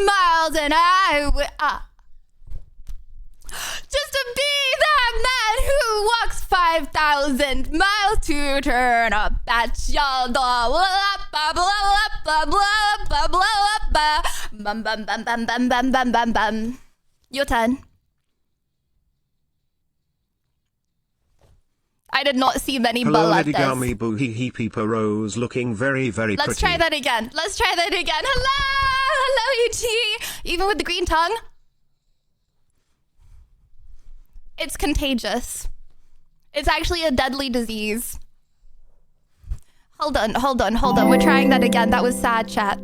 miles and I would just to be that man who walks 5,000 miles to turn up that shoulder. Bum bum bum bum bum bum bum bum bum. Your turn. I did not see many balatas. Hello, Liddy Boohee Peeper Rose, looking very, very pretty. Let's try that again. Let's try that again. Hello, UT. Even with the green tongue. It's contagious. It's actually a deadly disease. Hold on. We're trying that again. That was sad, chat.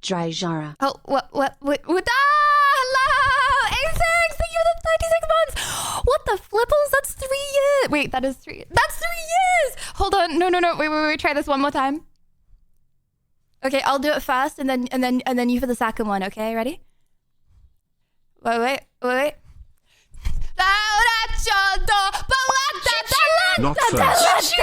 Dry genre. Oh, what? Hello! A6! Thank you for the 36 months! What the flipples? That's 3 years! Wait, that is 3 years. That's 3 years! Hold on. No. Wait. Try this one more time. Okay, I'll do it first and then you for the second one, okay? Ready? Wait. Not first.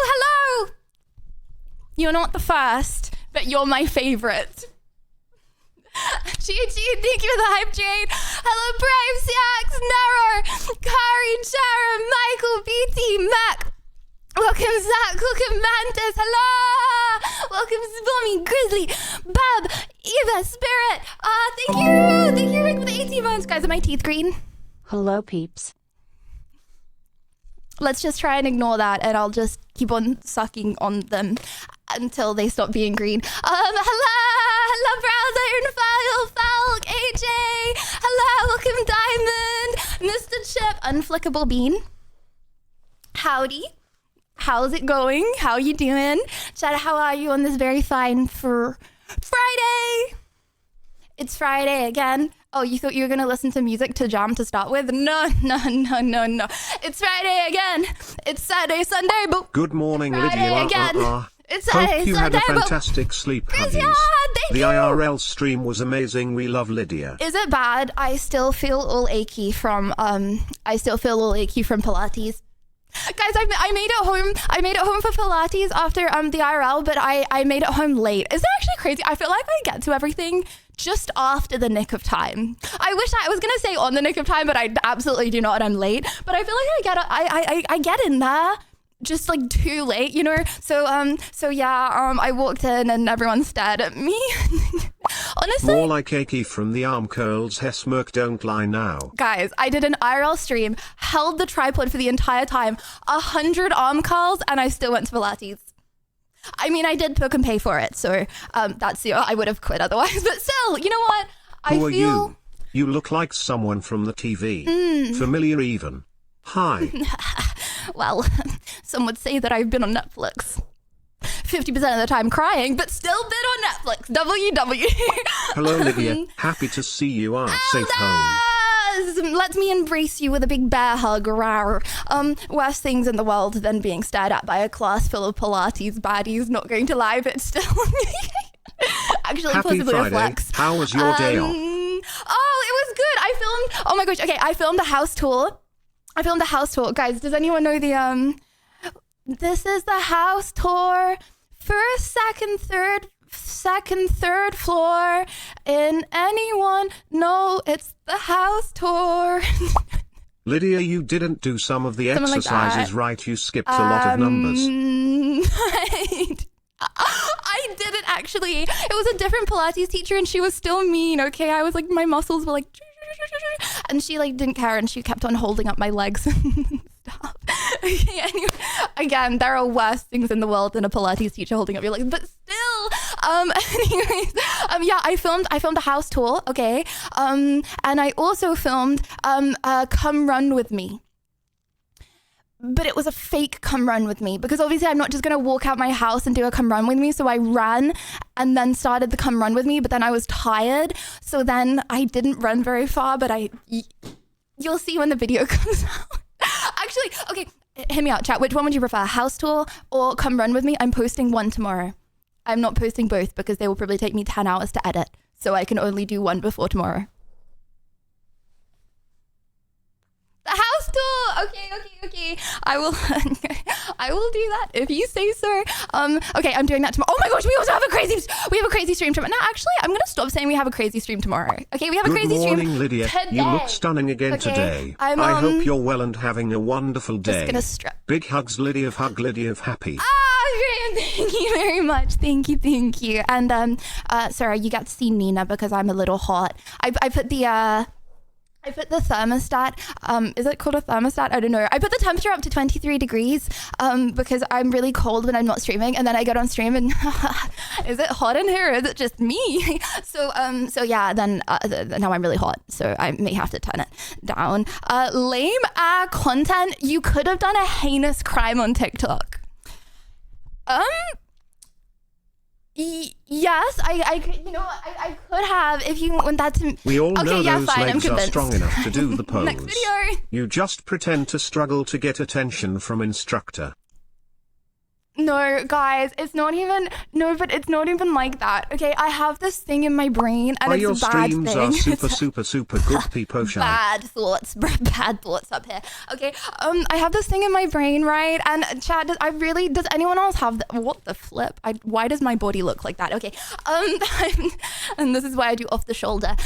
Hello. You're not the first, but you're my favorite. Gigi, thank you for the hype train. Hello, Brave, Siax, Nero, Kari, Sharon, Michael, BT, Mac. Welcome, Zach. Welcome, Mantis. Hello. Welcome, Spummy, Grizzly, Bub, Eva, Spirit. Thank you. Thank you, Rick, for the 18 months. Guys, are my teeth green? Hello, peeps. Let's just try and ignore that, and I'll just keep on sucking on them until they stop being green. Hello, Browser, File, Falk, AJ. Hello, welcome, Diamond, Mr. Chip, Unflickable Bean. Howdy. How's it going? How you doing? Chad, how are you on this very fine for Friday? It's Friday again. Oh, you thought you were going to listen to music to jam to start with? No. It's Friday again. It's Saturday, Sunday, but Good morning, Friday Lydia. again. It's Saturday, Hope you Sunday, had a but fantastic sleep, Chris, hubbies. yeah, thank The you. IRL stream was amazing. We love Lydia. Is it bad? I still feel all achy from Pilates. Guys, I made it home. I made it home for Pilates after the IRL, but I made it home late. Is that actually crazy? I feel like I get to everything just after the nick of time. I wish I was gonna say on the nick of time, but I absolutely do not. I'm late, but I feel like I get in there just like too late, you know. So I walked in and everyone stared at me. Honestly, More like achy from the arm curls. Hesmerk, don't lie now. guys, I did an IRL stream, held the tripod for the entire time, 100 arm curls, and I still went to Pilates. I mean, I did book and pay for it, so that's I would have quit otherwise. But still, you know what? Who are you? You look like someone from the TV. Familiar even. Hi. Well, some would say that I've been on Netflix. 50% of the time crying, but still been on Netflix. WW. Hello, Lydia. Happy to see you are safe home. Let me embrace you with a big bear hug. Rawr. Worst things in the world than being stared at by a class full of Pilates baddies. Not going to lie, but still. Actually, Happy possibly Friday. a flex. How was your day off? Oh, it was good. I filmed. Oh my gosh. Okay, I filmed a house tour. Guys, does anyone know the This is the house tour. First, second, third floor. In anyone? No, it's the house tour. Lydia, you didn't do some of the Something like exercises that. right. You skipped a lot of numbers. I didn't actually. It was a different Pilates teacher and she was still mean, okay? I was like, my muscles were like, and she like didn't care and she kept on holding up my legs and stuff. Okay, anyway, again, there are worse things in the world than a Pilates teacher holding up your legs, but still, anyways, yeah, I filmed a house tour, okay? And I also filmed, Come Run With Me. But it was a fake come run with me because obviously I'm not just going to walk out my house and do a come run with me. So I ran and then started the come run with me, but then I was tired. So then I didn't run very far, but you'll see when the video comes out. Actually, okay, hear me out, chat. Which one would you prefer, house tour or come run with me? I'm posting one tomorrow. I'm not posting both because they will probably take me 10 hours to edit. So I can only do one before tomorrow. The house tour. Okay. I will do that if you say so. Okay, I'm doing that tomorrow. Oh my gosh, we have a crazy stream tomorrow. No, actually, I'm gonna stop saying we have a crazy stream tomorrow. Okay, we have a crazy stream. Good morning, Lydia. Today. You look stunning again today. I hope you're well and having a wonderful day. Just gonna strip. Big hugs, Lydia of Hug, Lydia of Happy. Great, thank you very much. Thank you. And sorry, you got to see Nina because I'm a little hot. I put the thermostat, is it called a thermostat? I don't know. I put the temperature up to 23 degrees because I'm really cold when I'm not streaming, and then I get on stream and is it hot in here or is it just me? So yeah, then now I'm really hot, so I may have to turn it down. Lame content. You could have done a heinous crime on TikTok. Yes, I could have if you want that to. We all know yeah, those fine, legs are strong enough to do the pose. Next video. You just pretend to struggle to get attention from instructor. No, guys, it's not even, no, but it's not even like that. Okay, I have this thing in my brain and it's your a bad streams thing. are super good, people shy. Bad thoughts up here. Okay, I have this thing in my brain, right? And Chad, does anyone else have what the flip? Why does my body look like that? Okay, and this is why I do off the shoulder.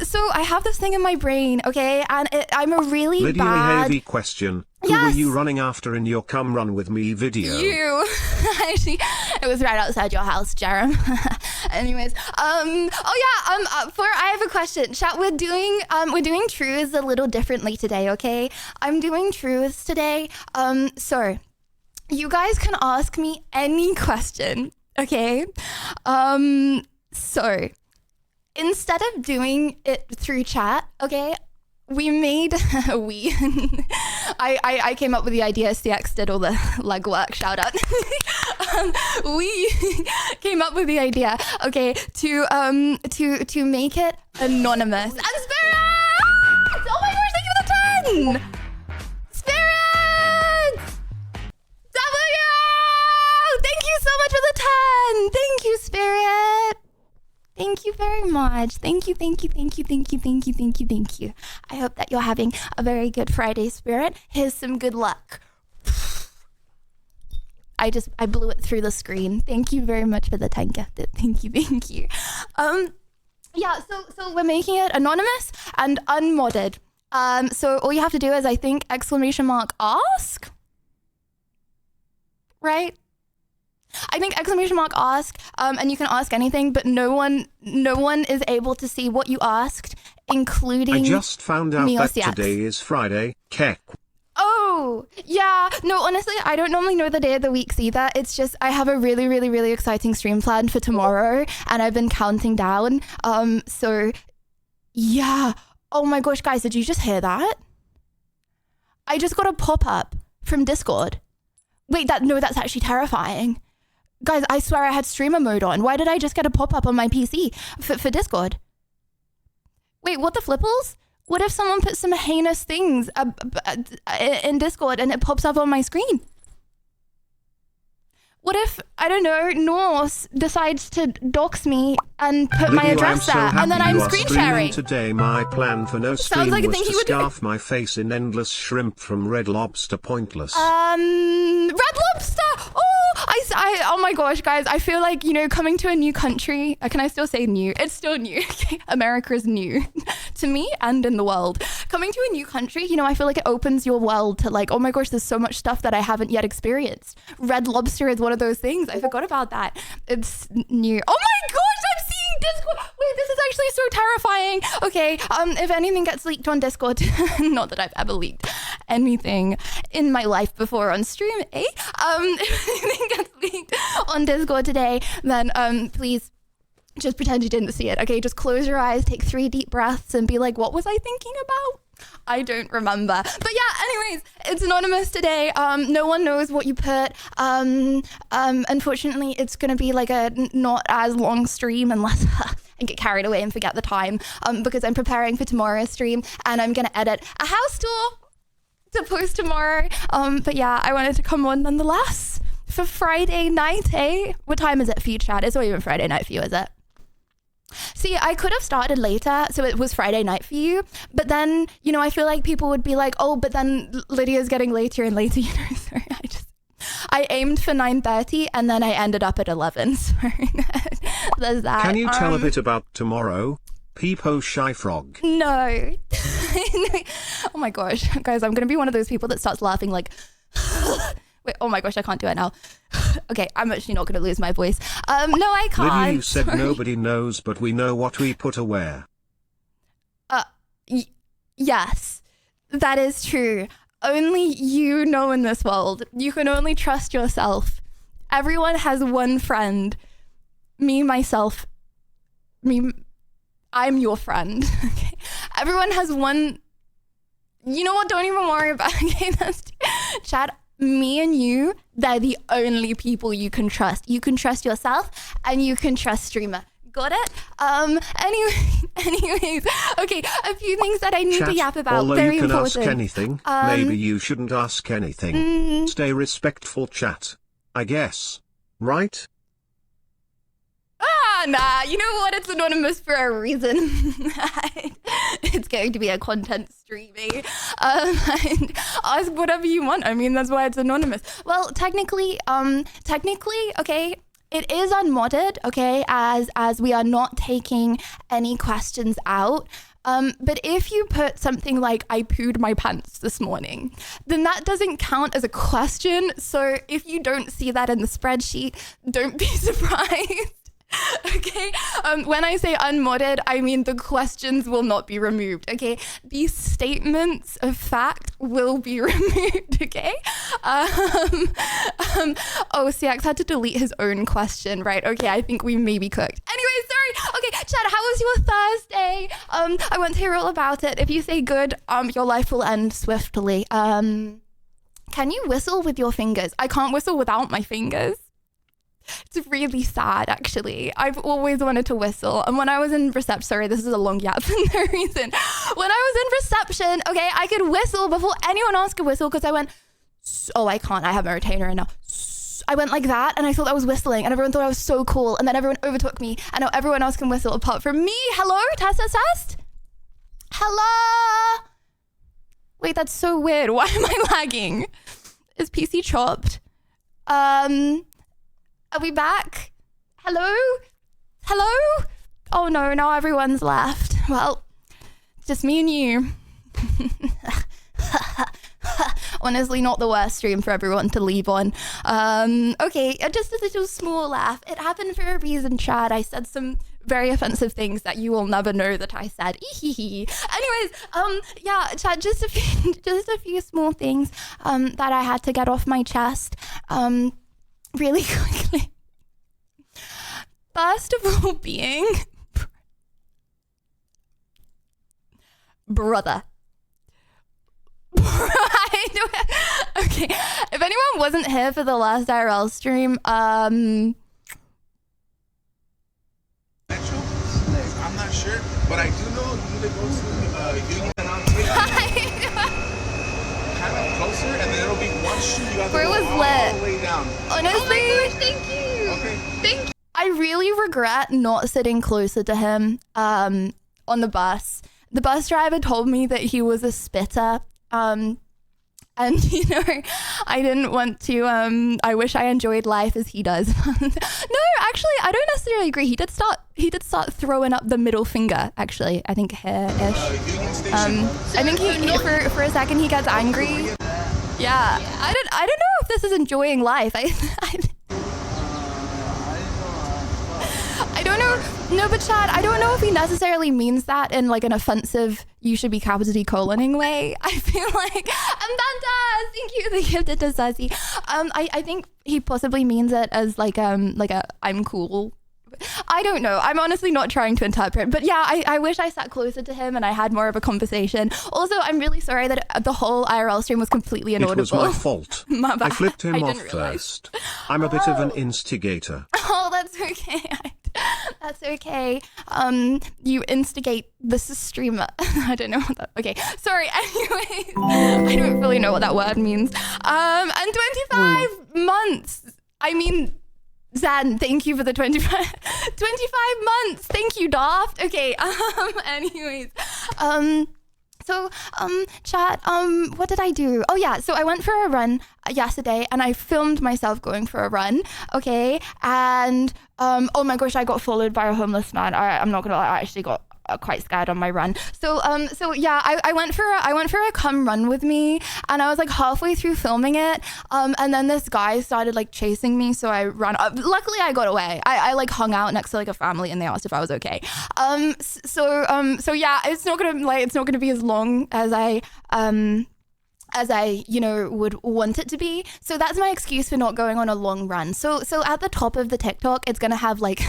So I have this thing in my brain, okay, and I'm a really Liddy bad... heavy question. Who were you running after in your Come Run With Me video? You. Actually, it was right outside your house, Jerem. Anyways, I have a question. Chat, we're doing truths a little differently today, okay? I'm doing truths today. So you guys can ask me any question, okay? So instead of doing it through chat, okay, I came up with the idea. CX did all the legwork. Shout out. We came up with the idea, okay, to make it anonymous. And Spirit! Oh my gosh, thank you for the 10! Spirit! W! Thank you so much for the 10! Thank you, Spirit! Thank you very much. Thank you. I hope that you're having a very good Friday, Spirit. Here's some good luck. I blew it through the screen. Thank you very much for the 10 gifted. Thank you. Yeah, so we're making it anonymous and unmodded. So all you have to do is, I think, ! Ask. Right? I think ! Ask, and you can ask anything, but no one is able to see what you asked, including I just found out that CX. today is Friday, Kek. Oh, yeah. No, honestly, I don't normally know the day of the weeks either. It's just I have a really, really, really exciting stream planned for tomorrow, and I've been counting down. So, yeah. Oh my gosh, guys, did you just hear that? I just got a pop-up from Discord. Wait, that's actually terrifying. Guys, I swear I had streamer mode on. Why did I just get a pop-up on my PC for Discord? Wait, what the flipples? What if someone puts some heinous things in Discord and it pops up on my screen? What if, I don't know, Norse decides to dox me and put my address there, and then I'm screen sharing? Today my plan for no stream like a was thing to he would do. scarf my face in endless shrimp from Red Lobster Pointless. Red Lobster! Oh my gosh, guys, I feel like, coming to a new country, can I still say new? It's still new. America is new to me and in the world. Coming to a new country, I feel like it opens your world to like, oh my gosh, there's so much stuff that I haven't yet experienced. Red Lobster is one of those things. I forgot about that. It's new. Oh my gosh, I'm seeing Discord. Wait, this is actually so terrifying. Okay, if anything gets leaked on Discord, not that I've ever leaked anything in my life before on stream, if anything gets leaked on Discord today, then please just pretend you didn't see it. Okay, just close your eyes, take 3 deep breaths, and be like, what was I thinking about? I don't remember. But yeah, anyways, it's anonymous today. No one knows what you put. Unfortunately, it's going to be like a not as long stream unless I get carried away and forget the time, because I'm preparing for tomorrow's stream and I'm going to edit a house tour to post tomorrow. But yeah, I wanted to come on nonetheless for Friday night, eh? What time is it for you, Chad? It's not even Friday night for you, is it? See, I could have started later, so it was Friday night for you. But then, I feel like people would be like, oh, but then Lydia's getting later and later, So I aimed for 9:30 and then I ended up at 11. So there's that. Can you tell a bit about tomorrow? Peepo Shy Frog. No. Oh my gosh. Guys, I'm going to be one of those people that starts laughing like... Wait, oh my gosh, I can't do it now. Okay, I'm actually not going to lose my voice. No, I can't. Liddy, you said nobody knows, but we know what we put away. Yes, that is true. Only you know in this world. You can only trust yourself. Everyone has one friend. Me, myself. I'm your friend. Okay. Everyone has one... You know what? Don't even worry about it. Okay, that's... Chad, me and you, they're the only people you can trust. You can trust yourself and you can trust streamer. Got it? Anyways, okay, a few things that I need to yap about. Although very you can important. ask anything, maybe you shouldn't ask anything. Stay respectful, chat. I guess. Right? Nah, you know what? It's anonymous for a reason. It's going to be a content streaming. And ask whatever you want. I mean, that's why it's anonymous. Well, technically, okay, it is unmodded, okay, as we are not taking any questions out. But if you put something like, I pooed my pants this morning, then that doesn't count as a question. So if you don't see that in the spreadsheet, don't be surprised. Okay, when I say unmodded, I mean the questions will not be removed, okay? These statements of fact will be removed, okay? CX had to delete his own question, right? Okay, I think we may be cooked. Anyway, sorry. Okay, Chad, how was your Thursday? I want to hear all about it. If you say good, your life will end swiftly. Can you whistle with your fingers? I can't whistle without my fingers. It's really sad, actually. I've always wanted to whistle. And when I was in reception, sorry, this is a long gap for no reason. When I was in reception, okay, I could whistle before anyone else could whistle because I went, oh, I can't. I have my retainer in now. I went like that and I thought I was whistling and everyone thought I was so cool. And then everyone overtook me and now everyone else can whistle apart from me. Hello? Test, test, test? Hello? Wait, that's so weird. Why am I lagging? Is PC chopped? Are we back? Hello? Hello? Oh no, now everyone's left. Well, it's just me and you. Honestly, not the worst stream for everyone to leave on. Okay, just a little small laugh. It happened for a reason, Chad. I said some very offensive things that you will never know that I said. Anyways, yeah, Chad, just a few small things that I had to get off my chest. Really quickly. First of all being brother. Okay, if anyone wasn't here for the last IRL stream, I'm not sure, but I do know you need to go to Union and kind of closer, and then it'll be one shoe you have to where go was all lit? the way down. Honestly, Oh my gosh, thank you. Okay. Thank you. I really regret not sitting closer to him on the bus. The bus driver told me that he was a spitter. And, you know, I didn't want to, I wish I enjoyed life as he does. No, actually, I don't necessarily agree. He did start throwing up the middle finger, actually, I think here-ish. Union Station. I think he for a second, he gets angry. Yeah, I don't know if this is enjoying life. I don't know. No, but Chad, I don't know if he necessarily means that in like an offensive, you should be capital D coloning way. I feel like, Amanda, thank you, the gifted to Sassy. I think he possibly means it as like a I'm cool. I don't know. I'm honestly not trying to interpret, but yeah, I wish I sat closer to him and I had more of a conversation. Also, I'm really sorry that the whole IRL stream was completely inaudible. It was my fault. My bad. I flipped him I off didn't realize. first. I'm a bit of an instigator. Oh, that's okay. That's okay. You instigate the streamer. I don't know what that. Okay, sorry. Anyways, I don't really know what that word means. And 25 months. I mean, Zan, thank you for the 25 months. Thank you, Daft. Okay. Anyways, so, chat, what did I do? Oh yeah, so I went for a run yesterday and I filmed myself going for a run, okay? And, oh my gosh, I got followed by a homeless man. I'm not gonna lie, I actually got quite scared on my run. So yeah, I went for a come run with me and I was like halfway through filming it. And then this guy started like chasing me. So I ran up. Luckily I got away. I like hung out next to like a family and they asked if I was okay. So yeah, it's not gonna be as long as I, you know, would want it to be. So that's my excuse for not going on a long run. So at the top of the TikTok, it's going to have like,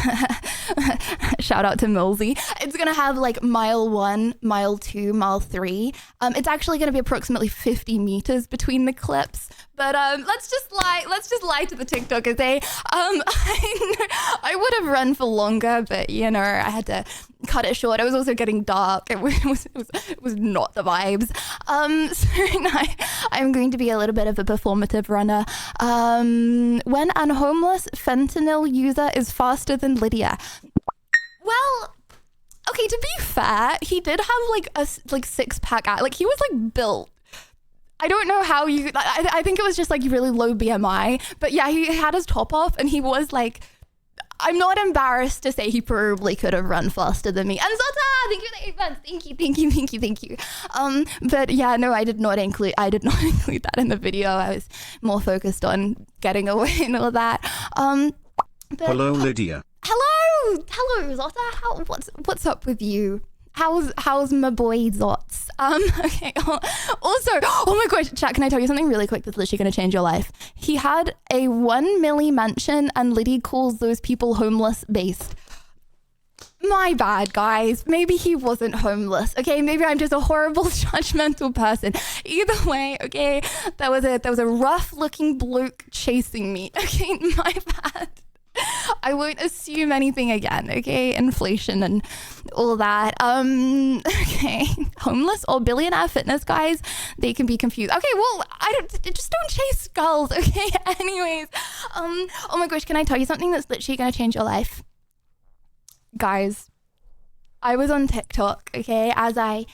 shout out to Millsy. It's going to have like mile 1, mile 2, mile 3. It's actually going to be approximately 50 meters between the clips. But let's just lie to the TikTokers, eh? I would have run for longer, but you know, I had to cut it short. It was also getting dark. It was not the vibes. So now I'm going to be a little bit of a performative runner. When an homeless fentanyl user is faster than Lydia. Well, okay, to be fair, he did have like a six-pack out. Like he was like built. I don't know how you, I think it was just like really low BMI, but yeah, he had his top off and he was like, I'm not embarrassed to say he probably could have run faster than me. And Zota, thank you for the 8 months. Thank you. But yeah, no, I did not include that in the video. I was more focused on getting away and all that. Hello, Lydia. Hello, Zota. What's up with you? How's my boy Zots? Okay. Also, oh my gosh, chat, can I tell you something really quick that's literally going to change your life? He had a 1 milli mention and Liddy calls those people homeless based. My bad, guys. Maybe he wasn't homeless. Okay, maybe I'm just a horrible judgmental person. Either way, okay, that was a rough looking bloke chasing me. Okay, my bad. I won't assume anything again, okay? Inflation and all that. Okay. Homeless or billionaire fitness guys, they can be confused. Okay, well, just don't chase skulls, okay? Anyways, oh my gosh, can I tell you something that's literally gonna change your life? Guys, I was on TikTok, okay, as I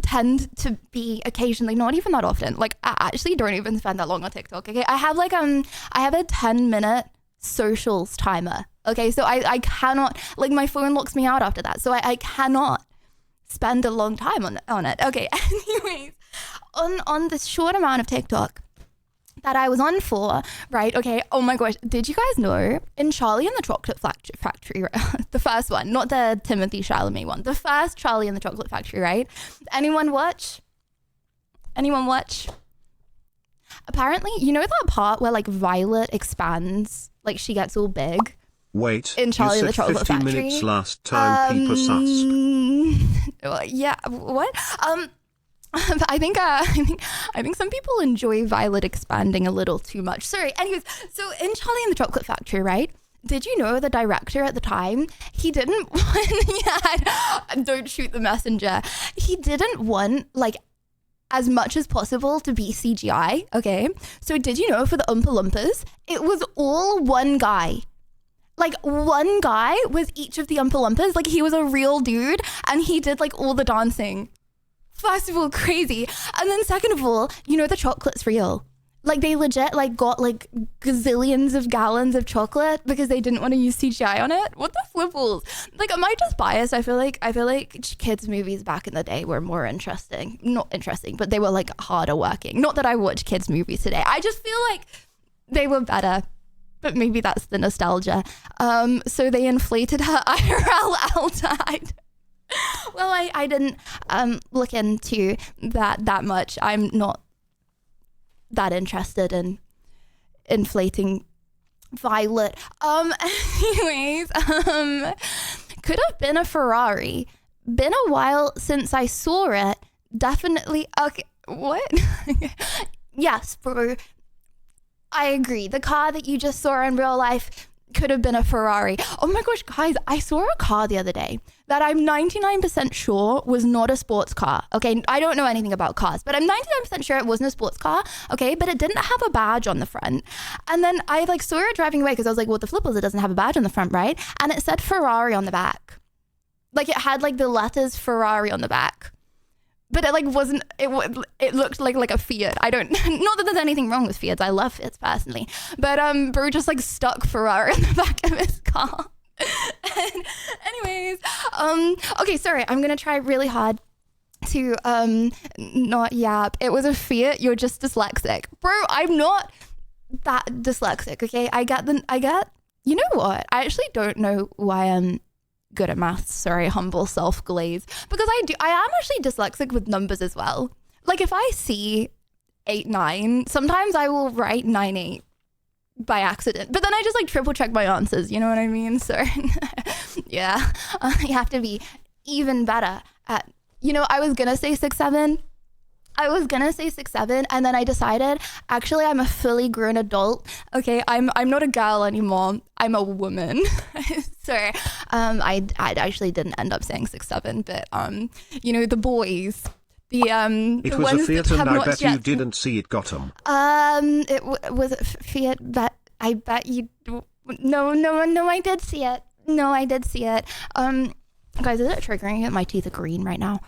tend to be occasionally, not even that often. Like, I actually don't even spend that long on TikTok, okay? I have a 10-minute socials timer. Okay, so I cannot, like, my phone locks me out after that. So I cannot spend a long time on it. Okay, anyways, on this short amount of TikTok that I was on for, right? Okay, oh my gosh, did you guys know in Charlie and the Chocolate Factory, the first one, not the Timothy Chalamet one, the first Charlie and the Chocolate Factory, right? Anyone watch? Apparently, you know that part where like Violet expands, like she gets all big? Wait, in Charlie and the Chocolate 50 Factory. minutes last time people sussed. Yeah, what? I think some people enjoy Violet expanding a little too much. Sorry. Anyways, so in Charlie and the Chocolate Factory, right? Did you know the director at the time, he didn't want, don't shoot the messenger. He didn't want like as much as possible to be CGI, okay? So did you know for the Oompa Loompas, it was all one guy. Like one guy was each of the Oompa Loompas. Like he was a real dude and he did like all the dancing. First of all, crazy. And then second of all, you know the chocolate's real. Like they legit like got like gazillions of gallons of chocolate because they didn't want to use CGI on it. What the flipples? Like, am I just biased? I feel like kids movies back in the day were more interesting. Not interesting, but they were like harder working. Not that I watch kids movies today. I just feel like they were better. But maybe that's the nostalgia. So they inflated her IRL aldehyde. Well, I didn't look into that much. I'm not that interested in inflating Violet. Anyways, could have been a Ferrari. Been a while since I saw it. Definitely. Okay, what? Yes, bro. I agree. The car that you just saw in real life could have been a Ferrari. Oh my gosh, guys, I saw a car the other day that I'm 99% sure was not a sports car. Okay, I don't know anything about cars, but I'm 99% sure it wasn't a sports car. Okay, but it didn't have a badge on the front. And then I like saw it driving away because I was like, what the flip was, it doesn't have a badge on the front, right? And it said Ferrari on the back. Like it had like the letters Ferrari on the back. But it like wasn't, it looked like a Fiat. I don't, not that there's anything wrong with Fiats. I love Fiats personally. But bro just like stuck Ferrari in the back of his car. And anyways, okay, sorry. I'm going to try really hard to not yap. It was a Fiat. You're just dyslexic. Bro, I'm not that dyslexic, okay? You know what? I actually don't know why I'm good at maths. Sorry, humble self glaze, because I am actually dyslexic with numbers as well. Like if I see 8, 9, sometimes I will write 9, 8 by accident, but then I just like triple check my answers, you know what I mean? So yeah, you have to be even better at, you know, I was gonna say 6, 7. I was gonna say 6'7", and then I decided, actually, I'm a fully grown adult. Okay, I'm not a girl anymore. I'm a woman. So, I actually didn't end up saying 6'7", but you know, the boys, It the was a ones Fiat, that have and I not bet yet. you didn't see it got 'em. Was it Fiat? But I bet you. No, I did see it. No, I did see it. Guys, is it triggering that my teeth are green right now?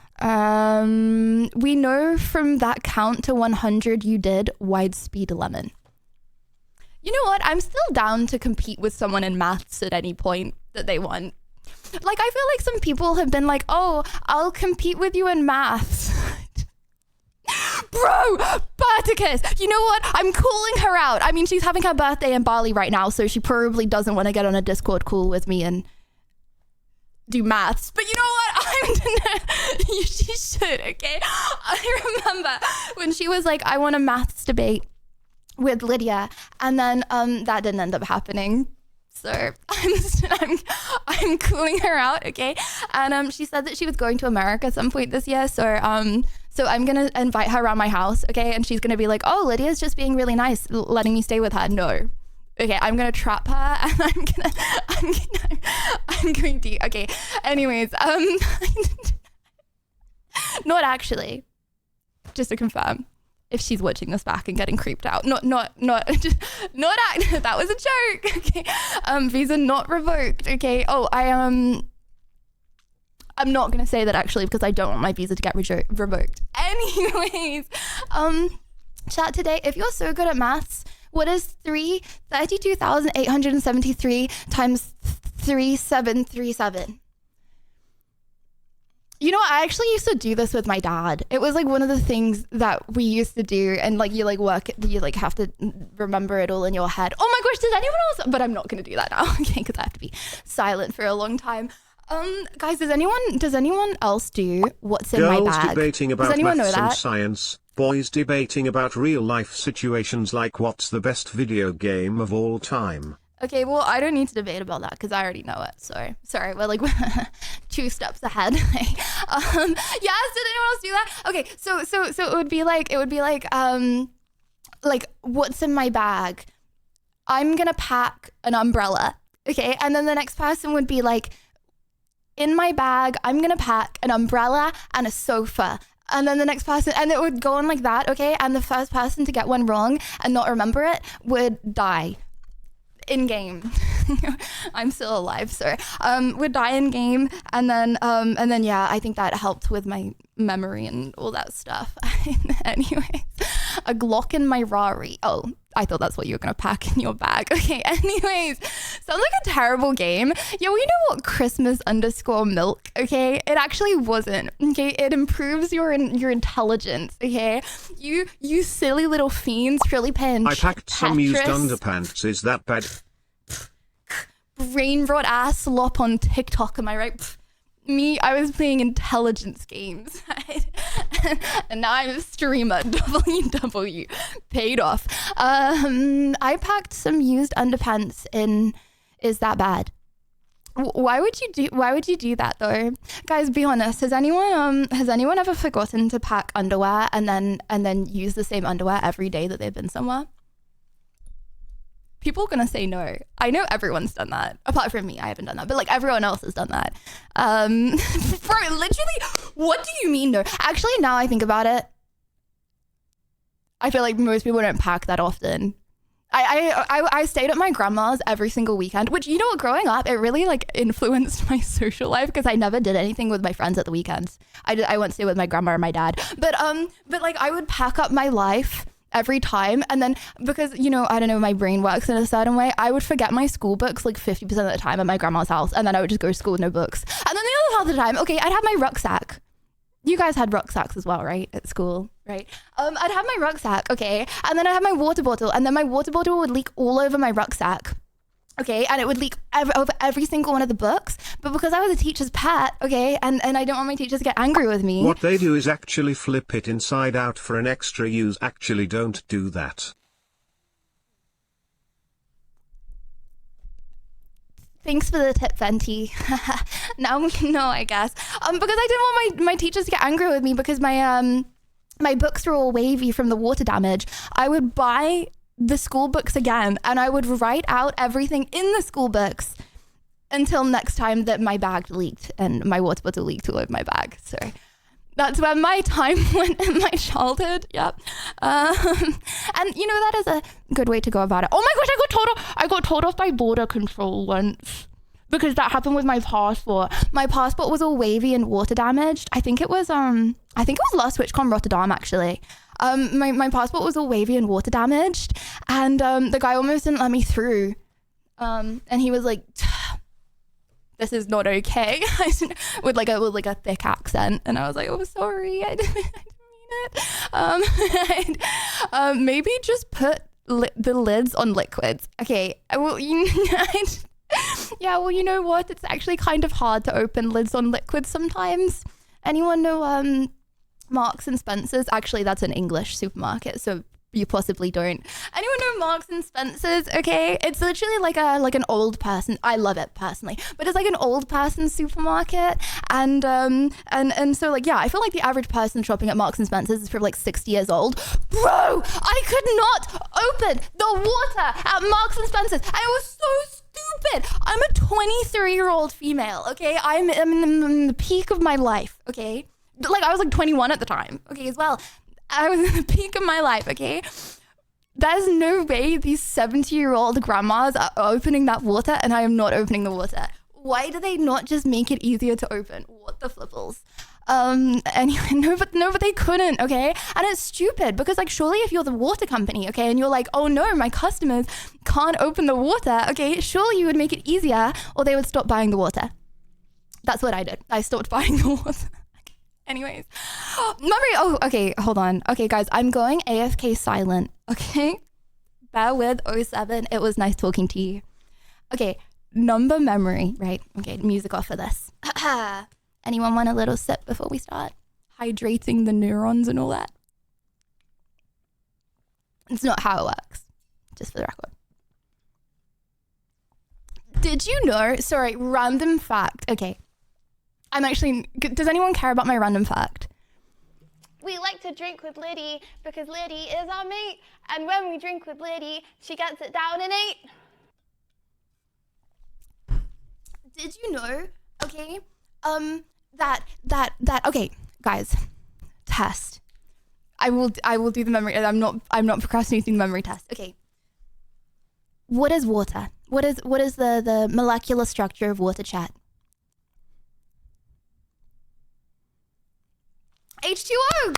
We know from that count to 100 you did wide speed lemon. You know what? I'm still down to compete with someone in maths at any point that they want. Like, I feel like some people have been like, oh, I'll compete with you in maths. Bro, Spartacus, you know what? I'm calling her out. I mean, she's having her birthday in Bali right now, so she probably doesn't want to get on a Discord call with me and do maths. But you know what? She should, okay? I remember when she was like, I want a maths debate with Lydia, and then that didn't end up happening. So I'm calling her out, okay? And she said that she was going to America at some point this year, so I'm gonna invite her around my house, okay? And she's gonna be like, oh, Lydia's just being really nice, letting me stay with her. No. Okay, I'm gonna trap her, and I'm going to, okay. Anyways, not actually, just to confirm, if she's watching this back and getting creeped out. Not that was a joke, okay? Visa not revoked, okay? Oh, I'm not gonna say that actually because I don't want my visa to get revoked. Anyways, chat today, if you're so good at maths, what is 32,873 times 3737? You know, I actually used to do this with my dad. It was like one of the things that we used to do, and like you have to remember it all in your head. Oh my gosh, does anyone else? But I'm not gonna do that now, okay? Because I have to be silent for a long time. Guys, does anyone else do what's in my Girls bag? debating Does about anyone know maths and that? science, boys debating about real life situations like what's the best video game of all time. Okay, well, I don't need to debate about that because I already know it. So sorry, we're like 2 steps ahead. Yes, did anyone else do that? Okay, so it would be like what's in my bag? I'm gonna pack an umbrella, okay, and then the next person would be like, in my bag, I'm gonna pack an umbrella and a sofa. And then the next person, and it would go on like that, okay? And the first person to get one wrong and not remember it would die in game. I'm still alive, sir. Would die in game, and then yeah, I think that helped with my memory and all that stuff. Anyways, a Glock in my Rari. Oh, I thought that's what you were gonna pack in your bag. Okay, anyways, sounds like a terrible game. Yeah, we know what Christmas_milk, okay? It actually wasn't, okay? It improves your intelligence, okay? You silly little fiends, Frilly Pinch. I packed some used Tetris, underpants, is that bad? brain rot ass slop on TikTok, am I right? Pff, me, I was playing intelligence games, right? And now I'm a streamer. WW paid off. I packed some used underpants in. Is that bad? Why would you do that though? Guys, be honest. Has anyone ever forgotten to pack underwear and then use the same underwear every day that they've been somewhere? People are gonna say no. I know everyone's done that. Apart from me, I haven't done that. But like everyone else has done that. Bro, literally, what do you mean no? Actually, now I think about it, I feel like most people don't pack that often. I stayed at my grandma's every single weekend, which, you know what, growing up, it really like influenced my social life because I never did anything with my friends at the weekends. I went to stay with my grandma or my dad. But like I would pack up my life every time, and then because, you know, I don't know, my brain works in a certain way, I would forget my school books like 50% of the time at my grandma's house, and then I would just go to school with no books. And then the other half of the time, okay, I'd have my rucksack. You guys had rucksacks as well, right? At school, right? I'd have my rucksack, okay? And then I'd have my water bottle, and then my water bottle would leak all over my rucksack. Okay, and it would leak over every single one of the books. But because I was a teacher's pet, okay, and I don't want my teachers to get angry with me. What they do is actually flip it inside out for an extra use. Actually, don't do that. Thanks for the tip, Venti. Now we can know, I guess. Because I didn't want my teachers to get angry with me because my my books were all wavy from the water damage, I would buy the school books again and I would write out everything in the school books until next time that my bag leaked and my water bottle leaked all over my bag. So that's where my time went in my childhood. Yep. And you know, that is a good way to go about it. Oh my gosh, I got told off by border control once because that happened with my passport. My passport was all wavy and water damaged. I think it was Last Switchcon Rotterdam actually. My passport was all wavy and water damaged, and the guy almost didn't let me through. And he was like, "This is not okay," with like a thick accent, and I was like, "Oh, sorry, I didn't mean it." Maybe just put the lids on liquids. Okay, yeah. Well, you know what? It's actually kind of hard to open lids on liquids sometimes. Anyone know Marks and Spencer's? Actually, that's an English supermarket, so you possibly don't. Anyone know Marks and Spencer's? Okay, it's literally like an old person. I love it personally, but it's like an old person supermarket, and so like, yeah, I feel like the average person shopping at Marks and Spencer's is probably like 60 years old. Bro, I could not open the water at Marks and Spencer's. I was so stupid. I'm a 23-year-old female. Okay, I'm in the peak of my life. Okay. Like, I was like 21 at the time, okay, as well. I was in the peak of my life, okay? There's no way these 70-year-old grandmas are opening that water and I am not opening the water. Why do they not just make it easier to open? What the flipples? Anyway, no, but they couldn't, okay? And it's stupid because, like, surely if you're the water company, okay, and you're like, oh no, my customers can't open the water, okay, surely you would make it easier or they would stop buying the water. That's what I did. I stopped buying the water. Anyways, okay, hold on. Okay, guys, I'm going AFK silent, okay? Bear with 07. It was nice talking to you. Okay, number memory, right? Okay, music off for this. Anyone want a little sip before we start? Hydrating the neurons and all that. It's not how it works, just for the record. Did you know, sorry, random fact, okay. Does anyone care about my random fact? We like to drink with Liddy because Liddy is our mate. And when we drink with Liddy, she gets it down in 8. Did you know, okay, that, okay, guys, test. I will do the memory, I'm not procrastinating the memory test. Okay. What is water? What is the molecular structure of water, chat? H2O,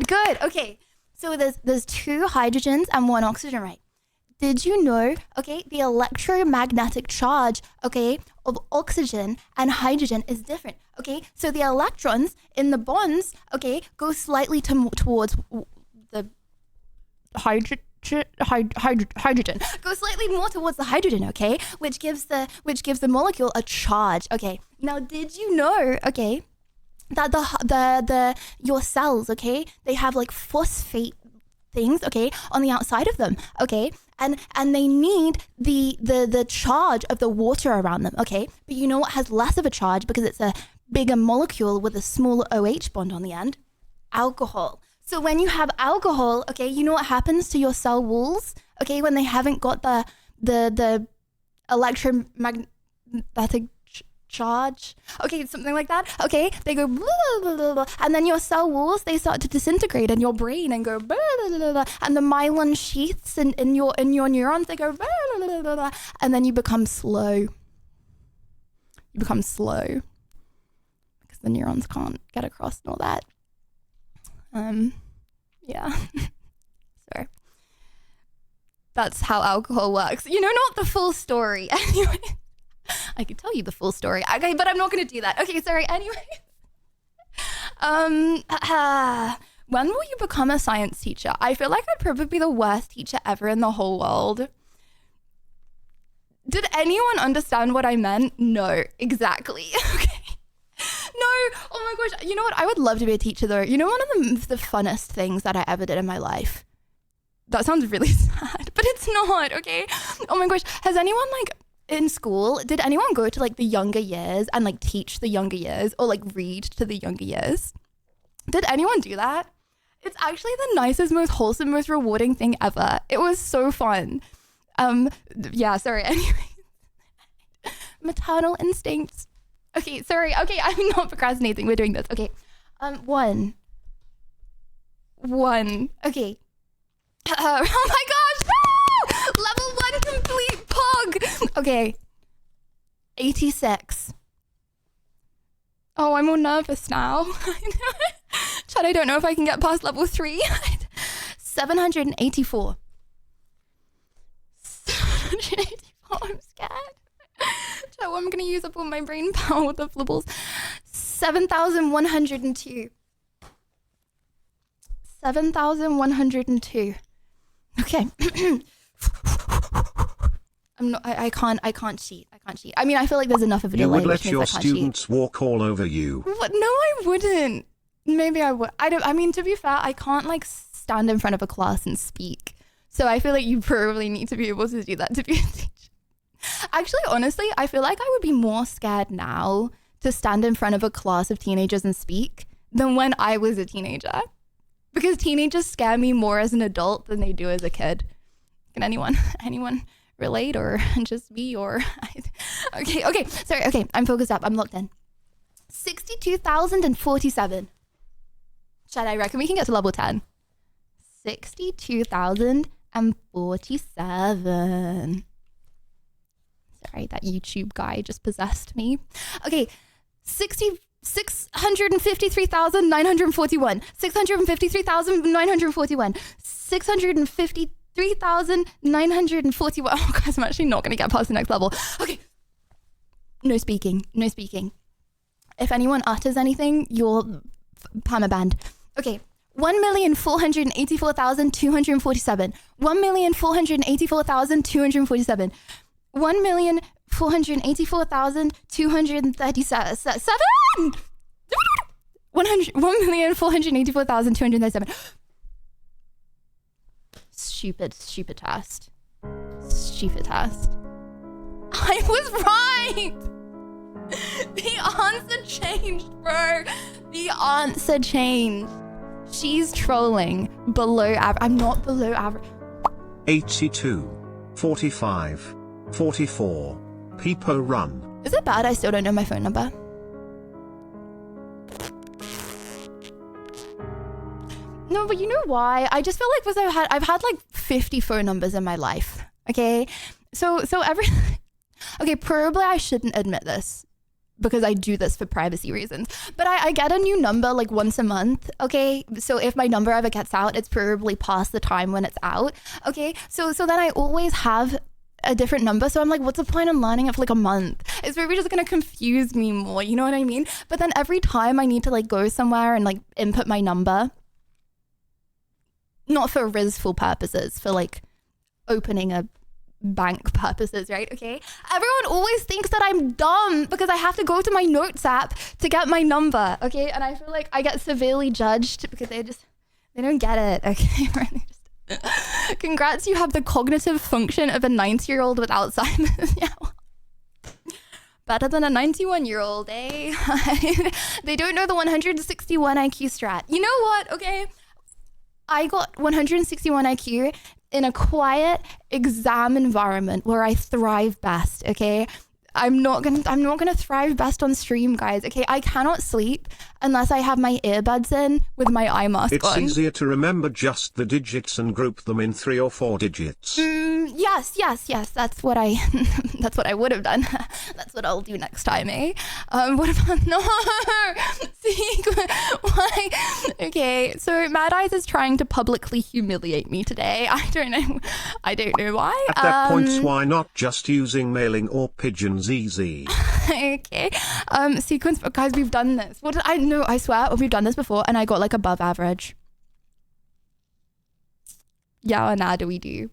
good. Okay, so there's 2 hydrogens and 1 oxygen, right? Did you know, okay, the electromagnetic charge, okay, of oxygen and hydrogen is different, okay? So the electrons in the bonds, okay, go slightly towards the hydrogen, go slightly more towards the hydrogen, okay? Which gives the molecule a charge, okay? Now, did you know, okay, that your cells, okay, they have like phosphate things, okay, on the outside of them, okay, and they need the charge of the water around them, okay, but you know what has less of a charge because it's a bigger molecule with a smaller OH bond on the end? Alcohol. So when you have alcohol, okay, you know what happens to your cell walls, okay, when they haven't got the electromagnetic charge, okay, something like that, okay, they go blah, blah, blah, blah, and then your cell walls, they start to disintegrate in your brain and go blah, blah, blah, blah, and the myelin sheaths in your neurons, they go blah, blah, blah, blah, blah, and then you become slow because the neurons can't get across and all that. Yeah. So that's how alcohol works. You know, not the full story. Anyway, I could tell you the full story. Okay, but I'm not going to do that. Okay, sorry. Anyway. When will you become a science teacher? I feel like I'd probably be the worst teacher ever in the whole world. Did anyone understand what I meant? No, exactly. Okay. No, oh my gosh. You know what? I would love to be a teacher though. You know, one of the funnest things that I ever did in my life. That sounds really sad, but it's not, okay? Oh my gosh. Has anyone like in school, did anyone go to like the younger years and like teach the younger years or like read to the younger years? Did anyone do that? It's actually the nicest, most wholesome, most rewarding thing ever. It was so fun. Yeah, sorry. Anyway, maternal instincts. Okay, sorry. Okay, I'm not procrastinating. We're doing this. Okay. One. Okay. Oh my gosh! Woo! Level 1 complete pog. Okay. 86. Oh, I'm all nervous now. Chad, I don't know if I can get past level 3. 784. 784. I'm scared. Chad, I'm gonna use up all my brain power with the flibbles. 7,102. 7,102. Okay. I can't cheat. I mean, I feel like there's enough of a delay. You would let which your means I can't students cheat. walk all over you. What? No, I wouldn't. Maybe I would. I mean, to be fair, I can't like stand in front of a class and speak. So I feel like you probably need to be able to do that to be a teacher. Actually, honestly, I feel like I would be more scared now to stand in front of a class of teenagers and speak than when I was a teenager. Because teenagers scare me more as an adult than they do as a kid. Can anyone relate, or just me, or okay, sorry, okay, I'm focused up, I'm locked in. 62,047. Chad, I reckon we can get to level 10. 62,047. Sorry, that YouTube guy just possessed me. Okay, 653,941. 653,941. 653,941. Oh, guys, I'm actually not going to get past the next level. Okay. No speaking. If anyone utters anything, you're permabanned. Okay. 1,484,247. 1,484,247. 1,484,237. 1,484,237. Stupid test. I was right. The answer changed, bro. The answer changed. She's trolling. Below average. I'm not below average. 82. 45. 44. Peepo run. Is it bad I still don't know my phone number? No, but you know why? I just feel like I've had like 50 phone numbers in my life. Okay? So okay, probably I shouldn't admit this because I do this for privacy reasons. But I get a new number like once a month, okay? So if my number ever gets out, it's probably past the time when it's out, okay? So then I always have a different number. So I'm like, what's the point in learning it for like a month? It's probably just gonna confuse me more, you know what I mean? But then every time I need to like go somewhere and like input my number, not for RISful purposes, for like opening a bank purposes, right? Okay. Everyone always thinks that I'm dumb because I have to go to my notes app to get my number. Okay. And I feel like I get severely judged because they don't get it. Okay. Congrats, you have the cognitive function of a 90-year-old with Alzheimer's. Yeah. Better than a 91-year-old, eh? They don't know the 161 IQ strat. You know what? Okay. I got 161 IQ in a quiet exam environment where I thrive best, okay? I'm not gonna thrive best on stream, guys, okay? I cannot sleep unless I have my earbuds in with my eye mask It's on. easier to remember just the digits and group them in 3 or 4 digits. Yes. That's what I would have done. That's what I'll do next time, eh? What about no? See, why? Okay, so Mad Eyes is trying to publicly humiliate me today. I don't know why. At that point, why not just using mailing or pigeons easy? Okay. Sequence, guys, we've done this. What did I know? I swear we've done this before, and I got like above average. Yeah, or nah, do we do?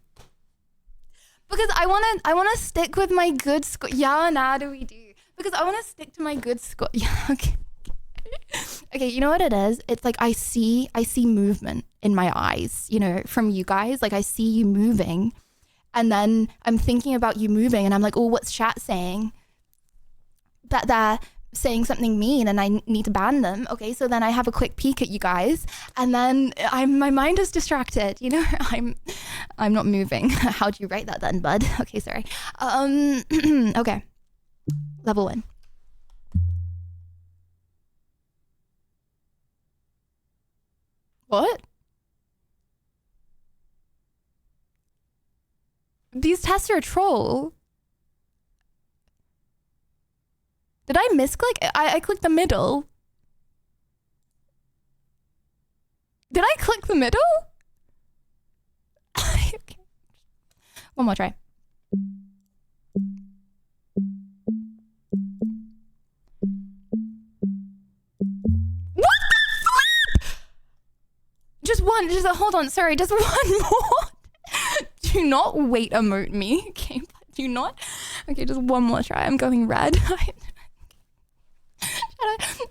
Because I wanna stick with my good score. Yeah, or nah, do we do? Because I wanna stick to my good score. Yeah, okay. Okay, you know what it is? It's like I see movement in my eyes, you know, from you guys. Like I see you moving, and then I'm thinking about you moving, and I'm like, oh, what's chat saying? That they're saying something mean and I need to ban them. Okay, so then I have a quick peek at you guys, and then my mind is distracted. You know, I'm not moving. How do you write that then, bud? Okay, sorry. Okay, level 1. What? These tests are a troll. Did I misclick? I clicked the middle. Did I click the middle? Okay. One more try. What the flip? Hold on, sorry, just one more. Do not wait emote me. Okay, do not. Okay, just one more try. I'm going red.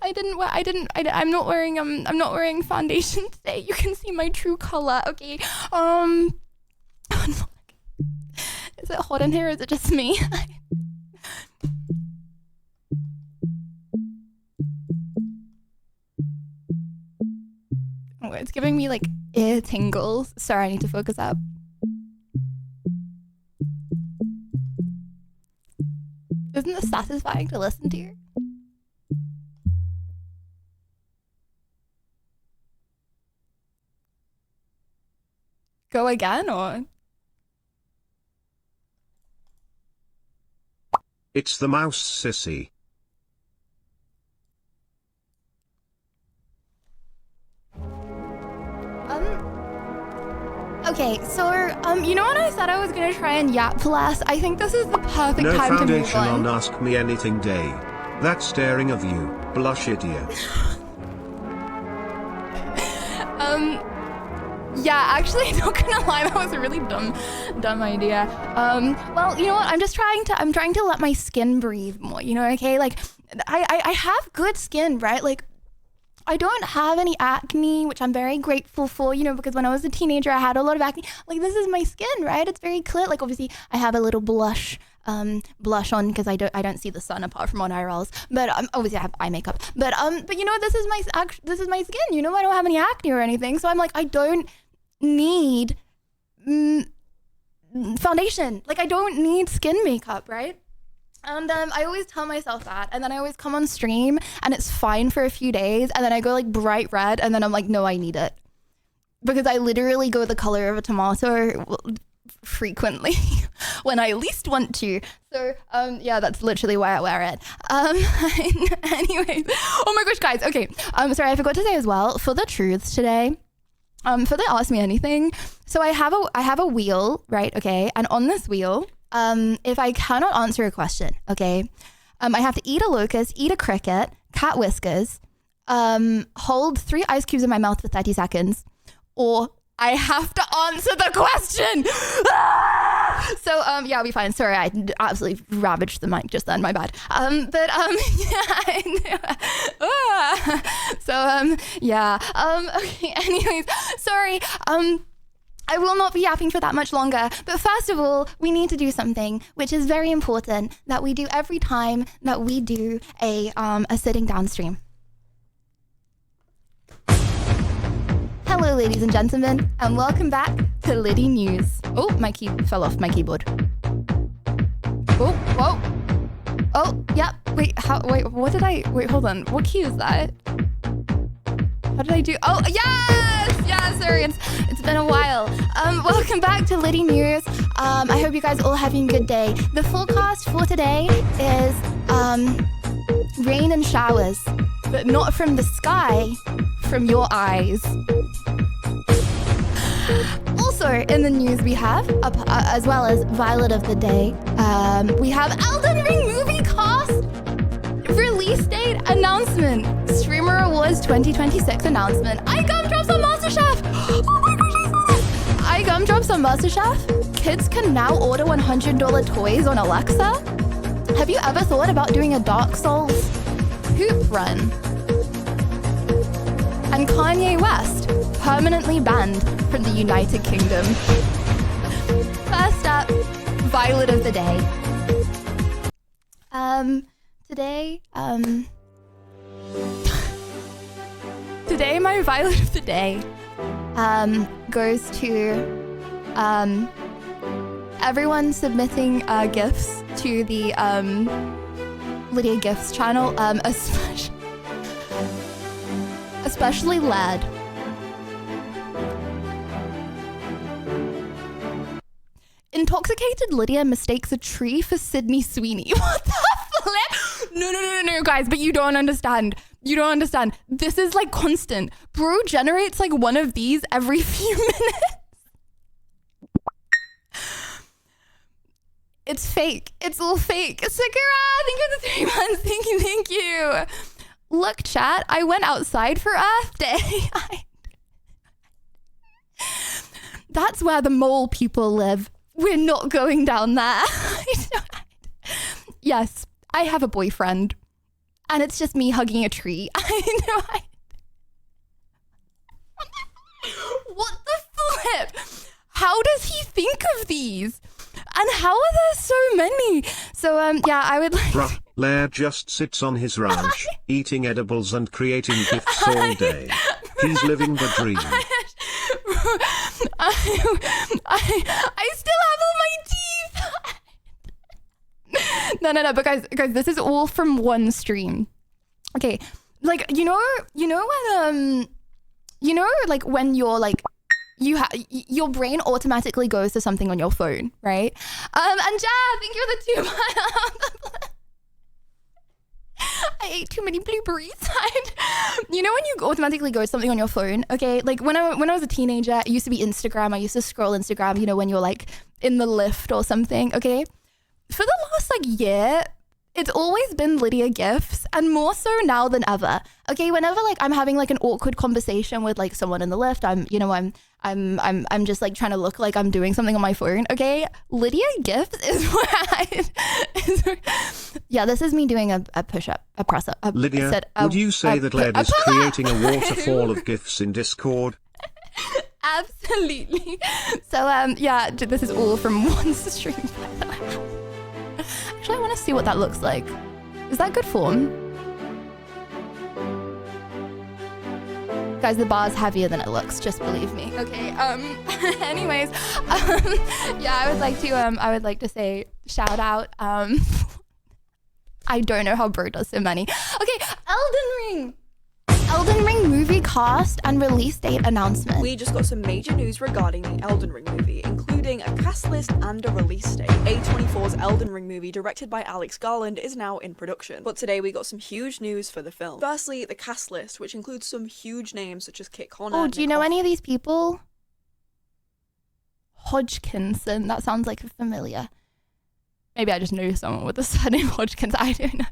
I'm not wearing foundation today. You can see my true color. Okay. Is it hot in here? Is it just me? Oh, it's giving me like ear tingles. Sorry, I need to focus up. Isn't this satisfying to listen to? Go again, or? It's the mouse sissy. Okay, so, you know when I said I was gonna try and yap less? I think this is the perfect time to move No foundation on. on Ask Me Anything Day. That staring of you, blush idiot. Yeah, actually, not gonna lie, that was a really dumb idea. Well, you know what? I'm trying to let my skin breathe more, you know, okay? Like, I have good skin, right? Like, I don't have any acne, which I'm very grateful for, you know, because when I was a teenager, I had a lot of acne. Like, this is my skin, right? It's very clear. Like, obviously, I have a little blush on because I don't see the sun apart from on eye rolls. But obviously, I have eye makeup. But you know, this is my skin. You know, I don't have any acne or anything. So I'm like, I don't need foundation. Like, I don't need skin makeup, right? And I always tell myself that, and then I always come on stream and it's fine for a few days, and then I go like bright red, and then I'm like, no, I need it, because I literally go the color of a tomato frequently when I least want to. So yeah, that's literally why I wear it. Anyways, oh my gosh, guys. Okay, sorry, I forgot to say as well, for the truths today. For the Ask Me Anything. So I have a wheel, right? Okay, and on this wheel, if I cannot answer a question, okay, I have to eat a locust, eat a cricket, cat whiskers, hold 3 ice cubes in my mouth for 30 seconds, or I have to answer the question. So yeah, I'll be fine. Sorry, I absolutely ravaged the mic just then. My bad. Yeah. So yeah. Okay. Anyways, sorry. I will not be yapping for that much longer. But first of all, we need to do something which is very important that we do every time that we do a sitting down stream. Hello, ladies and gentlemen, and welcome back to Liddy News. Oh, my key fell off my keyboard. Oh, whoa. Oh, yeah. Wait, what did I... Wait, hold on. What key is that? How did I do... Oh, yes! Yeah, sorry. It's been a while. Welcome back to Liddy News. I hope you guys all having a good day. The forecast for today is rain and showers, but not from the sky, from your eyes. Also in the news we have, as well as Violet of the Day, we have Elden Ring movie cast release date announcement, Streamer Awards 2026 announcement. I gumdrops on MasterChef. Oh my gosh, I gumdrops on MasterChef. Kids can now order $100 toys on Alexa. Have you ever thought about doing a Dark Souls hoop run? And Kanye West permanently banned from the United Kingdom. First up, Violet of the Day. Today, today my violet of the day goes to everyone submitting gifts to the Lydia Gifts channel, especially Lad. Intoxicated Lydia mistakes a tree for Sydney Sweeney. What the flip? No, guys, but you don't understand. You don't understand. This is like constant. Bro generates like one of these every few minutes. It's fake. It's all fake. Sakura, thank you for the 3 months. Thank you. Look, chat, I went outside for Earth Day. That's where the mole people live. We're not going down there. Yes, I have a boyfriend. And it's just me hugging a tree. I know. What the flip? How does he think of these? And how are there so many? So, yeah, I would like... Bruh, Lair just sits on his ranch, eating edibles and creating gifts all day. He's living the dream. I still have all my teeth. No, but guys, this is all from one stream. Okay, like, you know when you're like, your brain automatically goes to something on your phone, right? And Ja, thank you for the 2 months. I ate too many blueberries. You know when you automatically go to something on your phone, okay? Like when I was a teenager, it used to be Instagram. I used to scroll Instagram, you know, when you're like in the lift or something, okay? For the last like year, it's always been Lydia Gifts, and more so now than ever. Okay, whenever like I'm having like an awkward conversation with like someone in the lift, I'm just like trying to look like I'm doing something on my phone. Okay, Lydia Gifts is where yeah, this is me doing a push up, a press up. Lydia, would you say that Led is creating a waterfall of gifts in Discord? Absolutely. So yeah, this is all from one stream. Actually, I want to see what that looks like. Is that good form? Guys, the bar's heavier than it looks, just believe me. Okay, anyways, yeah, I would like to say shout out, I don't know how Bro does so many. Okay, Elden Ring movie cast and release date announcement. We just got some major news regarding the Elden Ring movie, including a cast list and a release date. A24's Elden Ring movie, directed by Alex Garland, is now in production. But today we got some huge news for the film. Firstly, the cast list, which includes some huge names such as Kit Connor. Oh, do you know any of these people? Hodgkinson, that sounds like familiar. Maybe I just know someone with the surname Hodgkins, I don't know.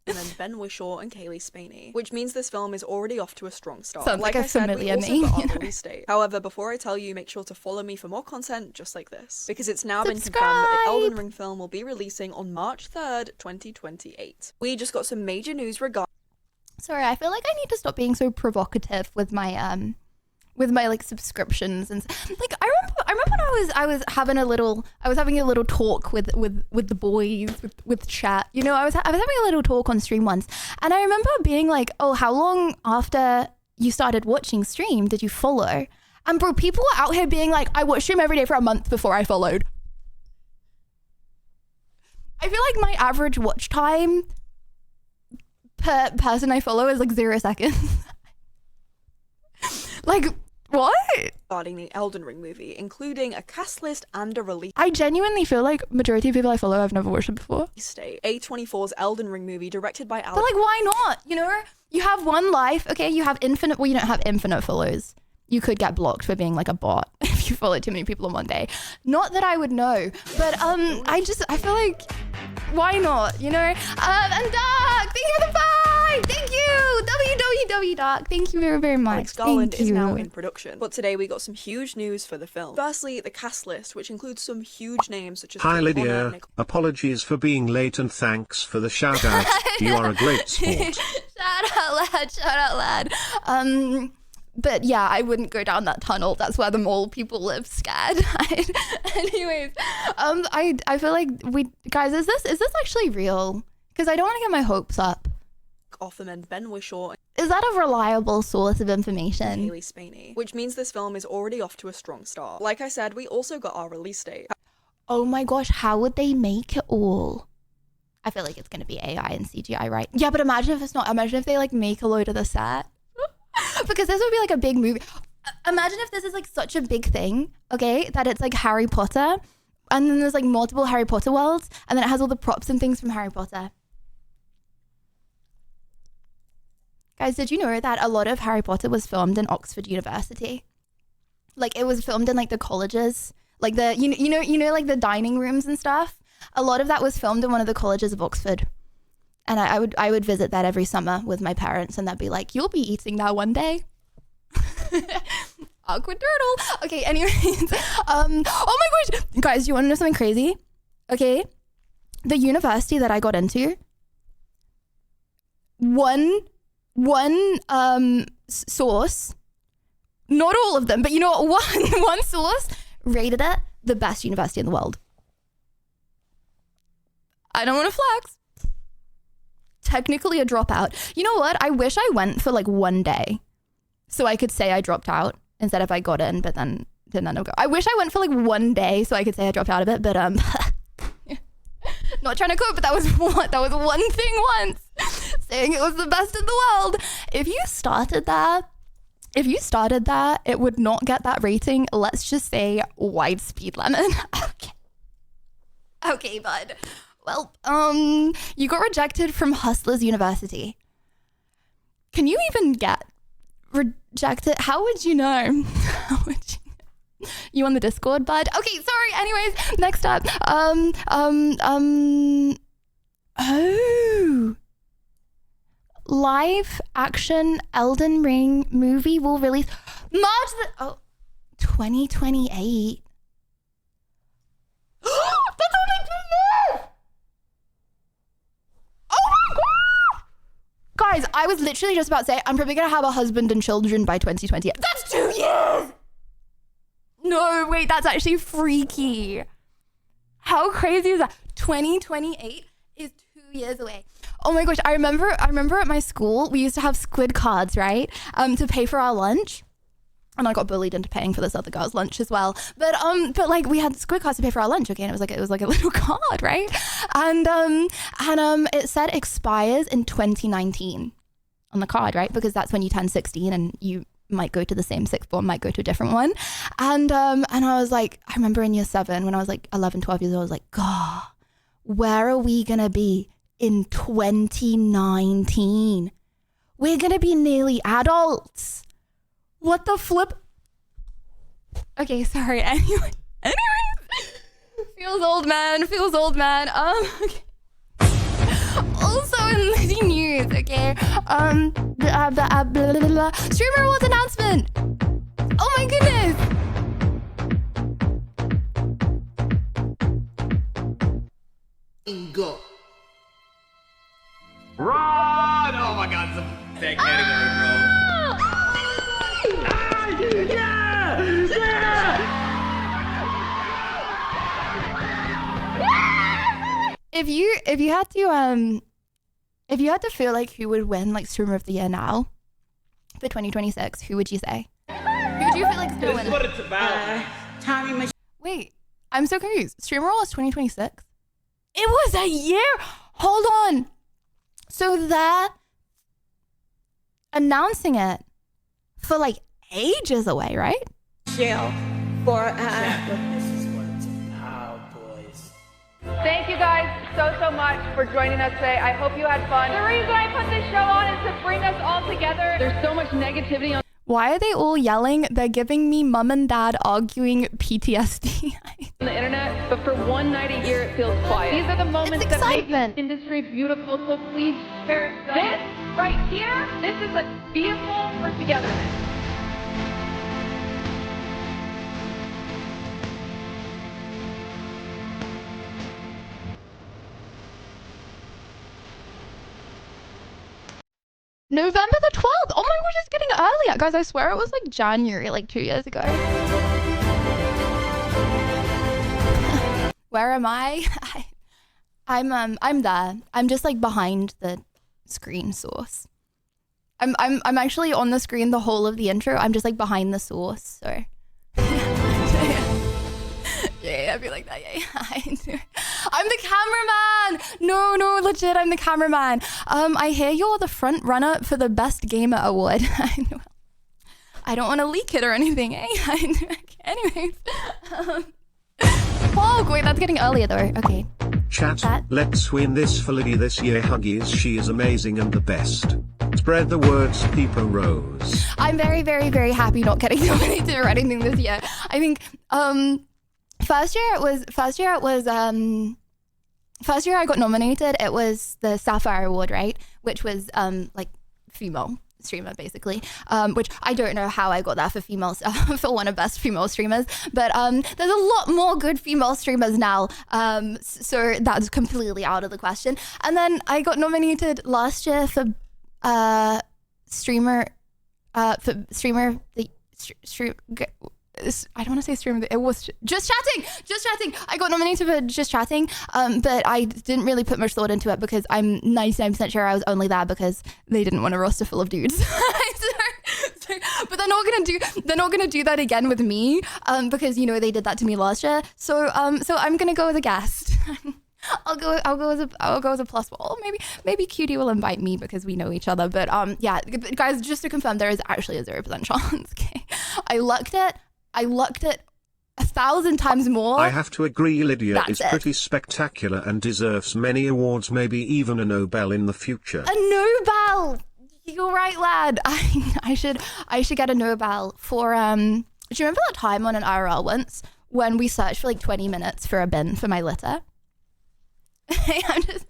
And then Ben Whishaw and Kaylee Spaney, which means this film is already off to a strong start. Sounds like a familiar name. We also got our release date. However, before I tell you, make sure to follow me for more content just like this, because it's now been confirmed that the Elden Ring film will be releasing on March 3rd, 2028. We just got some major news regarding... Sorry, I feel like I need to stop being so provocative with my like subscriptions and like I remember when I was having a little talk with the boys with chat, you know. I was having a little talk on stream once, and I remember being like, oh, how long after you started watching stream did you follow? And bro, people were out here being like, I watched stream every day for a month before I followed. I feel like my average watch time per person I follow is like 0 seconds. Like, what? Regarding the Elden Ring movie, including a cast list and a release. I genuinely feel like majority of people I follow I've never watched it before. State. A24's Elden Ring movie, directed by Alex. But like, why not? You know, you have one life, okay? You have infinite. Well, you don't have infinite follows. You could get blocked for being like a bot if you follow too many people in one day. Not that I would know, but I feel like, why not? You know? And Doug, thank you for the 5. Thank you, www. Doug. Thank you very, very much. Alex Garland is now in production. But today we got some huge news for the film. Firstly, the cast list, which includes some huge names such as... Hi Lydia, apologies for being late and thanks for the shout out. You are a great sport. Shout out lad. But yeah, I wouldn't go down that tunnel. That's where the mole people live, scared. Anyways, I feel like guys, is this actually real? Because I don't want to get my hopes up. Otham and Ben Whishaw. Is that a reliable source of information? Haley Sweeney, which means this film is already off to a strong start. Like I said, we also got our release date. Oh my gosh, how would they make it all? I feel like it's gonna be AI and CGI, right? Yeah, but imagine if it's not. Imagine if they like make a load of the set. Because this would be like a big movie. Imagine if this is like such a big thing, okay, that it's like Harry Potter, and then there's like multiple Harry Potter worlds, and then it has all the props and things from Harry Potter. Guys, did you know that a lot of Harry Potter was filmed in Oxford University? Like it was filmed in like the colleges, like the you know like the dining rooms and stuff. A lot of that was filmed in one of the colleges of Oxford. And I would visit that every summer with my parents, and they'd be like, "You'll be eating that one day." Awkward turtle. Okay, anyways. Oh my gosh. Guys, you want to know something crazy? Okay. The university that I got into, one source, not all of them, but you know what, one source rated it the best university in the world. I don't want to flex. Technically a dropout. You know what? I wish I went for like one day so I could say I dropped out instead of I got in, but then didn't go. I wish I went for like one day so I could say I dropped out of it, but not trying to quote, but that was one thing once, saying it was the best in the world. If you started that, it would not get that rating. Let's just say wide speed lemon. Okay, bud. Well, you got rejected from Hustlers University. Can you even get rejected? How would you know? How would you know? You on the Discord, bud? Okay, sorry. Anyways, next up. Oh. Live action Elden Ring movie will release March 2028. That's only 2 years! Oh my god! Guys, I was literally just about to say, I'm probably gonna have a husband and children by 2028. That's 2 years! No, wait, that's actually freaky. How crazy is that? 2028 is 2 years away. Oh my gosh, I remember at my school, we used to have squid cards, right? To pay for our lunch. And I got bullied into paying for this other girl's lunch as well. But like we had squid cards to pay for our lunch, okay? And it was like a little card, right? And it said expires in 2019 on the card, right? Because that's when you turn 16 and you might go to the same sixth form, might go to a different one. And I was like, I remember in year 7 when I was like 11, 12 years old, I was like, God, where are we gonna be in 2019? We're gonna be nearly adults. What the flip? Okay, sorry. Anyways. Feels old, man. Okay. Also in Liddy news, okay. Streamer Awards announcement. Oh my goodness. Go. Run! Oh my god, it's a sick category, bro. If you had to feel like who would win like Streamer of the Year now for 2026, who would you say? Who do you feel like is gonna win? This is what it's about. Wait, I'm so confused. Streamer Awards 2026? It was a year? Hold on. So they're announcing it for like ages away, right? Jail for This is what it's about, boys. Thank you guys so much for joining us today. I hope you had fun. The reason I put this show on is to bring us all together. There's so much negativity on Why are they all yelling? They're giving me mum and dad arguing PTSD. the internet, but for one night a year it feels quiet. These are the moments It's that make excitement. this industry beautiful, so please share this right here. This is a vehicle for togetherness. November the 12th. Oh my gosh, it's getting earlier. Guys, I swear it was like January, like 2 years ago. Where am I? I'm there. I'm just like behind the screen source. I'm actually on the screen the whole of the intro. I'm just like behind the source, so. Yeah, I'd be like that. Yeah, I'm the cameraman. No, legit, I'm the cameraman. I hear you're the front runner for the best gamer award. I don't want to leak it or anything, eh? Anyways. Oh, wait, that's getting earlier though. Okay. Chat, let's win this for Liddy this year. Huggies, she is amazing and the best. Spread the words, Peeper Rose. I'm very, very, very happy not getting nominated or anything this year. I think first year I got nominated. It was the Sapphire Award, right? Which was like female streamer basically, which I don't know how I got that for females for one of best female streamers, but there's a lot more good female streamers now, so that's completely out of the question. And then I got nominated last year for streamer I don't want to say streamer. It was just chatting. I got nominated for just chatting, but I didn't really put much thought into it because I'm 99% sure I was only there because they didn't want a roster full of dudes. But they're not gonna do that again with me, because you know they did that to me last year. So I'm gonna go as a guest. I'll go as a plus one. Or maybe Cutie will invite me because we know each other. But yeah, guys, just to confirm, there is actually a 0% chance. Okay, I lucked it 1,000 times more. I have to agree, Lydia That's is it. pretty spectacular and deserves many awards, maybe even a Nobel in the future. A Nobel. You're right, lad. I should get a Nobel for do you remember that time on an IRL once when we searched for like 20 minutes for a bin for my litter? I'm just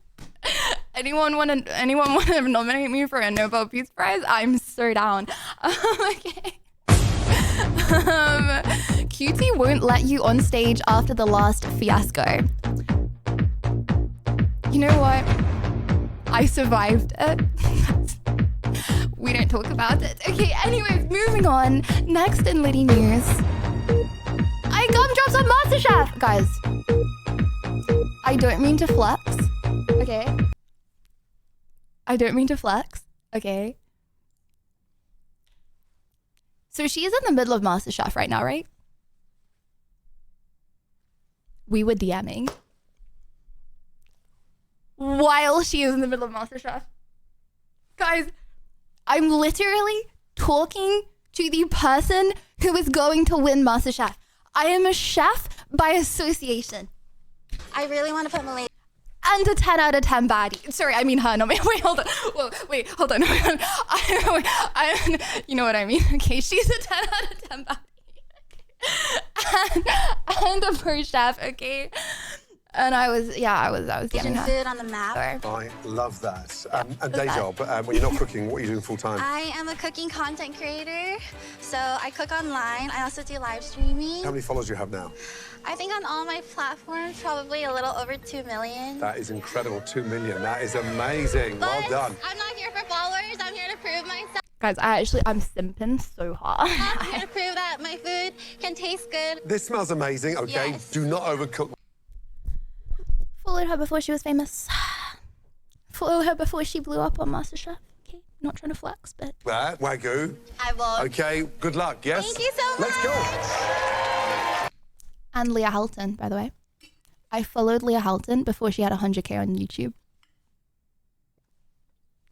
anyone want to nominate me for a Nobel Peace Prize? I'm so down. Okay. Cutie won't let you on stage after the last fiasco. You know what? I survived it. We don't talk about it. Okay, anyways, moving on. Next in Liddy news. I gumdrops on MasterChef! Guys, I don't mean to flex, okay? I don't mean to flex, okay? So she is in the middle of MasterChef right now, right? We were DMing while she is in the middle of MasterChef. Guys, I'm literally talking to the person who is going to win MasterChef. I am a chef by association. I really want to put Malaysia. And a 10 out of 10 baddie. Sorry, I mean her. No, wait, hold on. Whoa, wait, hold on. You know what I mean? Okay, she's a 10 out of 10 baddie. and a pro chef, okay? And I was getting her. Food on the map. I love that. And day job, when you're not cooking, what are you doing full time? I am a cooking content creator, so I cook online. I also do live streaming. How many followers do you have now? I think on all my platforms, probably a little over 2 million. That is incredible, 2 million. That is amazing. But well done. I'm not here for followers. I'm here to prove myself. Guys, I'm simping so hard. I'm here to prove that my food can taste good. This smells amazing, okay? Yes. Do not overcook. Followed her before she was famous. Followed her before she blew up on MasterChef. Okay, not trying to flex, but... That, Wagyu. I will. Okay, good luck, yes? Thank you so much. Let's go. And Leah Halton, by the way. I followed Leah Halton before she had 100K on YouTube.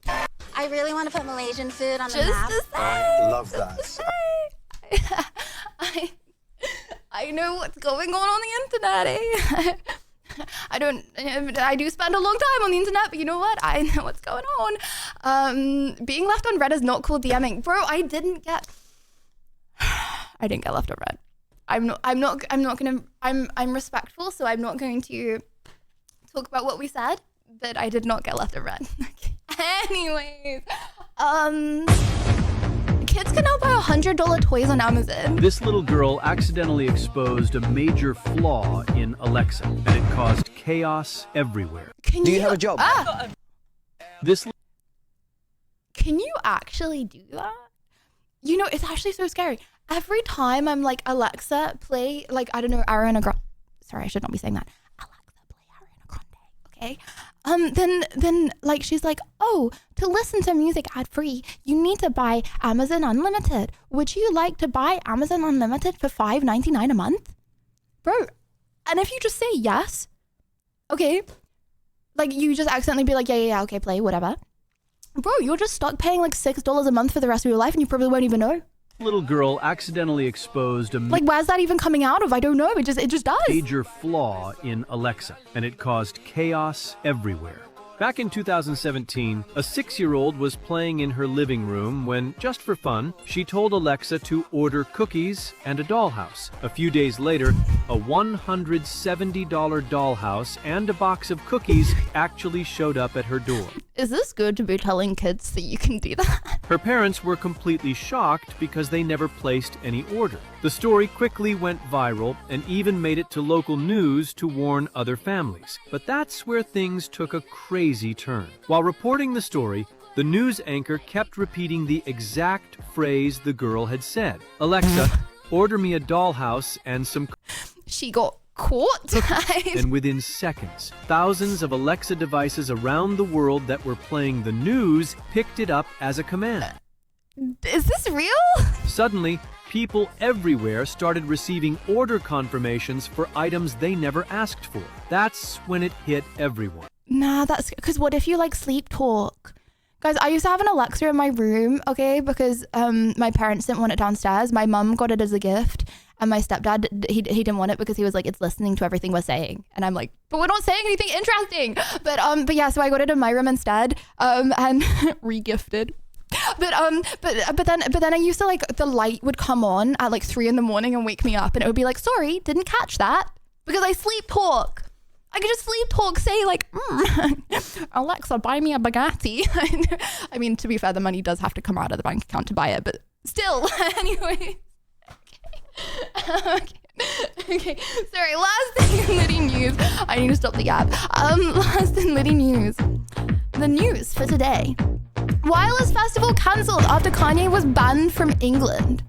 I really want to put Malaysian food on the Just map. to say, I love that. I know what's going on the internet, eh? I do spend a long time on the internet, but you know what? I know what's going on. Being left on red is not called DMing. Bro, I didn't get left on red. I'm respectful, so I'm not going to talk about what we said, but I did not get left on red. Anyways, kids can now buy $100 toys on Amazon. This little girl accidentally exposed a major flaw in Alexa, and it caused chaos everywhere. Do you have a job? Can you actually do that? You know, it's actually so scary. Every time I'm like, Alexa, play, like, I don't know, Ariana Grande. Sorry, I should not be saying that. Alexa, play Ariana Grande. okay, then like she's like, oh, to listen to music ad free, you need to buy Amazon Unlimited. Would you like to buy Amazon Unlimited for $5.99 a month, bro? And if you just say yes, okay, like you just accidentally be like, yeah, okay, play whatever, bro, you're just stuck paying like $6 a month for the rest of your life, and you probably won't even know. Little girl accidentally exposed a Like, where's that even coming out of? I don't know. It just does. major flaw in Alexa, and it caused chaos everywhere. Back in 2017, a 6-year-old was playing in her living room when, just for fun, she told Alexa to order cookies and a dollhouse. A few days later, a $170 dollhouse and a box of cookies actually showed up at her door. Is this good to be telling kids that you can do that? Her parents were completely shocked because they never placed any order. The story quickly went viral and even made it to local news to warn other families. But that's where things took a crazy turn. While reporting the story, the news anchor kept repeating the exact phrase the girl had said. Alexa, order me a dollhouse and some... She got caught. And within seconds, thousands of Alexa devices around the world that were playing the news picked it up as a command. Is this real? Suddenly, people everywhere started receiving order confirmations for items they never asked for. That's when it hit everyone. Nah, that's because what if you like sleep talk? Guys, I used to have an Alexa in my room, okay, because my parents didn't want it downstairs. My mum got it as a gift, and my stepdad, he didn't want it because he was like, it's listening to everything we're saying. And I'm like, but we're not saying anything interesting. But yeah, so I got it in my room instead, and re-gifted. But then I used to like, the light would come on at like 3 a.m. and wake me up, and it would be like, sorry, didn't catch that, because I sleep talk. I could just sleep talk, say like, Alexa, buy me a Bugatti. I mean, to be fair, the money does have to come out of the bank account to buy it, but still, anyway. Okay. Sorry, last thing in Liddy news. I need to stop the app. Last in Liddy news. The news for today. Wireless festival cancelled after Kanye was banned from England.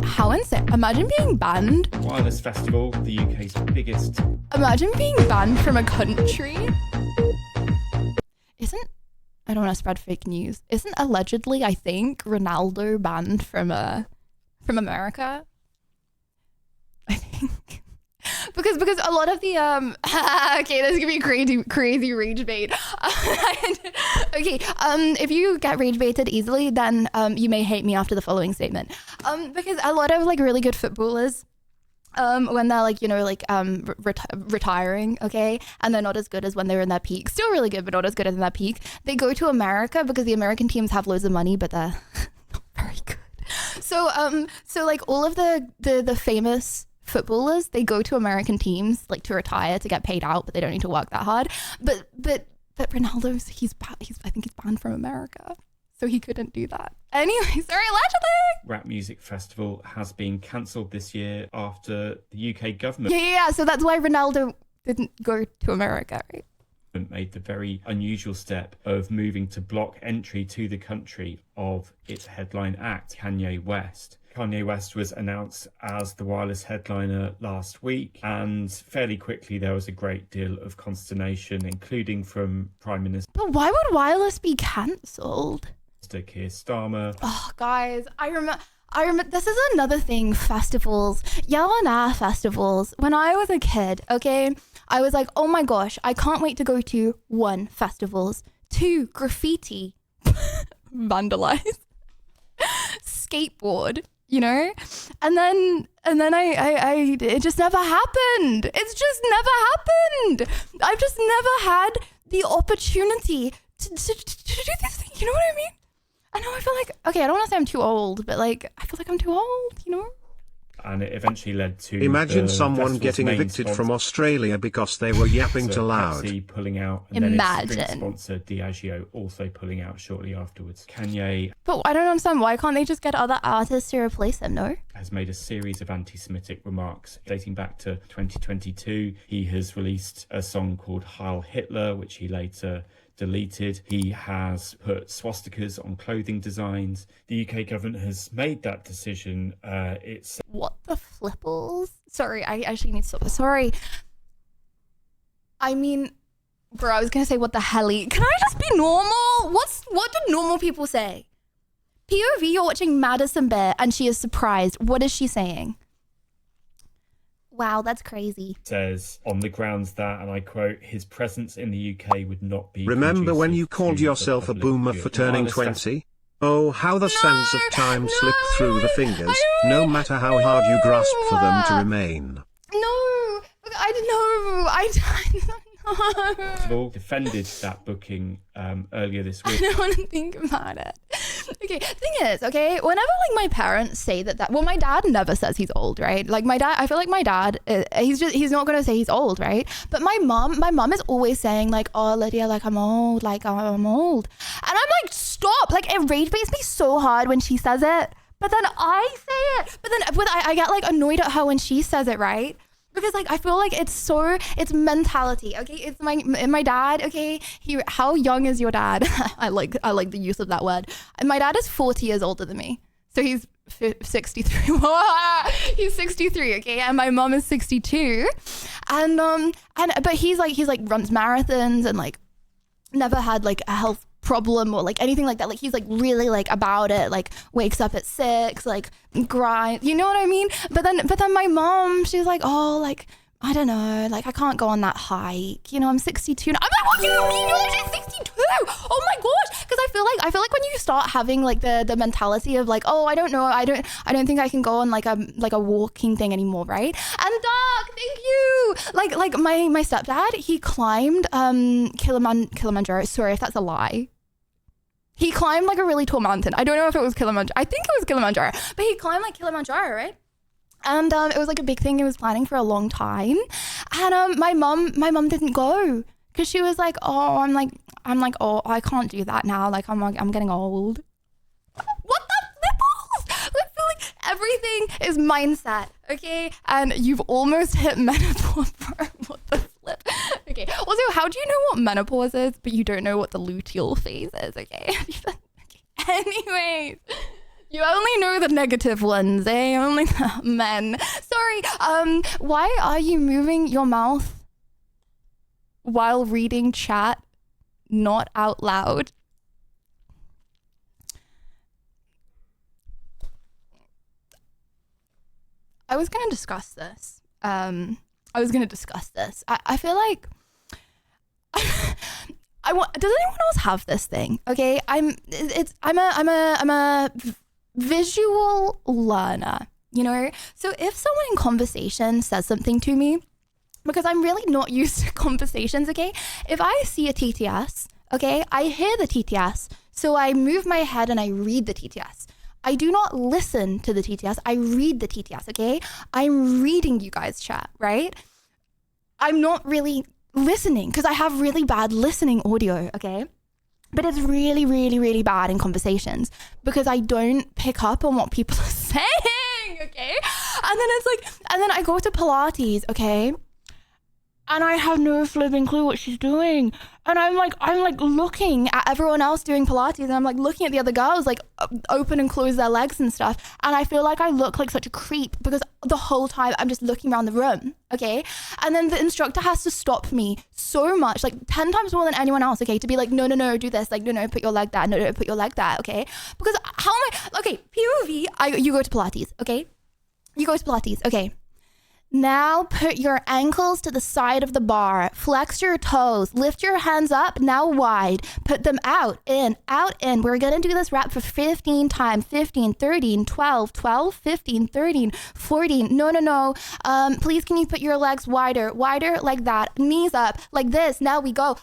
How insane. Imagine being banned. Wireless Festival, the UK's biggest. Imagine being banned from a country. I don't want to spread fake news. Isn't allegedly, I think, Ronaldo banned from America? I think. Because a lot of the okay, this is gonna be crazy rage bait. Okay, if you get rage baited easily, then you may hate me after the following statement. Because a lot of like really good footballers, when they're like, you know, like retiring, okay, and they're not as good as when they were in their peak, still really good, but not as good as in their peak, they go to America because the American teams have loads of money, but they're not very good. So like all of the famous footballers, they go to American teams like to retire to get paid out, but they don't need to work that hard. But Ronaldo's I think he's banned from America, so he couldn't do that. Anyway, sorry, allegedly. Rap Music Festival has been cancelled this year after the UK government. Yeah. So that's why Ronaldo didn't go to America, right? Made the very unusual step of moving to block entry to the country of its headline act, Kanye West. Kanye West was announced as the wireless headliner last week, and fairly quickly there was a great deal of consternation, including from Prime Minister. But why would wireless be cancelled? Keir Starmer. Oh, guys, I remember. This is another thing. Festivals, festivals. When I was a kid, okay, I was like, oh my gosh, I can't wait to go to 1, festivals, 2, graffiti, vandalize, skateboard. You know, and then I it just never happened. It's just never happened. I've just never had the opportunity to do this thing. You know what I mean? I know. I feel like, okay, I don't want to say I'm too old, but like I feel like I'm too old. You know. And it eventually led to imagine someone getting evicted from Australia because they were yapping too loud. Pepsi pulling out, and then its drink sponsor Diageo also pulling out shortly afterwards. Kanye, but I don't understand, why can't they just get other artists to replace them? No, has made a series of anti-Semitic remarks dating back to 2022. He has released a song called Heil Hitler, which he later deleted. He has put swastikas on clothing designs. The UK government has made that decision. It's what the flipples? Sorry, I actually need to stop. Sorry. I mean, Bro, I was gonna say, what the hell? Can I just be normal? What do normal people say? POV, you're watching Madison Bear and she is surprised. What is she saying? Wow, that's crazy. Says on the grounds that, and I quote, his presence in the UK would not be. Remember when you called to yourself a the public boomer good. for turning Wireless 20? Oh, how the sands of time slip through the fingers, no matter how hard you grasp for them to remain. No, I don't know. All defended that booking earlier this week. I don't want to think about it. Okay, thing is, okay, whenever like my parents say that, well, my dad never says he's old, right? Like my dad, I feel like my dad, he's not gonna say he's old, right? But my mom is always saying like, oh, Lydia, like I'm old, and I'm like, stop! Like it rage baits me so hard when she says it, but then I say it, but I get like annoyed at her when she says it, right? Because like I feel like it's mentality, okay? It's my dad, okay? How young is your dad? I like the use of that word. And my dad is 40 years older than me, so he's 63. He's 63, okay? And my mom is 62, but he's like runs marathons and like never had like a health problem or like anything like that. Like he's like really like about it, like wakes up at 6, like grind, you know what I mean? But then my mom, she's like, oh, like I don't know, like I can't go on that hike, you know, I'm 62 now. I'm like, what do you mean you're actually 62? Oh my gosh. Because I feel like when you start having like the mentality of like, oh, I don't know, I don't think I can go on like a walking thing anymore, right? And Doc, thank you. Like my stepdad, he climbed Kilimanjaro. Sorry if that's a lie. He climbed like a really tall mountain. I don't know if it was Kilimanjaro. I think it was Kilimanjaro, but he climbed like Kilimanjaro, right? And it was like a big thing he was planning for a long time. And my mom didn't go because she was like, oh, I'm like, oh, I can't do that now. Like I'm getting old. What the flipples? I feel like everything is mindset, okay? And you've almost hit menopause, bro. What the flip? Okay. Also, how do you know what menopause is, but you don't know what the luteal phase is? Okay. Anyways. You only know the negative ones, eh? Only the men. Sorry, why are you moving your mouth while reading chat, not out loud? I was gonna discuss this. I feel like does anyone else have this thing? Okay, I'm a visual learner, you know? So if someone in conversation says something to me, because I'm really not used to conversations, okay? If I see a TTS, okay, I hear the TTS, so I move my head and I read the TTS. I do not listen to the TTS, I read the TTS, okay? I'm reading you guys' chat, right? I'm not really listening because I have really bad listening audio, okay? But it's really, really, really bad in conversations because I don't pick up on what people are saying, okay? And then I go to Pilates, okay? And I have no flipping clue what she's doing. And I'm like looking at everyone else doing Pilates and I'm like looking at the other girls like open and close their legs and stuff. And I feel like I look like such a creep because the whole time I'm just looking around the room, okay? And then the instructor has to stop me so much, like 10 times more than anyone else, okay? To be like, no, do this. Like, no, put your leg there. No, put your leg there, okay? Because how am I, okay, POV, you go to Pilates, okay? You go to Pilates, okay? Now put your ankles to the side of the bar. Flex your toes. Lift your hands up, now wide. Put them out, in. We're going to do this rep for 15 times. 15, 13, 12, 15, 13, 14. No. Please, can you put your legs wider like that. Knees up, like this. Now we go.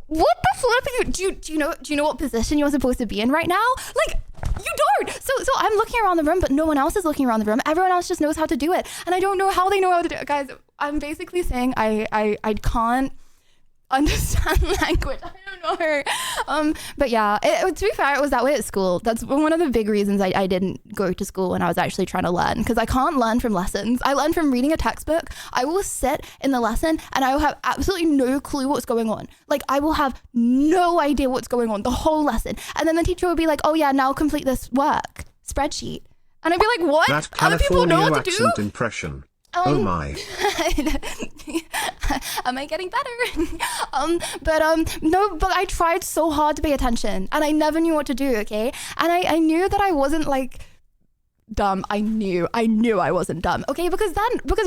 What the flip are you? Do you know what position you're supposed to be in right now? Like, you don't. So I'm looking around the room, but no one else is looking around the room. Everyone else just knows how to do it, and I don't know how they know how to do it, guys. I'm basically saying I can't understand language. I don't know. But yeah, to be fair, it was that way at school. That's one of the big reasons I didn't go to school when I was actually trying to learn, because I can't learn from lessons. I learn from reading a textbook. I will sit in the lesson and I will have absolutely no clue what's going on. Like, I will have no idea what's going on the whole lesson. And then the teacher will be like, oh yeah, now complete this work spreadsheet. And I'd be like, what? That Other people know California what to do? accent impression. Oh my. Am I getting better? No, but I tried so hard to pay attention and I never knew what to do, okay? And I knew that I wasn't like dumb. I knew I wasn't dumb, okay? Because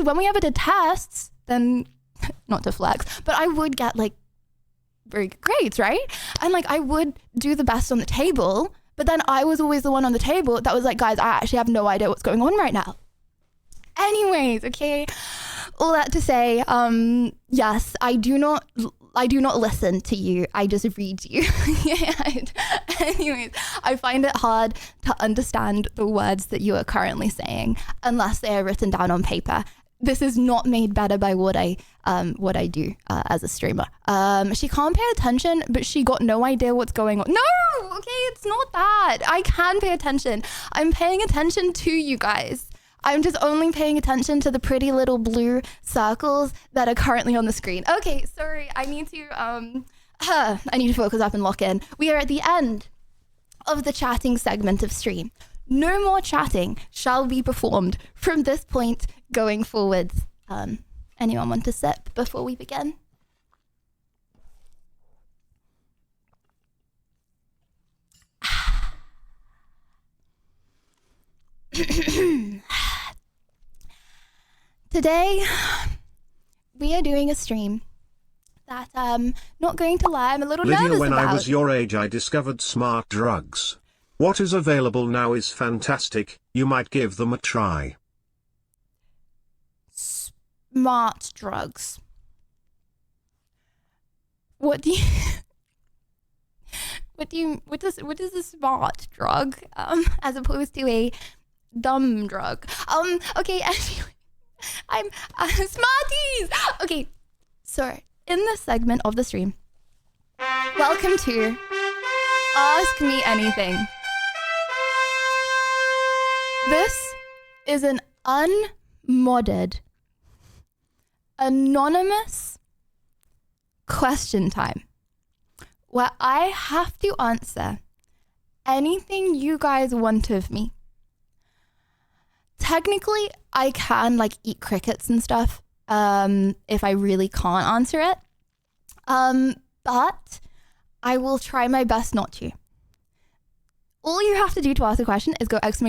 when we ever did tests, then, not to flex, but I would get like very good grades, right? And like I would do the best on the table, but then I was always the one on the table that was like, guys, I actually have no idea what's going on right now. Anyways, okay, all that to say, yes, I do not listen to you. I just read you. Anyways, I find it hard to understand the words that you are currently saying unless they are written down on paper. This is not made better by what I do as a streamer. She can't pay attention, but she got no idea what's going on. No, okay, it's not that. I can pay attention. I'm paying attention to you guys. I'm just only paying attention to the pretty little blue circles that are currently on the screen. Okay, sorry, I need to focus up and lock in. We are at the end of the chatting segment of stream. No more chatting shall be performed from this point going forwards. Anyone want to sip before we begin? Today, we are doing a stream that, not going to lie, I'm a little Lydia, nervous when about. I was your age, I discovered smart drugs. What is available now is fantastic. You might give them a try. Smart drugs. What is a smart drug, as opposed to a dumb drug? Okay, anyway. I'm Smarties! Okay, so in this segment of the stream, welcome to Ask Me Anything. This is an unmodded, anonymous question time where I have to answer anything you guys want of me. Technically, I can like eat crickets and stuff if I really can't answer it. But I will try my best not to. All you have to do to ask a question is go !ask.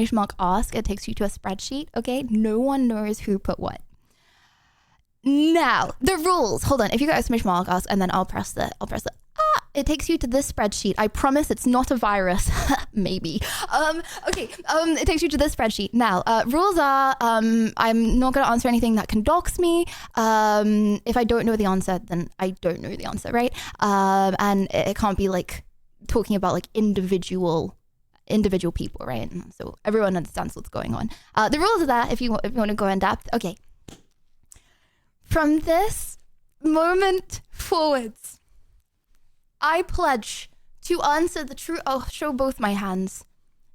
It takes you to a spreadsheet, okay? No one knows who put what. Now, the rules. Hold on. If you go !ask and then I'll press the it takes you to this spreadsheet. I promise it's not a virus. Maybe. Okay. It takes you to this spreadsheet. Now, rules are, I'm not going to answer anything that can dox me. If I don't know the answer, then I don't know the answer, right? And it can't be like talking about like individual people, right? So everyone understands what's going on. The rules are that if you want to go in depth. Okay. From this moment forwards, I pledge to answer the truth. I'll show both my hands.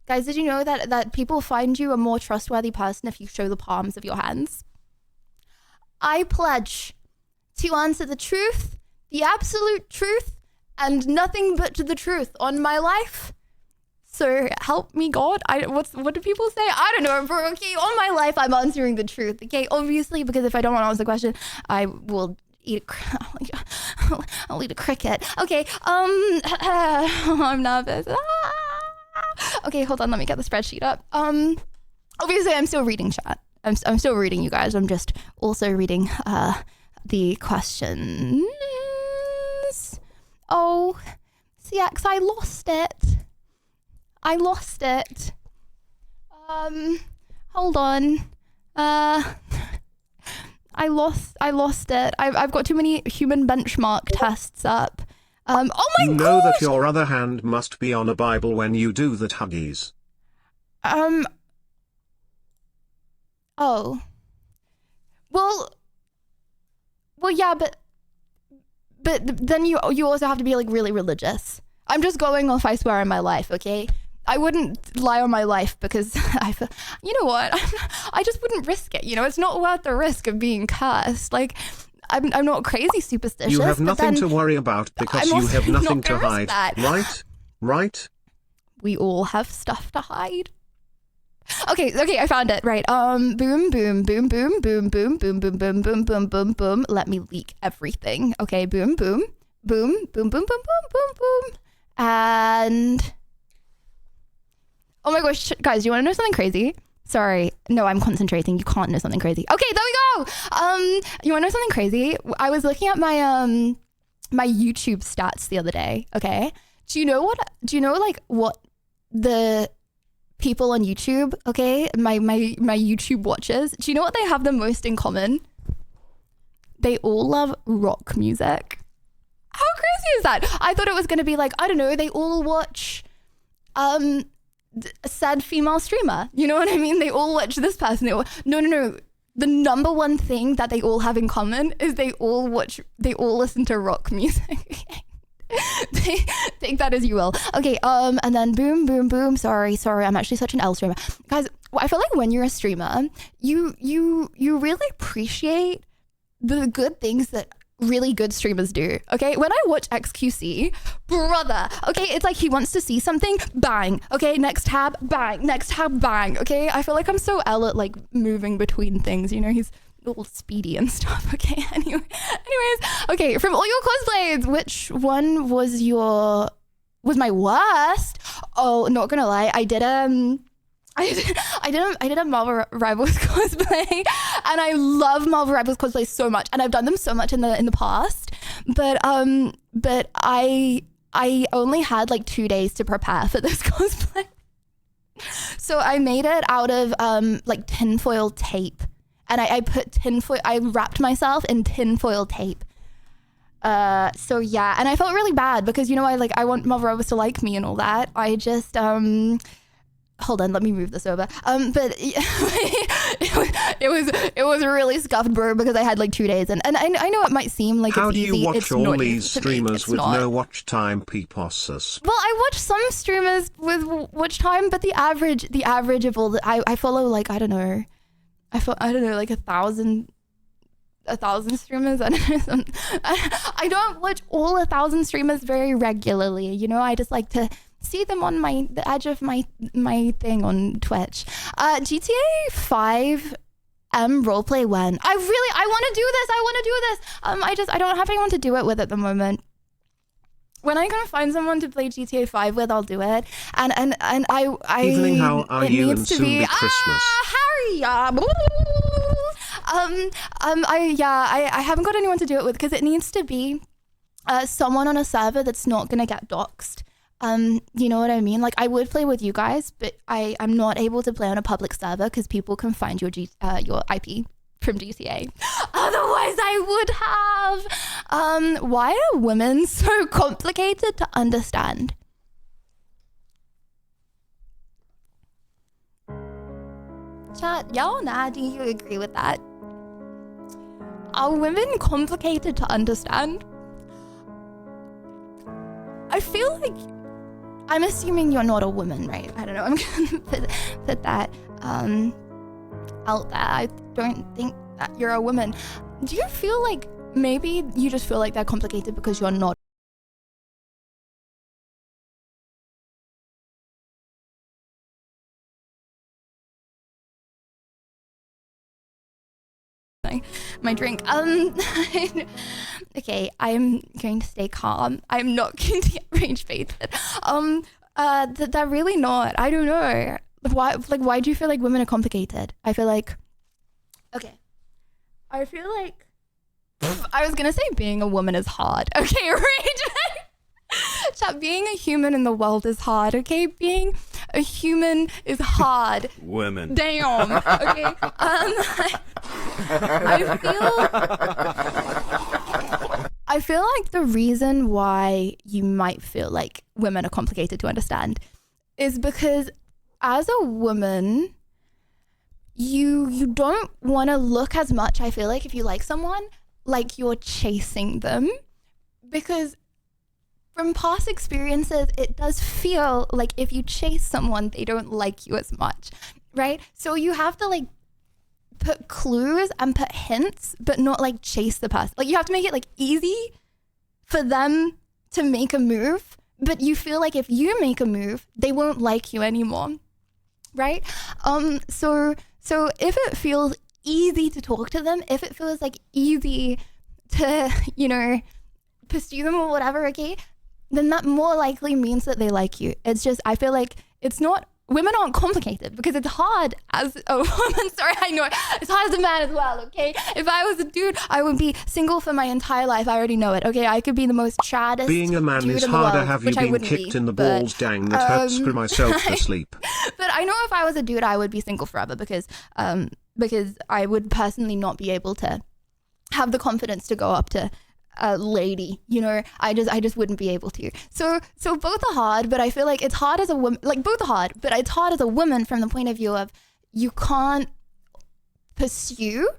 Guys, did you know that people find you a more trustworthy person if you show the palms of your hands? I pledge to answer the truth, the absolute truth, and nothing but the truth on my life. So help me God. What do people say? I don't know, bro. Okay, on my life, I'm answering the truth. Okay, obviously, because if I don't want to answer the question, I will I'll eat a cricket. Okay, I'm nervous. Okay, hold on, let me get the spreadsheet up. Obviously I'm still reading chat. I'm still reading you guys. I'm just also reading the questions. Oh, CX, I lost it. Hold on. I lost it. I've got too many human benchmark tests up. Oh my god! You know that your other hand must be on a Bible when you do that, Huggies. Oh. Well, yeah, but then you also have to be like really religious. I'm just going off I swear on my life, okay? I wouldn't lie on my life because you know what? I just wouldn't risk it. You know, it's not worth the risk of being cursed. Like, I'm not crazy superstitious. You have nothing to worry about because you have nothing to hide. Right? We all have stuff to hide. Okay, I found it. Right. Boom, boom, boom, boom, boom, boom, boom, boom, boom, boom, boom, boom, boom. Let me leak everything. Okay, boom, boom, boom, boom, boom, boom, boom, boom, boom. And oh my gosh, guys, do you want to know something crazy? Sorry, no, I'm concentrating. You can't know something crazy. Okay, there we go. You want to know something crazy? I was looking at my my YouTube stats the other day. Okay, do you know like what the people on YouTube, okay, my YouTube watchers, do you know what they have the most in common? They all love rock music. How crazy is that? I thought it was going to be like, I don't know, they all watch a sad female streamer. You know what I mean? They all watch this person. No. The number one thing that they all have in common is they all listen to rock music. Take that as you will. Okay, and then boom, boom, boom. Sorry, I'm actually such an L streamer. Guys, I feel like when you're a streamer, you really appreciate the good things that really good streamers do. Okay, when I watch XQC, brother, okay, it's like he wants to see something, bang, okay, next tab, bang, next tab, bang. Okay, I feel like I'm so L at like moving between things, you know, he's all speedy and stuff. Okay, anyways, okay, from all your cosplays, which one was my worst? Oh, not gonna lie, I did a Marvel Rivals cosplay, and I love Marvel Rivals cosplays so much, and I've done them so much in the past, but I only had like 2 days to prepare for this cosplay. So I made it out of like tinfoil tape, and I wrapped myself in tinfoil tape. So yeah, and I felt really bad because, you know, I want Marvel Rivals to like me and all that. I just hold on, let me move this over. But it was really scuffed, bro, because I had like 2 days, and I know it might seem like how it's easy. do you watch it's all not these easy to me. streamers It's with not. no watch time, peepossus? Well, I watch some streamers with watch time, but the average of all the I follow like I don't know like 1,000 streamers. I don't know. I don't watch all 1,000 streamers very regularly. You know, I just like to see them on the edge of my thing on Twitch. GTA 5 roleplay when I want to do this. I don't have anyone to do it with at the moment. When I'm gonna find someone to play GTA 5 with, I'll do it. And I Evening, how are it you? needs And to soon be be Christmas. Harry. I haven't got anyone to do it with because it needs to be someone on a server that's not gonna get doxxed. You know what I mean? Like, I would play with you guys, but I'm not able to play on a public server because people can find your IP from GTA. Otherwise, I would have. Why are women so complicated to understand? Chat, y'all nah, do you agree with that? Are women complicated to understand? I feel like, I'm assuming you're not a woman, right? I don't know. I'm gonna put that out there. I don't think that you're a woman. Do you feel like maybe you just feel like they're complicated because you're not? My drink. Okay, I'm going to stay calm. I'm not going to get rage baited. They're really not. I don't know. Why do you feel like women are complicated? I feel like, okay. I feel like, I was gonna say being a woman is hard. Okay, rage. Chat, being a human in the world is hard, okay? Being a human is hard. Women. Damn. Okay. I feel like the reason why you might feel like women are complicated to understand is because as a woman, you don't want to look as much, I feel like, if you like someone, like you're chasing them, because from past experiences, it does feel like if you chase someone, they don't like you as much, right? So you have to like put clues and put hints, but not like chase the person. Like you have to make it like easy for them to make a move, but you feel like if you make a move, they won't like you anymore. right? So if it feels easy to talk to them, if it feels like easy to, you know, pursue them or whatever, okay, then that more likely means that they like you. It's just, I feel like it's not, women aren't complicated because it's hard as a woman. Sorry, I know it's hard as a man as well, okay? If I was a dude, I would be single for my entire life. I already know it, okay? I could be the most chaddest Being a man dude is in the harder. world, Have you which I been wouldn't kicked be, in the but, balls? Dang, that hurts for myself to sleep. But I know if I was a dude, I would be single forever because I would personally not be able to have the confidence to go up to a lady, you know. I just wouldn't be able to. So both are hard, but I feel like it's hard as a woman. Like both are hard, but it's hard as a woman from the point of view of you can't pursue,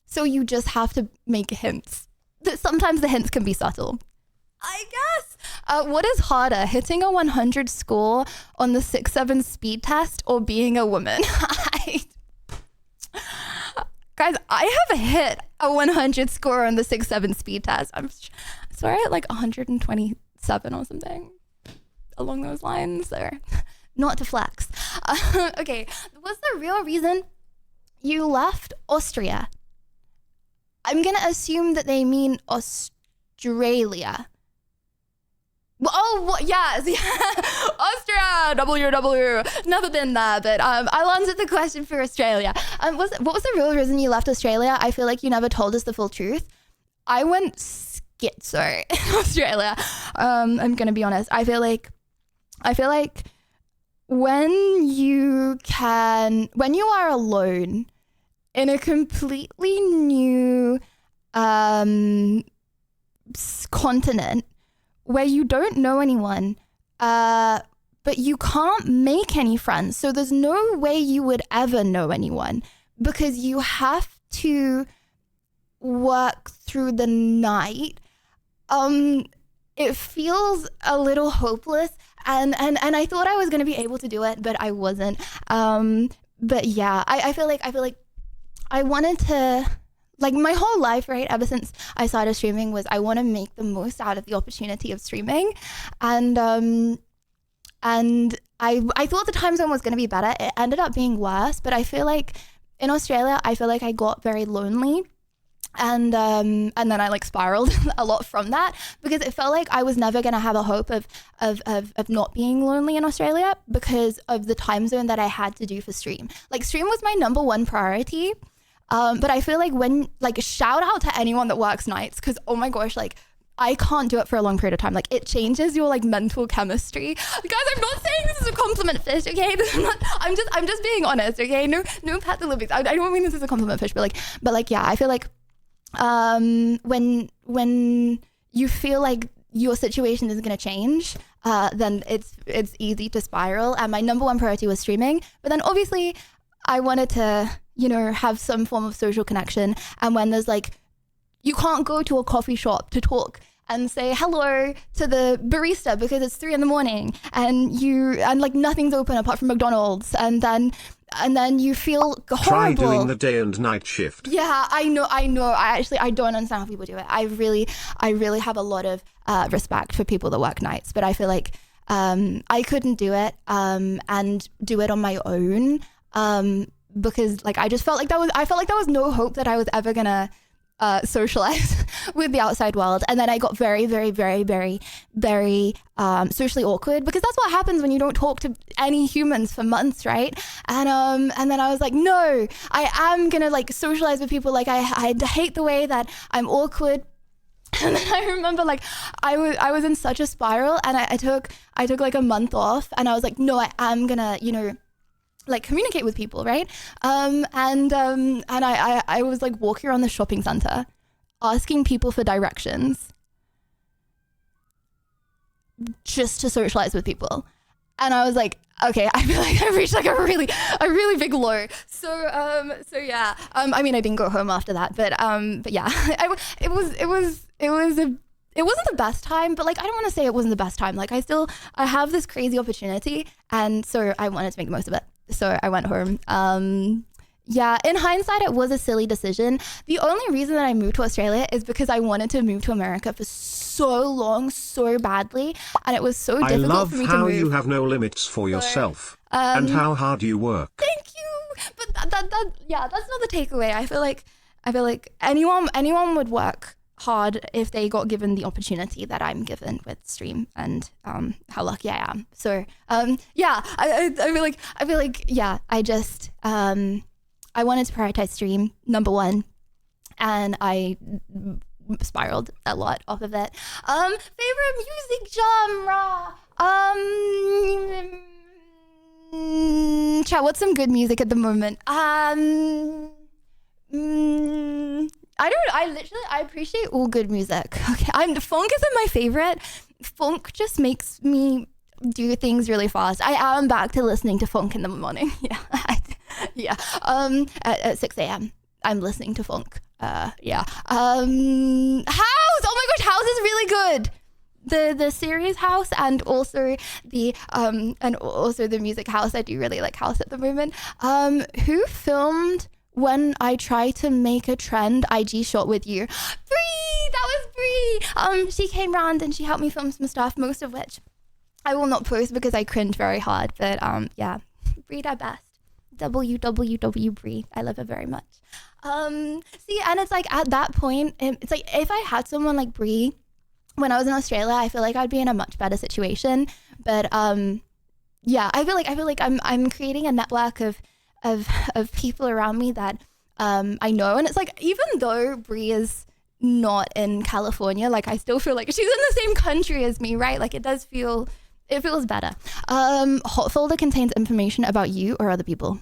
so you just have to make hints. Sometimes the hints can be subtle, I guess. What is harder, hitting a 100 score on the 6-7 speed test or being a woman? Guys, I have hit a 100 score on the 6-7 speed test. I'm sorry, at like 127 or something along those lines. Or not to flex. Okay, what's the real reason you left Austria? I'm gonna assume that they mean Australia. Oh, yes, yeah. Austria, WW. Never been there, but I'll answer the question for Australia. What was the real reason you left Australia? I feel like you never told us the full truth. I went schizo in Australia. I'm gonna be honest. I feel like when you are alone in a completely new continent, where you don't know anyone, but you can't make any friends. So there's no way you would ever know anyone because you have to work through the night. It feels a little hopeless, and I thought I was going to be able to do it, but I wasn't. But yeah, I feel like I wanted to, like my whole life, right, ever since I started streaming, was I want to make the most out of the opportunity of streaming. And I thought the time zone was going to be better. It ended up being worse, but I feel like in Australia, I feel like I got very lonely. And then I like spiraled a lot from that because it felt like I was never going to have a hope of not being lonely in Australia because of the time zone that I had to do for stream. Like stream was my number one priority. But I feel like shout out to anyone that works nights, because oh my gosh, like I can't do it for a long period of time. Like it changes your like mental chemistry. Guys, I'm not saying this is a compliment fish, okay? This is not, I'm just being honest, okay? No pat the lilies. I don't mean this is a compliment fish, but yeah, I feel like when you feel like your situation isn't going to change, then it's easy to spiral. And my number one priority was streaming, but then obviously I wanted to, you know, have some form of social connection. And when there's like, you can't go to a coffee shop to talk and say hello to the barista because it's 3 a.m. and like nothing's open apart from McDonald's, and then you feel horrible. Try doing the day and night shift. Yeah, I know. I don't understand how people do it. I really have a lot of respect for people that work nights, but I feel like I couldn't do it and do it on my own. Because like I felt like there was no hope that I was ever gonna socialize with the outside world. And then I got very, very, very, very, very socially awkward, because that's what happens when you don't talk to any humans for months, right? And then I was like, no, I am gonna like socialize with people. Like I hate the way that I'm awkward. And then I remember like I was in such a spiral, and I took like a month off, and I was like, no, I am gonna, you know, like communicate with people, right? And I was like walking around the shopping center asking people for directions just to socialize with people. And I was like, okay, I feel like I reached like a really big low. So yeah. I mean, I didn't go home after that, but yeah, it wasn't the best time, but like I don't want to say it wasn't the best time. Like I have this crazy opportunity, and so I wanted to make the most of it. So I went home. Yeah, in hindsight, it was a silly decision. The only reason that I moved to Australia is because I wanted to move to America for so long, so badly, and it was so I difficult love for me to how move. you have no limits for yourself, and how hard you work. Thank you. But that's not the takeaway. I feel like anyone would work hard if they got given the opportunity that I'm given with stream, and how lucky I am. So I feel like I just I wanted to prioritize stream number one, and I spiraled a lot off of it. Favorite music genre? Chat, what's some good music at the moment? I appreciate all good music. Okay, funk isn't my favorite. Funk just makes me do things really fast. I am back to listening to funk in the morning. Yeah. At 6 a.m. I'm listening to funk. House. Oh my gosh, House is really good. The series House, and also the music House. I do really like House at the moment. Who filmed When I Try to Make a Trend IG shot with you? Bree! That was Bree! She came round and she helped me film some stuff, most of which I will not post because I cringe very hard. But Bree at best. www Bree. I love her very much. See, and it's like at that point, it's like if I had someone like Bree when I was in Australia, I feel like I'd be in a much better situation. But I feel like I'm creating a network of people around me that I know, and it's like even though Bree is not in California, like I still feel like she's in the same country as me, right? Like it feels better. Hot folder contains information about you or other people.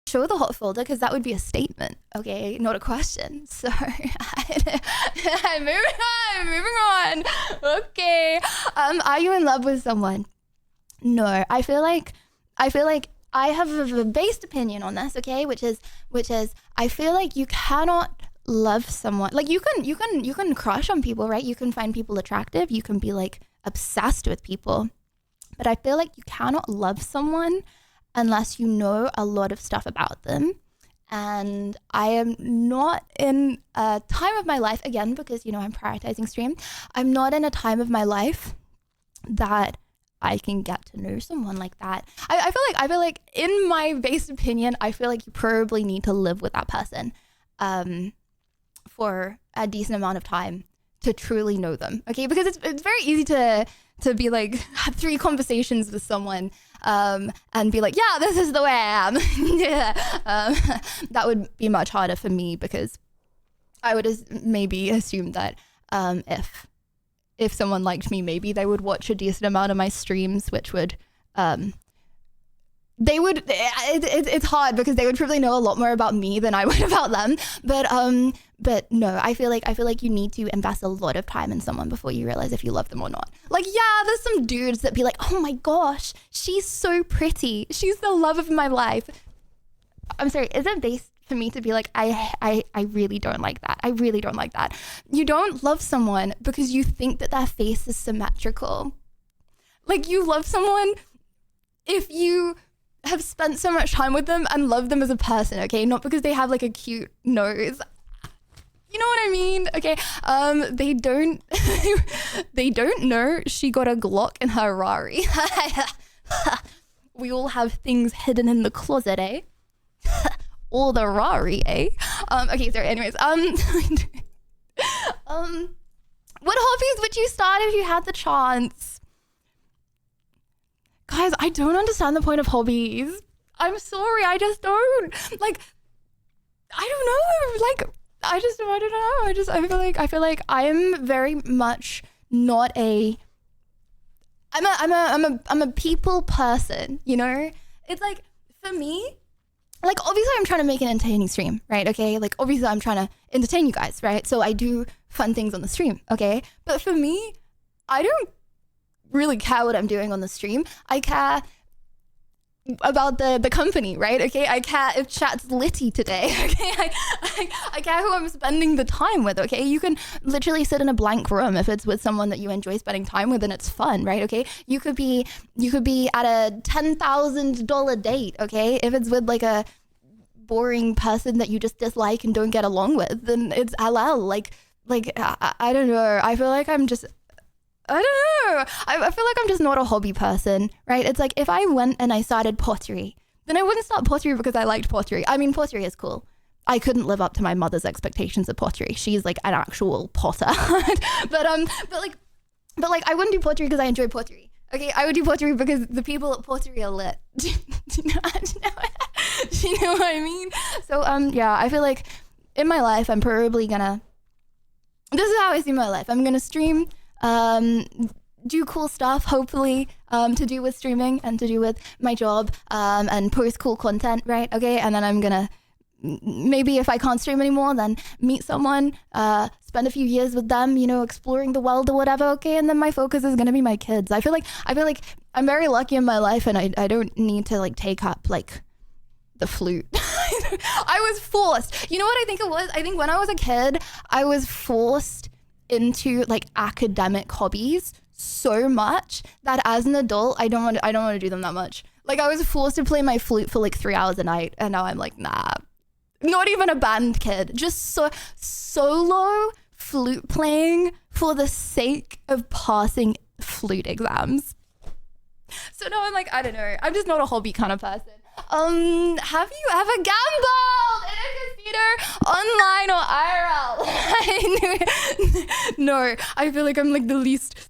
Show the hot folder because that would be a statement, okay, not a question. So I'm moving on. Okay. Are you in love with someone? No, I feel like I have a based opinion on this, okay, which is I feel like you cannot love someone. Like you can crush on people, right? You can find people attractive, you can be like obsessed with people. But I feel like you cannot love someone unless you know a lot of stuff about them. And I am not in a time of my life, again, because, I'm prioritizing stream. I'm not in a time of my life that I can get to know someone like that. I feel like in my base opinion, I feel like you probably need to live with that person for a decent amount of time to truly know them. Okay, because it's very easy to be like, have 3 conversations with someone and be like, yeah, this is the way I am. That would be much harder for me because I would maybe assume that if someone liked me, maybe they would watch a decent amount of my streams, which would it's hard because they would probably know a lot more about me than I would about them. But no, I feel like you need to invest a lot of time in someone before you realize if you love them or not. Like, yeah, there's some dudes that be like, oh my gosh, she's so pretty, she's the love of my life. I'm sorry, is it based for me to be like, I really don't like that. I really don't like that. You don't love someone because you think that their face is symmetrical. Like, you love someone if you have spent so much time with them and love them as a person, okay? Not because they have like a cute nose. You know what I mean? Okay, they don't know she got a Glock in her Rari. We all have things hidden in the closet, eh? Or the Rari, eh? Okay, sorry, anyways. What hobbies would you start if you had the chance? Guys, I don't understand the point of hobbies. I'm sorry, I just don't. Like, I don't know. Like, I don't know. I feel like I'm very much not I'm a people person, you know? It's like, for me, like, obviously I'm trying to make an entertaining stream, right? Okay, like, obviously I'm trying to entertain you guys, right? So I do fun things on the stream, okay? But for me, I don't really care what I'm doing on the stream. I care about the company, right? Okay, I care if chat's Liddy today. Okay, I care who I'm spending the time with. Okay, you can literally sit in a blank room if it's with someone that you enjoy spending time with and it's fun, right? Okay, you could be at a $10,000 date. Okay, if it's with like a boring person that you just dislike and don't get along with, then it's halal. Like I don't know. I feel like I don't know. I feel like I'm just not a hobby person, right? It's like if I went and I started pottery, then I wouldn't start pottery because I liked pottery. I mean, pottery is cool. I couldn't live up to my mother's expectations of pottery. She's like an actual potter. but like I wouldn't do pottery because I enjoy pottery. Okay, I would do pottery because the people at pottery are lit. Do you know what I mean? So yeah, I feel like in my life I'm probably gonna. This is how I see my life. I'm gonna stream. Do cool stuff, hopefully, to do with streaming and to do with my job, and post cool content, right? Okay, and then I'm gonna, maybe if I can't stream anymore, then meet someone, spend a few years with them, you know, exploring the world or whatever, okay, and then my focus is gonna be my kids. I feel like I'm very lucky in my life and I don't need to like take up like the flute. I was forced. You know what I think it was? I think when I was a kid, I was forced into like academic hobbies so much that as an adult I don't want to do them that much. Like I was forced to play my flute for like 3 hours a night and now I'm like, nah, not even a band kid, just solo flute playing for the sake of passing flute exams. So now I'm like, I don't know, I'm just not a hobby kind of person. Have you ever gambled in a casino, online or IRL? No, I feel like I'm like the least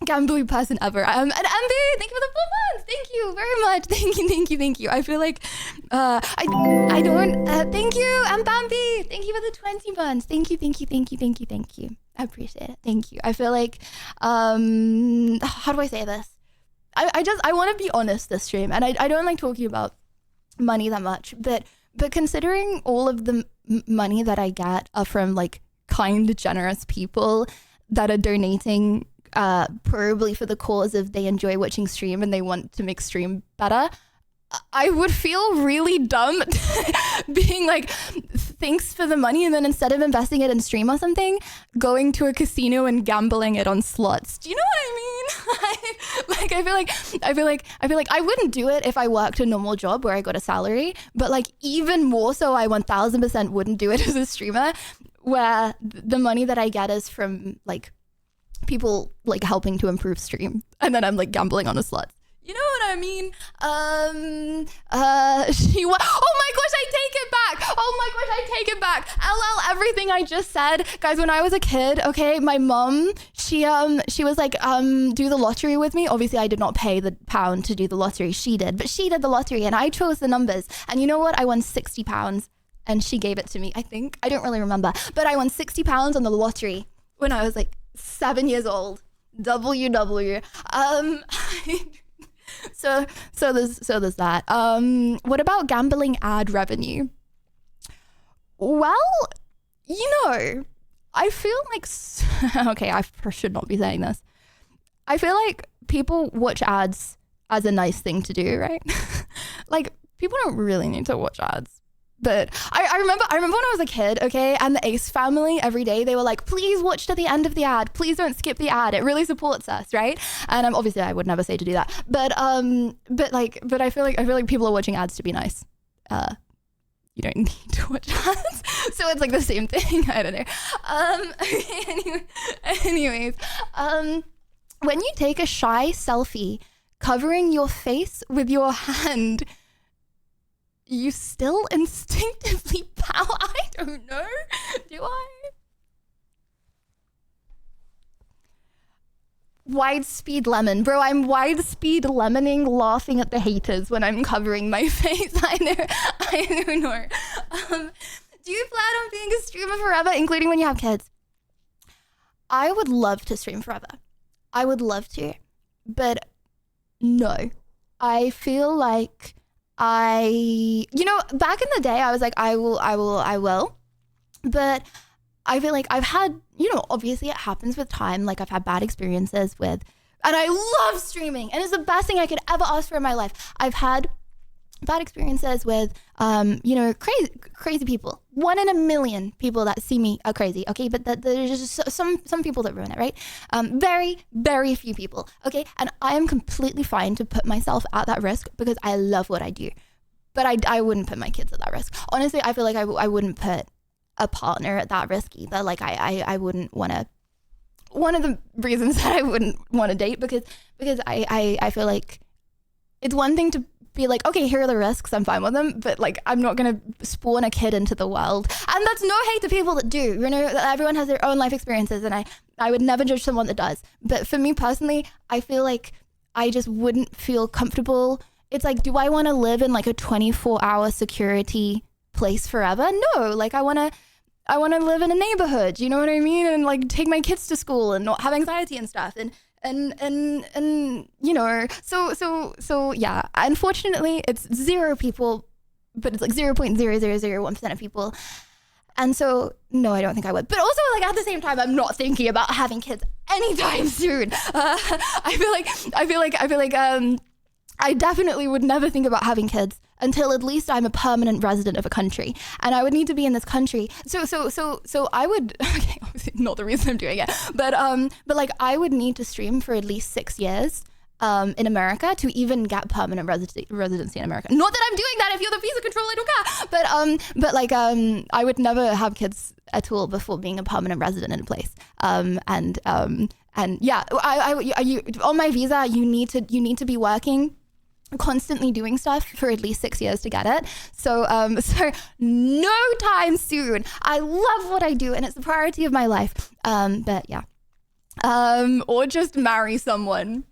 gambling person ever. And Ambi, thank you for the 4 months. Thank you very much. Thank you. I feel like I don't. Thank you, and Bambi. Thank you for the 20 months. Thank you. I appreciate it. Thank you. I feel like how do I say this? I want to be honest this stream, and I don't like talking about money that much, but considering all of the money that I get are from like kind, generous people that are donating probably for the cause of they enjoy watching stream and they want to make stream better, I would feel really dumb being like, thanks for the money, and then instead of investing it in stream or something, going to a casino and gambling it on slots. Do you know what I mean? I feel like I wouldn't do it if I worked a normal job where I got a salary, but like even more so, I 1000% wouldn't do it as a streamer, where the money that I get is from like people like helping to improve stream, and then I'm like gambling on the slots. You know what I mean? Oh my gosh, I take it back. LL, everything I just said. Guys, when I was a kid, okay, my mom, she was like, do the lottery with me. Obviously, I did not pay the £1 to do the lottery. She did, but she did the lottery and I chose the numbers. And you know what? I won £60 and she gave it to me, I think. I don't really remember, but I won £60 on the lottery when I was like 7 years old. WW. So there's that. What about gambling ad revenue? Well, you know, I feel like okay, I should not be saying this. I feel like people watch ads as a nice thing to do, right? Like people don't really need to watch ads. But I remember when I was a kid, okay, and the Ace family, every day they were like, please watch to the end of the ad. Please don't skip the ad. It really supports us, right? And obviously I would never say to do that. But I feel like people are watching ads to be nice. You don't need to watch ads. So it's like the same thing. I don't know. Anyways, when you take a shy selfie covering your face with your hand, you still instinctively bow? I don't know. Do I? wide speed lemon. Bro, I'm wide speed lemoning, laughing at the haters when I'm covering my face. I know. Do you plan on being a streamer forever, including when you have kids? I would love to stream forever. I would love to, but no. I feel like back in the day, I was like, I will. But I feel like I've had, obviously it happens with time. Like I've had bad experiences with, and I love streaming, and it's the best thing I could ever ask for in my life. I've had bad experiences with, crazy people. 1 in a million people that see me are crazy, okay? But there's just some people that ruin it, right? Very, very few people, okay? And I am completely fine to put myself at that risk because I love what I do. But I wouldn't put my kids at that risk. Honestly, I feel like I wouldn't put a partner at that risk either. Like I wouldn't want to. One of the reasons that I wouldn't want to date because I feel like it's one thing to be like, okay, here are the risks, I'm fine with them, but like I'm not gonna spawn a kid into the world. And that's no hate to people that do, everyone has their own life experiences, and I would never judge someone that does. But for me personally, I feel like I just wouldn't feel comfortable. It's like, do I want to live in like a 24-hour security place forever? No, like I want to live in a neighborhood, you know what I mean? And like take my kids to school and not have anxiety and stuff. And so yeah, unfortunately it's 0 people, but it's like 0.0001% of people. And so, no, I don't think I would. But also, like, at the same time, I'm not thinking about having kids anytime soon. I feel like I definitely would never think about having kids until at least I'm a permanent resident of a country, and I would need to be in this country. So I would, okay, obviously not the reason I'm doing it, but like I would need to stream for at least 6 years in America to even get permanent residency in America. Not that I'm doing that. If you're the visa control, I don't care. But like I would never have kids at all before being a permanent resident in a place. And yeah, you on my visa, you need to be working, constantly doing stuff for at least 6 years to get it. So no time soon. I love what I do and it's the priority of my life. But yeah. Or just marry someone.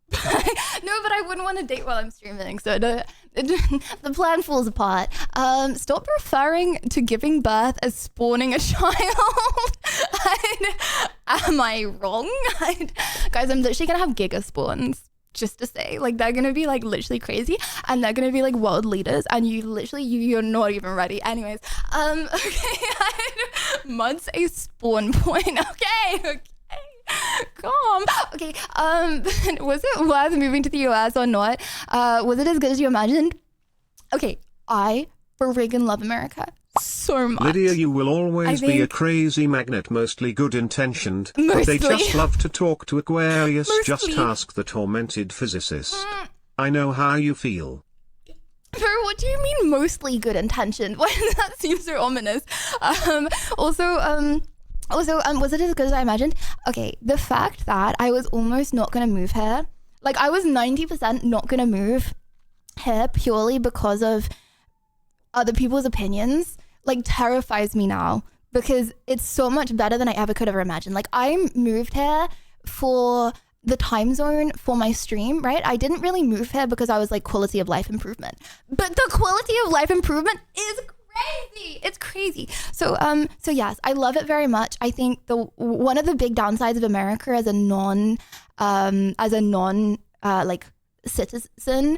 No, but I wouldn't want to date while I'm streaming, so the plan falls apart. Stop referring to giving birth as spawning a child. Am I wrong? Guys, I'm literally gonna have giga spawns. Just to say, like, they're gonna be like literally crazy, and they're gonna be like world leaders, and you're not even ready. Anyways, okay, months a spawn point. Okay. Calm. Okay. Was it worth moving to the US or not? Was it as good as you imagined? Okay, I friggin' love America so much. Lydia, you will always be a crazy magnet, mostly good intentioned. They just love to talk to Aquarius. Just ask the tormented physicist. I know how you feel. Bro, what do you mean mostly good intentioned? Why does that seem so ominous? Also, was it as good as I imagined? Okay, the fact that I was almost not gonna move here, like I was 90% not gonna move here purely because of other people's opinions, like terrifies me now because it's so much better than I ever could have imagined. Like I moved here for the time zone for my stream, right? I didn't really move here because I was like quality of life improvement, but the quality of life improvement is crazy. It's crazy. So yes, I love it very much. I think one of the big downsides of America as a non citizen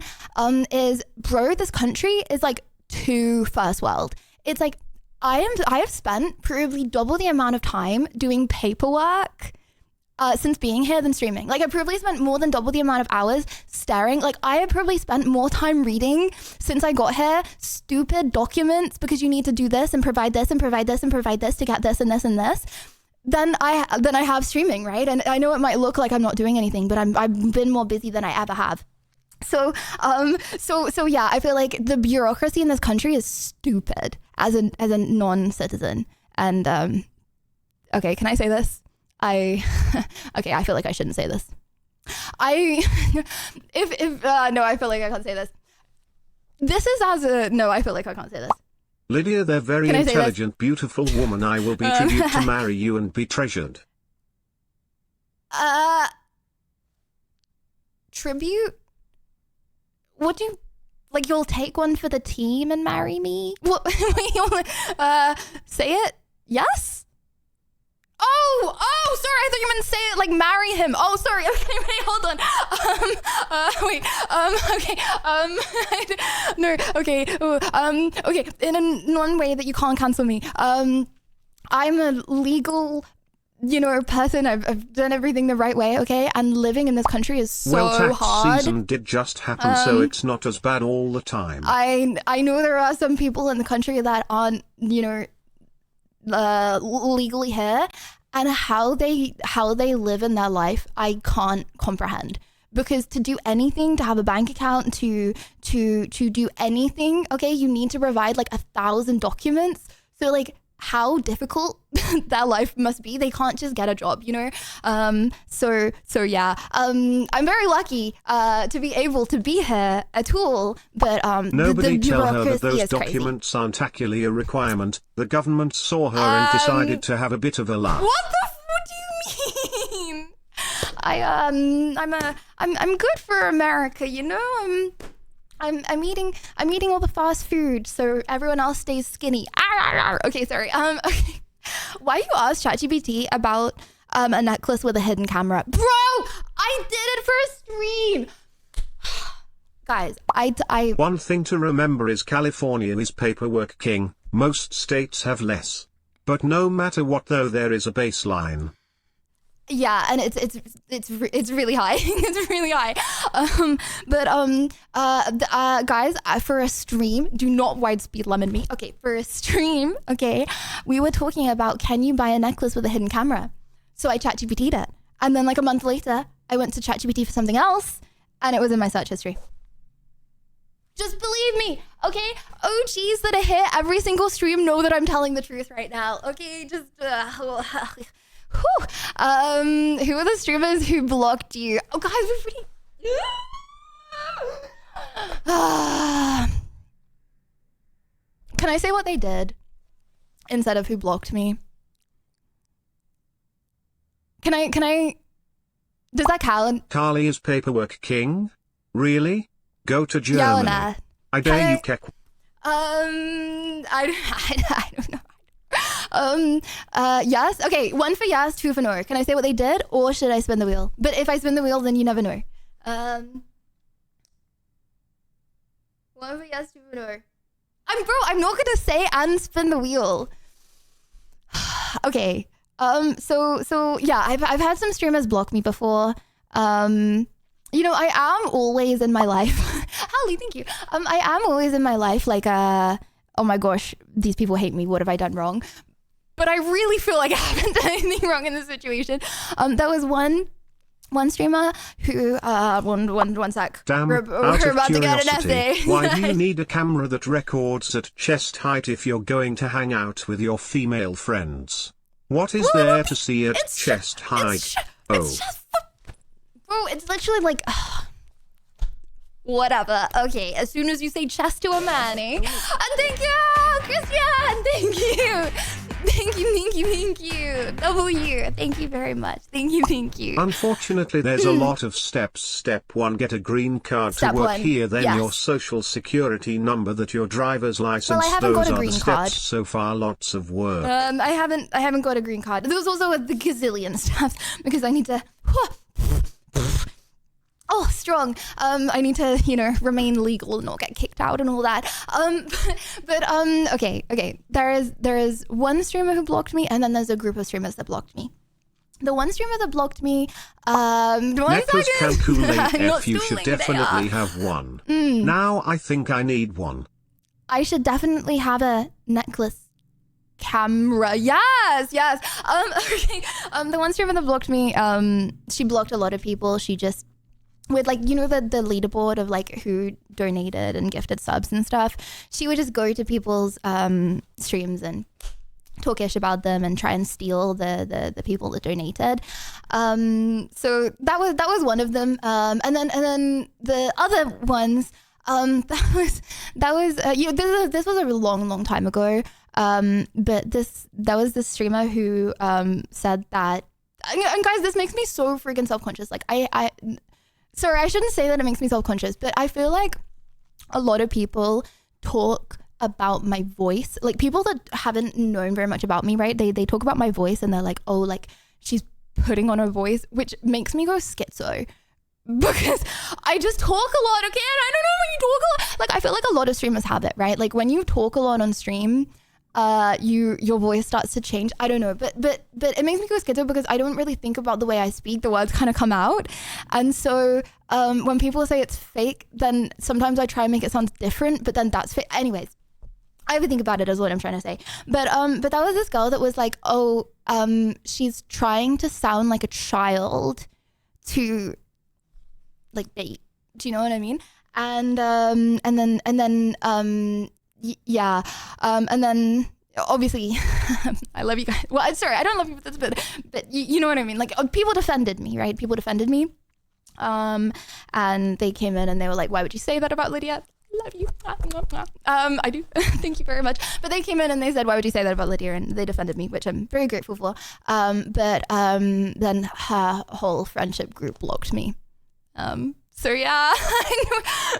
is, bro, this country is like too first world. It's like I have spent probably double the amount of time doing paperwork since being here than streaming. Like I probably spent more than double the amount of hours staring. Like I have probably spent more time reading since I got here stupid documents because you need to do this and provide this and provide this and provide this to get this and this and this than I have streaming, right? And I know it might look like I'm not doing anything, but I've been more busy than I ever have. So yeah, I feel like the bureaucracy in this country is stupid as a non-citizen. And okay, can I say this? I feel like I shouldn't say this. No, I feel like I can't say this. No, I feel like I can't say this. Lydia, they're very intelligent, beautiful woman. I will be tribute to marry you and be treasured. tribute? Would you, like, you'll take one for the team and marry me? What? Say it? Yes? Oh, sorry, I thought you meant say it, like, marry him. Oh, sorry, okay, wait, hold on. Okay, no, okay, okay, in one way that you can't cancel me. I'm a legal, person. I've done everything the right way, okay? And living in this country is so tax hard. Season did just happen, so it's not as bad all the time. I know there are some people in the country that aren't, legally here, and how they live in their life, I can't comprehend. Because to do anything, to have a bank account, to do anything, okay, you need to provide like 1,000 documents. So like, how difficult that life must be. They can't just get a job, So yeah, I'm very lucky to be able to be here at all. But nobody the tell her that those is crazy. documents aren't actually a requirement. The government saw her and decided to have a bit of a laugh. What do you mean? I'm good for America, I'm eating all the fast food so everyone else stays skinny. Okay, sorry. Okay. Why you asked ChatGPT about a necklace with a hidden camera? Bro, I did it for a stream. Guys, I One thing to remember is California is paperwork king. Most states have less. But no matter what though, there is a baseline. Yeah, and it's really high. It's really high. Guys, for a stream, do not wide speed lemon me. Okay, for a stream, okay, we were talking about, can you buy a necklace with a hidden camera? So I ChatGPT'd it, and then like a month later, I went to ChatGPT for something else, and it was in my search history. Just believe me, okay? OGs that are here every single stream know that I'm telling the truth right now. Okay, just. Whew. Who are the streamers who blocked you? Oh, guys, can I say what they did instead of who blocked me? Can I? Does that count? Carly is paperwork king? Really? Go to Germany. Yelena. I dare you, Kek. I don't know. Yes. Okay, 1 for yes, 2 for no. Can I say what they did, or should I spin the wheel? But if I spin the wheel, then you never know. 1 for yes, 2 for no. I'm not gonna say and spin the wheel. Okay. So yeah, I've had some streamers block me before. I am always in my life. Holly, thank you. I am always in my life like oh my gosh, these people hate me. What have I done wrong? But I really feel like I haven't done anything wrong in this situation. There was one streamer who one sec. Damn, we're about to get an essay. Why do you need a camera that records at chest height if you're going to hang out with your female friends? What is there to see at chest height? It's literally like whatever. Okay, as soon as you say chest to a man, eh? And thank you, Christian. Thank you. Thank you. W. Thank you very much. Thank you. Unfortunately, there's a lot of steps. Step 1, get a green card Step to work 1, here, then yes. your social security number, that your driver's license. Well, I haven't Those got a are green the steps card. so far, lots of work. I haven't got a green card. There was also the gazillion stuff because I need to strong. I need to, remain legal and not get kicked out and all that. Okay. There is one streamer who blocked me, and then there's a group of streamers that blocked me. The one streamer that blocked me, Necklace calculate F, you should definitely have one. Now I think I need one. I should definitely have a necklace camera. Yes. Okay. The one streamer that blocked me, she blocked a lot of people. She just, with the leaderboard of who donated and gifted subs and stuff, she would just go to people's streams and talk ish about them and try and steal the people that donated. So that was one of them. And then the other ones, this was a long time ago. But that was the streamer who said that, and guys, this makes me so freaking self-conscious. sorry, I shouldn't say that it makes me self-conscious, but I feel like a lot of people talk about my voice. Like people that haven't known very much about me, right? They talk about my voice and they're like, oh, like she's putting on her voice, which makes me go schizo. Because I just talk a lot, okay? And I don't know, when you talk a lot, like I feel like a lot of streamers have it, right? Like when you talk a lot on stream, your voice starts to change. I don't know, but it makes me go schizo because I don't really think about the way I speak. The words kind of come out, and so when people say it's fake, then sometimes I try and make it sound different, but then that's fake. Anyways, I overthink about it is what I'm trying to say. But that was this girl that was like, oh, she's trying to sound like a child to like date. Do you know what I mean? And then obviously I love you guys. Well, I'm sorry, I don't love you for this, but you know what I mean? Like people defended me, right? People defended me. And they came in and they were like, why would you say that about Lydia? Love you. I do. Thank you very much. But they came in and they said, why would you say that about Lydia? And they defended me, which I'm very grateful for. But then her whole friendship group blocked me. So yeah,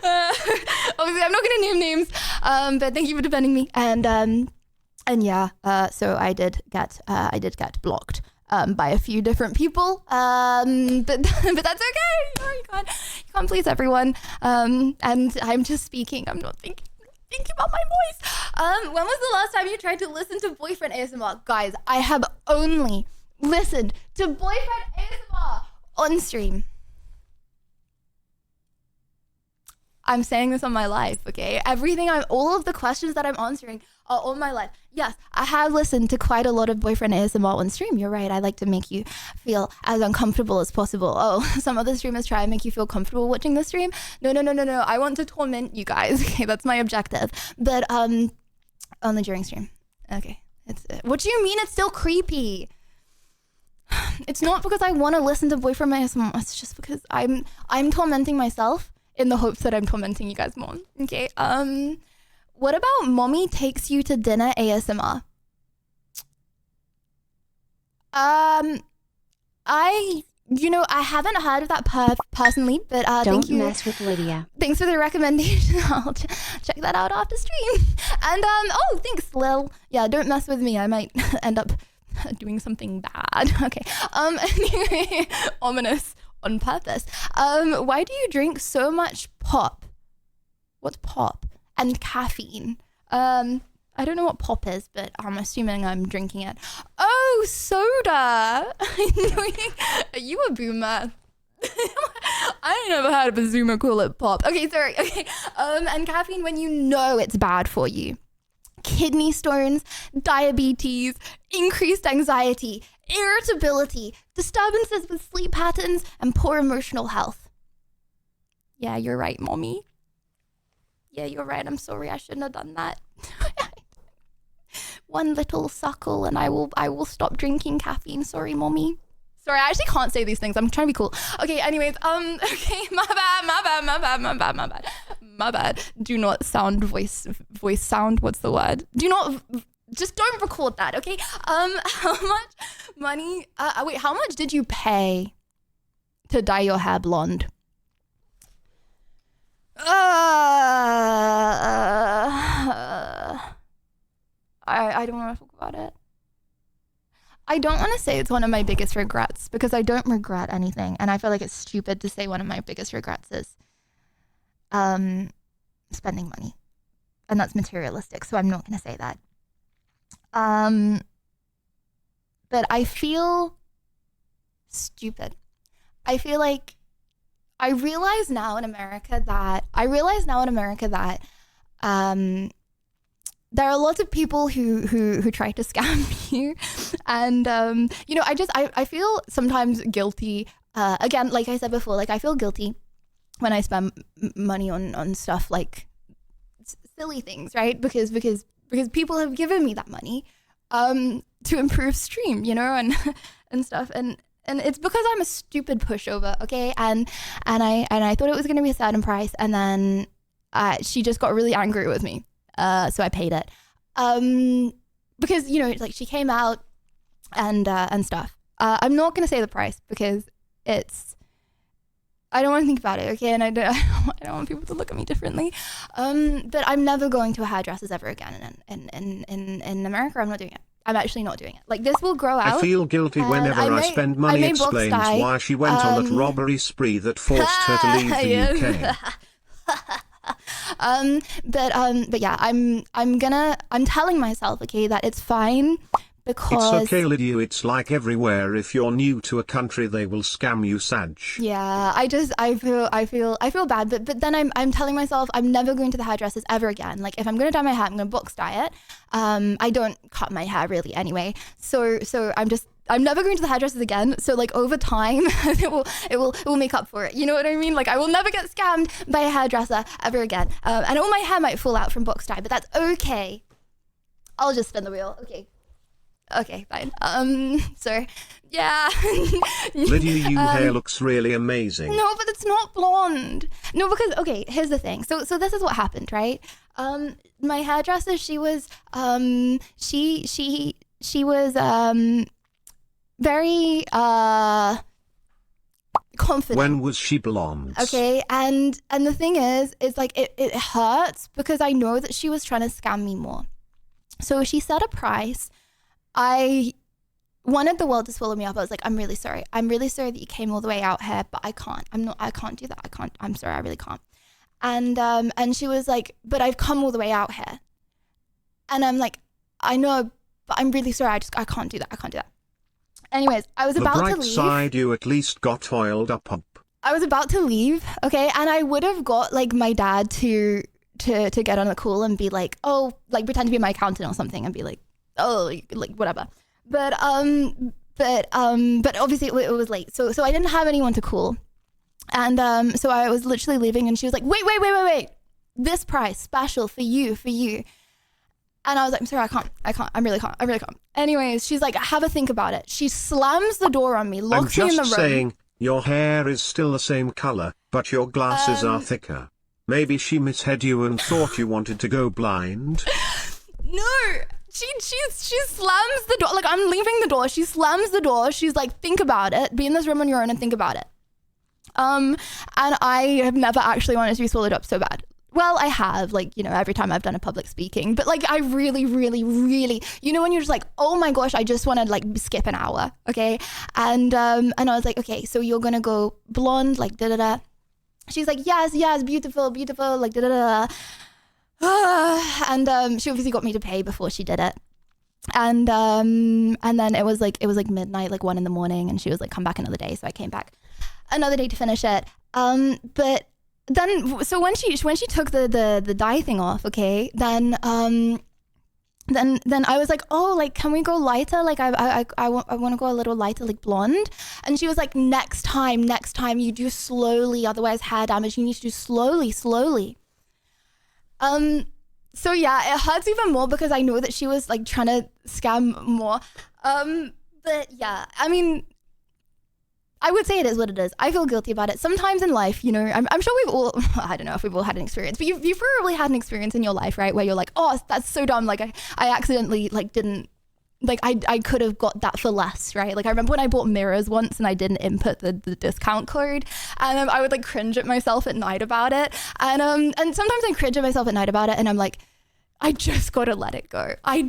obviously I'm not going to name names, but thank you for defending me. And yeah, so I did get blocked by a few different people, but that's okay. You can't please everyone. And I'm just speaking. I'm not thinking about my voice. When was the last time you tried to listen to boyfriend ASMR? Guys, I have only listened to boyfriend ASMR on stream. I'm saying this on my life, okay? All of the questions that I'm answering are on my life. Yes, I have listened to quite a lot of boyfriend ASMR on stream. You're right. I like to make you feel as uncomfortable as possible. Oh, some other streamers try and make you feel comfortable watching the stream. No. I want to torment you guys. Okay, that's my objective. But only during stream. Okay. What do you mean it's still creepy? It's not because I want to listen to boyfriend ASMR. It's just because I'm tormenting myself in the hopes that I'm tormenting you guys more. Okay. What about mommy takes you to dinner ASMR? I haven't heard of that personally, but thank you. Don't mess with Lydia. Thanks for the recommendation. I'll check that out after stream. And oh, thanks, Lil. Yeah, don't mess with me. I might end up doing something bad. Okay. Anyway, ominous. On purpose. Why do you drink so much pop? What's pop? And caffeine. I don't know what pop is, but I'm assuming I'm drinking it. Oh, soda. Are you a boomer? I never heard of a Zoomer call it pop. Okay, sorry. Okay. And caffeine when you know it's bad for you. Kidney stones, diabetes, increased anxiety, irritability, disturbances with sleep patterns, and poor emotional health. Yeah, you're right, mommy. Yeah, you're right. I'm sorry. I shouldn't have done that. One little suckle and I will stop drinking caffeine. Sorry, mommy. Sorry, I actually can't say these things. I'm trying to be cool. Okay, anyways, okay, my bad. Do not sound voice sound. What's the word? Just don't record that, okay? How much money, how much did you pay to dye your hair blonde? I don't want to talk about it. I don't want to say it's one of my biggest regrets because I don't regret anything. And I feel like it's stupid to say one of my biggest regrets is spending money. And that's materialistic, so I'm not going to say that. But I feel stupid. I feel like I realize now in America that there are lots of people who try to scam you, and I feel sometimes guilty. Again, like I said before, like I feel guilty when I spend money on stuff like silly things, right? Because people have given me that money to improve stream, and stuff, and it's because I'm a stupid pushover, okay? And I thought it was gonna be a certain price, and then she just got really angry with me. So I paid it, because like she came out and stuff. I'm not gonna say the price because it's I don't want to think about it, okay? And I don't want people to look at me differently. But I'm never going to a hairdresser's ever again in America. I'm not doing it. I'm actually not doing it. Like, this will grow out. I feel guilty whenever I spend money. Explains why she went on that robbery spree that forced her to leave the UK. But yeah, I'm telling myself, okay, that it's fine. Because it's okay, Liddy. It's like everywhere. If you're new to a country, they will scam you, Sag. Yeah, I feel bad. But then I'm telling myself I'm never going to the hairdressers ever again. Like, if I'm gonna dye my hair, I'm gonna box dye it. I don't cut my hair really anyway. So I'm never going to the hairdressers again. So like over time, it will make up for it. You know what I mean? Like, I will never get scammed by a hairdresser ever again. And all my hair might fall out from box dye, but that's okay. I'll just spin the wheel. Okay, fine. So, yeah. Lydia, your hair looks really amazing. No, but it's not blonde. No, because, okay, here's the thing. So this is what happened, right? My hairdresser, she was very, confident. When was she blonde? Okay, and the thing is like, it hurts because I know that she was trying to scam me more. So she set a price. I wanted the world to swallow me up. I was like, I'm really sorry that you came all the way out here, but I can't do that. I'm sorry, I really can't. And she was like, but I've come all the way out here. And I'm like, I know, but I'm really sorry. I can't do that. Anyways, I was about to leave. The bright side, you at least got oiled up. I was about to leave, okay? And I would have got like my dad to get on the call and be like, oh, like pretend to be my accountant or something and be like, oh, like whatever. But obviously it was late. So I didn't have anyone to call. And so I was literally leaving and she was like, wait. This price, special for you. And I was like, I'm sorry, I can't. I really can't. Anyways, she's like, have a think about it. She slams the door on me, locks me in the room. I'm just saying, your hair is still the same color, but your glasses are thicker. Maybe she misheard you and thought you wanted to go blind. No. She slams the door. Like, I'm leaving the door. She slams the door. She's like, think about it. Be in this room on your own and think about it. And I have never actually wanted to be swallowed up so bad. Well, I have, like, you know, every time I've done a public speaking, but like, I really, you know, when you're just like, oh my gosh, I just want to like skip an hour. Okay. And I was like, okay, so you're going to go blonde, like da-da-da. She's like, yes, beautiful, like da-da-da. And she obviously got me to pay before she did it. And then it was like midnight, like 1 a.m, and she was like, come back another day. So I came back another day to finish it. But then, so when she took the dye thing off, okay, then I was like, oh, like, can we go lighter? Like, I want to go a little lighter, like blonde. And she was like, next time you do slowly, otherwise hair damage. You need to do slowly. So yeah, it hurts even more because I know that she was like trying to scam more. But yeah, I mean, I would say it is what it is. I feel guilty about it. Sometimes in life, you know, I'm sure we've all, I don't know if we've all had an experience, but you've probably had an experience in your life, right? Where you're like, oh, that's so dumb. Like I accidentally like didn't, like I could have got that for less, right? Like I remember when I bought mirrors once and I didn't input the discount code, and I would like cringe at myself at night about it. And sometimes I cringe at myself at night about it and I'm like, I just gotta let it go. I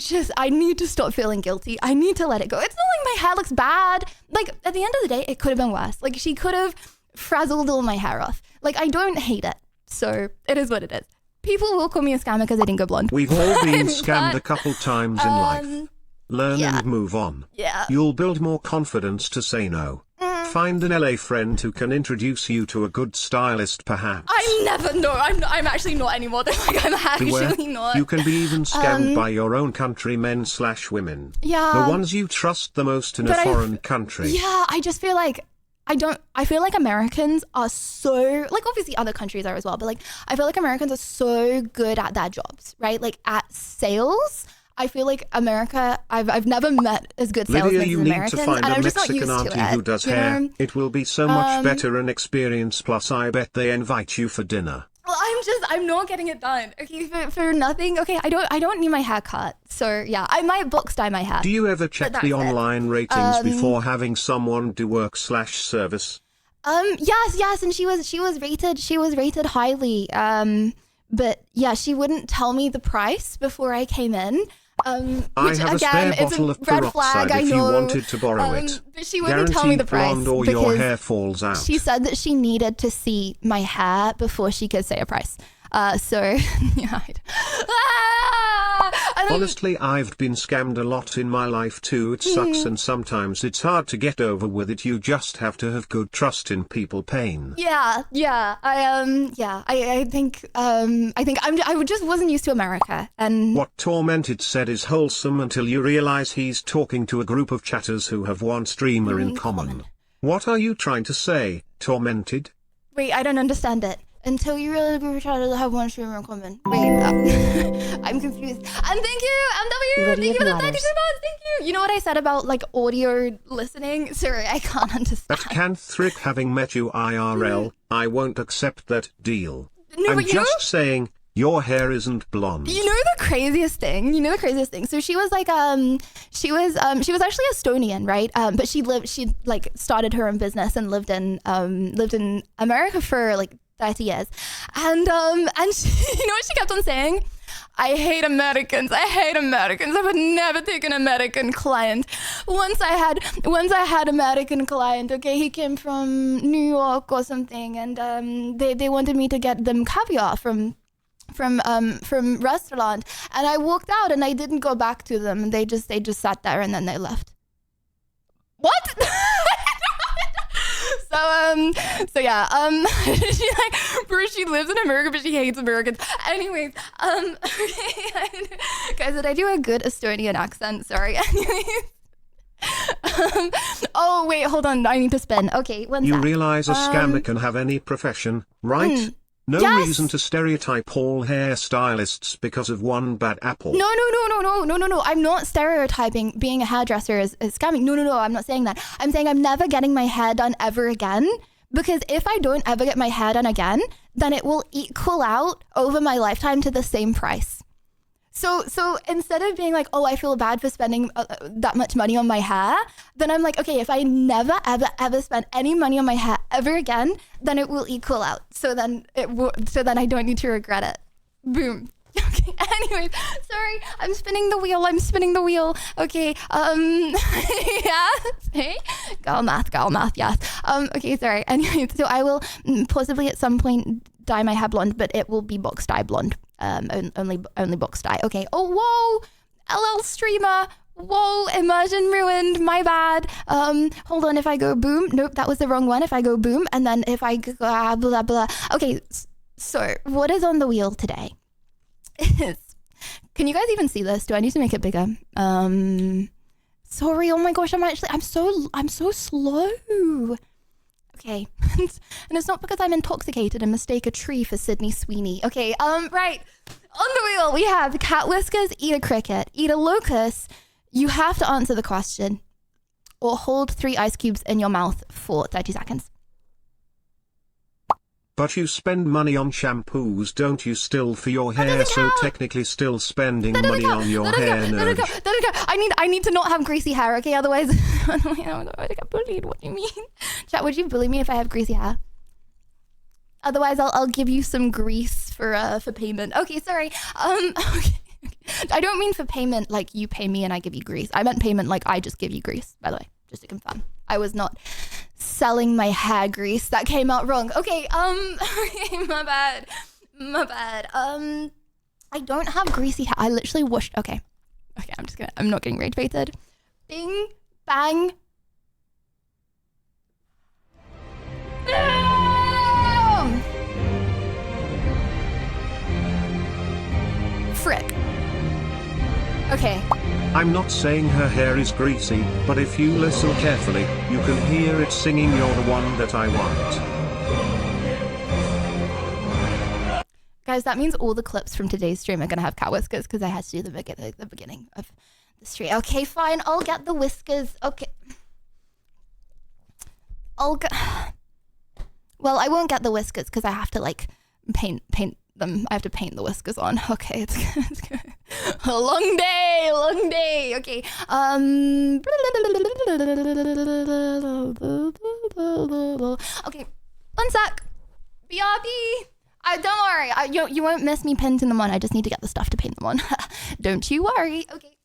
need to stop feeling guilty. I need to let it go. It's not like my hair looks bad. Like at the end of the day, it could have been worse. Like she could have frazzled all my hair off. Like I don't hate it. So it is what it is. People will call me a scammer because I didn't go blonde. We've all been scammed a couple times in life. Learn and move on. Yeah. You'll build more confidence to say no. Find an LA friend who can introduce you to a good stylist, perhaps. I'm actually not anymore. Like, I'm actually not. You can be even scammed by your own countrymen/women. Yeah. The ones you trust the most in a foreign country. Yeah, I just feel like I feel like Americans are so, like obviously other countries are as well, but like I feel like Americans are so good at their jobs, right? Like at sales. I feel like America, I've never met as good salesmen as Americans, Lydia, you need to find a Mexican auntie who does hair. It will be so much better an experience, plus I bet they invite you for dinner. Well, I'm not getting it done. Okay, for nothing. Okay, I don't need my hair cut. So yeah, I might box dye my hair. Do you ever check the online ratings before having someone do work/service? Yes, and she was rated highly. But yeah, she wouldn't tell me the price before I came in. I Which have a again, spare it's bottle a of red peroxide flag, I if know. you wanted to borrow it. But she wouldn't tell me the price blonde or your because hair falls out. she said that she needed to see my hair before she could say a price. So yeah. Honestly, I've been scammed a lot in my life too. It sucks, and sometimes it's hard to get over with it. You just have to have good trust in people. Pain. Yeah. I think I just wasn't used to America. And what Tormented said is wholesome until you realize he's talking to a group of chatters who have one streamer in common. What are you trying to say, Tormented? Wait, I don't understand it. Until you really try to have one streamer in common. Wait, I'm confused. And thank you, MW. Liddy Thank you for the 30 matters. seconds. Thank you. You know what I said about like audio listening? Sorry, I can't understand. But Canthric, having met you IRL, I won't accept that deal. No, I'm but just saying, your hair isn't blonde. You know the craziest thing? So she was like, she was actually Estonian, right? But she like started her own business and lived in America for like 30 years. And she, you know what she kept on saying? I hate Americans. I would never take an American client. Once I had American client, okay, he came from New York or something, and they wanted me to get them caviar from restaurant, and I walked out and I didn't go back to them. They just sat there and then they left. What? So yeah, she like, bro, she lives in America, but she hates Americans. Anyways, guys, did I do a good Estonian accent? Sorry. Anyways. Oh wait, hold on, I need to spin. Okay, one You sec. realize a scammer can have any profession, right? No Yes. reason to stereotype all hairstylists because of one bad apple. No. I'm not stereotyping being a hairdresser as scamming. No. I'm not saying that. I'm saying I'm never getting my hair done ever again. Because if I don't ever get my hair done again, then it will equal out over my lifetime to the same price. So instead of being like, oh, I feel bad for spending that much money on my hair, then I'm like, okay, if I never, ever spend any money on my hair ever again, then it will equal out. So then I don't need to regret it. Boom. Okay, anyways, sorry, I'm spinning the wheel. Okay, yes, hey, girl math, yes. Okay, sorry, anyways, so I will possibly at some point dye my hair blonde, but it will be box dye blonde. Only box dye. Okay. Oh, whoa, LL streamer. Whoa, immersion ruined. My bad. Hold on. If I go boom, nope, that was the wrong one. If I go boom, and then if I go blah blah. Okay. So what is on the wheel today? Can you guys even see this? Do I need to make it bigger? Sorry. Oh my gosh. I'm so slow. Okay, and it's not because I'm intoxicated and mistake a tree for Sydney Sweeney. Okay, right. On the wheel, we have cat whiskers, eat a cricket, eat a locust. You have to answer the question, or hold 3 ice cubes in your mouth for 30 seconds. But you spend money on shampoos, don't you, still for your hair, so technically still spending money on your hair, nerd. I need to not have greasy hair, okay? Otherwise, I get bullied. What do you mean? Chat, would you bully me if I have greasy hair? Otherwise, I'll give you some grease for payment. Okay, sorry. Okay. I don't mean for payment like you pay me and I give you grease. I meant payment like I just give you grease, by the way, just to confirm. I was not selling my hair grease. That came out wrong. Okay, okay, my bad. I don't have greasy hair. I literally washed. Okay, I'm not getting rage baited. Bing, bang. Boom! Frick. Okay. I'm not saying her hair is greasy, but if you listen carefully, you can hear it singing "You're the one that I want." Guys, that means all the clips from today's stream are gonna have cat whiskers because I had to do the beginning of the stream. Okay, fine, I'll get the whiskers. Okay. Well, I won't get the whiskers because I have to like paint them. I have to paint the whiskers on. Okay, it's good. A long day. Okay. Okay, one sec. BRB. Don't worry. You won't miss me painting them on. I just need to get the stuff to paint them on. Don't you worry. Okay.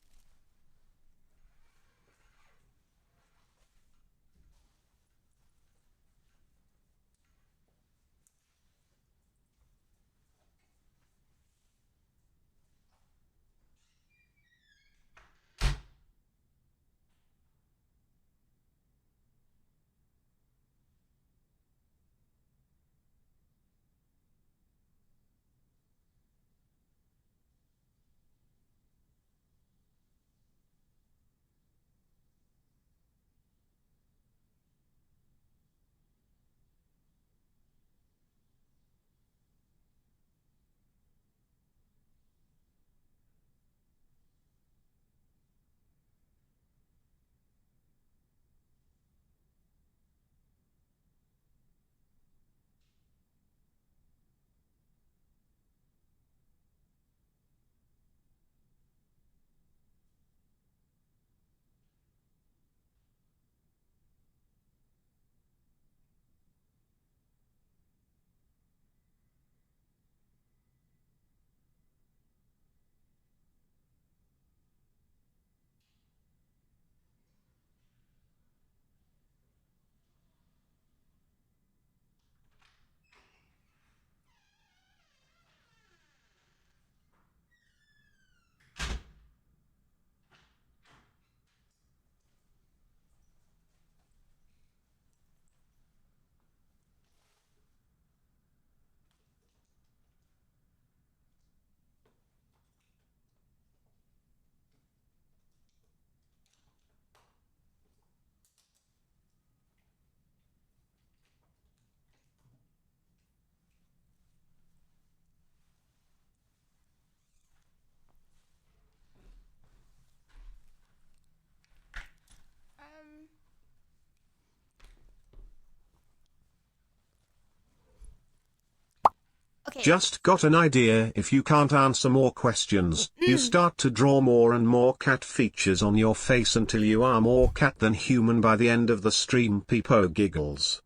Okay. Just got an idea. If you can't answer more questions, you start to draw more and more cat features on your face until you are more cat than human by the end of the stream. Peepo giggles.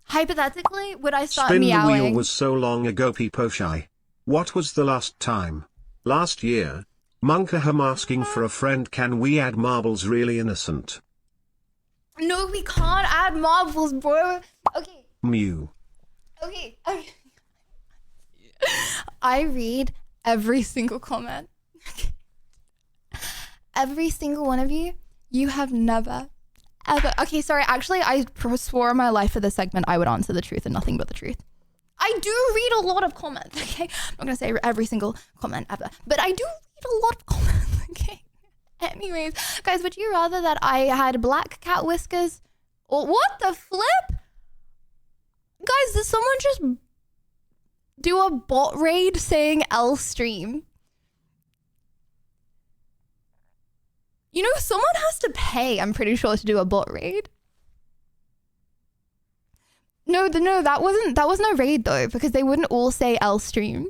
Hypothetically, would I start Spin meowing? the wheel was so long ago, Peepo shy. What was the last time? Last year? Monkaham asking for a friend. Can we add marbles? Really innocent. No, we can't add marbles, bro. Okay. Mew. Okay. I read every single comment. Every single one of you. You have never, ever. Okay, sorry. Actually, I swore on my life for this segment I would answer the truth and nothing but the truth. I do read a lot of comments, okay? I'm not going to say every single comment ever, but I do read a lot of comments, okay? Anyways, guys, would you rather that I had black cat whiskers or what the flip? Guys, did someone just do a bot raid saying L stream? You know, someone has to pay, I'm pretty sure, to do a bot raid. No, that wasn't a raid though, because they wouldn't all say L stream.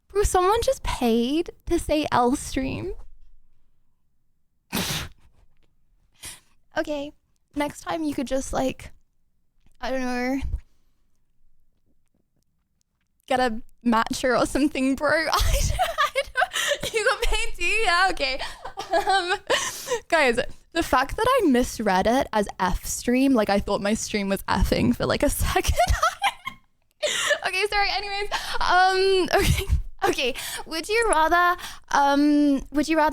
Bro, someone just paid to say L stream. Okay, next time you could just like, I don't know, get a matcher or something, bro. I don't, you got paid too? Yeah, okay. Guys, the fact that I misread it as F stream, like I thought my stream was effing for like a second. Okay, sorry. Anyways, okay. Would you rather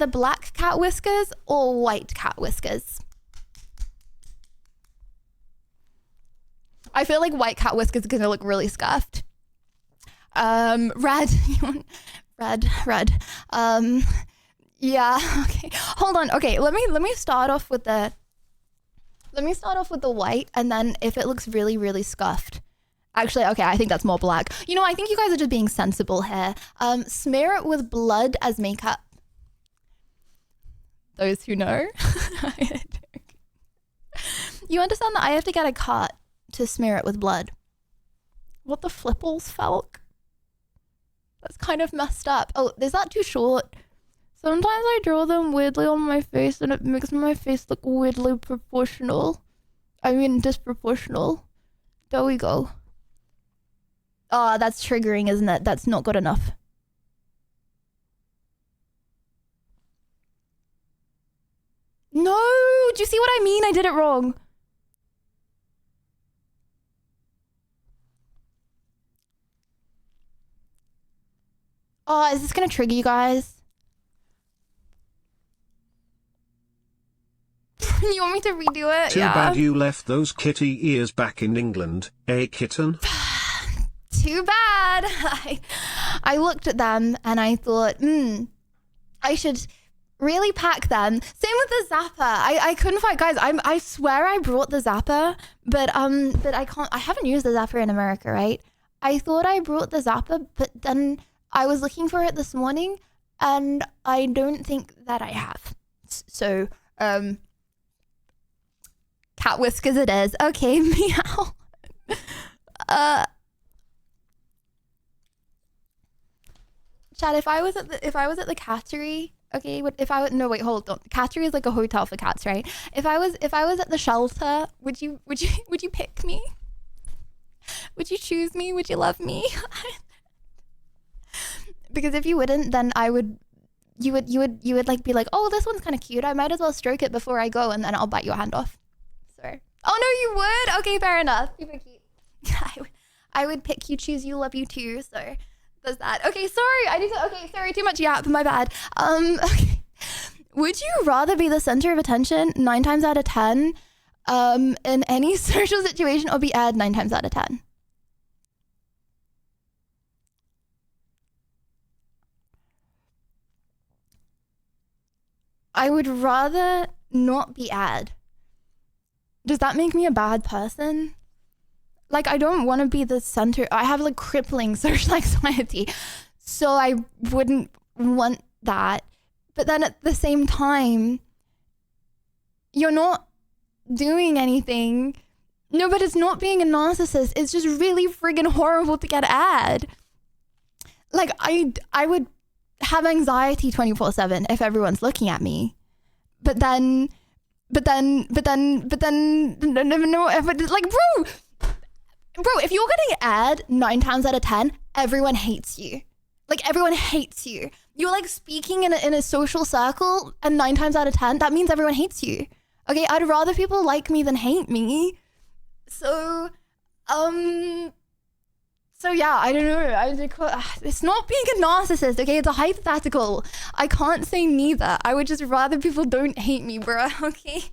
black cat whiskers or white cat whiskers? I feel like white cat whiskers are gonna look really scuffed. Red. Yeah, okay. Hold on. Okay, let me start off with the white, and then if it looks really, really scuffed. Actually, okay, I think that's more black. You know, I think you guys are just being sensible here. Smear it with blood as makeup. Those who know. You understand that I have to get a cut to smear it with blood. What the flipples, Falk? That's kind of messed up. Oh, is that too short? Sometimes I draw them weirdly on my face and it makes my face look weirdly proportional. I mean, disproportional. There we go. Oh, that's triggering, isn't it? That's not good enough. No, do you see what I mean? I did it wrong. Oh, is this gonna trigger you guys? You want me to redo it? Too bad you left those kitty ears back in England, eh, kitten? Too bad. I looked at them and I thought, I should really pack them. Same with the zapper. I couldn't find, guys. I swear I brought the zapper, but I can't. I haven't used the zapper in America, right? I thought I brought the zapper, but then I was looking for it this morning, and I don't think that I have. So, cat whiskers it is. Okay, meow. Chad, if I was at the cattery, okay, no wait, hold on. Cattery is like a hotel for cats, right? If I was at the shelter, would you pick me? Would you choose me? Would you love me? Because if you wouldn't, then you would like be like, oh, this one's kind of cute. I might as well stroke it before I go, and then I'll bite your hand off. So, oh no, you would? Okay, fair enough. Super cute. I would pick you, choose you, love you too. So there's that. Okay, sorry. Sorry, too much yap. My bad. Okay. Would you rather be the center of attention 9 times out of 10 in any social situation, or be aired 9 times out of 10? I would rather not be aired. Does that make me a bad person? Like, I don't want to be the center. I have like crippling social anxiety, so I wouldn't want that. But then at the same time, you're not doing anything. No, but it's not being a narcissist. It's just really friggin' horrible to get aired. Like, I would have anxiety 24/7 if everyone's looking at me. But then, no, like, bro, if you're getting aired 9 times out of 10, everyone hates you. Like, everyone hates you. You're like speaking in a social circle, and 9 times out of 10, that means everyone hates you. Okay, I'd rather people like me than hate me. So yeah, I don't know. It's not being a narcissist, okay? It's a hypothetical. I can't say neither. I would just rather people don't hate me, bro, okay?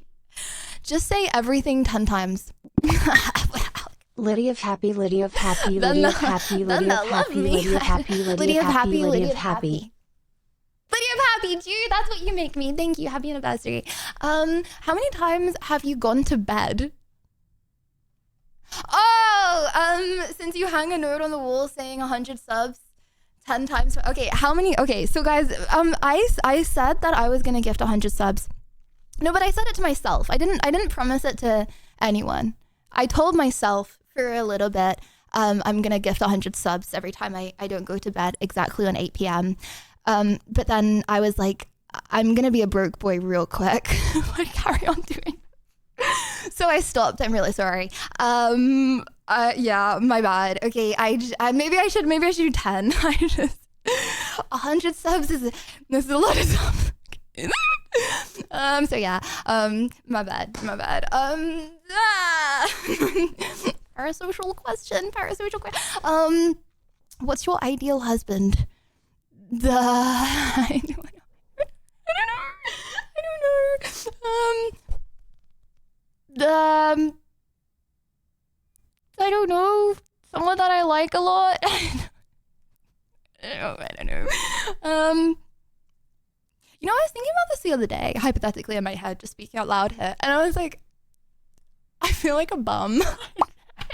Just say everything 10 times. Liddy of happy, Liddy of happy, Liddy of happy, Liddy of happy, Liddy of happy, Liddy of happy, Liddy of happy. Liddy of happy, dude, that's what you make me. Thank you. Happy anniversary. How many times have you gone to bed? Oh, since you hang a note on the wall saying 100 subs 10 times. Okay, how many? Okay, so guys, I said that I was gonna gift 100 subs. No, but I said it to myself. I didn't promise it to anyone. I told myself for a little bit, I'm gonna gift 100 subs every time I don't go to bed exactly on 8 p.m. But then I was like, I'm gonna be a broke boy real quick. What carry on doing? So I stopped. I'm really sorry. Yeah, my bad. Okay, maybe I should do 10. I just 100 subs is a lot of subs. So yeah, my bad. Parasocial question. What's your ideal husband? I don't know. I don't know. Someone that I like a lot. I don't know. You know, I was thinking about this the other day, hypothetically in my head, just speaking out loud here, and I was like, I feel like a bum.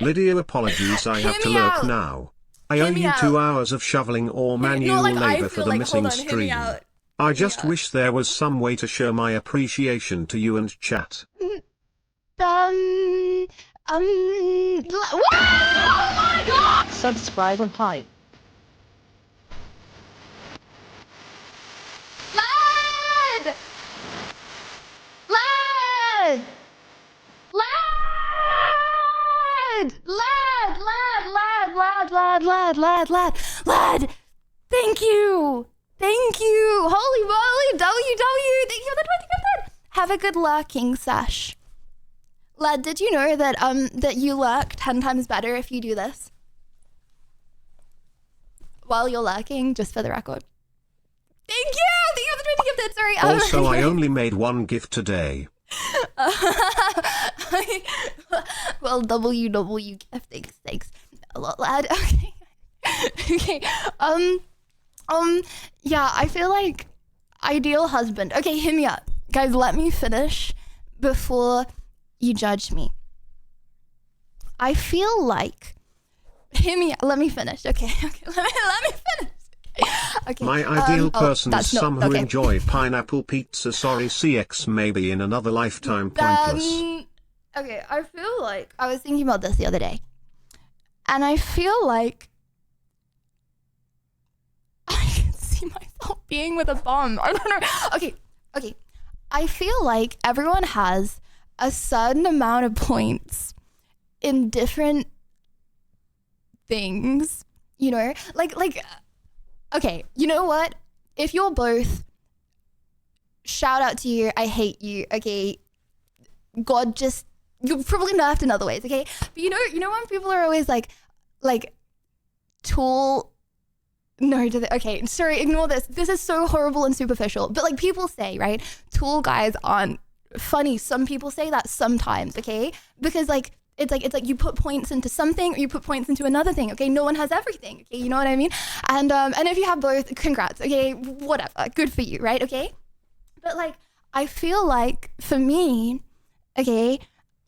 Lydia, apologies, I have to lurk now. I owe you 2 hours of shoveling or manual labor for the missing stream. I just wish there was some way to show my appreciation to you and chat. Oh my God! Subscribe and hype. Lad! Lad. Thank you. Holy moly, WW. Thank you for the 20 gifted. Have a good lurking sesh. Lad, did you know that that you lurk 10 times better if you do this? While you're lurking, just for the record. Thank you for the 20 gifted. Sorry. Also, I only made one gift today. Well, WW gifting. Thanks a lot, lad. Okay. Yeah, I feel like ideal husband. Okay, hear me out. Guys, let me finish before you judge me. I feel like, let me finish. Okay, let me finish. Okay. My ideal person is some who enjoy pineapple pizza. Sorry, CX maybe in another lifetime. Pointless. Okay, I feel like I was thinking about this the other day, and I feel like I can see myself being with a bomb. I don't know. Okay. I feel like everyone has a certain amount of points in different things, you know? Like, okay, you know what? If you're both, shout out to you, I hate you, okay? God just, you're probably nerfed in other ways, okay? But you know when people are always like tool, no, okay, sorry, ignore this. This is so horrible and superficial. But like people say, right, tool guys aren't funny. Some people say that sometimes, okay? Because like, it's like you put points into something or you put points into another thing, okay? No one has everything, okay? You know what I mean? And if you have both, congrats, okay? Whatever, good for you, right? Okay? But like, I feel like for me, okay,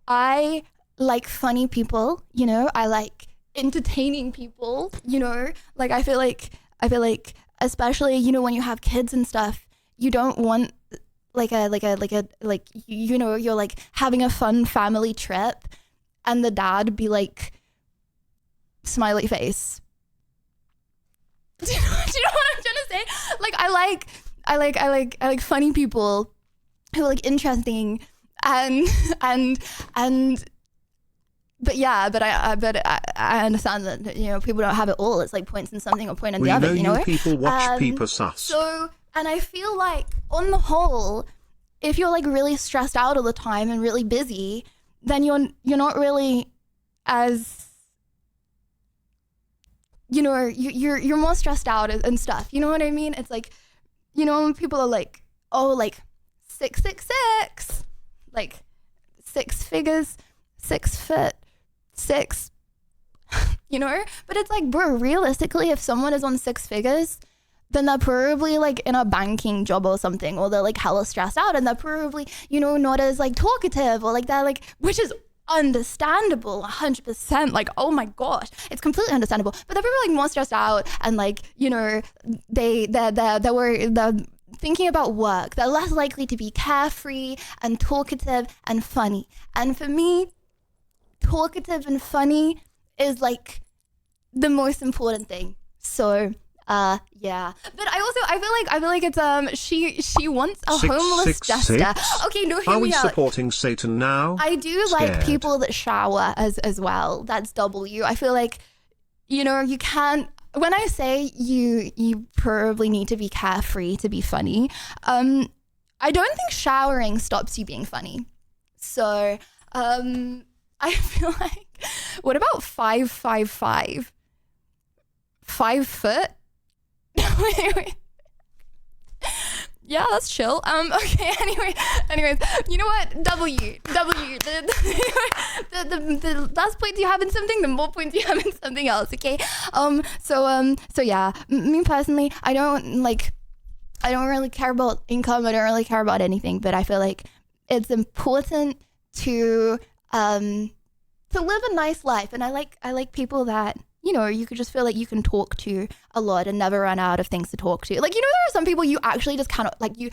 I like funny people, you know? I like entertaining people, you know? Like I feel like especially, you know, when you have kids and stuff, you don't want like you know, you're like having a fun family trip and the dad be like smiley face. Do you know what I'm trying to say? Like I like funny people who are like interesting and but I understand that, you know, people don't have it all. It's like points in something or point in the other, you know? People watch people sus. So, and I feel like on the whole, if you're like really stressed out all the time and really busy, then you're not really as, you know, you're more stressed out and stuff. You know what I mean? It's like, you know, when people are like, oh, like 666, like 6 figures, 6 foot, 6, you know? But it's like, bro, realistically, if someone is on 6 figures, then they're probably like in a banking job or something, or they're like hella stressed out and they're probably, you know, not as like talkative or like they're like, which is understandable 100%. Like, oh my gosh, it's completely understandable. But they're probably like more stressed out and like, you know, they're thinking about work. They're less likely to be carefree and talkative and funny. And for me, talkative and funny is like the most important thing. So yeah, but I feel like it's she wants a homeless jester. Okay, no, hear Are we me out. supporting Satan now? I do like people that shower as well. That's W. I feel like, you know, you can't. When I say you probably need to be carefree to be funny, I don't think showering stops you being funny. So I feel like, what about 5'5"? 5 foot? Wait. Yeah, that's chill. Okay, anyways, you know what? W. The less points you have in something, the more points you have in something else, okay? So yeah, me personally, I don't really care about income, I don't really care about anything, but I feel like it's important to live a nice life, and I like people that, you know, you could just feel like you can talk to a lot and never run out of things to talk to. Like, you know, there are some people you actually just cannot, like, you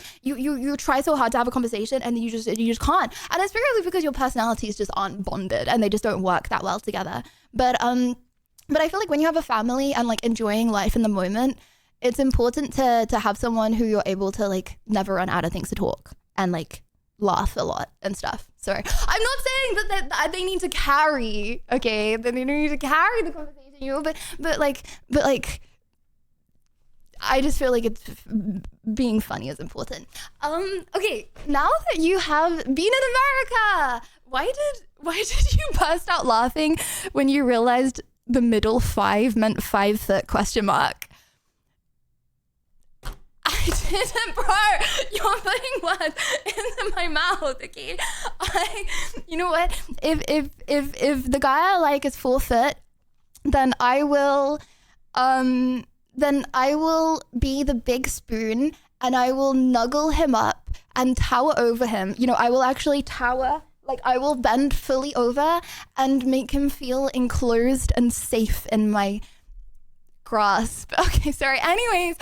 try so hard to have a conversation and you just can't. And it's purely because your personalities just aren't bonded and they just don't work that well together. But I feel like when you have a family and like enjoying life in the moment, it's important to have someone who you're able to like never run out of things to talk and like laugh a lot and stuff. So I'm not saying that they need to carry, okay? They need to carry the conversation. continue, but like, I just feel like it's being funny is important. Okay, now that you have been in America, why did you burst out laughing when you realized the middle 5 meant 5 foot question mark? I didn't, bro. You're putting words into my mouth, okay? You know what? If the guy I like is 4 foot, then I will be the big spoon and I will nuggle him up and tower over him. You know, I will actually tower, like I will bend fully over and make him feel enclosed and safe in my grasp. Okay, sorry. Anyways,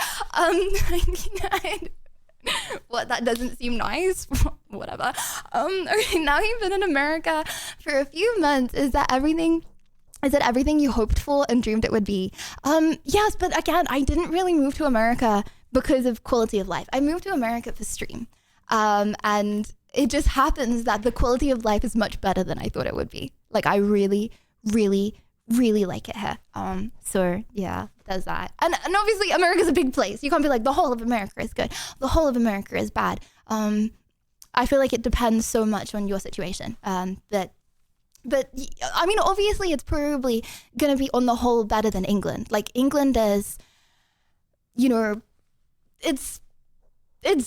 what, that doesn't seem nice? Whatever. Okay, now you've been in America for a few months. Is it everything you hoped for and dreamed it would be? Yes, but again, I didn't really move to America because of quality of life. I moved to America for stream. And it just happens that the quality of life is much better than I thought it would be. Like, I really, really, really like it here. So yeah, there's that. And obviously America's a big place. You can't be like, the whole of America is good, the whole of America is bad. I feel like it depends so much on your situation. But I mean, obviously it's probably going to be on the whole better than England. Like, England is, you know, it's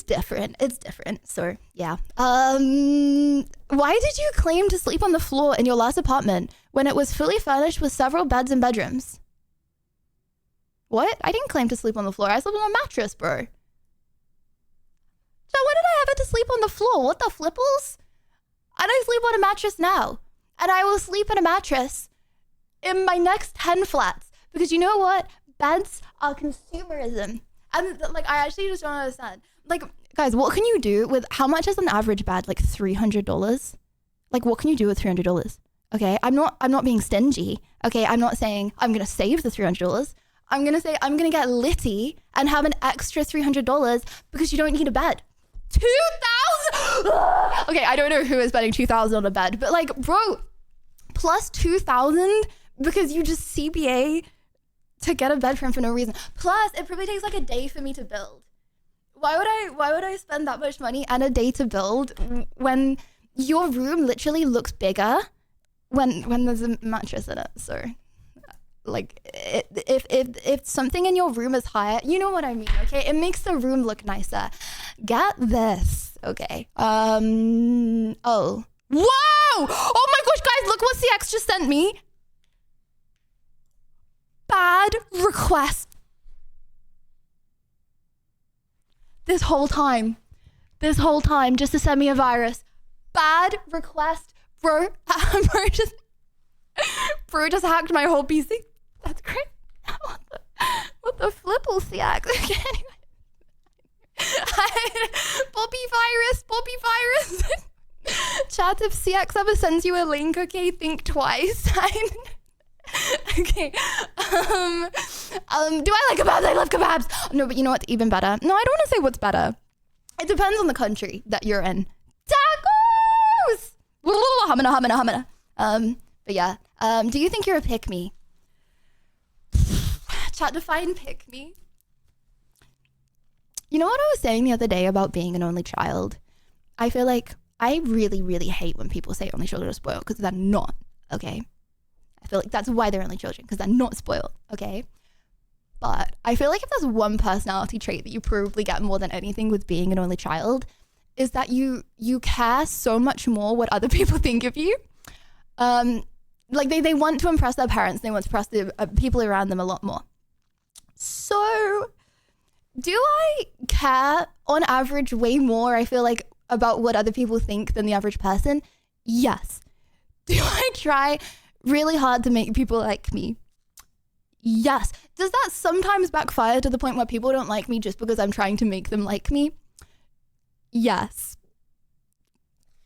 different. It's different. So yeah. Why did you claim to sleep on the floor in your last apartment when it was fully furnished with several beds and bedrooms? What? I didn't claim to sleep on the floor. I slept on a mattress, bro. So when did I ever to sleep on the floor? What the flipples? I sleep on a mattress now. And I will sleep in a mattress in my next 10 flats. Because you know what? Beds are consumerism. And like, I actually just don't understand. Like, guys, what can you do with, how much is an average bed? Like $300? Like, what can you do with $300? Okay, I'm not being stingy. Okay, I'm not saying I'm going to save the $300. I'm going to say I'm going to get Liddy and have an extra $300 because you don't need a bed. 2,000? Okay, I don't know who is spending 2,000 on a bed, but like, bro, plus 2,000 because you just CBA to get a bed frame for no reason. Plus, it probably takes like a day for me to build. Why would I spend that much money and a day to build when your room literally looks bigger when there's a mattress in it? So, like, if something in your room is higher, you know what I mean, okay? It makes the room look nicer. Get this, okay? Oh. Whoa! Oh my gosh, guys, look what CX just sent me. Bad request. This whole time, just to send me a virus. Bad request, bro. Bro just hacked my whole PC. That's great. What the flipple, CX? Okay, anyway. Poppy virus. Chat, if CX ever sends you a link, okay, think twice. Okay. Do I like kebabs? I love kebabs. No, but you know what's even better? No, I don't want to say what's better. It depends on the country that you're in. Tacos! Hamina. But yeah. Do you think you're a pick-me? Chat, define pick-me. You know what I was saying the other day about being an only child? I feel like I really, really hate when people say only children are spoiled because they're not, okay? I feel like that's why they're only children, because they're not spoiled, okay? But I feel like if there's one personality trait that you probably get more than anything with being an only child, is that you care so much more what other people think of you. Like they want to impress their parents, they want to impress the people around them a lot more. So do I care on average way more, I feel like, about what other people think than the average person? Yes. Do I try really hard to make people like me? Yes. Does that sometimes backfire to the point where people don't like me just because I'm trying to make them like me? Yes.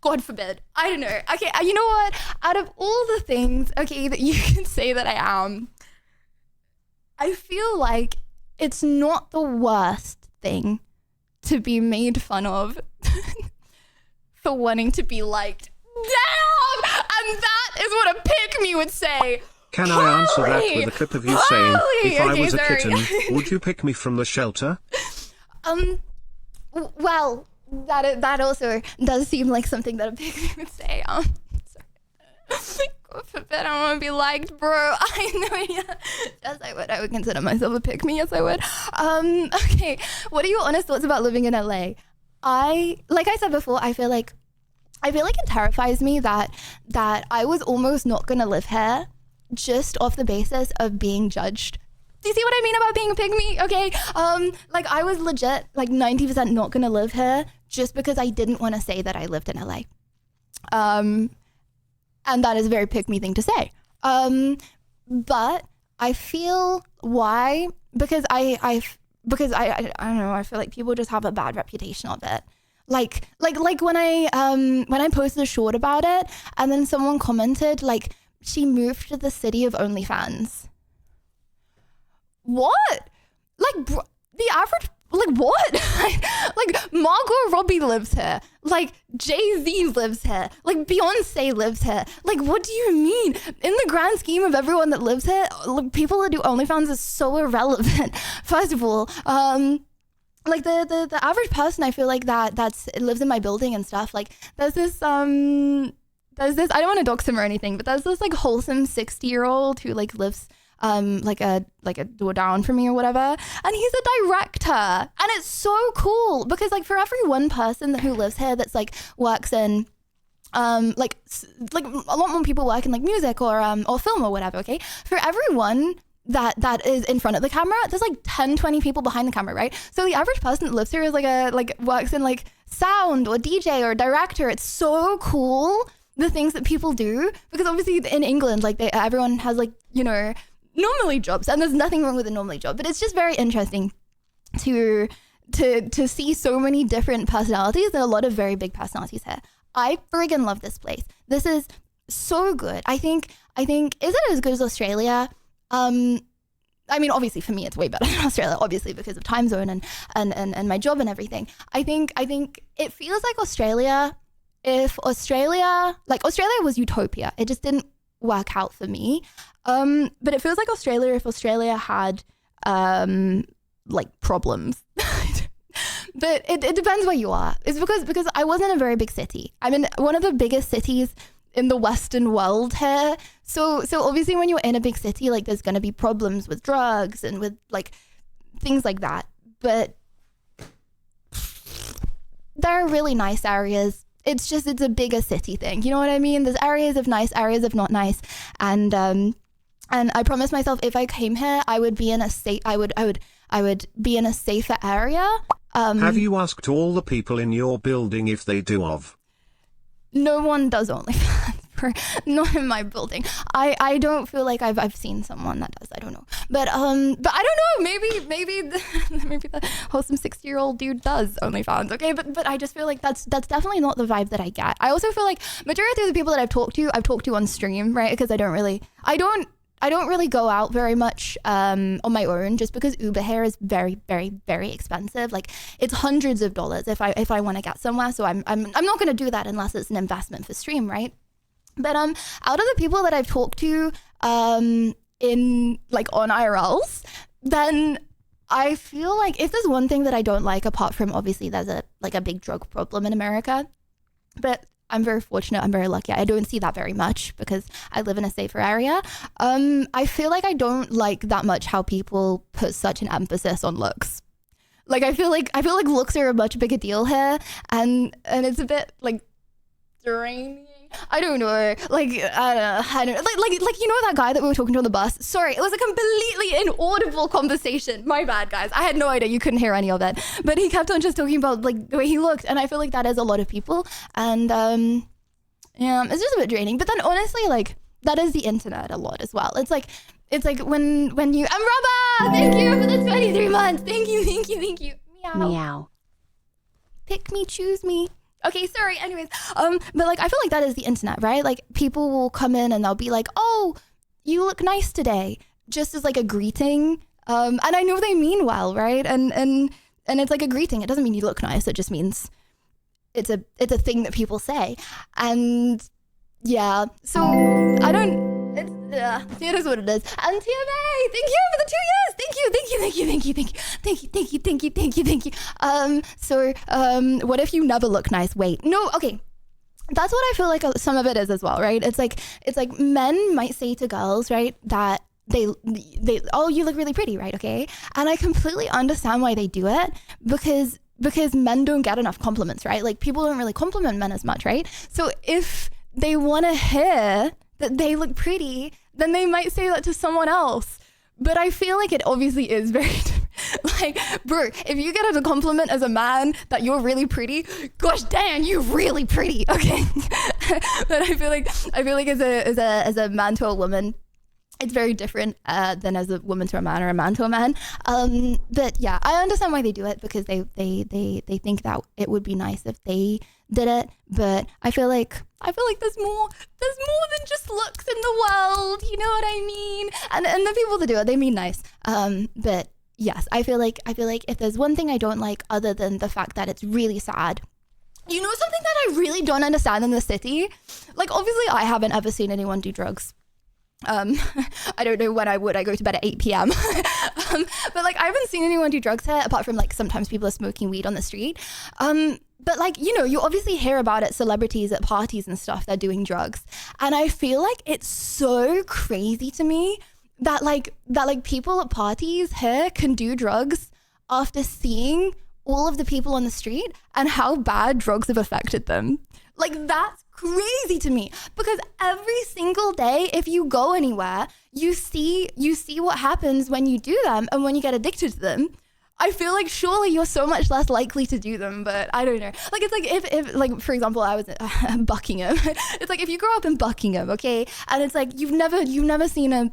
God forbid. I don't know. Okay, you know what? Out of all the things, okay, that you can say that I am, I feel like it's not the worst thing to be made fun of for wanting to be liked. Damn! And that is what a pick-me would say. Can I answer that with a clip of you saying, if I was a sorry. kitten, would you pick me from the shelter? Well, that also does seem like something that a pygmy would say. Sorry. God forbid I want to be liked, bro. I know, yeah. Yes, I would consider myself a pygmy. Yes, I would. Okay. What are your honest thoughts about living in LA? Like I said before, I feel like it terrifies me that I was almost not gonna live here just off the basis of being judged. Do you see what I mean about being a pygmy? Okay. Like I was legit like 90% not gonna live here just because I didn't want to say that I lived in LA. And that is a very pygmy thing to say. But I feel why? Because I don't know, I feel like people just have a bad reputation of it. Like when I posted a short about it and then someone commented like she moved to the city of OnlyFans. What? Like the average, like what? Like Margot Robbie lives here. Like Jay-Z lives here. Like Beyonce lives here. Like what do you mean? In the grand scheme of everyone that lives here, like, people that do OnlyFans is so irrelevant. First of all, like the average person, I feel like that's lives in my building and stuff. Like there's this I don't want to dox him or anything, but there's this like wholesome 60-year-old who like lives like a door down from me or whatever, and he's a director, and it's so cool because like for every one person who lives here that's like works in like a lot more people work in like music or film or whatever, okay, for everyone that is in front of the camera, there's like 10-20 people behind the camera, right? So the average person that lives here is like works in like sound or DJ or director. It's so cool the things that people do, because obviously in England like everyone has like, you know, normally jobs, and there's nothing wrong with a normally job, but it's just very interesting to see so many different personalities and a lot of very big personalities here. I friggin' love this place. This is so good. I think is it as good as Australia? I mean, obviously for me it's way better than Australia, obviously because of time zone and my job and everything. I think it feels like Australia, if Australia was utopia. It just didn't work out for me. But it feels like Australia if Australia had like problems. But it depends where you are. It's because I wasn't in a very big city. I'm in one of the biggest cities in the Western world here. So obviously when you're in a big city, like there's gonna be problems with drugs and with like things like that. But there are really nice areas. It's a bigger city thing. You know what I mean? There's areas of nice, areas of not nice. And I promised myself if I came here, I would be in a I would be in a safer area. Have you asked all the people in your building if they do of? No one does OnlyFans. Not in my building. I don't feel like I've seen someone that does. I don't know. But I don't know. Maybe the wholesome 60-year-old dude does OnlyFans. Okay, but I just feel like that's definitely not the vibe that I get. I also feel like majority of the people that I've talked to on stream, right? Because I don't really go out very much on my own, just because Uber here is very, very, very expensive. Like it's hundreds of dollars if I want to get somewhere. So I'm not going to do that unless it's an investment for stream, right? But out of the people that I've talked to in like on IRLs, then I feel like if there's one thing that I don't like, apart from obviously there's a big drug problem in America, but I'm very fortunate, I'm very lucky. I don't see that very much because I live in a safer area. I feel like I don't like that much how people put such an emphasis on looks. Like I feel like looks are a much bigger deal here, and it's a bit like draining. I don't know. Like I don't like you know that guy that we were talking to on the bus? Sorry, it was a completely inaudible conversation. My bad, guys. I had no idea, you couldn't hear any of it. But he kept on just talking about like the way he looked, and I feel like that is a lot of people. And yeah, it's just a bit draining. But then honestly, like that is the internet a lot as well. It's like when you Rubber, thank you for the 23 months. Thank you. Meow. Meow. Pick me, choose me. Okay, sorry. Anyways, but like I feel like that is the internet, right? Like people will come in and they'll be like, "Oh, you look nice today," just as like a greeting. And I know they mean well, right? And it's like a greeting. It doesn't mean you look nice. It just means it's a thing that people say. And yeah, so I don't. Yeah, it is what it is. And TMA, thank you for the 2 years. Thank you. So, what if you never look nice? Wait, no, okay. That's what I feel like some of it is as well, right? It's like men might say to girls, right, that they oh, you look really pretty, right? Okay. And I completely understand why they do it because men don't get enough compliments, right? Like people don't really compliment men as much, right? So if they want to hear that they look pretty, then they might say that to someone else. But I feel like it obviously is very like, bro, if you get a compliment as a man that you're really pretty, gosh dang, you're really pretty, okay? But I feel like as a man to a woman, it's very different than as a woman to a man or a man to a man. But yeah, I understand why they do it because they think that it would be nice if they did it. But I feel like there's more than just looks in the world. You know what I mean? And the people that do it, they mean nice. But yes, I feel like if there's one thing I don't like other than the fact that it's really sad. You know something that I really don't understand in the city? Like obviously I haven't ever seen anyone do drugs. I don't know when I would. I go to bed at 8 p.m. But like I haven't seen anyone do drugs here apart from like sometimes people are smoking weed on the street. But like, you know, you obviously hear about it, celebrities at parties and stuff, they're doing drugs. And I feel like it's so crazy to me that people at parties here can do drugs after seeing all of the people on the street and how bad drugs have affected them. Like that's crazy to me because every single day, if you go anywhere, you see what happens when you do them and when you get addicted to them. I feel like surely you're so much less likely to do them, but I don't know. Like it's like if like for example, I was in Buckingham. It's like if you grow up in Buckingham, okay, and it's like you've never seen a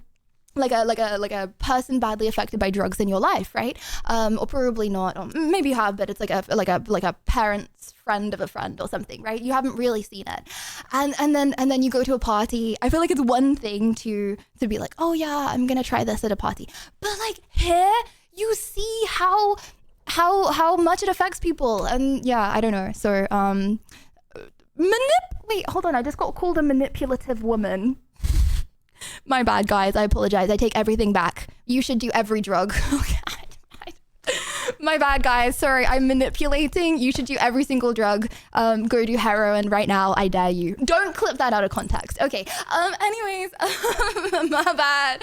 person badly affected by drugs in your life, right? Or probably not, or maybe you have, but it's like a parent's friend of a friend or something, right? You haven't really seen it, and then you go to a party. I feel like it's one thing to be like, oh yeah, I'm gonna try this at a party, but like here you see how much it affects people, and yeah, I don't know. So wait, hold on, I just got called a manipulative woman. My bad, guys. I apologize. I take everything back. You should do every drug. My bad, guys. Sorry, I'm manipulating. You should do every single drug. Go do heroin right now. I dare you. Don't clip that out of context. Okay. Anyways, my bad.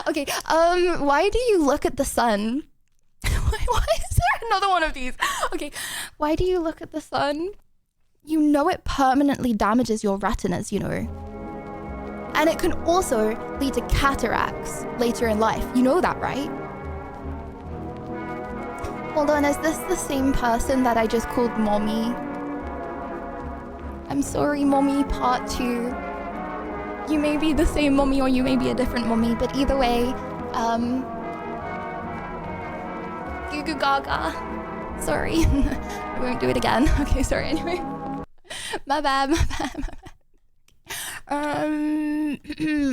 Okay. Why do you look at the sun? Why is there another one of these? Okay. Why do you look at the sun? You know it permanently damages your retinas, you know. And it can also lead to cataracts later in life. You know that, right? Hold on, is this the same person that I just called mommy? I'm sorry, mommy, part 2. You may be the same mommy or you may be a different mommy, but either way, goo goo gaga. Sorry, I won't do it again. Okay, sorry, anyway. My bad.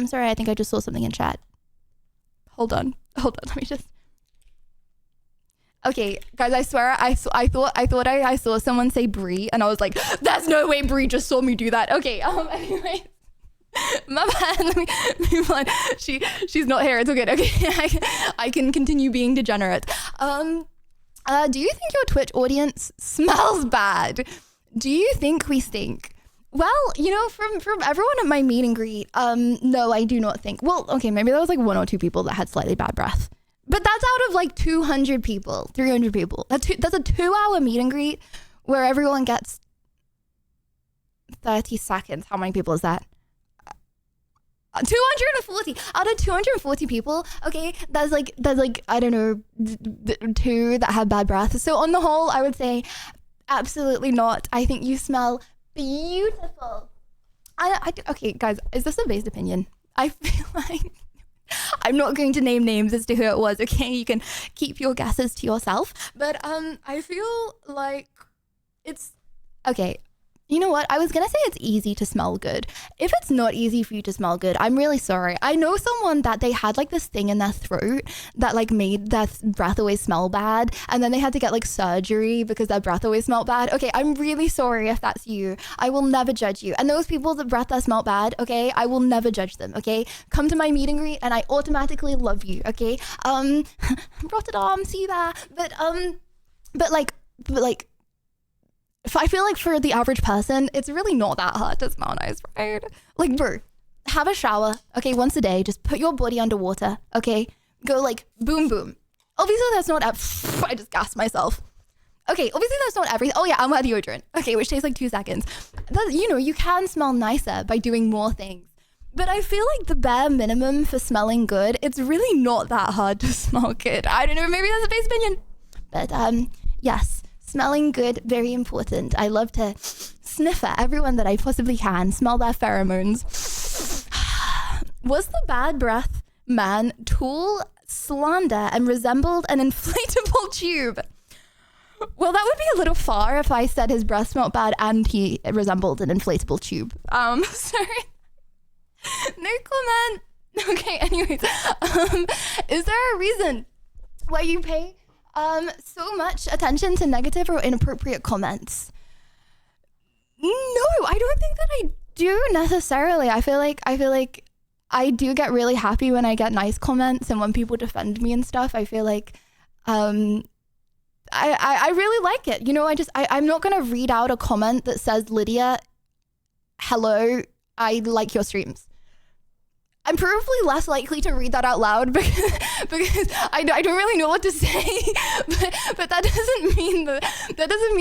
Sorry, I think I just saw something in chat. Hold on, let me just... Okay, guys, I swear, I thought I saw someone say Brie, and I was like, there's no way Brie just saw me do that. Okay, anyways. My bad, let me move on. She's not here, it's all good. Okay, I can continue being degenerate. Do you think your Twitch audience smells bad? Do you think we stink? Well, you know, from everyone at my meet and greet, no, I do not think. Well, okay, maybe there was like 1 or 2 people that had slightly bad breath. But that's out of like 200 people, 300 people. That's a 2-hour meet and greet where everyone gets 30 seconds. How many people is that? 240 out of 240 people. Okay, there's like I don't know, 2 that have bad breath. So on the whole, I would say absolutely not. I think you smell beautiful. Okay, guys, is this a based opinion? I feel like I'm not going to name names as to who it was, okay? You can keep your guesses to yourself. But I feel like it's... Okay, You know what? I was going to say it's easy to smell good. If it's not easy for you to smell good, I'm really sorry. I know someone that they had like this thing in their throat that like made their breath always smell bad. And then they had to get like surgery because their breath always smelled bad. Okay, I'm really sorry if that's you. I will never judge you. And those people that breath that smell bad, okay, I will never judge them, okay? Come to my meet and greet and I automatically love you, okay? Rotterdam, see you there. But like, I feel like for the average person, it's really not that hard to smell nice, right? Like, bro, have a shower, okay, once a day. Just put your body underwater, okay? Go like boom, boom. Obviously, that's not, I just gasped myself. Okay, obviously that's not everything. Oh yeah, I'm wear deodorant. Okay, which takes like 2 seconds. You know, you can smell nicer by doing more things. But I feel like the bare minimum for smelling good, it's really not that hard to smell good. I don't know, maybe that's a base opinion. But yes. Smelling good, very important. I love to sniff at everyone that I possibly can, smell their pheromones. Was the bad breath man tall, slender, and resembled an inflatable tube? Well, that would be a little far if I said his breath smelled bad and he resembled an inflatable tube. Sorry. No comment. Okay, anyways. Is there a reason why you pay so much attention to negative or inappropriate comments? No, I don't think that I do necessarily. I feel like I do get really happy when I get nice comments and when people defend me and stuff. I feel like I really like it. You know, I'm not gonna read out a comment that says, Lydia, hello, I like your streams. I'm probably less likely to read that out loud because I don't really know what to say, but that doesn't mean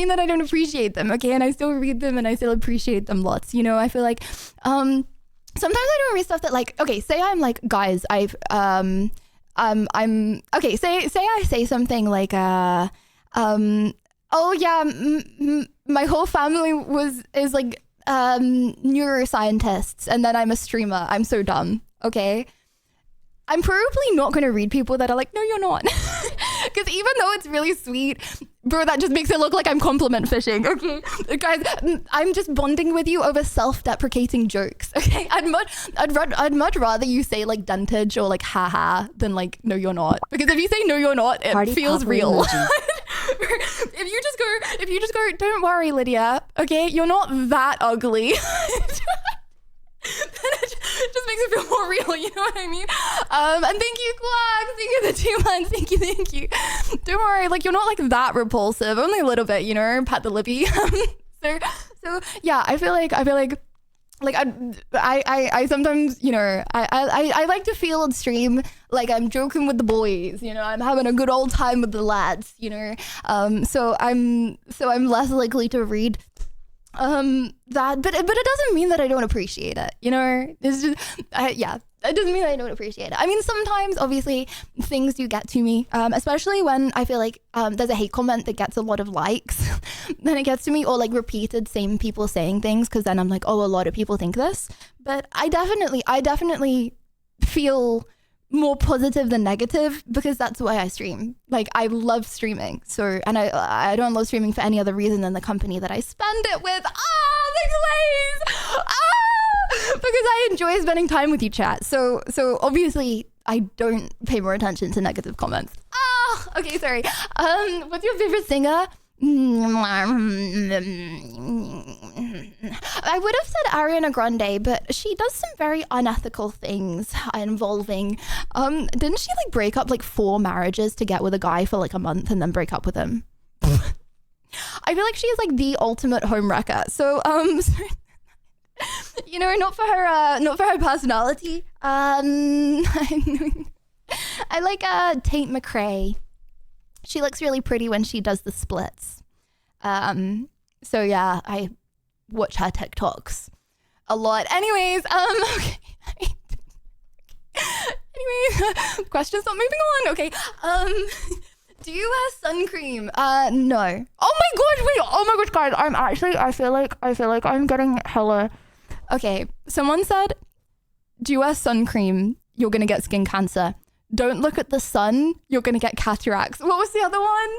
that I don't appreciate them, okay? And I still read them and I still appreciate them lots, you know? I feel like sometimes I don't read stuff that like, okay, say I'm like, guys, I'm okay, say I say something like oh yeah, my whole family is like neuroscientists, and then I'm a streamer. I'm so dumb. Okay, I'm probably not going to read people that are like, no, you're not. Because even though it's really sweet, bro, that just makes it look like I'm compliment fishing. Okay, guys, I'm just bonding with you over self-deprecating jokes. Okay, I'd much rather you say like dentage or like haha than like no, you're not. Because if you say no, you're not, it Party feels real. If If you just go, don't worry, Lydia. Okay, you're not that ugly. Then it just makes it feel more real, you know what I mean? And thank you, Quack. Thank you, the 2 months. Thank you. Don't worry, like you're not like that repulsive. Only a little bit, you know. Pat the lippy. So yeah, I feel like I sometimes, you know, I like to feel on stream like I'm joking with the boys, you know, I'm having a good old time with the lads, you know. So I'm less likely to read that, but it doesn't mean that I don't appreciate it, you know. It's just yeah, it doesn't mean that I don't appreciate it. I mean, sometimes obviously things do get to me, especially when I feel like there's a hate comment that gets a lot of likes. Then it gets to me, or like repeated same people saying things, because then I'm like, oh, a lot of people think this. But I definitely feel more positive than negative because that's why I stream. Like, I love streaming. So, and I don't love streaming for any other reason than the company that I spend it with. Thanks, Lays! Because I enjoy spending time with you, chat. So obviously I don't pay more attention to negative comments. Okay, sorry. What's your favorite singer? I would have said Ariana Grande, but she does some very unethical things involving, didn't she like break up like 4 marriages to get with a guy for like a month and then break up with him? I feel like she is like the ultimate home wrecker. So, you know, not for her personality. I like Tate McRae. She looks really pretty when she does the splits. So yeah, I watch her TikToks a lot. Anyways, okay. Anyway, questions not moving on. Okay. Do you wear sun cream? No. Oh my god, wait. Oh my gosh, guys. I feel like I'm getting hella. Okay. Someone said, do you wear sun cream? You're gonna get skin cancer. Don't look at the sun, you're gonna get cataracts. What was the other one?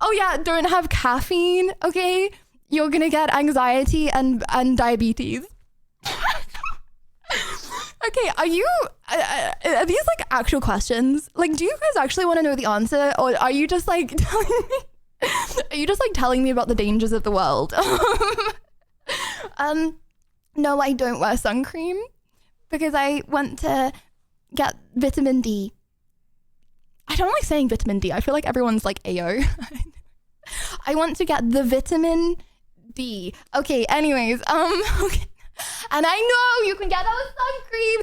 Oh yeah, don't have caffeine, okay? you're gonna get anxiety and diabetes. Okay, are these like actual questions? Like, do you guys actually want to know the answer, or are you just like telling me about the dangers of the world? No, I don't wear sun cream because I went to get vitamin D. I don't like saying vitamin D. I feel like everyone's like Ayo. I want to get the vitamin D. Okay, anyways, okay. And I know you can get that with sun cream.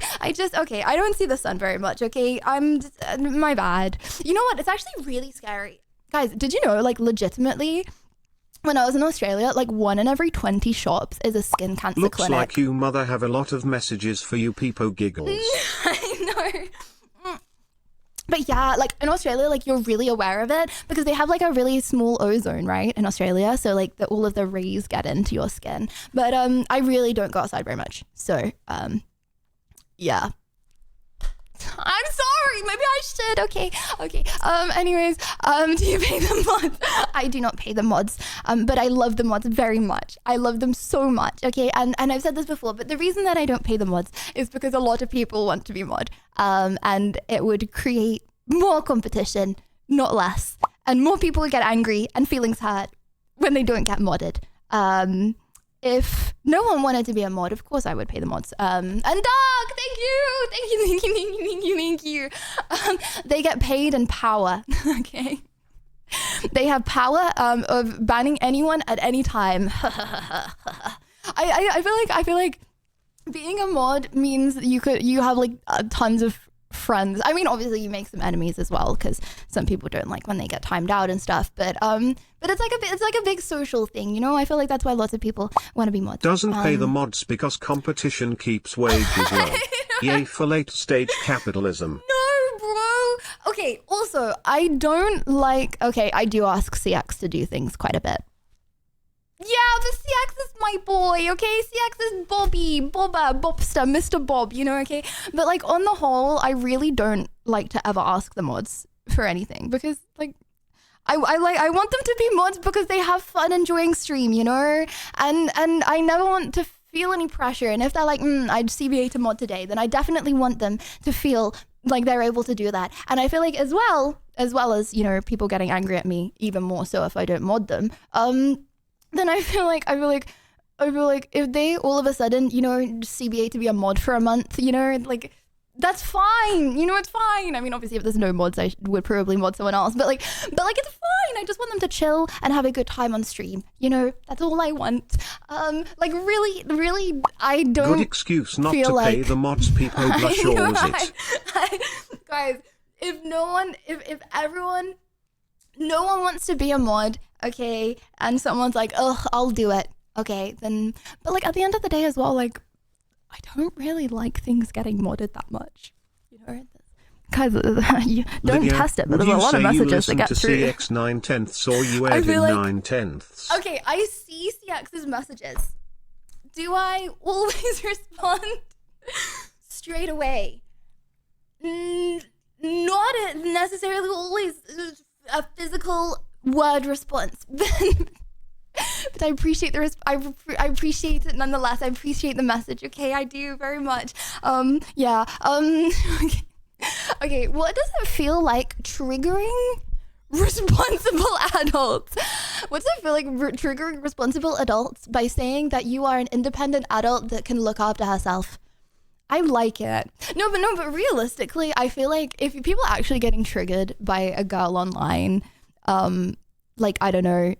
I don't see the sun very much, okay? My bad. You know what? It's actually really scary. Guys, did you know, like, legitimately, when I was in Australia, like 1 in every 20 shops is a skin cancer Looks clinic. like you mother have a lot of messages for you people giggles. I know. But yeah, like in Australia, like you're really aware of it because they have like a really small ozone, right, in Australia. So like all of the rays get into your skin. But I really don't go outside very much. So yeah. I'm sorry. Maybe I should. Okay. Anyways, do you pay the mods? I do not pay the mods. But I love the mods very much. I love them so much. Okay. And I've said this before, but the reason that I don't pay the mods is because a lot of people want to be mod. And it would create more competition, not less. And more people would get angry and feelings hurt when they don't get modded. If no one wanted to be a mod, of course I would pay the mods. And Doug, thank you. They get paid in power, okay? They have power of banning anyone at any time. I feel like being a mod means you have like tons of friends. I mean, obviously you make some enemies as well because some people don't like when they get timed out and stuff. But it's like a big social thing, you know. I feel like that's why lots of people want to be mods. Doesn't pay the mods because competition keeps wages low. Yay for late stage capitalism. No, bro. Okay. Also, I don't like. Okay, I do ask CX to do things quite a bit. Yeah, the CX is my boy, okay? CX is Bobby, Bobba, Bobster, Mr. Bob, you know, okay? But like on the whole, I really don't like to ever ask the mods for anything because like I want them to be mods because they have fun enjoying stream, you know? And I never want to feel any pressure. And if they're like, I'd CBA to mod today, then I definitely want them to feel like they're able to do that. And I feel like as well as, you know, people getting angry at me even more so if I don't mod them, then I feel like if they all of a sudden, you know, CBA to be a mod for a month, you know, like that's fine. You know, it's fine. I mean, obviously, if there's no mods, I would probably mod someone else. But like, it's fine. I just want them to chill and have a good time on stream. You know, that's all I want. Like, really, I don't. Good excuse not feel to like... pay the mods. People blush, or was it? Guys, if everyone. No one wants to be a mod, okay? And someone's like, oh, I'll do it. Okay, then, but like at the end of the day as well, like, I don't really like things getting modded that much. You know, guys, you don't Lydia, test it, but there's a lot of messages that get to through. CX 9/10 or you add in like, 9/10. Okay, I see CX's messages. Do I always respond straight away? Not necessarily always a physical word response, but I appreciate I appreciate it nonetheless. I appreciate the message. Okay, I do very much. Yeah. Okay. What does it feel like triggering responsible adults? What does it feel like triggering responsible adults by saying that you are an independent adult that can look after herself? I like it. No, but realistically, I feel like if people are actually getting triggered by a girl online, like, I don't know,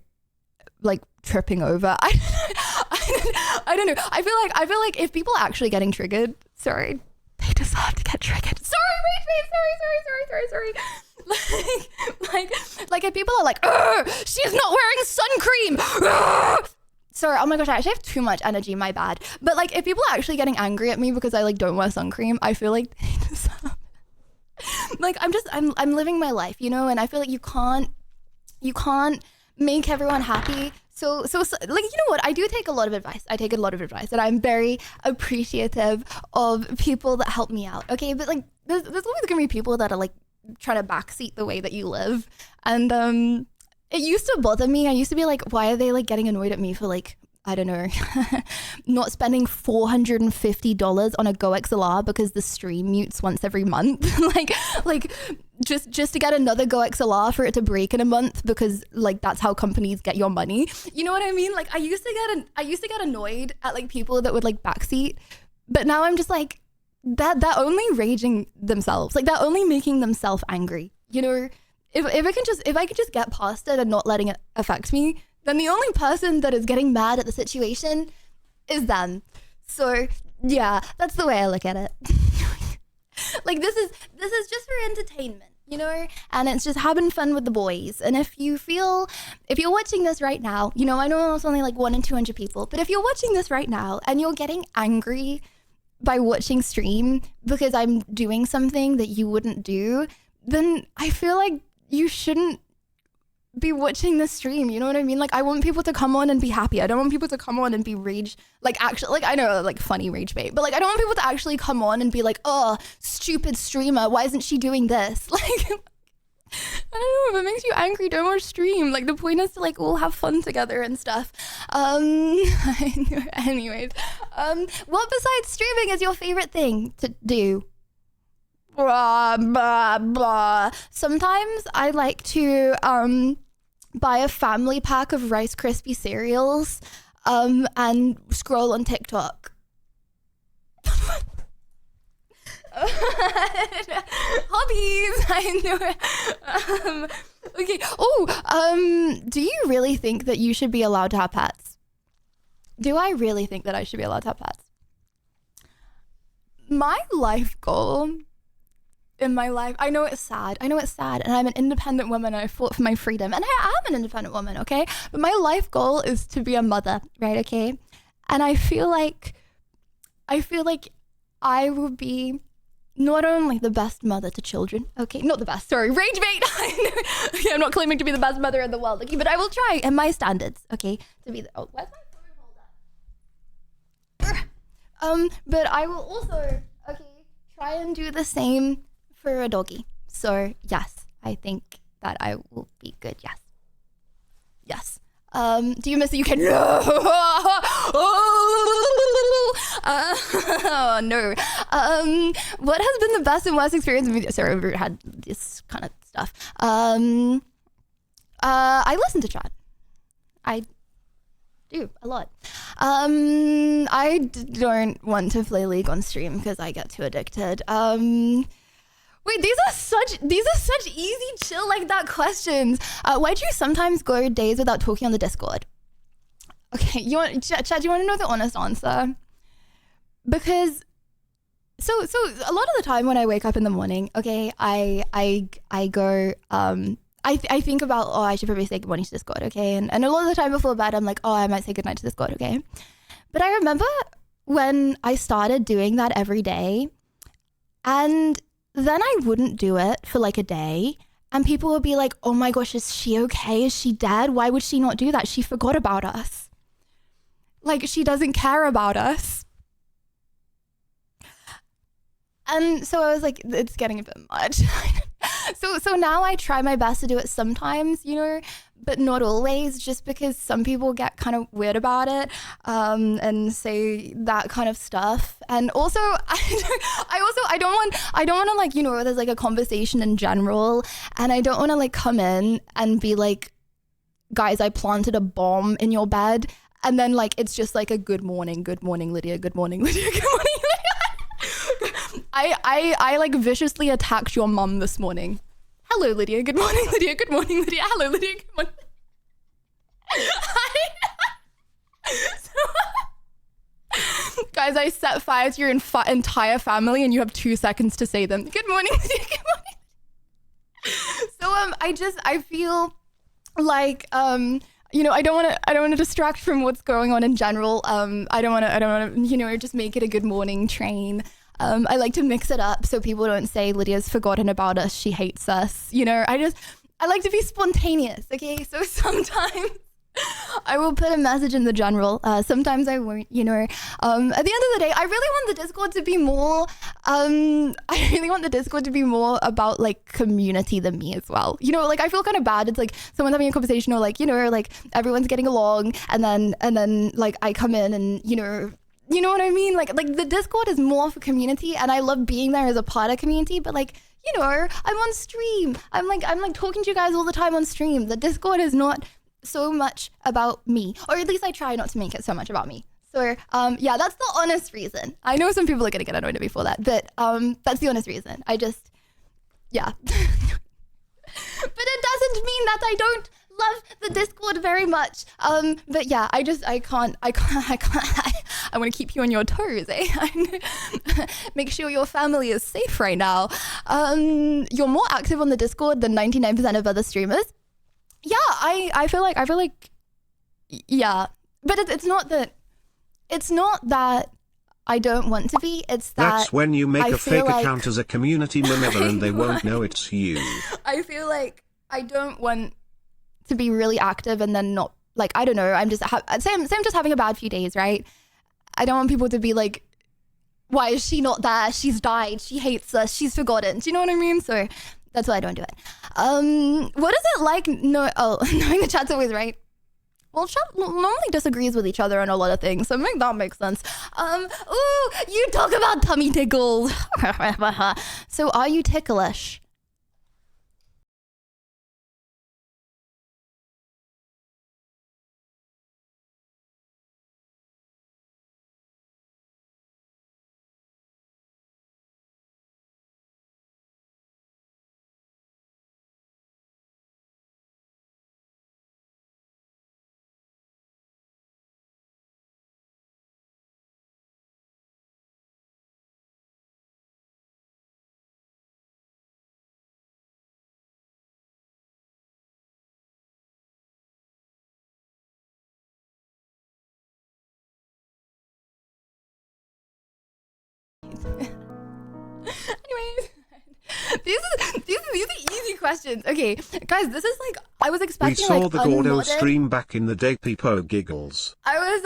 like tripping over, I don't know. I feel like if people are actually getting triggered, sorry, they deserve to get triggered. Sorry. Like if people are like, she's not wearing sun cream. Sorry, oh my gosh, I actually have too much energy, my bad. But like, if people are actually getting angry at me because I like don't wear sun cream, I feel like they deserve. Like, I'm living my life, you know, and I feel like you can't make everyone happy. So like, you know what? I do take a lot of advice. And I'm very appreciative of people that help me out. Okay, but like, there's always gonna be people that are like trying to backseat the way that you live, and it used to bother me. I used to be like, why are they like getting annoyed at me for like, I don't know, not spending $450 on a Go XLR because the stream mutes once every month. like just to get another Go XLR for it to break in a month because like that's how companies get your money. You know what I mean? Like I used to get annoyed at like people that would like backseat, but now I'm just like that they're only raging themselves. Like they're only making themselves angry. You know, if I could just get past it and not letting it affect me, then the only person that is getting mad at the situation is them. So yeah, that's the way I look at it. Like this is just for entertainment, you know, and it's just having fun with the boys. And if you're watching this right now, you know, I know it's only like 1 in 200 people, but if you're watching this right now and you're getting angry by watching stream because I'm doing something that you wouldn't do, then I feel like you shouldn't be watching the stream. You know what I mean? Like I want people to come on and be happy. I don't want people to come on and be rage, like actually, like I know like funny rage bait, but like I don't want people to actually come on and be like, oh, stupid streamer, why isn't she doing this? Like I don't know, if it makes you angry, don't watch stream. Like the point is to like all have fun together and stuff. Anyways, what besides streaming is your favorite thing to do? Blah, blah, blah. Sometimes I like to buy a family pack of Rice Krispie cereals and scroll on TikTok. Hobbies, I know. Okay. Oh, do you really think that you should be allowed to have pets? Do I really think that I should be allowed to have pets? My life goal in my life, I know it's sad, and I'm an independent woman and I fought for my freedom, and I am an independent woman, okay? But my life goal is to be a mother, right, okay? And I feel like I will be not only the best mother to children, okay, not the best, sorry, rage bait. Okay, I'm not claiming to be the best mother in the world, okay, but I will try in my standards, okay, to be the, oh, where's my phone holder? But I will also, okay, try and do the same for a doggy. So yes, I think that I will be good. Yes. Do you miss the UK? No. Oh no. What has been the best and worst experience with you? Sorry, we've had this kind of stuff. I listen to chat. I do a lot. I don't want to play League on stream because I get too addicted. Wait, these are such easy, chill like that questions. Why do you sometimes go days without talking on the Discord? Okay, Chad, do you want to know the honest answer? Because so a lot of the time when I wake up in the morning, okay, I go I think about, oh, I should probably say good morning to Discord, okay? And a lot of the time before bed, I'm like, oh, I might say good night to Discord, okay? But I remember when I started doing that every day, and then I wouldn't do it for like a day, and people would be like, oh my gosh, is she okay? Is she dead? Why would she not do that? She forgot about us. Like, she doesn't care about us. And so I was like, it's getting a bit much. So now I try my best to do it sometimes, you know, but not always, just because some people get kind of weird about it and say that kind of stuff. And also, I don't want to, like, you know, there's like a conversation in general, and I don't want to like come in and be like, guys, I planted a bomb in your bed, and then like it's just like a good morning Lydia, good morning Lydia, good morning Lydia. I like viciously attacked your mum this morning. Hello Lydia, good morning Lydia, good morning Lydia, hello Lydia, good morning. Guys, I set fire to your entire family, and you have 2 seconds to say them. Good morning Lydia, good morning. So I feel like you know, I don't want to distract from what's going on in general. I don't want to, you know, just make it a good morning train. I like to mix it up so people don't say Lydia's forgotten about us, she hates us. You know, I like to be spontaneous, okay? So sometimes I will put a message in the general. Sometimes I won't, you know. At the end of the day, I really want the Discord to be more, about like community than me as well. You know, like I feel kind of bad. It's like someone's having a conversation or like, you know, like everyone's getting along and then like I come in and, you know what I mean? Like the Discord is more for community and I love being there as a part of community, but like, you know, I'm on stream. I'm like talking to you guys all the time on stream. The Discord is not so much about me, or at least I try not to make it so much about me. So yeah, that's the honest reason. I know some people are gonna get annoyed at me for that, but that's the honest reason. I just, yeah. But it doesn't mean that I don't love the Discord very much. But yeah, I can't. I want to keep you on your toes, eh? Make sure your family is safe right now. You're more active on the Discord than 99% of other streamers. Yeah, I feel like, yeah, but it's not that I don't want to be. It's that that's when you make I a fake like, account as a community member and they won't know it's you. I feel like I don't want to be really active and then not, like, I don't know. I'm just just having a bad few days, right? I don't want people to be like, why is she not there? She's died. She hates us. She's forgotten. Do you know what I mean? So that's why I don't do it. What is it like? Knowing the chat's always right. Well, chat normally disagrees with each other on a lot of things, so make that make sense. Ooh, you talk about tummy tickles. So are you ticklish? Anyways, these are easy questions. Okay, guys, this is like I was expecting. We saw like the Gordo Unmodded. stream back in the day. Peepo giggles. I was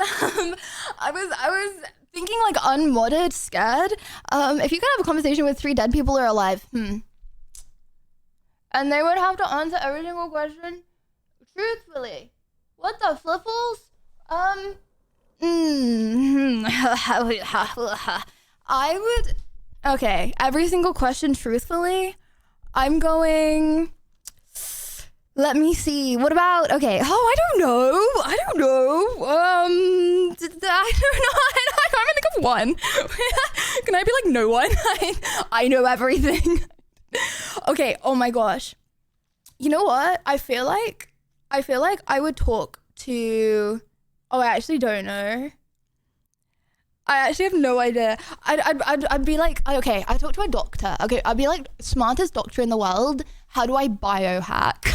thinking like Unmodded, scared. If you could have a conversation with 3 dead people or alive, and they would have to answer every single question truthfully. What the flipples? I would. Okay, every single question truthfully. I'm going. Let me see. What about? Okay. Oh, I don't know. I don't know. I don't know. I can't even think of one. Can I be like no one? I know everything. Okay. Oh my gosh. You know what? I feel like I would talk to. Oh, I actually don't know. I actually have no idea. I'd be like, okay, I talk to a doctor. Okay, I'd be like, smartest doctor in the world. How do I biohack?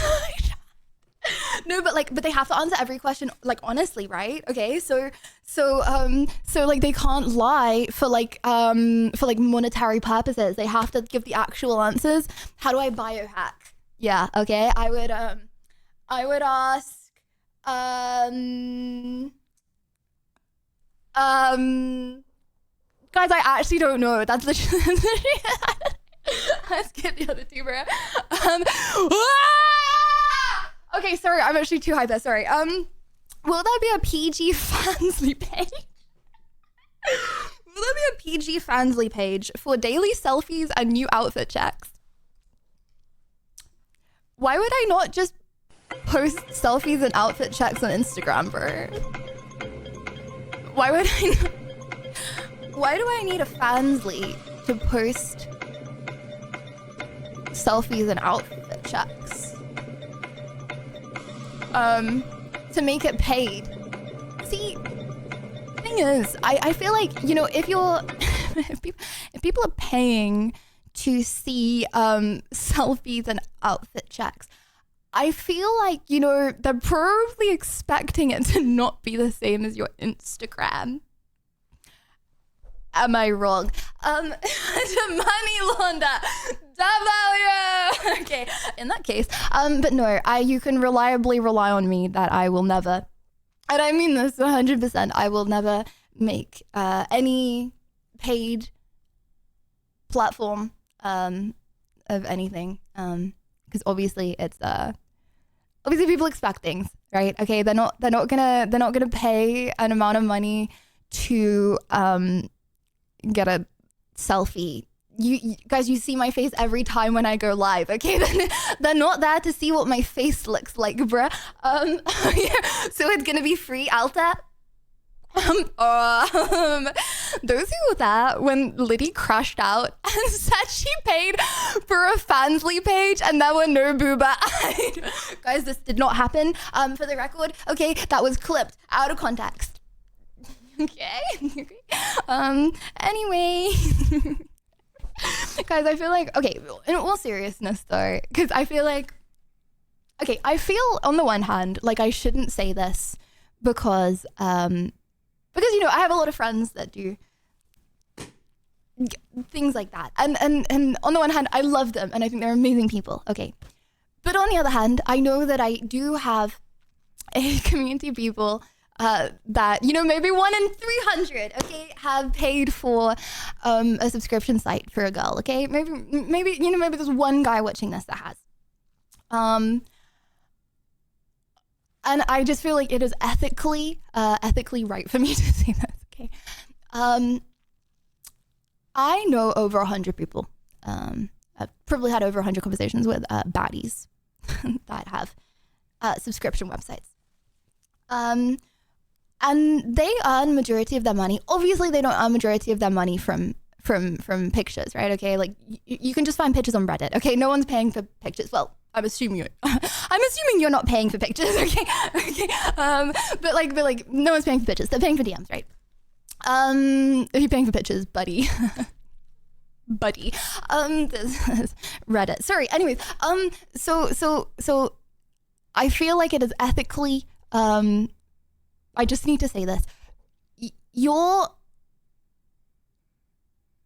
No, but they have to answer every question, like, honestly, right? Okay, so like they can't lie for monetary purposes. They have to give the actual answers. How do I biohack? Yeah, okay. I would ask, guys, I actually don't know. That's literally I skipped the other 2, bro. Okay, sorry, I'm actually too hyper. Sorry. Will there be a PG Fansly page? Will there be a PG Fansly page for daily selfies and new outfit checks? Why would I not just post selfies and outfit checks on Instagram, bro? Why would I not? Why do I need a Fansly to post selfies and outfit checks? To make it paid. See, thing is, I feel like, you know, if you're if people are paying to see selfies and outfit checks, I feel like, you know, they're probably expecting it to not be the same as your Instagram. Am I wrong? To money launder. W. Okay, in that case, but no, you can reliably rely on me that I will never, and I mean this 100%, I will never make any paid platform of anything, because obviously it's obviously people expect things, right? Okay, they're not gonna pay an amount of money to get a selfie. You guys, you see my face every time when I go live, okay? They're not there to see what my face looks like, bruh. So it's gonna be free out there. Those who were there when Liddy crashed out and said she paid for a Fansly page and there were no booba. Guys, this did not happen. For the record, okay, that was clipped out of context. Okay. Anyway. Guys, I feel like, okay, in all seriousness though, because I feel like, okay, I feel on the one hand like I shouldn't say this because you know, I have a lot of friends that do things like that, and on the one hand I love them and I think they're amazing people, okay, but on the other hand I know that I do have a community of people that, you know, maybe 1 in 300, okay, have paid for a subscription site for a girl, okay? Maybe you know, maybe there's one guy watching this that has. And I just feel like it is ethically right for me to say this, okay? I know over 100 people. I've probably had over 100 conversations with baddies that have subscription websites. And they earn majority of their money. Obviously, they don't earn majority of their money from pictures, right? Okay, like you can just find pictures on Reddit. Okay, no one's paying for pictures. Well, I'm assuming you're not paying for pictures. Okay, okay. But like no one's paying for pictures. They're paying for DMs, right? If you're paying for pictures, buddy. This is Reddit. Sorry. Anyways, so I feel like it is ethically. I just need to say this. You're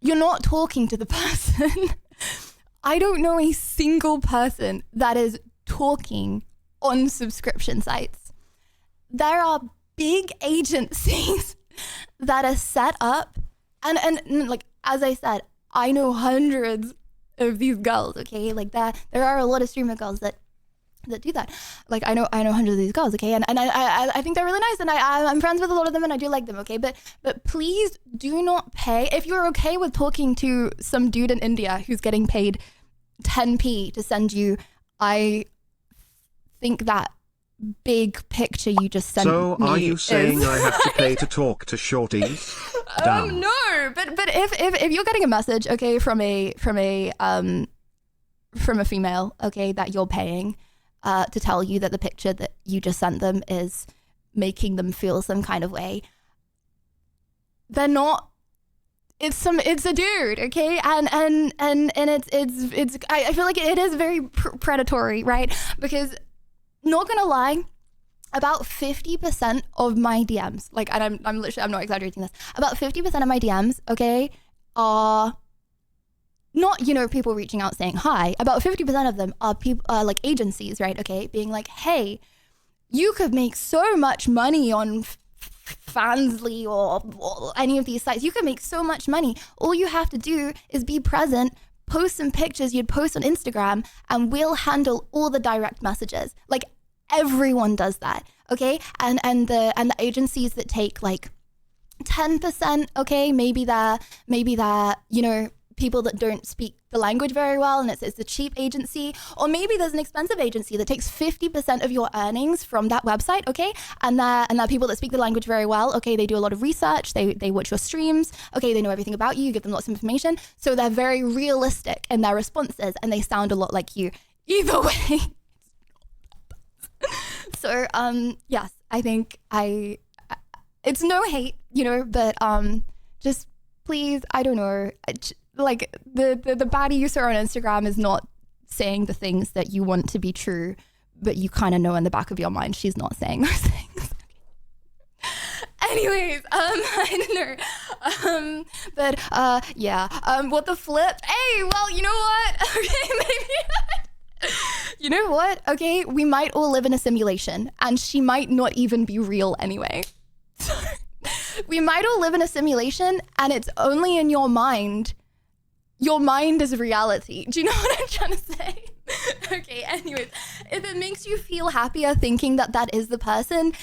not talking to the person. I don't know a single person that is talking on subscription sites. There are big agencies that are set up, and like, as I said, I know hundreds of these girls, okay? Like there are a lot of streamer girls that do that. Like I know hundreds of these girls, okay, and I think they're really nice, and I'm friends with a lot of them, and I do like them, okay. But please do not pay if you're okay with talking to some dude in India who's getting paid 10p to send you. I think that big picture you just sent. So me are you saying I have to pay to talk to shorties? No, but if you're getting a message, okay, from a female, okay, that you're paying to tell you that the picture that you just sent them is making them feel some kind of way, they're not. It's a dude, okay, and it's I feel like it is very predatory, right? Because not gonna lie, about 50% of my DMs, like, and I'm not exaggerating this, about 50% of my DMs, okay, are not, you know, people reaching out saying hi. About 50% of them are people, like agencies, right? Okay, being like, hey, you could make so much money on Fansly or any of these sites. You can make so much money. All you have to do is be present, post some pictures you'd post on Instagram, and we'll handle all the direct messages. Like, everyone does that, okay? And the agencies that take like 10%, okay, maybe they're you know, people that don't speak the language very well, and it's a cheap agency, or maybe there's an expensive agency that takes 50% of your earnings from that website, okay, and they're people that speak the language very well, okay, they do a lot of research, they watch your streams, okay, they know everything about you, you give them lots of information, so they're very realistic in their responses, and they sound a lot like you. Either way. So yes, I think it's no hate, you know, but just please, I don't know, like the baddie you saw on Instagram is not saying the things that you want to be true, but you kind of know in the back of your mind she's not saying those things. Anyways, I don't know. But yeah. What the flip? Hey, well, you know what? Okay, maybe. You know what? Okay, we might all live in a simulation, and she might not even be real anyway. We might all live in a simulation, and it's only in your mind. Your mind is reality. Do you know what I'm trying to say? Okay, anyways, if it makes you feel happier thinking that that is the person,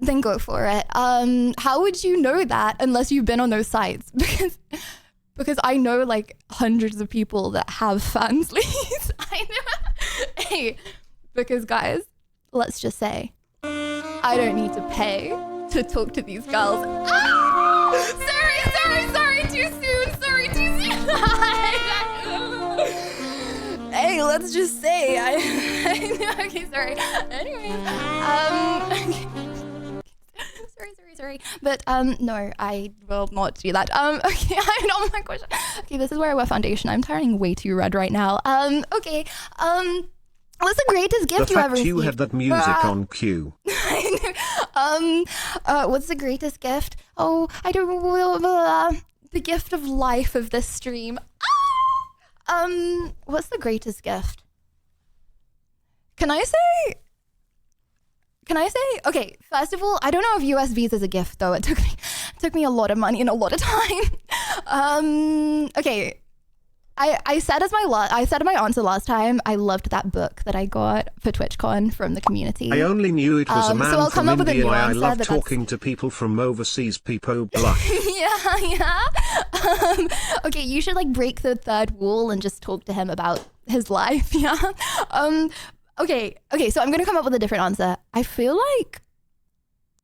then go for it. How would you know that unless you've been on those sites? Because I know like hundreds of people that have fan sleeves. I know. Hey, because guys, let's just say, I don't need to pay to talk to these girls. Ah! Sorry, too soon. Sorry, too soon. Hey, let's just say, okay, sorry. Anyway, sorry. But no, I will not do that. Okay, oh my gosh. Okay, this is where I wear foundation. I'm turning way too red right now. Okay, what's the greatest gift you ever received? You had that music on cue. What's the greatest gift? Oh, I don't know. The gift of life of this stream. What's the greatest gift? Can I say? Okay, first of all, I don't know if US visa is a gift though. It took me a lot of money and a lot of time. Okay. I said in my answer last time, I loved that book that I got for TwitchCon from the community. I only knew it was a man so I'll from come up with a India. new I answer, love but talking to people from overseas. People blush. Yeah. Okay, you should like break the third wall and just talk to him about his life. Yeah. Okay. So I'm gonna come up with a different answer. I feel like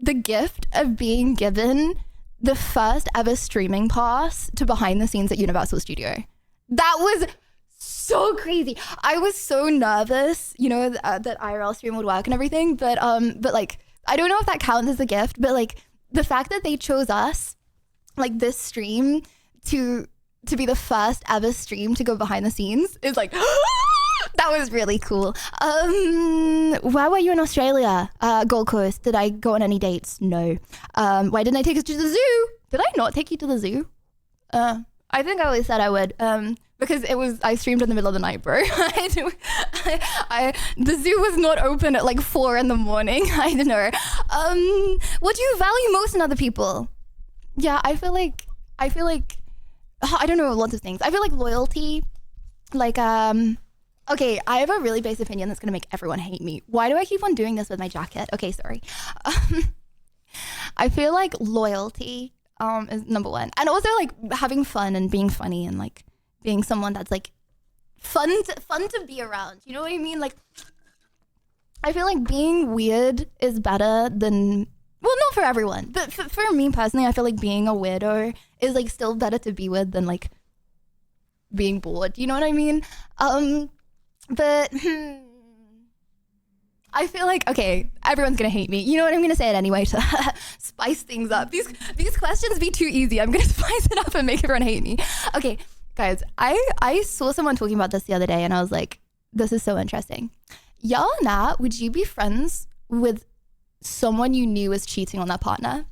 the gift of being given the first ever streaming pass to behind the scenes at Universal Studio. That was so crazy. I was so nervous, you know, that IRL stream would work and everything. But like, I don't know if that counts as a gift, but like the fact that they chose us, like this stream to be the first ever stream to go behind the scenes is like, that was really cool. Where were you in Australia? Gold Coast. Did I go on any dates? No. Why didn't I take you to the zoo? Did I not take you to the zoo? I think I always said I would, because I streamed in the middle of the night, bro. The zoo was not open at like 4 a.m. I don't know. What do you value most in other people? Yeah, I feel like, I don't know, lots of things. I feel like loyalty, like, okay, I have a really base opinion that's gonna make everyone hate me. Why do I keep on doing this with my jacket? Okay, sorry. I feel like loyalty, is number one, and also like having fun and being funny and like being someone that's like fun to be around. You know what I mean? Like, I feel like being weird is better than, well, not for everyone, but for me personally, I feel like being a weirdo is like still better to be with than like being bored. You know what I mean? But I feel like, okay, everyone's gonna hate me. You know what? I'm gonna say it anyway to spice things up. These questions be too easy. I'm gonna spice it up and make everyone hate me. Okay, guys, I saw someone talking about this the other day and I was like, this is so interesting. Yana, would you be friends with someone you knew was cheating on their partner?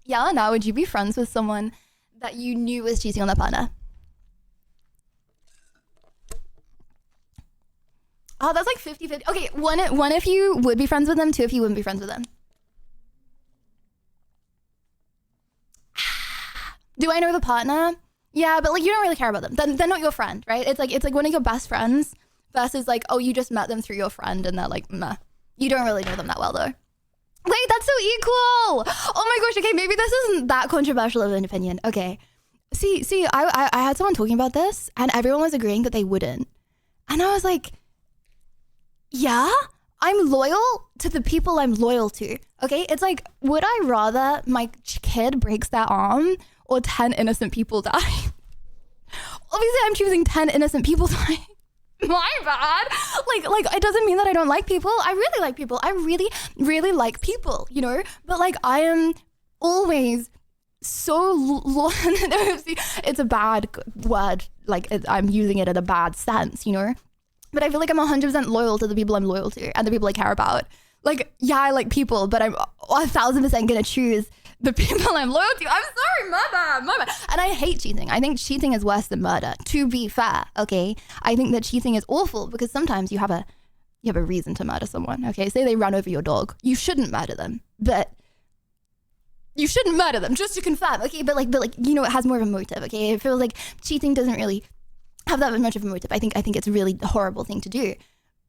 Yana, would you be friends with someone that you knew was cheating on their partner? Oh, that's like 50-50. Okay, one if you would be friends with them, two if you wouldn't be friends with them. Do I know the partner? Yeah, but like you don't really care about them. They're not your friend, right? It's like one of your best friends versus like, oh, you just met them through your friend and they're like, meh. You don't really know them that well though. Wait, that's so equal. Oh my gosh, okay, maybe this isn't that controversial of an opinion. Okay. See, I had someone talking about this and everyone was agreeing that they wouldn't. And I was like, yeah, I'm loyal to the people I'm loyal to. Okay, it's like, would I rather my kid breaks their arm or 10 innocent people die? Obviously, I'm choosing 10 innocent people die. My bad. Like it doesn't mean that I don't like people. I really like people. I really, really like people, you know? But like, I am always so it's a bad word. Like I'm using it in a bad sense, you know? But I feel like I'm 100% loyal to the people I'm loyal to and the people I care about. Like, yeah, I like people, but I'm 1,000% gonna choose the people I'm loyal to. I'm sorry, mother. And I hate cheating. I think cheating is worse than murder, to be fair, okay? I think that cheating is awful because sometimes you have a reason to murder someone, okay? Say they ran over your dog. You shouldn't murder them, but you shouldn't murder them, just to confirm, okay? But like, you know, it has more of a motive, okay? It feels like cheating doesn't really have that much of a motive. I think it's a really horrible thing to do.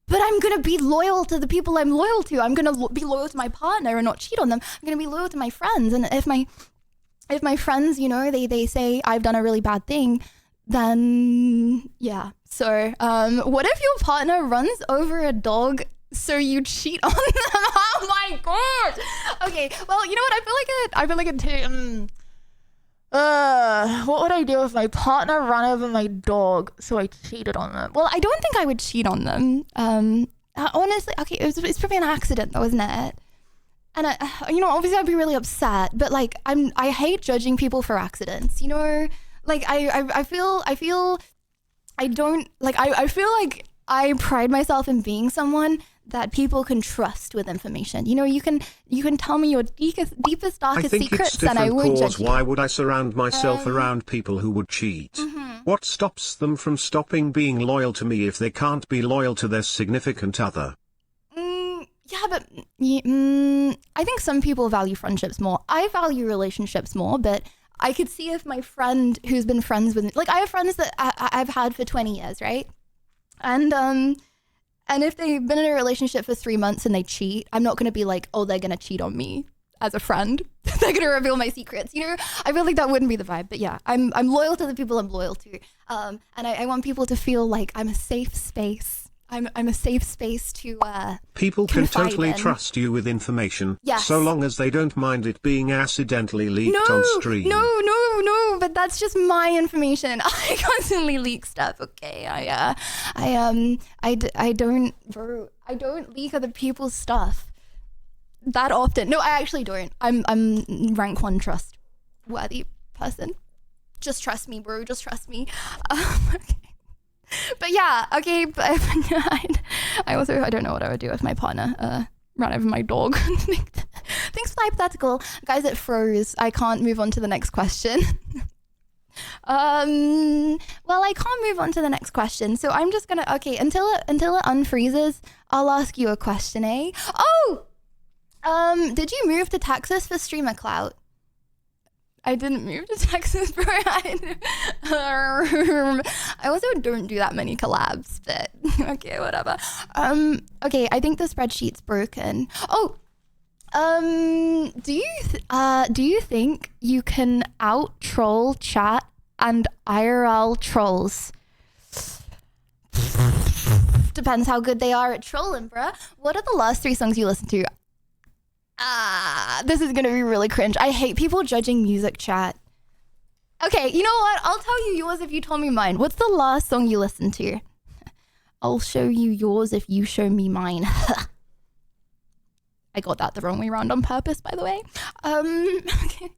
But I'm gonna be loyal to the people I'm loyal to. I'm gonna be loyal to my partner and not cheat on them. I'm gonna be loyal to my friends. And if my friends, you know, they say I've done a really bad thing, then yeah. So what if your partner runs over a dog so you cheat on them? Oh my god. Okay, well, you know what? I feel like it what would I do if my partner ran over my dog so I cheated on them? Well, I don't think I would cheat on them. Honestly, okay, it's probably an accident though, isn't it? And you know, obviously I'd be really upset, but like I hate judging people for accidents, you know? Like I feel like I pride myself in being someone that people can trust with information. You know, you can tell me your deepest, darkest secrets, and I would judge you. Why would I surround myself around people who would cheat? What stops them from stopping being loyal to me if they can't be loyal to their significant other? Yeah, but I think some people value friendships more. I value relationships more, but I could see if my friend who's been friends with me, like I have friends that I've had for 20 years, right? And if they've been in a relationship for 3 months and they cheat, I'm not going to be like, oh, they're going to cheat on me as a friend. They're going to reveal my secrets. You know, I feel like that wouldn't be the vibe. But yeah, I'm loyal to the people I'm loyal to. And I want people to feel like I'm a safe space. I'm a safe space to people can totally in. trust you with information, yes. So long as they don't mind it being accidentally leaked on stream. No, but that's just my information. I constantly leak stuff, okay? I don't leak other people's stuff that often. No, I actually don't. I'm rank 1 trustworthy person. Just trust me, bro. Just trust me. Okay. But yeah, okay, but I don't know what I would do if my partner ran over my dog. Thanks for the hypothetical. Guys, it froze. I can't move on to the next question. Well, I can't move on to the next question, so I'm just gonna, okay, until it unfreezes, I'll ask you a question, eh? Oh! Did you move to Texas for streamer clout? I didn't move to Texas, bro. I also don't do that many collabs, but okay, whatever. Okay, I think the spreadsheet's broken. Oh, do you think you can out troll chat and IRL trolls? Depends how good they are at trolling, bruh. What are the last 3 songs you listened to? This is gonna be really cringe. I hate people judging music chat. Okay, you know what? I'll tell you yours if you told me mine. What's the last song you listened to? I'll show you yours if you show me mine. I got that the wrong way around on purpose, by the way. Okay.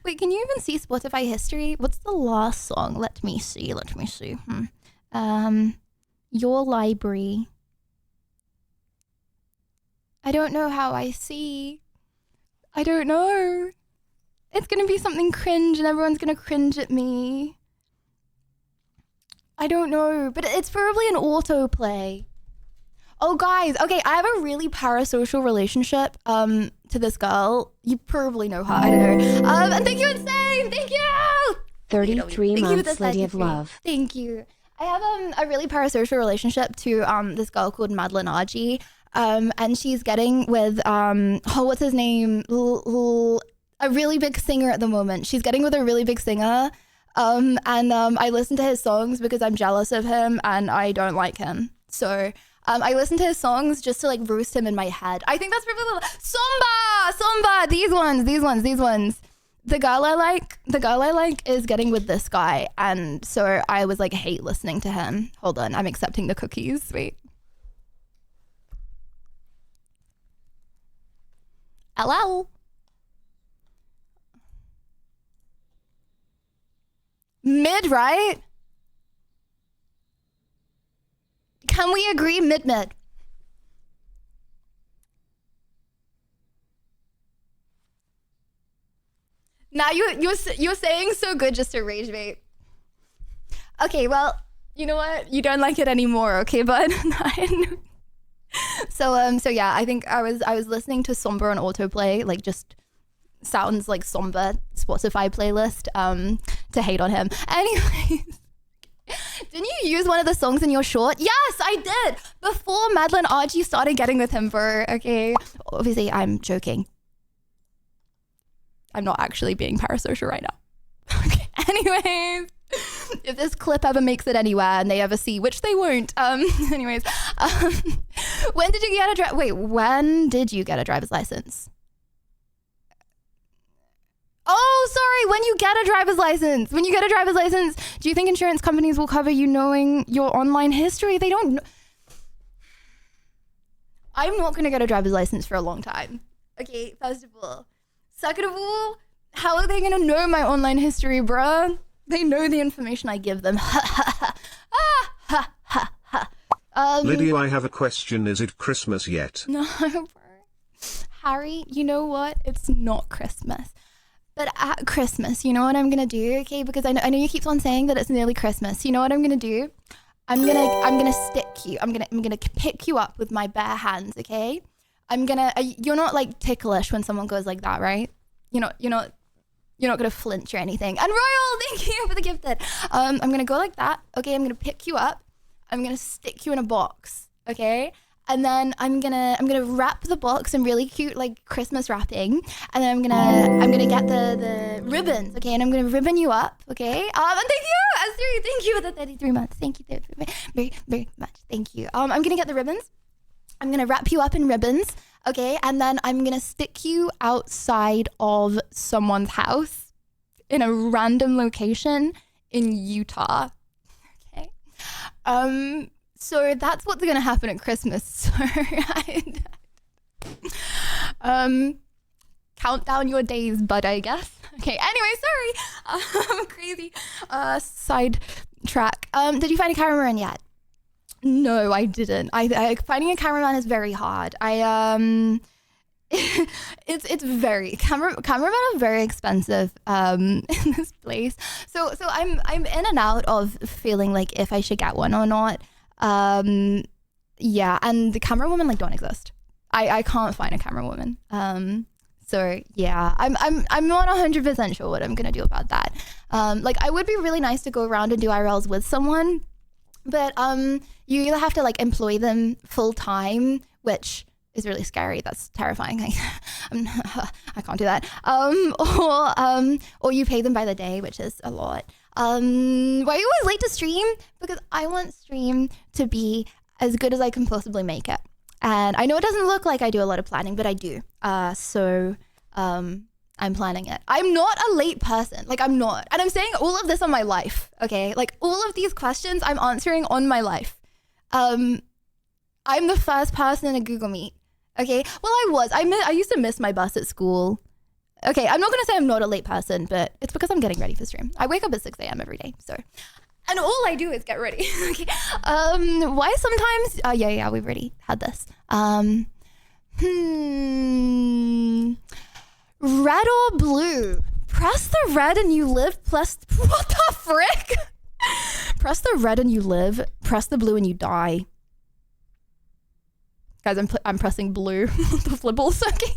Wait, can you even see Spotify history? What's the last song? Let me see. Your library. I don't know how I see. I don't know. It's gonna be something cringe and everyone's gonna cringe at me. I don't know, but it's probably an autoplay. Oh guys, okay, I have a really parasocial relationship to this girl. You probably know her, I don't know. And thank you, Insane, thank you! 33 months, Liddy of love. Thank you. I have a really parasocial relationship to this girl called Madeline Argy. And she's getting with, what's his name? A really big singer at the moment. She's getting with a really big singer. I listen to his songs because I'm jealous of him and I don't like him. So, I listen to his songs just to like roast him in my head. I think that's probably Somba, these ones. The girl I like is getting with this guy. And so I was like, hate listening to him. Hold on, I'm accepting the cookies, wait. Hello? Mid, right? Can we agree mid? Now you're saying so good just to rage bait. Okay, well, you know what? You don't like it anymore, okay, bud? So yeah, I think I was listening to Somber on autoplay, like just sounds like Somber Spotify playlist to hate on him. Anyways, didn't you use one of the songs in your short? Yes, I did. Before Madeline Archie started getting with him, bro. Okay, obviously I'm joking. I'm not actually being parasocial right now. Okay. Anyways, if this clip ever makes it anywhere and they ever see, which they won't. Anyways, when did you get a driver's license? Oh, sorry. When you get a driver's license, do you think insurance companies will cover you knowing your online history? They don't. I'm not going to get a driver's license for a long time. Okay, first of all. Second of all, how are they going to know my online history, bruh? They know the information I give them. Liddy, I have a question. Is it Christmas yet? No, bro. Harry, you know what? It's not Christmas. But at Christmas, you know what I'm gonna do, okay? Because I know you keep on saying that it's nearly Christmas. You know what I'm gonna do? I'm gonna stick you. I'm gonna pick you up with my bare hands, okay? You're not like ticklish when someone goes like that, right? You're not gonna flinch or anything. And Royal, thank you for the gifted. I'm gonna go like that, okay? I'm gonna pick you up. I'm gonna stick you in a box, okay? And then I'm gonna wrap the box in really cute like Christmas wrapping, and then I'm gonna get the ribbons, okay? And I'm gonna ribbon you up, okay? And thank you, Esther, thank you for the 33 months. Thank you very, very much. Thank you. I'm gonna get the ribbons. I'm gonna wrap you up in ribbons, okay? And then I'm gonna stick you outside of someone's house in a random location in Utah, okay? So that's what's gonna happen at Christmas. So count down your days, bud, I guess. Okay, anyway, sorry. Crazy side track. Did you find a cameraman yet? No, I didn't. Finding a cameraman is very hard. It's very cameramen are very expensive in this place. So I'm in and out of feeling like if I should get one or not. Yeah, and the camera women like don't exist. I can't find a camera woman. So yeah, I'm not 100% sure what I'm gonna do about that. Like I would be really nice to go around and do IRLs with someone, but you either have to like employ them full time, which is really scary. That's terrifying. I can't do that. Or you pay them by the day, which is a lot. Why are you always late to stream? Because I want stream to be as good as I can possibly make it. And I know it doesn't look like I do a lot of planning, but I do. So I'm planning it. I'm not a late person. Like I'm not. And I'm saying all of this on my life, okay? Like all of these questions I'm answering on my life. I'm the first person in a Google Meet, okay? Well, I used to miss my bus at school. Okay, I'm not going to say I'm not a late person, but it's because I'm getting ready for stream. I wake up at 6 a.m. every day, so. And all I do is get ready. Okay. Why sometimes, yeah, we've already had this. Red or blue? Press the red and you live, what the frick? Press the red and you live, press the blue and you die. Guys, I'm pressing blue, the flibbles, okay?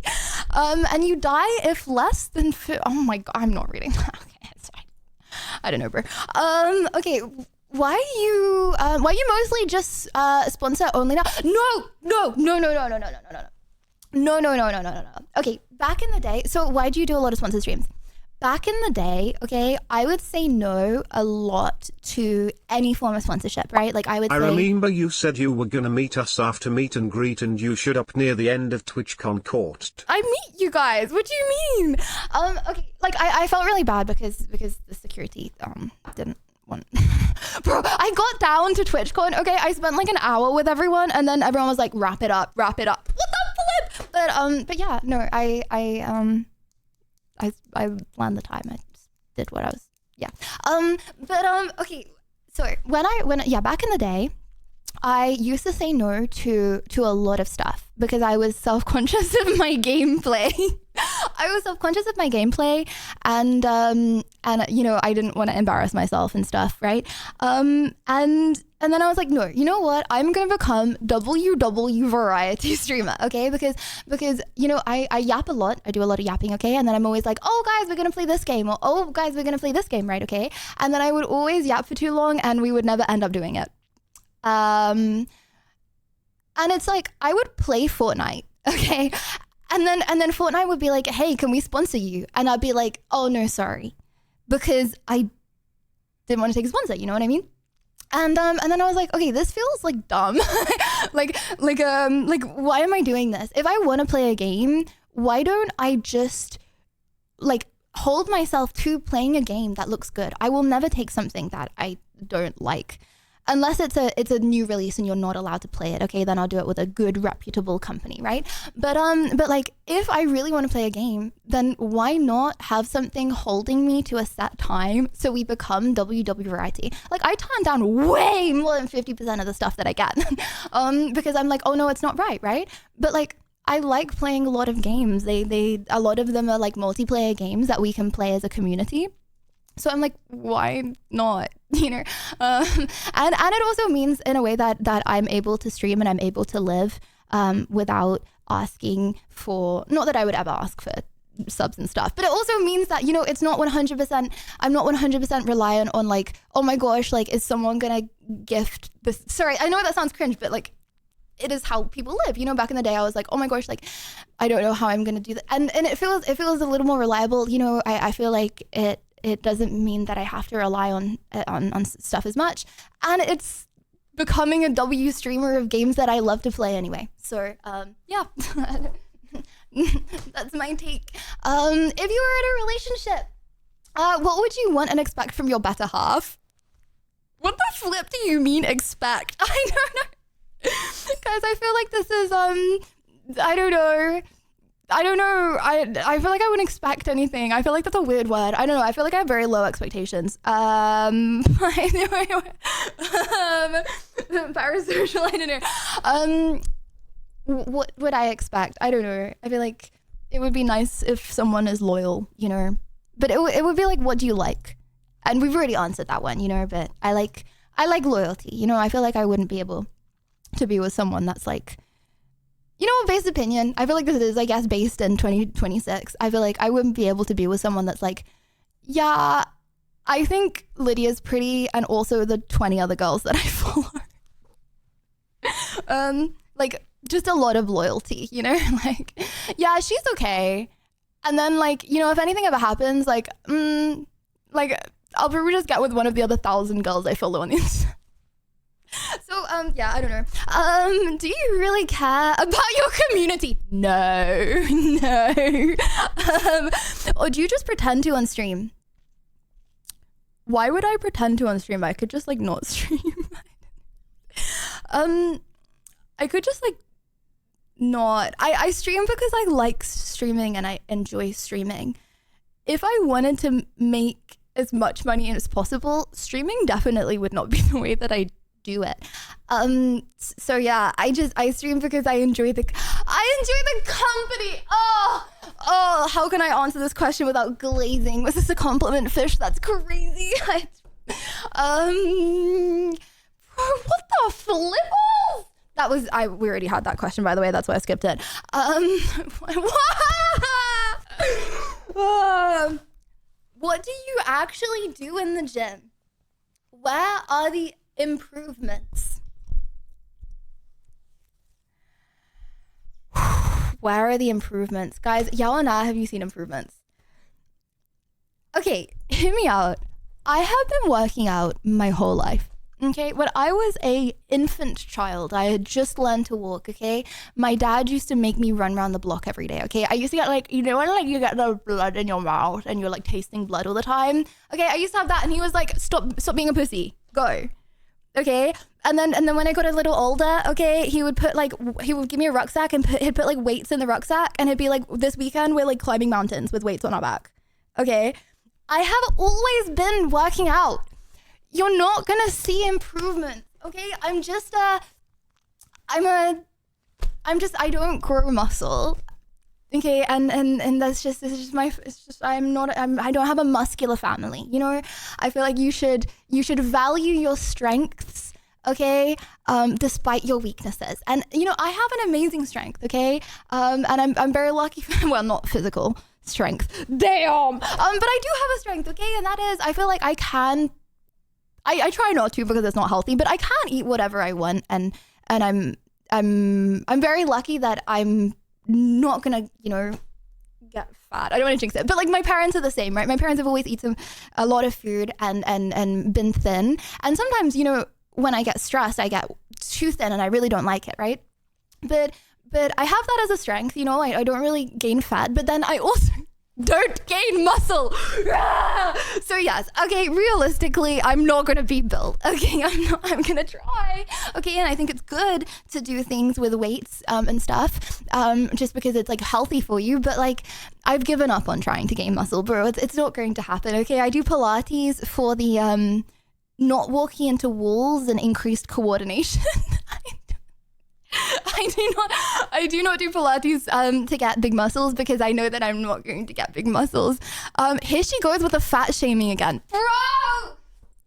And you die if less than, oh my God, I'm not reading. Okay, it's fine. I don't know, bro. Okay, why you mostly just sponsor only now? No. Okay, back in the day, so why do you do a lot of sponsor streams? Back in the day, okay, I would say no a lot to any form of sponsorship, right? Like I remember you said you were gonna meet us after meet and greet and you showed up near the end of TwitchCon Court. I meet you guys, what do you mean? Okay, like I felt really bad because the security didn't want bro, I got down to TwitchCon, okay, I spent like an hour with everyone and then everyone was like, wrap it up. What the flip? But yeah, no, I planned the time. I just did what I was, yeah. Okay. So back in the day, I used to say no to a lot of stuff because I was self-conscious of my gameplay. I was self-conscious of my gameplay, and you know, I didn't want to embarrass myself and stuff, right? And then I was like, no, you know what? I'm gonna become WW variety streamer, okay? Because you know, I yap a lot. I do a lot of yapping, okay? And then I'm always like, oh guys, we're gonna play this game, or oh guys, we're gonna play this game, right? Okay? And then I would always yap for too long, and we would never end up doing it. And it's like, I would play Fortnite, okay? And then Fortnite would be like, hey, can we sponsor you? And I'd be like, oh no, sorry. Because I didn't want to take a sponsor, you know what I mean? And then I was like, okay, this feels like dumb. like why am I doing this? If I want to play a game, why don't I just like hold myself to playing a game that looks good? I will never take something that I don't like. Unless it's a new release and you're not allowed to play it, okay, then I'll do it with a good reputable company, right? But like, if I really want to play a game, then why not have something holding me to a set time so we become WW variety? Like, I turn down way more than 50% of the stuff that I get because I'm like, oh no, it's not right? But like, I like playing a lot of games. A lot of them are like multiplayer games that we can play as a community. So I'm like, why not? You know, and it also means in a way that I'm able to stream and I'm able to live without asking for, not that I would ever ask for subs and stuff, but it also means that, you know, it's not 100%, I'm not 100% reliant on like, oh my gosh, like, is someone gonna gift this? Sorry, I know that sounds cringe, but like, it is how people live. You know, back in the day, I was like, oh my gosh, like, I don't know how I'm gonna do that. And it feels a little more reliable. You know, I feel like it doesn't mean that I have to rely on stuff as much. And it's becoming a W streamer of games that I love to play anyway. So, yeah, that's my take. If you were in a relationship, what would you want and expect from your better half? What the flip do you mean expect? I don't know. Guys, I feel like this is, I don't know. I feel like I wouldn't expect anything. I feel like that's a weird word. I don't know. I feel like I have very low expectations. Parasocial, I don't know. What would I expect? I don't know. I feel like it would be nice if someone is loyal, you know. But it would be like, what do you like? And we've already answered that one, you know. But I like loyalty. You know, I feel like I wouldn't be able to be with someone that's like, you know, based opinion, I feel like this is, I guess, based in 2026. I feel like I wouldn't be able to be with someone that's like, yeah, I think Lydia's pretty, and also the 20 other girls that I follow. Like, just a lot of loyalty, you know? Like, yeah, she's okay. And then, like, you know, if anything ever happens, like, like, I'll probably just get with one of the other 1,000 girls I follow on the Instagram. So, yeah, I don't know. Do you really care about your community? No. Or do you just pretend to on stream? Why would I pretend to on stream? I could just, like, not stream. I could just, like, not. I stream because I like streaming and I enjoy streaming. If I wanted to make as much money as possible, streaming definitely would not be the way that I do it. So yeah, I stream because I enjoy the company. Oh, how can I answer this question without glazing? Was this a compliment, fish? That's crazy. What the flipples? That was, we already had that question, by the way. That's why I skipped it. What do you actually do in the gym? Where are the improvements? Where are the improvements? Guys, Yelena, have you seen improvements? Okay, hear me out. I have been working out my whole life. Okay, when I was a infant child, I had just learned to walk, okay? My dad used to make me run around the block every day, okay? I used to get like, you know when like you get the blood in your mouth and you're like tasting blood all the time? Okay, I used to have that and he was like, stop being a pussy, go. Okay, and then when I got a little older, okay, he would give me a rucksack and he'd put like weights in the rucksack and it'd be like, this weekend we're like climbing mountains with weights on our back. Okay, I have always been working out. You're not gonna see improvement, okay? I don't grow muscle. Okay, and that's just, this is just it's just, I don't have a muscular family, you know? I feel like you should value your strengths, okay? Despite your weaknesses. And, you know, I have an amazing strength, okay? And I'm very lucky, well, not physical strength, damn! But I do have a strength, okay? And that is, I feel like I can, I try not to because it's not healthy, but I can eat whatever I want, and I'm very lucky that I'm not gonna, you know, get fat. I don't want to jinx it, but like my parents are the same, right? My parents have always eaten a lot of food and been thin. And sometimes, you know, when I get stressed, I get too thin and I really don't like it, right? But I have that as a strength, you know, I don't really gain fat, but then I also don't gain muscle. So yes, okay, realistically, I'm not gonna be built. Okay, I'm gonna try. Okay, and I think it's good to do things with weights and stuff, just because it's like healthy for you. But like, I've given up on trying to gain muscle, bro. It's not going to happen. Okay, I do Pilates for the not walking into walls and increased coordination. I do not do Pilates to get big muscles because I know that I'm not going to get big muscles. Here she goes with the fat shaming again. Bro!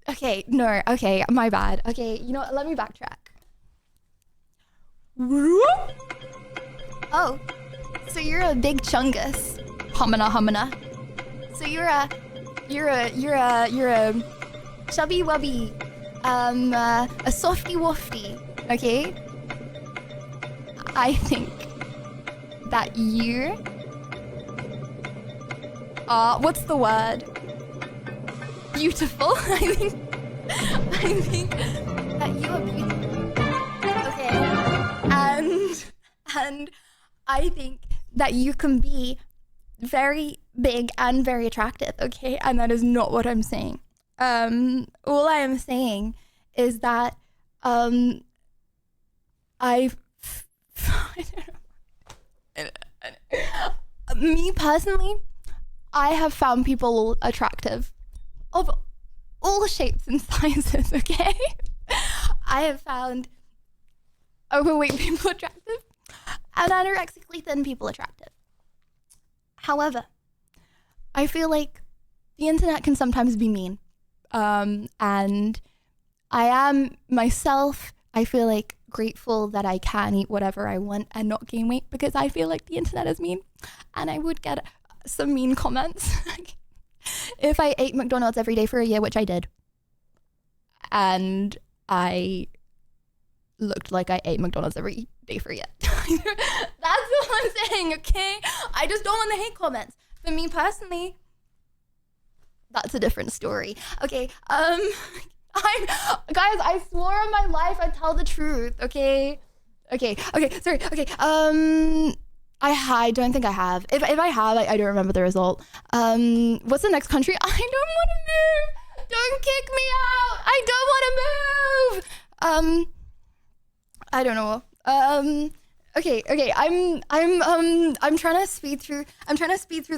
Okay, no, okay, my bad. Okay, you know what, let me backtrack. Oh, so you're a big chungus. Humana. So you're a chubby wubby, a softy wofty, okay? I think that you are, what's the word? Beautiful. I think that you are beautiful. Okay. And I think that you can be very big and very attractive, okay? And that is not what I'm saying. All I am saying is that me personally, I have found people attractive of all shapes and sizes, okay? I have found overweight people attractive and anorexically thin people attractive. However, I feel like the internet can sometimes be mean. And I am myself, I feel like, grateful that I can eat whatever I want and not gain weight because I feel like the internet is mean and I would get some mean comments if I ate McDonald's every day for a year, which I did, and I looked like I ate McDonald's every day for a year. That's all I'm saying, okay? I just don't want the hate comments. For me personally, that's a different story. Okay, guys, I swore on my life I'd tell the truth, okay? Okay, sorry, okay, I don't think I have. If I have, I don't remember the result. What's the next country? I don't want to move! Don't kick me out! I don't want to move! I don't know. Okay, I'm trying to speed through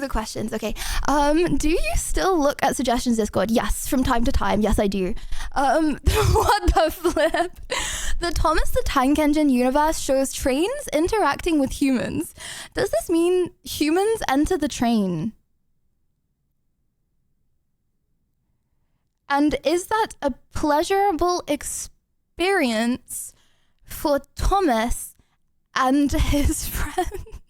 the questions, okay. Do you still look at suggestions Discord? Yes, from time to time. Yes, I do. What the flip? The Thomas the Tank Engine universe shows trains interacting with humans. Does this mean humans enter the train? And is that a pleasurable experience for Thomas and his friends?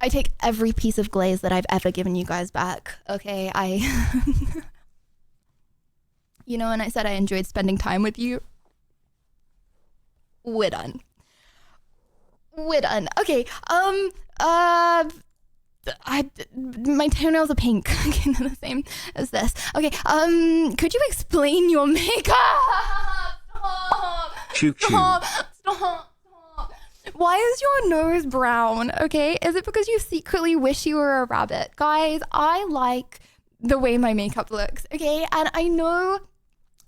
I take every piece of glaze that I've ever given you guys back, okay? You know, when I said I enjoyed spending time with you, we're done. Okay, my toenails are pink. Okay, they're the same as this. Okay, could you explain your makeup? Stop. Why is your nose brown? Okay, is it because you secretly wish you were a rabbit? Guys, I like the way my makeup looks, okay? And I know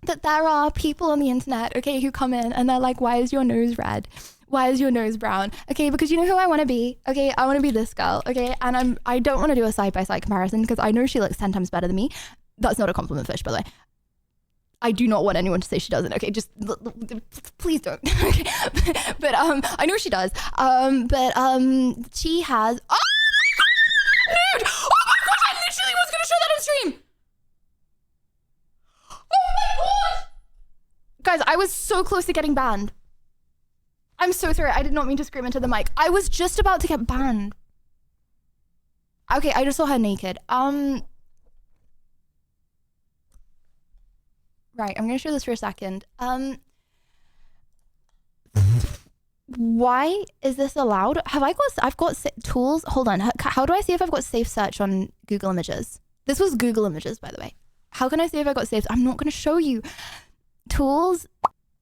that there are people on the internet, okay, who come in and they're like, why is your nose red? Why is your nose brown? Okay, because you know who I want to be? Okay, I want to be this girl, okay? And I don't want to do a side-by-side comparison because I know she looks 10 times better than me. That's not a compliment, Fish, by the way. I do not want anyone to say she doesn't. Okay, just please don't. Okay, but I know she does. But she has. Oh my god, nude! Oh my god, I literally was gonna show that on stream. Oh my god, guys, I was so close to getting banned. I'm so sorry. I did not mean to scream into the mic. I was just about to get banned. Okay, I just saw her naked. Right, I'm gonna show this for a second. Why is this allowed? I've got tools. Hold on. How do I see if I've got safe search on Google Images? This was Google Images, by the way. How can I see if I got safe? I'm not gonna show you. Tools.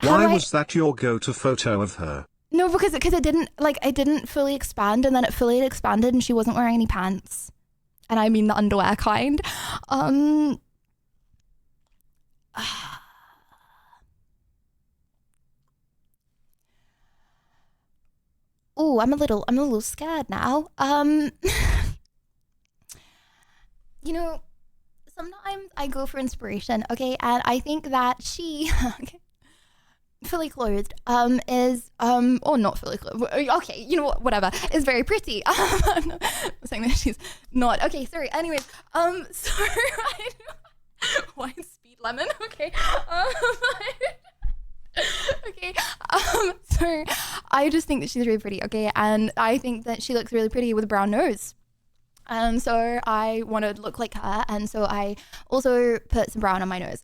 Why was that your go-to photo of her? No, because it didn't fully expand, and then it fully expanded and she wasn't wearing any pants. And I mean the underwear kind. Oh, I'm a little scared now. You know, sometimes I go for inspiration, okay? And I think that she fully clothed is or not fully clothed. Okay, you know what, whatever. Is very pretty. I'm not saying that she's not. Okay, sorry. Anyways, sorry. Wine speed lemon. Okay. Okay. Sorry. I just think that she's really pretty. Okay, and I think that she looks really pretty with a brown nose. So I want to look like her, and so I also put some brown on my nose.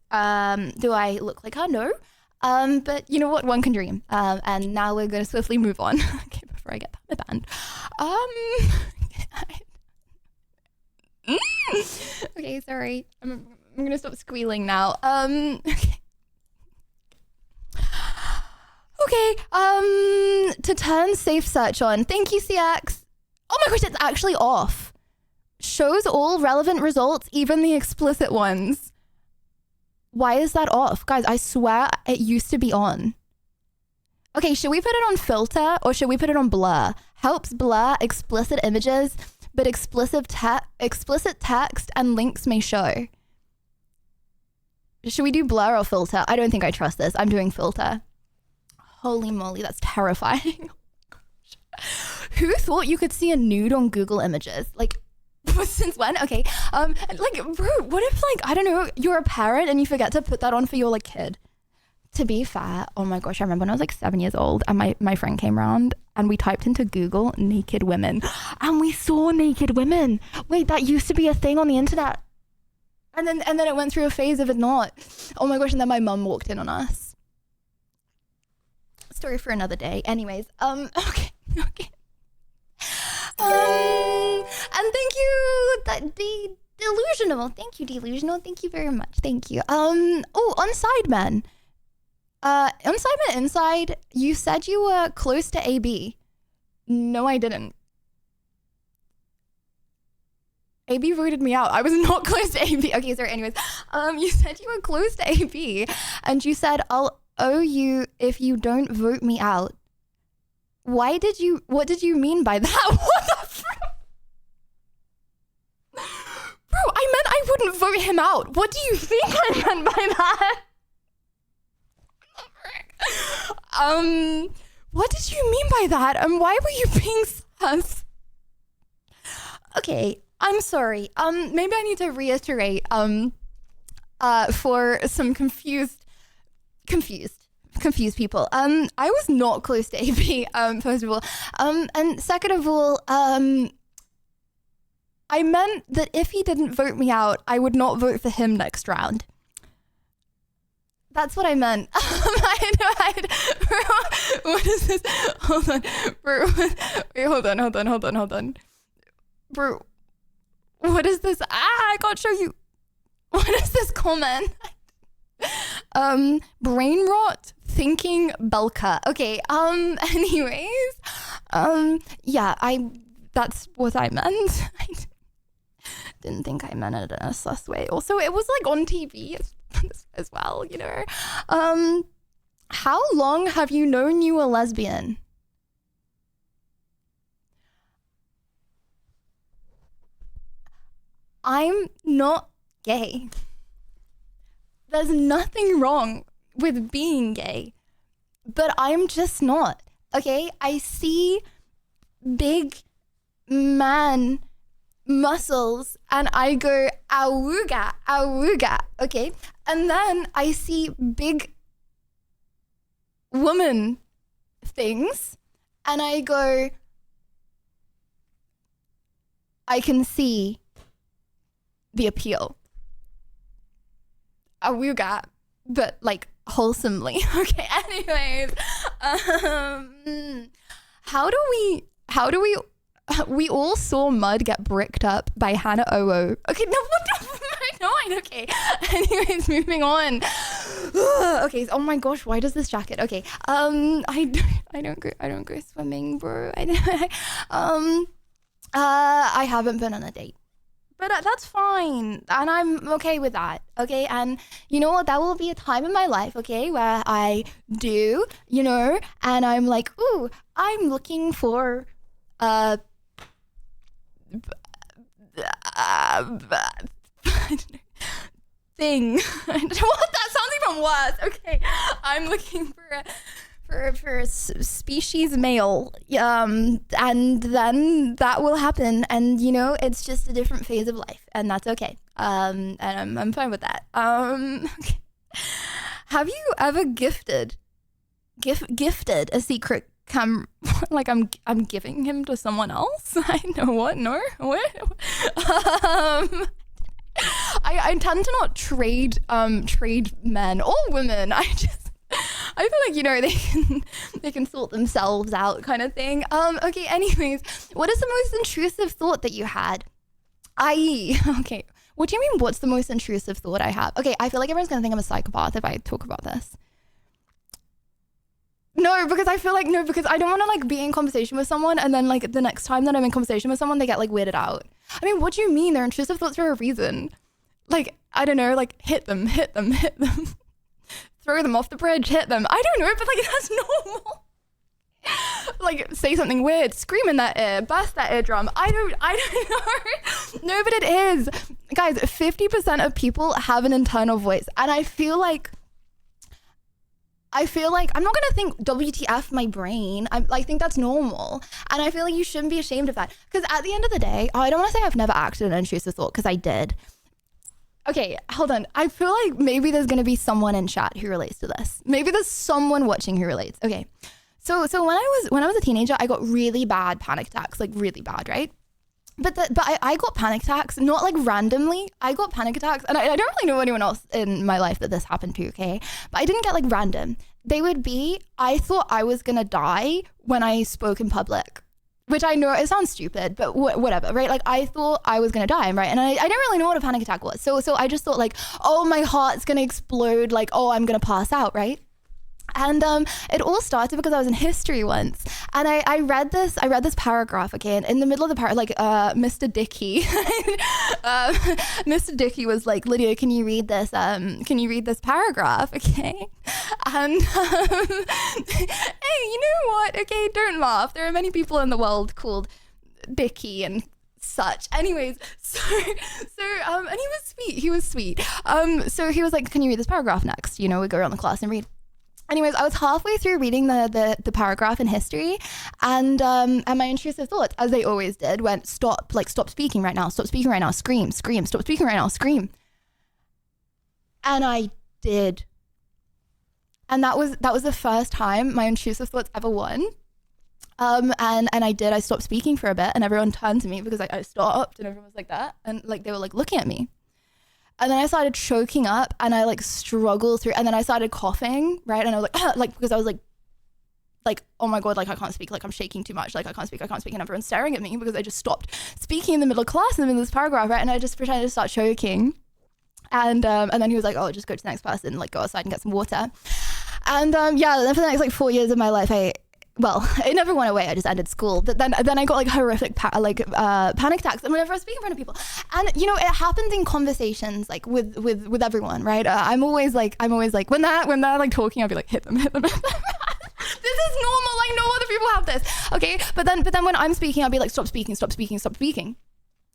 Do I look like her? No. But you know what? One can dream. And now we're going to swiftly move on. Okay, before I get banned. Okay, sorry. I'm going to stop squealing now. Okay. To turn safe search on. Thank you, CX. Oh my gosh, it's actually off. Shows all relevant results, even the explicit ones. Why is that off? Guys, I swear it used to be on. Okay, should we put it on filter or should we put it on blur? Helps blur explicit images, but explicit text and links may show. Should we do blur or filter? I don't think I trust this. I'm doing filter. Holy moly, that's terrifying. Who thought you could see a nude on Google Images? Like, since when? Okay. Like, bro, what if, like, I don't know, you're a parent and you forget to put that on for your, like, kid? To be fair, oh my gosh, I remember when I was, like, 7 years old and my friend came around and we typed into Google naked women and we saw naked women. Wait, that used to be a thing on the internet. And then it went through a phase of it not. Oh my gosh, and then my mum walked in on us. Story for another day. Anyways, okay. And thank you, Delusional. Thank you, Delusional. Thank you very much. Thank you. Oh, on Sidemen. On Sidemen Inside, you said you were close to AB. No, I didn't. AB voted me out. I was not close to AB. Okay, sorry. Anyways, you said you were close to AB, and you said I'll owe you if you don't vote me out. What did you mean by that? What the frick? Bro, I meant I wouldn't vote him out. What do you think I meant by that? What did you mean by that? Why were you being sus? Okay, I'm sorry. Maybe I need to reiterate, for some confused people. I was not close to AB, first of all. And second of all, I meant that if he didn't vote me out, I would not vote for him next round. That's what I meant. Bro, what is this? Hold on. Bro, wait, hold on. Bro, what is this? I can't show you. What is this comment? Brain rot, thinking Belka. Okay, anyways, yeah, that's what I meant. I didn't think I meant it in a sus way. Also, it was like on TV as well, you know. How long have you known you were lesbian? I'm not gay. There's nothing wrong with being gay, but I'm just not, okay? I see big man muscles and I go, awooga, awooga, okay? And then I see big woman things and I go, I can see the appeal. Awooga, but like wholesomely. Okay, anyways, how do we all saw Mud get bricked up by Hannah Oo. Okay, no, what the no, okay. Anyways, moving on. Okay, oh my gosh, why does this jacket? Okay, I don't go swimming, bro. I haven't been on a date. But that's fine, and I'm okay with that, okay? And you know what, that will be a time in my life, okay, where I do, you know, and I'm like, ooh, I'm looking for thing. What? That sounds even worse. Okay, I'm looking for a species male, and then that will happen, and you know, it's just a different phase of life, and that's okay. And I'm fine with that. Okay. Have you ever gifted a secret like I'm giving him to someone else? I know what? No, what? I tend to not trade men or women. I feel like, you know, they can sort themselves out kind of thing. Okay, anyways, what is the most intrusive thought that you had? Okay, what do you mean, what's the most intrusive thought I have? Okay, I feel like everyone's gonna think I'm a psychopath if I talk about this. No, because I feel like, no, because I don't want to like be in conversation with someone and then like the next time that I'm in conversation with someone, they get like weirded out. I mean, what do you mean? They're intrusive thoughts for a reason. Like, I don't know, like hit them. Throw them off the bridge, hit them. I don't know, but like that's normal. Like say something weird, scream in that ear, burst that eardrum. I don't know. No, but it is. Guys, 50% of people have an internal voice, and I feel like I'm not gonna think WTF my brain. I think that's normal, and I feel like you shouldn't be ashamed of that, because at the end of the day, I don't want to say I've never acted an intrusive thought, because I did. Okay, hold on. I feel like maybe there's gonna be someone in chat who relates to this. Maybe there's someone watching who relates. Okay, so when I was a teenager, I got really bad panic attacks, like really bad, right? But I got panic attacks, not like randomly. I got panic attacks, and I don't really know anyone else in my life that this happened to, okay? But I didn't get like random. They would be, I thought I was gonna die when I spoke in public, which I know it sounds stupid, but whatever, right? Like I thought I was gonna die, right? And I didn't really know what a panic attack was. So I just thought like, oh, my heart's gonna explode, like, oh, I'm gonna pass out, right? And it all started because I was in history once, and I read this paragraph, okay, and in the middle of the paragraph, like Mr. Dickey, Mr. Dickey was like, Lydia, can you read this paragraph, okay? And hey, you know what? Okay, don't laugh. There are many people in the world called Dickey and such. Anyways, so and he was sweet. So he was like, can you read this paragraph next? You know, we go around the class and read. Anyways, I was halfway through reading the paragraph in history, and my intrusive thoughts, as they always did, went, stop speaking right now, scream, stop speaking right now, scream. And I did. And that was the first time my intrusive thoughts ever won. And I stopped speaking for a bit, and everyone turned to me because I stopped, and everyone was like that, and like they were like looking at me. And then I started choking up, and I like struggled through, and then I started coughing, right? And I was like, because I was like, oh my God, like I can't speak, like I'm shaking too much, like I can't speak, and everyone's staring at me because I just stopped speaking in the middle of class, in the middle of this paragraph, right? And I just pretended to start choking. And then he was like, oh, just go to the next person, like go outside and get some water. And yeah, then for the next like 4 years of my life, it never went away. I just ended school. But then I got like horrific panic attacks. And whenever I speak in front of people, and you know, it happens in conversations like with everyone, right? I'm always like when they're like talking, I'll be like, hit them. This is normal. Like no other people have this. Okay. But then when I'm speaking, I'll be like, stop speaking.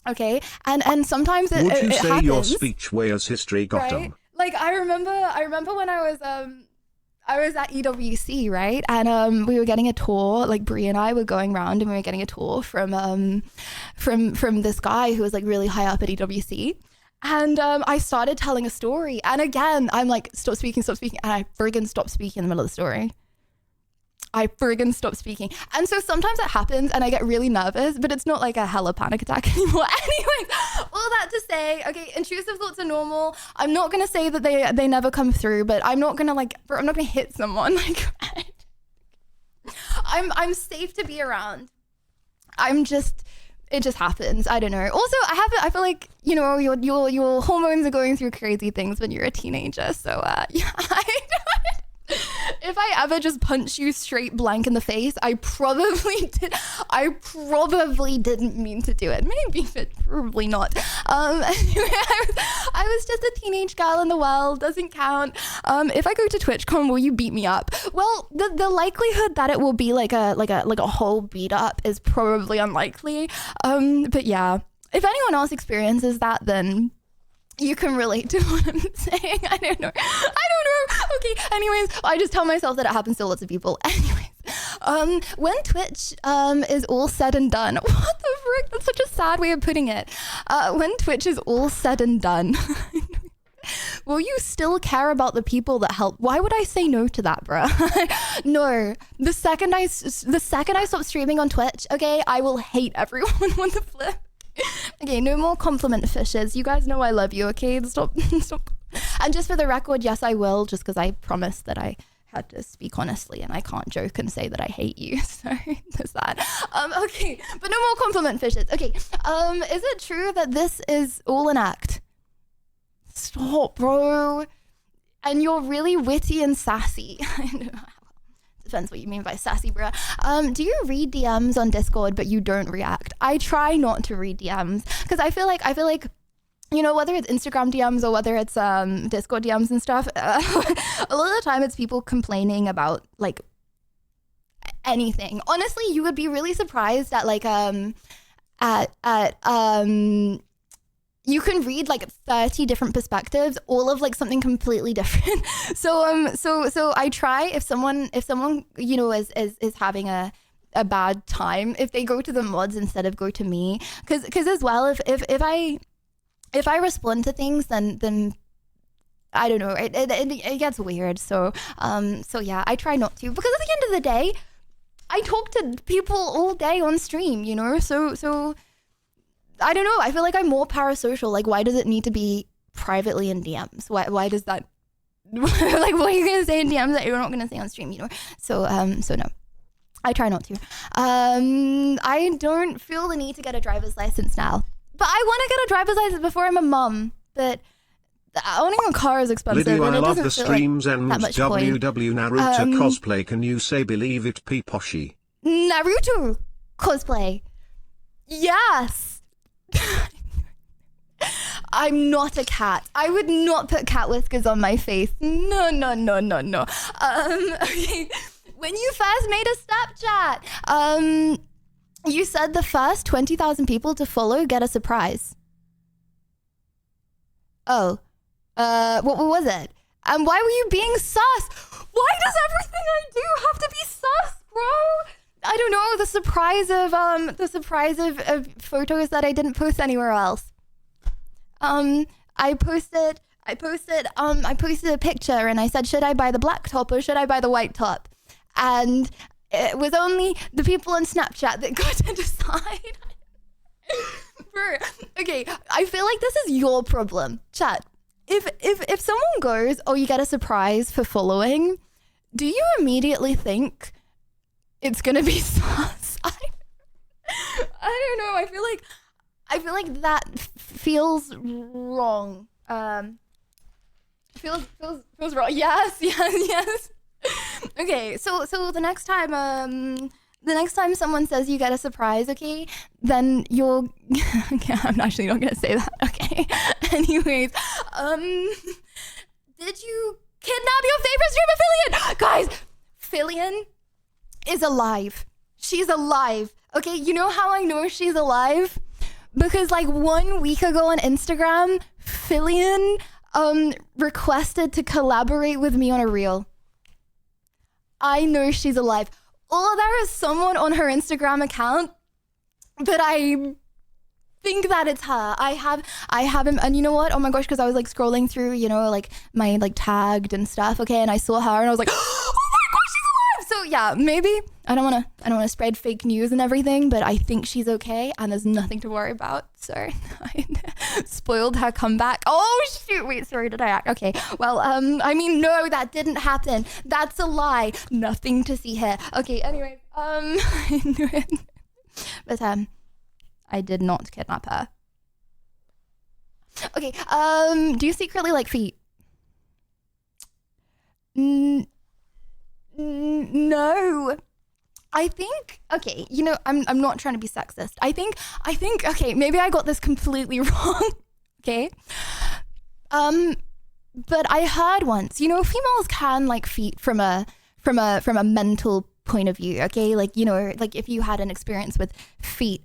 Okay. And sometimes Would you it say happens. your speech weighs history got them? Like I remember when I was at EWC, right? And we were getting a tour, like Brie and I were going around and we were getting a tour from this guy who was like really high up at EWC. And I started telling a story. And again, I'm like, stop speaking. And I friggin' stopped speaking in the middle of the story. I friggin' stop speaking. And so sometimes it happens and I get really nervous, but it's not like a hella panic attack anymore. Anyways, all that to say, okay, intrusive thoughts are normal. I'm not gonna say that they never come through, but I'm not gonna hit someone. Like, I'm safe to be around. It just happens. I don't know. Also, I feel like, you know, your hormones are going through crazy things when you're a teenager. So yeah, if I ever just punch you straight blank in the face, I probably didn't mean to do it. Maybe, but probably not. Anyway, I was just a teenage girl in the world. Doesn't count. If I go to TwitchCon, will you beat me up? Well, the likelihood that it will be like a whole beat up is probably unlikely. But yeah, if anyone else experiences that, then you can relate to what I'm saying. I don't know. Okay, anyways, I just tell myself that it happens to lots of people. Anyways, when Twitch is all said and done, what the frick? That's such a sad way of putting it. When Twitch is all said and done, will you still care about the people that help? Why would I say no to that, bruh? No. The second I stop streaming on Twitch, okay, I will hate everyone on the flip. Okay, no more compliment fishes. You guys know I love you, okay? Stop. And just for the record, yes, I will, just because I promised that I had to speak honestly and I can't joke and say that I hate you. So there's that. Okay, but no more compliment fishes. Okay, is it true that this is all an act? Stop, bro. And you're really witty and sassy. I know. Depends what you mean by sassy, bruh. Do you read DMs on Discord but you don't react? I try not to read DMs because I feel like, you know, whether it's Instagram DMs or whether it's Discord DMs and stuff, a lot of the time it's people complaining about like anything. Honestly, you would be really surprised at like you can read like 30 different perspectives, all of like something completely different. So I try if someone, you know, is having a bad time, if they go to the mods instead of go to me, because as well, if I respond to things, then I don't know, it gets weird. So yeah, I try not to, because at the end of the day, I talk to people all day on stream, you know, so I don't know. I feel like I'm more parasocial. Like, why does it need to be privately in DMs? Why does that, like, what are you going to say in DMs that you're not going to say on stream, you know? So no, I try not to. I don't feel the need to get a driver's license now, but I want to get a driver's license before I'm a mum, but owning a car is expensive. Liddy, and I it love doesn't the feel streams like and that much point. WW Naruto cosplay. Can you say believe it, P-Poshy? Naruto cosplay. Yes. I'm not a cat. I would not put cat whiskers on my face. No. Okay. When you first made a Snapchat, you said the first 20,000 people to follow get a surprise. Oh, what was it? And why were you being sus? Why does everything I do have to be sus, bro? I don't know, the surprise of photos that I didn't post anywhere else. I posted a picture and I said, should I buy the black top or should I buy the white top? And it was only the people on Snapchat that got to decide. Bro, okay, I feel like this is your problem, chat. If someone goes, oh, you get a surprise for following, do you immediately think it's gonna be sus? I don't know. I feel like that feels wrong. Feels wrong. Yes. Okay, so the next time someone says you get a surprise, okay, then you'll okay, I'm actually not gonna say that, okay. Anyways, did you kidnap your favorite streamer, Fillion? Guys, Fillion is alive. She's alive. Okay, you know how I know she's alive? Because like 1 week ago on Instagram, Fillion requested to collaborate with me on a reel. I know she's alive. Or there is someone on her Instagram account, but I think that it's her. I have him, and you know what? Oh my gosh, because I was like scrolling through, you know, like my like tagged and stuff, okay, and I saw her and I was like, oh my gosh, she's alive. So yeah, maybe I don't wanna spread fake news and everything, but I think she's okay and there's nothing to worry about. Sorry, I spoiled her comeback. Oh shoot, wait, sorry, did I act? Okay, well, I mean, no, that didn't happen. That's a lie. Nothing to see here. Okay, anyway, but I did not kidnap her. Okay, do you secretly like feet? No. I think, okay, you know, I'm not trying to be sexist. I think, okay, maybe I got this completely wrong, okay? But I heard once, you know, females can like feet from a mental point of view, okay? Like, you know, like if you had an experience with feet,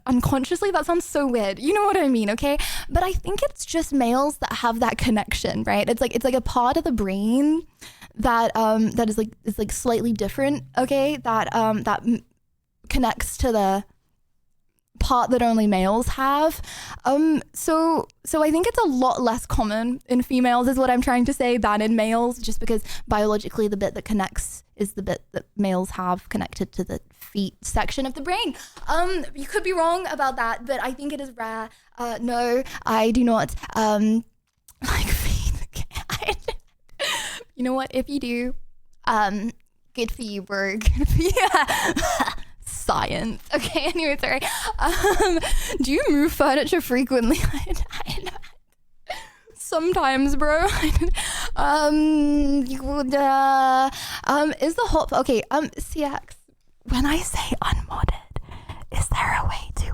unconsciously, that sounds so weird. You know what I mean, okay? But I think it's just males that have that connection, right? It's like a part of the brain that is like slightly different, okay? That connects to the part that only males have. So I think it's a lot less common in females is what I'm trying to say than in males, just because biologically the bit that connects is the bit that males have connected to the feet section of the brain. You could be wrong about that, but I think it is rare. No, I do not like feet. You know what? If you do, good for you, bro. Good for you. Science. Okay, anyway, sorry. Do you move furniture frequently? I know. Sometimes, bro. Is the hot... Okay, CX, when I say unmodded, is there a way to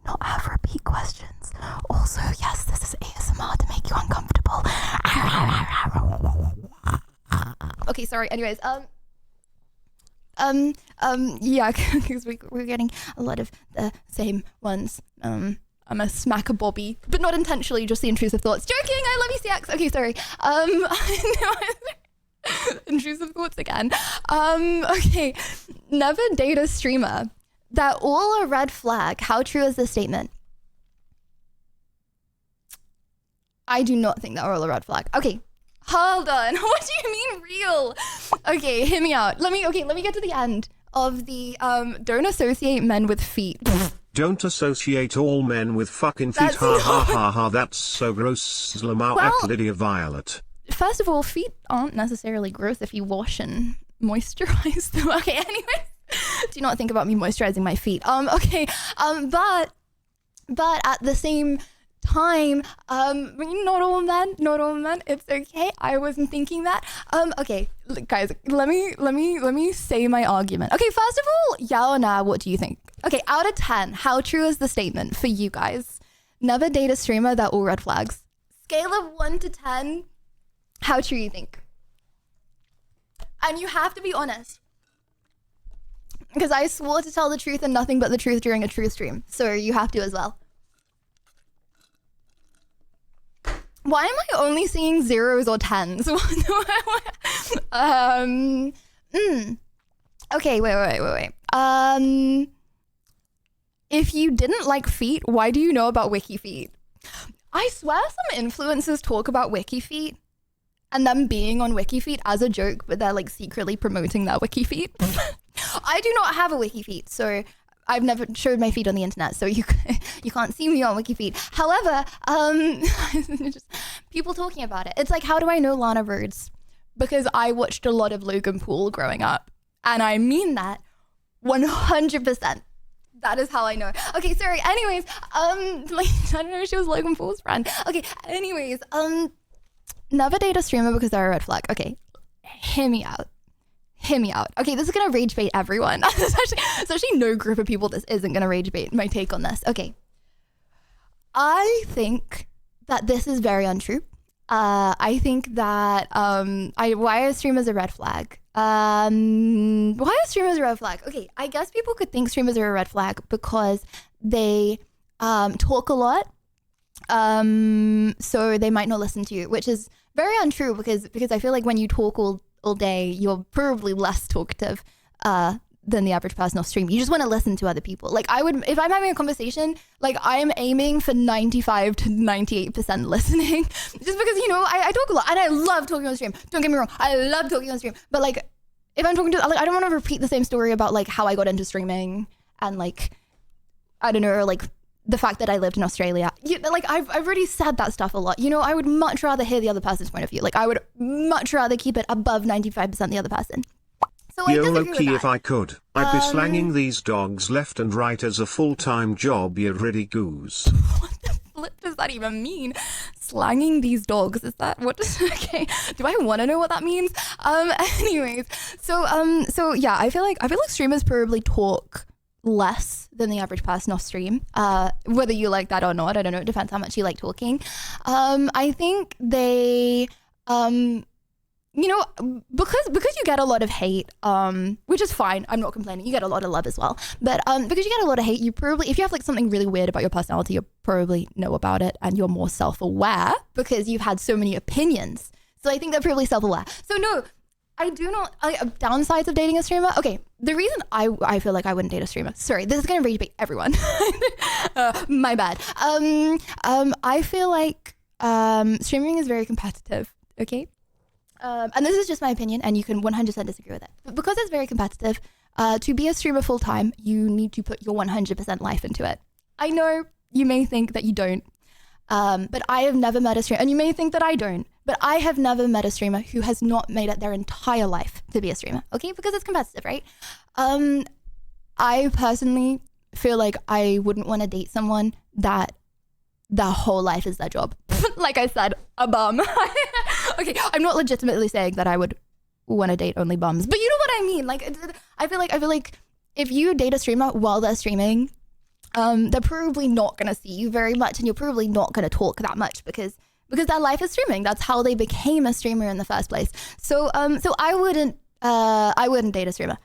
not have repeat questions? Also, yes, this is ASMR to make you uncomfortable. Okay, sorry. Anyways, yeah, because we're getting a lot of the same ones. I'm a smacker Bobby, but not intentionally, just the intrusive thoughts. Joking, I love you, CX. Okay, sorry. Intrusive thoughts again. Okay, never date a streamer. They're all a red flag. How true is this statement? I do not think they're all a red flag. Okay, hold on. What do you mean real? Okay, hear me out. Let me get to the end of the don't associate men with feet. Don't associate all men with fucking feet. Ha ha ha ha. That's so gross. Slamau at Lydia Violet. First of all, feet aren't necessarily gross if you wash and moisturize them. Okay, anyways, do not think about me moisturizing my feet. Okay, but at the same time, not all men, it's okay. I wasn't thinking that. Okay, guys, let me say my argument. Okay, first of all, yeah or nah, what do you think? Okay, out of 10, how true is the statement for you guys? Never date a streamer, they're all red flags. Scale of 1 to 10, how true you think? And you have to be honest, because I swore to tell the truth and nothing but the truth during a truth stream, so you have to as well. Why am I only seeing 0s or 10s? Okay, wait. If you didn't like feet, why do you know about wiki feet? I swear some influencers talk about wiki feet and them being on wiki feet as a joke, but they're like secretly promoting their wiki feet. I do not have a wiki feet, so I've never showed my feet on the internet, so you can't see me on wiki feet. However, just people talking about it. It's like, how do I know Lana Rhodes? Because I watched a lot of Logan Paul growing up, and I mean that 100%. That is how I know. Okay, sorry. Anyways, like, I don't know if she was Logan Paul's friend. Okay, anyways, never date a streamer because they're a red flag. Okay, hear me out. Okay, this is gonna rage bait everyone. Especially no group of people this isn't gonna rage bait my take on this. Okay, I think that this is very untrue. I think that why are streamers a red flag? Why are streamers a red flag? Okay, I guess people could think streamers are a red flag because they talk a lot So they might not listen to you, which is very untrue because I feel like when you talk all day, you're probably less talkative than the average person off stream. You just want to listen to other people. Like if I'm having a conversation, like I am aiming for 95 to 98% listening, just because, I talk a lot and I love talking on stream. Don't get me wrong. I love talking on stream, but like if I'm talking to, like, I don't want to repeat the same story about like how I got into streaming and like, I don't know, like the fact that I lived in Australia. Like I've already said that stuff a lot. I would much rather hear the other person's point of view. Like I would much rather keep it above 95% the other person. So Yo, low-key, if I could, I'd be slanging these dogs left and right as a full-time job, you riddy goose. What the flip does that even mean? Slanging these dogs, is that what? Okay, do I want to know what that means? Anyways, so yeah, I feel like streamers probably talk less than the average person off stream. Whether you like that or not, I don't know. It depends how much you like talking. I think they because you get a lot of hate, which is fine. I'm not complaining. You get a lot of love as well. But because you get a lot of hate, you probably, if you have like something really weird about your personality, you probably know about it and you're more self-aware because you've had so many opinions. So I think they're probably self-aware. So no, I do not, downsides of dating a streamer. Okay, the reason I feel like I wouldn't date a streamer. Sorry, this is going to rage bait everyone. My bad. I feel like streaming is very competitive, okay? And this is just my opinion, and you can 100% disagree with it. But because it's very competitive, to be a streamer full-time, you need to put your 100% life into it. I know you may think that you don't, but I have never met a streamer, and you may think that I don't, but I have never met a streamer who has not made it their entire life to be a streamer, okay? Because it's competitive, right? I personally feel like I wouldn't want to date someone that their whole life is their job. Like I said, a bum. Okay, I'm not legitimately saying that I would want to date only bums, but you know what I mean. Like, I feel like if you date a streamer while they're streaming, they're probably not going to see you very much, and you're probably not going to talk that much because their life is streaming. That's how they became a streamer in the first place. So I wouldn't date a streamer,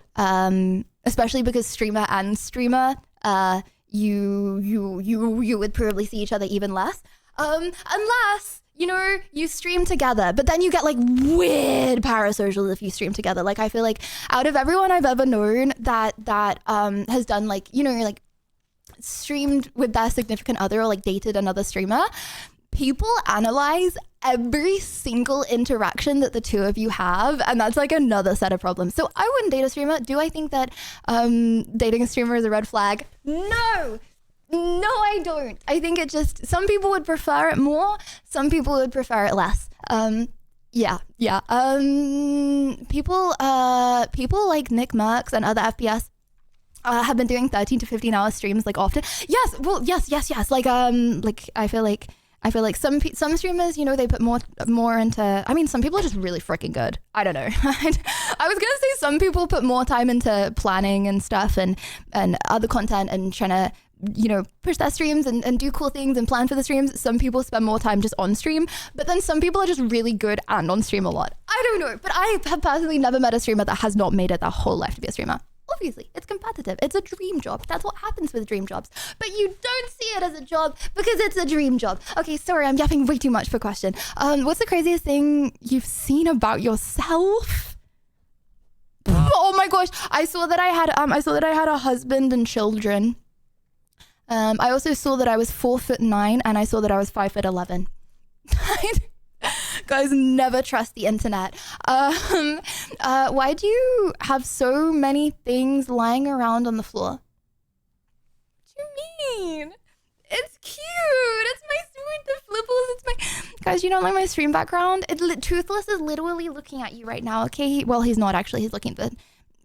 especially because streamer and streamer, you would probably see each other even less, unless you stream together, but then you get like weird parasocials if you stream together. Like I feel like out of everyone I've ever known that has done like like streamed with their significant other or like dated another streamer, people analyze every single interaction that the two of you have, and that's like another set of problems. So I wouldn't date a streamer. Do I think that dating a streamer is a red flag? No, I don't. I think it just, some people would prefer it more, some people would prefer it less. Yeah. People like Nick Merckx and other FPS have been doing 13 to 15 hour streams like often. Yes. Like I feel like some streamers, they put more into, I mean, some people are just really freaking good. I don't know. I was gonna say some people put more time into planning and stuff and other content and trying to, push their streams and do cool things and plan for the streams. Some people spend more time just on stream, but then some people are just really good and on stream a lot. I don't know, but I have personally never met a streamer that has not made it their whole life to be a streamer. Obviously, it's competitive. It's a dream job. That's what happens with dream jobs. But you don't see it as a job because it's a dream job. Okay, sorry, I'm yapping way too much per question. What's the craziest thing you've seen about yourself? Oh my gosh, I saw that I had a husband and children. I also saw that I was 4'9" and I saw that I was 5'11". Guys, never trust the internet. Why do you have so many things lying around on the floor? What do you mean? It's cute. It's my sweet flipples. It's my... Guys, you don't like my stream background? Toothless is literally looking at you right now, okay? Well, he's not actually. He's looking at the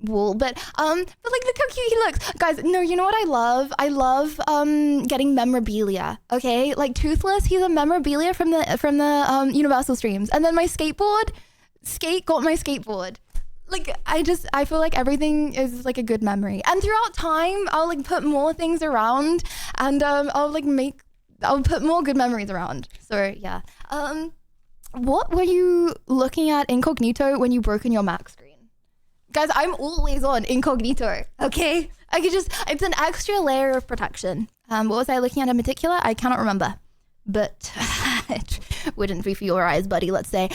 wall, but like look how cute he looks. Guys, no, you know what I love? I love getting memorabilia, okay? Like Toothless, he's a memorabilia from the Universal streams. And then my Skate got my skateboard. Like I feel like everything is like a good memory. And throughout time, I'll like put more things around and I'll put more good memories around. So yeah. What were you looking at incognito when you broke in your Mac screen? Guys, I'm always on incognito, okay? It's an extra layer of protection. What was I looking at in particular? I cannot remember. but it wouldn't be for your eyes, buddy, let's say.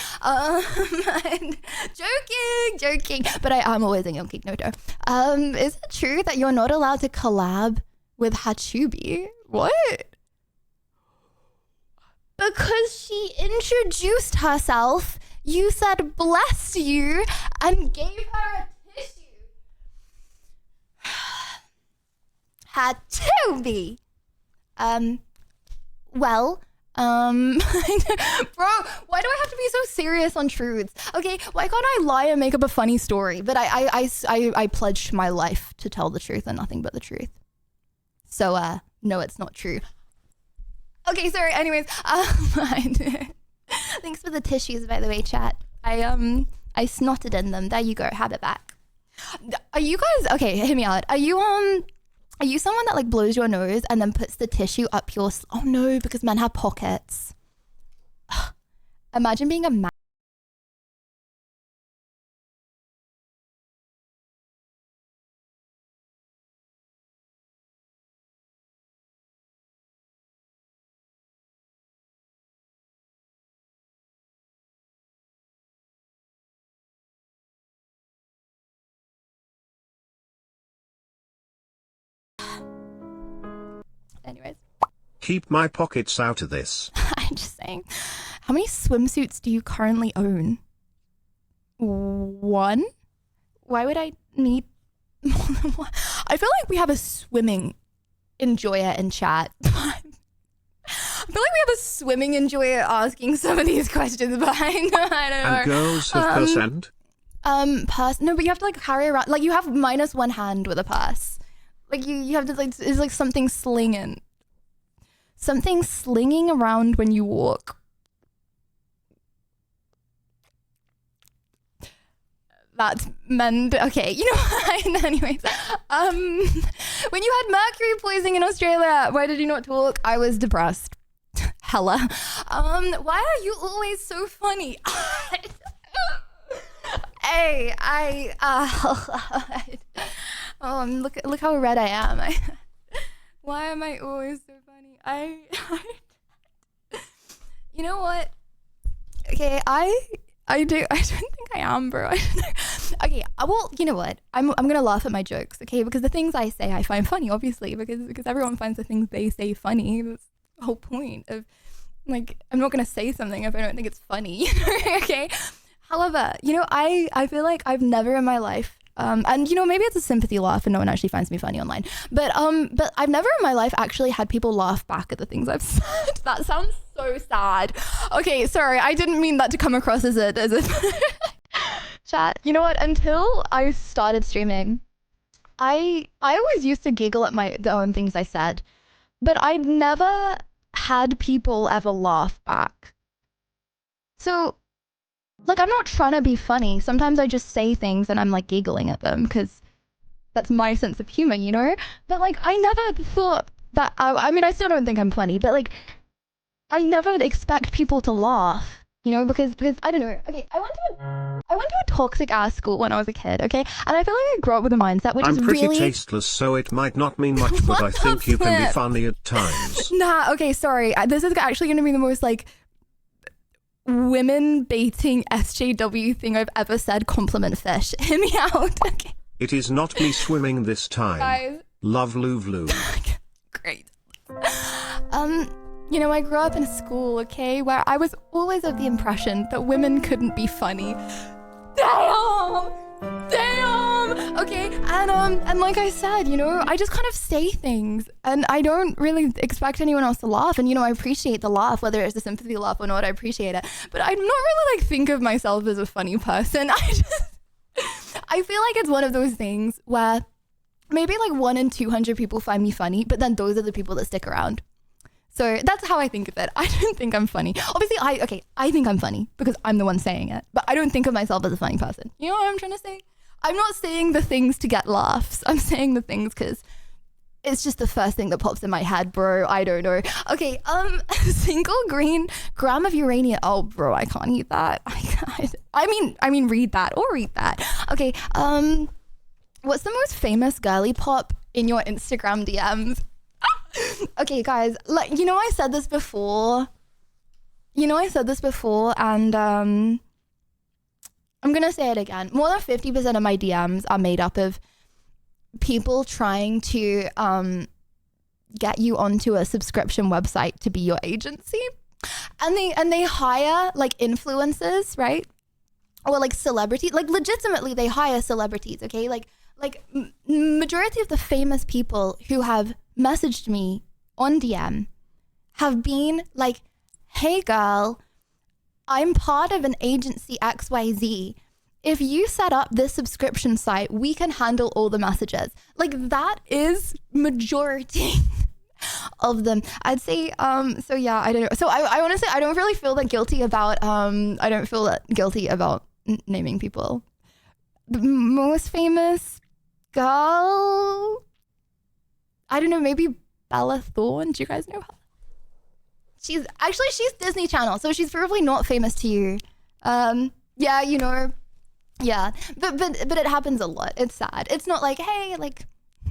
Joking, but I am always in your geek noto. Is it true that you're not allowed to collab with Hachubi? What? Because she introduced herself, you said bless you, and gave her a tissue. Hachubi. Well, bro, why do I have to be so serious on truths? Okay, why can't I lie and make up a funny story? But I pledged my life to tell the truth and nothing but the truth. So, no, it's not true. Okay, sorry, anyways, thanks for the tissues, by the way, chat. I snotted in them. There you go, have it back. Are you guys, okay, hear me out. Are you someone that like blows your nose and then puts the tissue up your, oh no, because men have pockets. Imagine being a man. Anyways. Keep my pockets out of this. I'm just saying. How many swimsuits do you currently own? 1? Why would I need more than 1? I feel like we have a swimming enjoyer in chat. I feel like we have a swimming enjoyer asking some of these questions, but I don't know. And girls have percent? Purse. No, but you have to like carry around, like you have minus one hand with a purse. Like you have to like, it's like something slinging. Something slinging around when you walk. That's men. Okay, you know what? Anyways, when you had mercury poisoning in Australia, why did you not talk? I was depressed. Hella. Why are you always so funny? Hey, look how red I am. Why am I always so funny? You know what? Okay, I don't think I am, bro. I don't know. Okay, well, you know what? I'm gonna laugh at my jokes, okay? Because the things I say I find funny, obviously, because everyone finds the things they say funny. That's the whole point of, like, I'm not gonna say something if I don't think it's funny, okay? However, you know, I feel like I've never in my life, and you know, maybe it's a sympathy laugh and no one actually finds me funny online, but I've never in my life actually had people laugh back at the things I've said. That sounds so sad. Okay, sorry, I didn't mean that to come across as a chat. You know what? Until I started streaming, I always used to giggle at the own things I said, but I'd never had people ever laugh back. So, like, I'm not trying to be funny. Sometimes I just say things and I'm like giggling at them because that's my sense of humor, you know? But like, I never thought that, I mean, I still don't think I'm funny, but like, I never expect people to laugh, you know, because I don't know. Okay, I went to a toxic ass school when I was a kid, okay? And I feel like I grew up with a mindset which is really... I'm pretty tasteless, so it might not mean much, but I think you can be funny at times. Nah, okay, sorry. This is actually going to be the most like women baiting SJW thing I've ever said. Compliment fish. Hear me out. Okay. It is not me swimming this time. Guys. Love Lulu. Great. You know, I grew up in a school, okay, where I was always of the impression that women couldn't be funny. Damn! Okay, and like I said, you know, I just kind of say things and I don't really expect anyone else to laugh. And, you know, I appreciate the laugh, whether it's a sympathy laugh or not, I appreciate it. But I'm not really like think of myself as a funny person. I feel like it's one of those things where maybe like 1 in 200 people find me funny, but then those are the people that stick around. So that's how I think of it. I don't think I'm funny. Obviously, I think I'm funny because I'm the one saying it, but I don't think of myself as a funny person. You know what I'm trying to say? I'm not saying the things to get laughs. I'm saying the things because it's just the first thing that pops in my head, bro. I don't know. Okay, single green gram of uranium. Oh, bro, I can't eat that. I mean, read that or eat that. Okay, what's the most famous girly pop in your Instagram DMs? Okay, guys, like, I said this before. And I'm gonna say it again. More than 50% of my DMs are made up of people trying to get you onto a subscription website to be your agency. And they hire like influencers, right? Or like celebrities, like legitimately they hire celebrities, okay? Like majority of the famous people who have messaged me on DM have been like, hey girl, I'm part of an agency XYZ. If you set up this subscription site, we can handle all the messages. Like that is majority of them. I'd say, so yeah, I don't know. So I want to say, I don't really feel that guilty about, naming people. The most famous girl, I don't know, maybe Bella Thorne. Do you guys know her? She's Disney Channel, so she's probably not famous to you. Yeah, yeah, but it happens a lot. It's sad. It's not like, hey, like,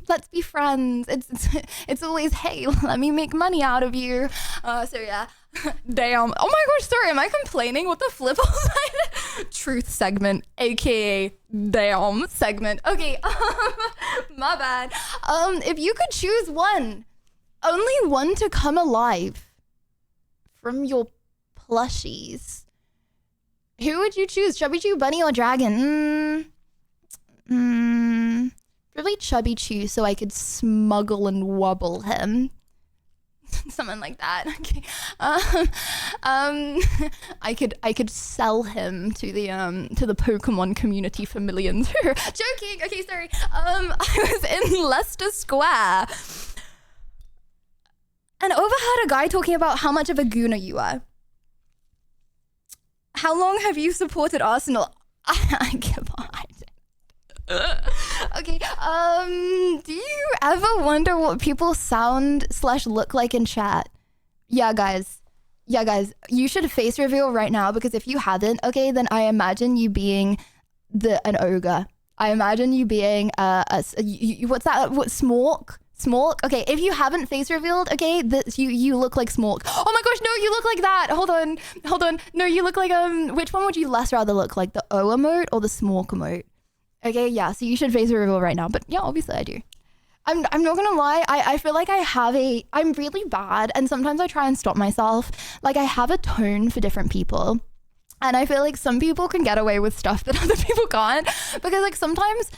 let's be friends. It's always, hey, let me make money out of you. So yeah, damn. Oh my gosh, sorry, am I complaining? What the flip? Truth segment, aka damn segment. Okay, my bad. If you could choose only one to come alive from your plushies, who would you choose? Chubby Chew, Bunny, or Dragon? Probably Chubby Chew, so I could smuggle and wobble him. Something like that. Okay. I could sell him to the Pokemon community for millions. Joking. Okay, sorry. I was in Leicester Square and overheard a guy talking about how much of a gooner you are. How long have you supported Arsenal? I give up. Okay, do you ever wonder what people sound/look like in chat? Yeah, guys, you should face reveal right now, because if you haven't, okay, then I imagine you being an ogre. I imagine you being what's that? What, Smork? Smork? Okay, if you haven't face revealed, okay, you look like Smork. Oh my gosh, no, you look like that. Hold on. No, you look like, which one would you less rather look like, the O emote or the Smork emote? Okay, yeah, so you should face reveal right now. But yeah, obviously I do. I'm not gonna lie, I feel like I'm really bad, and sometimes I try and stop myself. Like, I have a tone for different people. And I feel like some people can get away with stuff that other people can't, because like sometimes,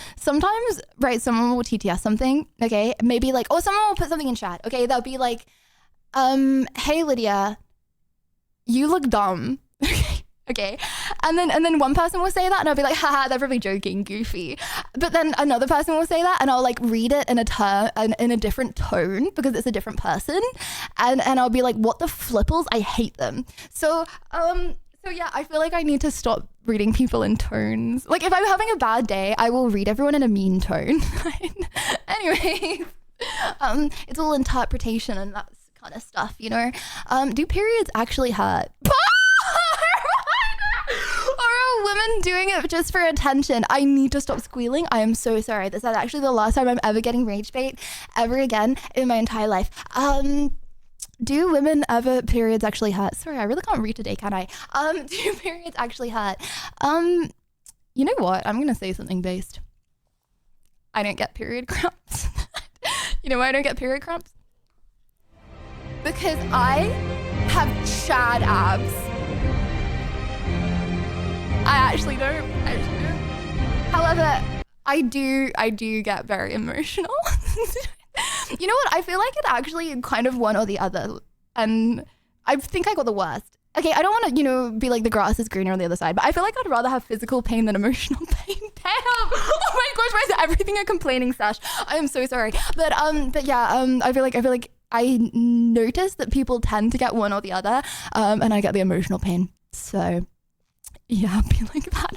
right, someone will TTS something, okay, maybe like, or someone will put something in chat, okay, they'll be like, hey Lydia, you look dumb, okay, and then one person will say that, and I'll be like, haha, they're probably joking, goofy, but then another person will say that, and I'll like read it in a different tone, because it's a different person, and I'll be like, what the flipples, I hate them. So yeah, I feel like I need to stop reading people in tones. Like, if I'm having a bad day, I will read everyone in a mean tone. Anyway, it's all interpretation and that kind of stuff, Do periods actually hurt? Or are women doing it just for attention? I need to stop squealing. I am so sorry. This is actually the last time I'm ever getting rage bait ever again in my entire life. Do women ever periods actually hurt? Sorry, I really can't read today, can I? Do periods actually hurt? You know what? I'm gonna say something based. I don't get period cramps. You know why I don't get period cramps? Because I have Chad abs. I actually don't. However, I do get very emotional. You know what? I feel like it actually kind of one or the other. And I think I got the worst. Okay, I don't want to, be like the grass is greener on the other side, but I feel like I'd rather have physical pain than emotional pain. Damn! Oh my gosh, why is everything a complaining sash? I am so sorry. But yeah, I feel like I notice that people tend to get one or the other, and I get the emotional pain. So yeah, I'll be like that.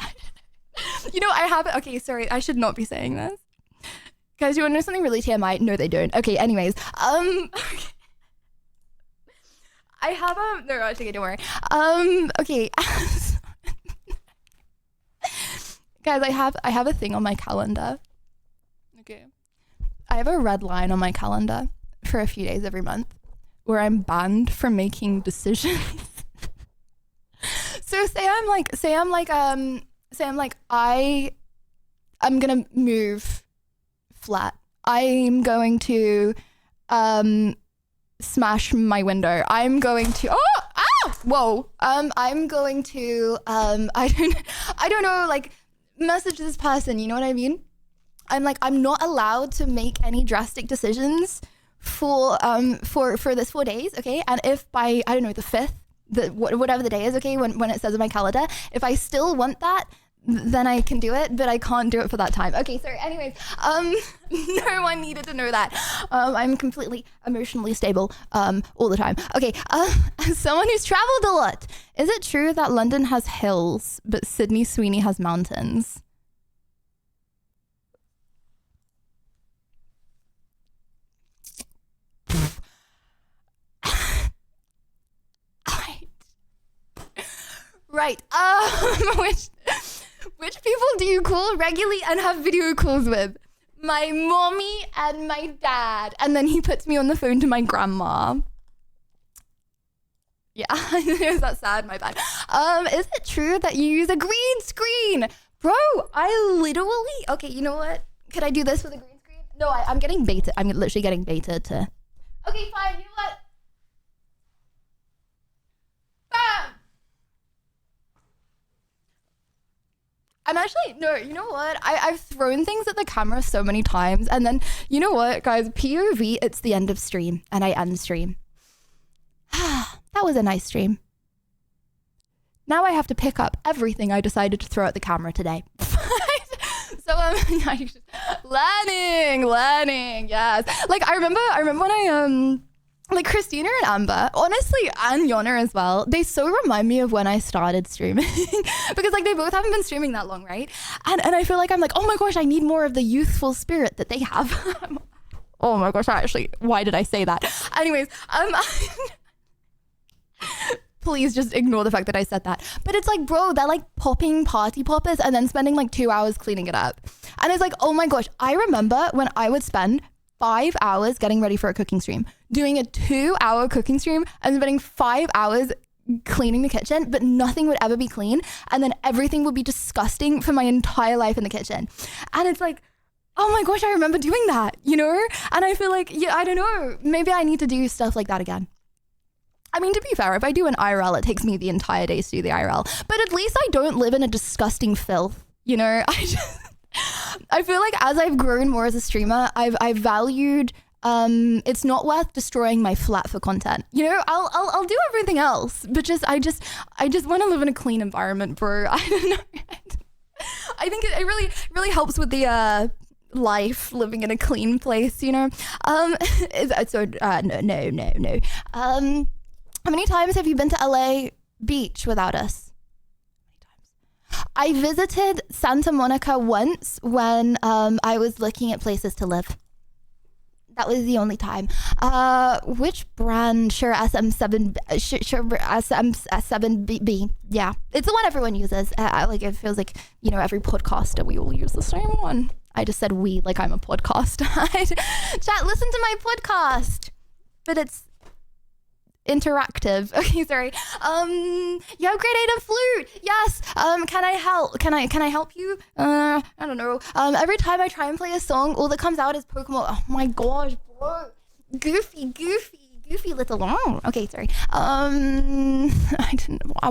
I have, okay, sorry, I should not be saying this. Guys, you want to know something really TMI? No, they don't. Okay, anyways. Okay. I have no, it's okay, don't worry. Okay. Guys, I have a thing on my calendar. Okay. I have a red line on my calendar for a few days every month where I'm banned from making decisions. So say I'm like I'm gonna move flat. I'm going to smash my window. I'm going to I'm going to I don't know, like, message this person, you know what I mean? I'm not allowed to make any drastic decisions for this 4 days, okay? And if by, I don't know, the 5th, whatever the day is, okay, when it says in my calendar, if I still want that, then I can do it, but I can't do it for that time. Okay, sorry. Anyways, no one needed to know that. I'm completely emotionally stable all the time. Okay, as someone who's traveled a lot, is it true that London has hills, but Sydney Sweeney has mountains? Right. Which people do you call regularly and have video calls with? My mommy and my dad. And then he puts me on the phone to my grandma. Yeah, is that sad? My bad. Is it true that you use a green screen? Bro, I literally... Okay, you know what? Could I do this with a green screen? No, I'm getting baited. I'm literally getting baited to... Okay, fine. You know what? Bam! I'm actually, no, you know what? I've thrown things at the camera so many times, and then, you know what, guys? POV, it's the end of stream, and I end stream. That was a nice stream. Now I have to pick up everything I decided to throw at the camera today. So, learning, yes. Like, I remember when I, like, Christina and Amber, honestly, and Yona as well, they so remind me of when I started streaming because, like, they both haven't been streaming that long, right? And I feel like I'm like, oh my gosh, I need more of the youthful spirit that they have. Oh my gosh, actually, why did I say that? Anyways, please just ignore the fact that I said that. But it's like, bro, they're like popping party poppers and then spending like 2 hours cleaning it up. And it's like, oh my gosh, I remember when I would spend 5 hours getting ready for a cooking stream, doing a 2-hour cooking stream and spending 5 hours cleaning the kitchen, but nothing would ever be clean. And then everything would be disgusting for my entire life in the kitchen. And it's like, oh my gosh, I remember doing that, you know? And I feel like, yeah, I don't know, maybe I need to do stuff like that again. I mean, to be fair, if I do an IRL, it takes me the entire day to do the IRL. But at least I don't live in a disgusting filth, you know? I feel like as I've grown more as a streamer, I've valued, it's not worth destroying my flat for content. You know, I'll do everything else, but I just want to live in a clean environment, bro. I don't know. I think it really helps with the life, living in a clean place, you know? No. How many times have you been to LA Beach without us? I visited Santa Monica once when I was looking at places to live. That was the only time. Which brand? Sure, SM7, sure, SM7B. Yeah, it's the one everyone uses. Like, it feels like, you know, every podcaster, we all use the same one. I just said we like I'm a podcaster. Chat, listen to my podcast. But it's interactive. Okay, sorry. You have grade 8 of flute. Yes. Can I help? Can I help you? I don't know. Every time I try and play a song, all that comes out is Pokemon. Oh my gosh, bro. Goofy little. Oh, okay, sorry.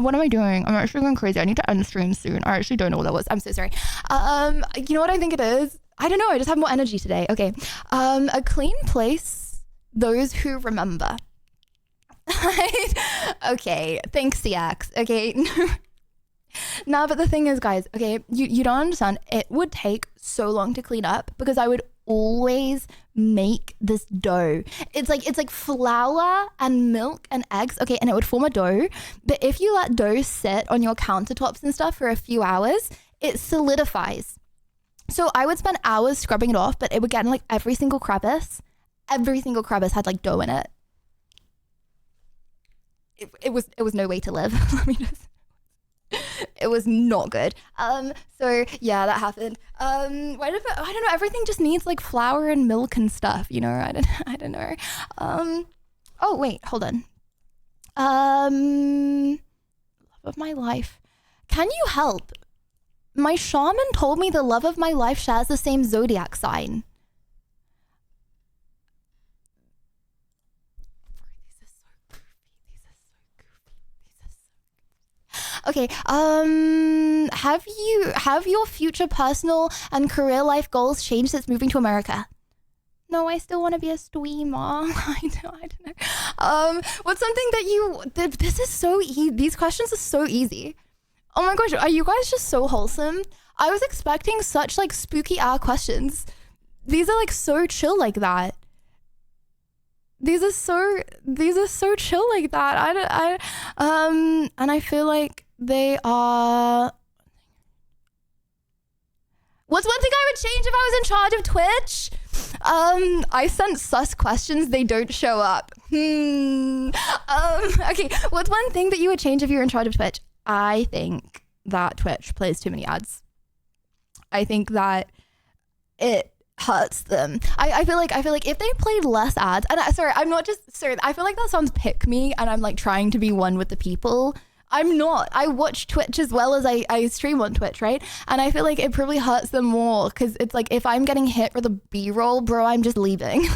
What am I doing? I'm actually going crazy. I need to end the stream soon. I actually don't know what that was. I'm so sorry. You know what I think it is? I don't know. I just have more energy today. Okay. A clean place. Those who remember. Okay, thanks CX. Okay. No, but the thing is, guys, okay, you don't understand. It would take so long to clean up because I would always make this dough. It's like flour and milk and eggs, okay, and it would form a dough. But if you let dough sit on your countertops and stuff for a few hours, it solidifies. So I would spend hours scrubbing it off, but it would get in like every single crevice. Every single crevice had like dough in it. It was no way to live. Let me just. It was not good. So yeah, that happened. I don't know, everything just needs like flour and milk and stuff, you know. I don't know. Oh wait, hold on. Love of my life. Can you help? My shaman told me the love of my life shares the same zodiac sign. Okay, have your future personal and career life goals changed since moving to America? No, I still want to be a streamer. I don't know. What's something that you did? This is so easy. These questions are so easy. Oh my gosh, are you guys just so wholesome? I was expecting such like spooky questions. These are like so chill like that. These are so chill like that. And I feel like they are. What's one thing I would change if I was in charge of Twitch? I sent sus questions, they don't show up. Okay, what's one thing that you would change if you were in charge of Twitch? I think that Twitch plays too many ads. I think that it hurts them. I feel like if they played less ads, and I feel like that sounds pick me and I'm like trying to be one with the people. I'm not. I watch Twitch as well as I stream on Twitch, right? And I feel like it probably hurts them more because it's like if I'm getting hit with a B-roll, bro, I'm just leaving.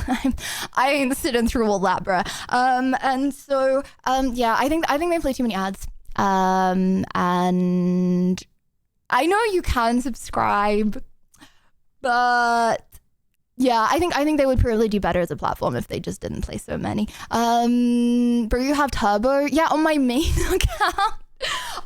I ain't sitting through all that, bro. And so yeah, I think they play too many ads. And I know you can subscribe, but yeah, I think they would probably do better as a platform if they just didn't play so many. Bro, you have Turbo? Yeah, on my main account.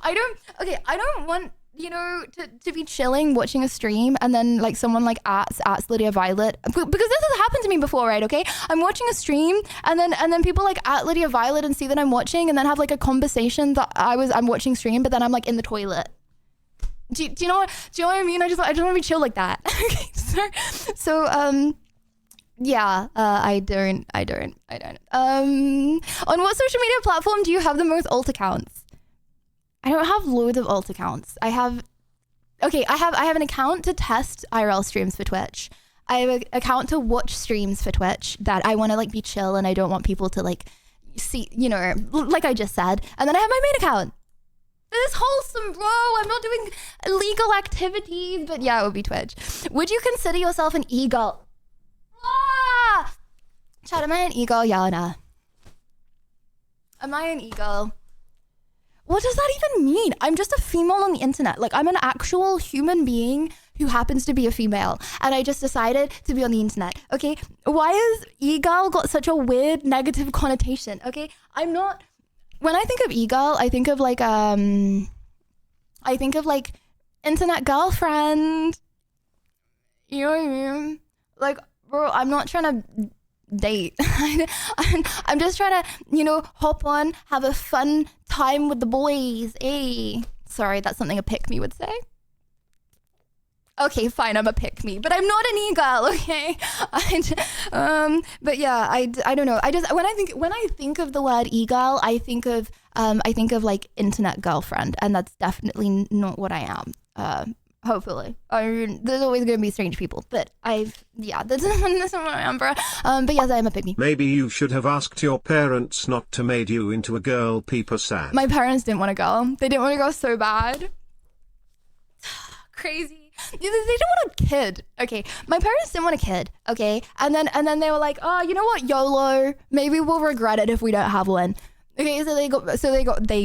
I don't want, you know, to be chilling watching a stream and then like someone like at Lydia Violet, because this has happened to me before, right? Okay, I'm watching a stream and then people like at Lydia Violet and see that I'm watching and then have like a conversation that I'm watching stream, but then I'm like in the toilet. Do you know what I mean? I just want to be chill like that. Okay, so yeah, I don't. On what social media platform do you have the most alt accounts? I don't have loads of alt accounts. I have an account to test IRL streams for Twitch. I have an account to watch streams for Twitch that I want to like be chill and I don't want people to like see, you know, like I just said. And then I have my main account. This is wholesome, bro. I'm not doing illegal activities, but yeah, it would be Twitch. Would you consider yourself an e-girl? Chad, am I an e-girl? Yeah or nah? Am I an e-girl? What does that even mean? I'm just a female on the internet. Like, I'm an actual human being who happens to be a female. And I just decided to be on the internet, okay? Why has e-girl got such a weird negative connotation, okay? I'm not... When I think of e-girl, I think of like internet girlfriend. You know what I mean? Like, bro, I'm not trying to date. I'm just trying to, you know, hop on, have a fun time with the boys. Hey, sorry, that's something a pick me would say. Okay, fine, I'm a pick me, but I'm not an e-girl, okay? But yeah, I don't know. I just when I think of the word e-girl, I think of like internet girlfriend, and that's definitely not what I am. Hopefully, I mean, there's always gonna be strange people, but that's what I am, bro. But yes, I am a pick me. Maybe you should have asked your parents not to made you into a girl. People sad. My parents didn't want to go. They didn't want to go so bad. Crazy. They didn't want a kid. Okay, my parents didn't want a kid. Okay, and then they were like, oh, you know what, YOLO. Maybe we'll regret it if we don't have one. Okay, so they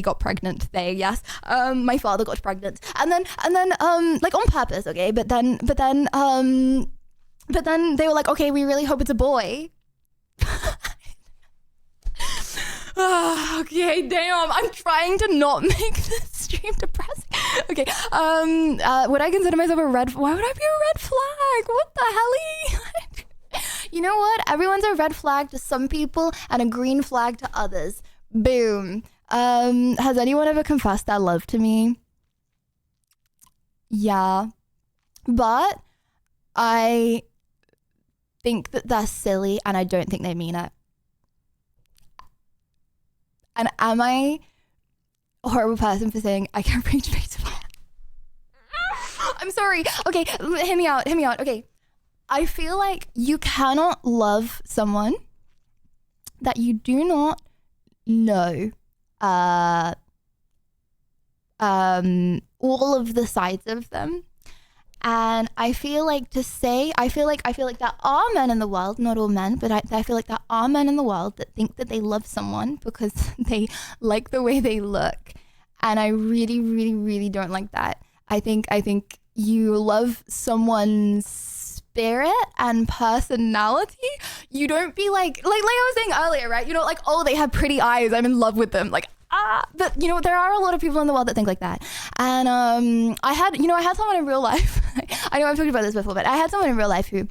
got pregnant. My father got pregnant, and then like on purpose. Okay, but then they were like, okay, we really hope it's a boy. Okay, damn. I'm trying to not make this stream depressing. Okay, would I consider myself a red? Why would I be a red flag? What the hell? You know what? Everyone's a red flag to some people and a green flag to others. Boom. Has anyone ever confessed their love to me? Yeah, but I think that they're silly and I don't think they mean it. And am I a horrible person for saying I can't bring tomato to my I'm sorry. Okay, hear me out. Okay. I feel like you cannot love someone that you do not know all of the sides of them. And I feel like there are men in the world, not all men, but I feel like there are men in the world that think that they love someone because they like the way they look. And I really, really, really don't like that. I think you love someone's spirit and personality. You don't be like I was saying earlier, right? You know, like, oh, they have pretty eyes, I'm in love with them. Like, but you know, there are a lot of people in the world that think like that. And I had someone in real life. I know I've talked about this before, but I had someone in real life who,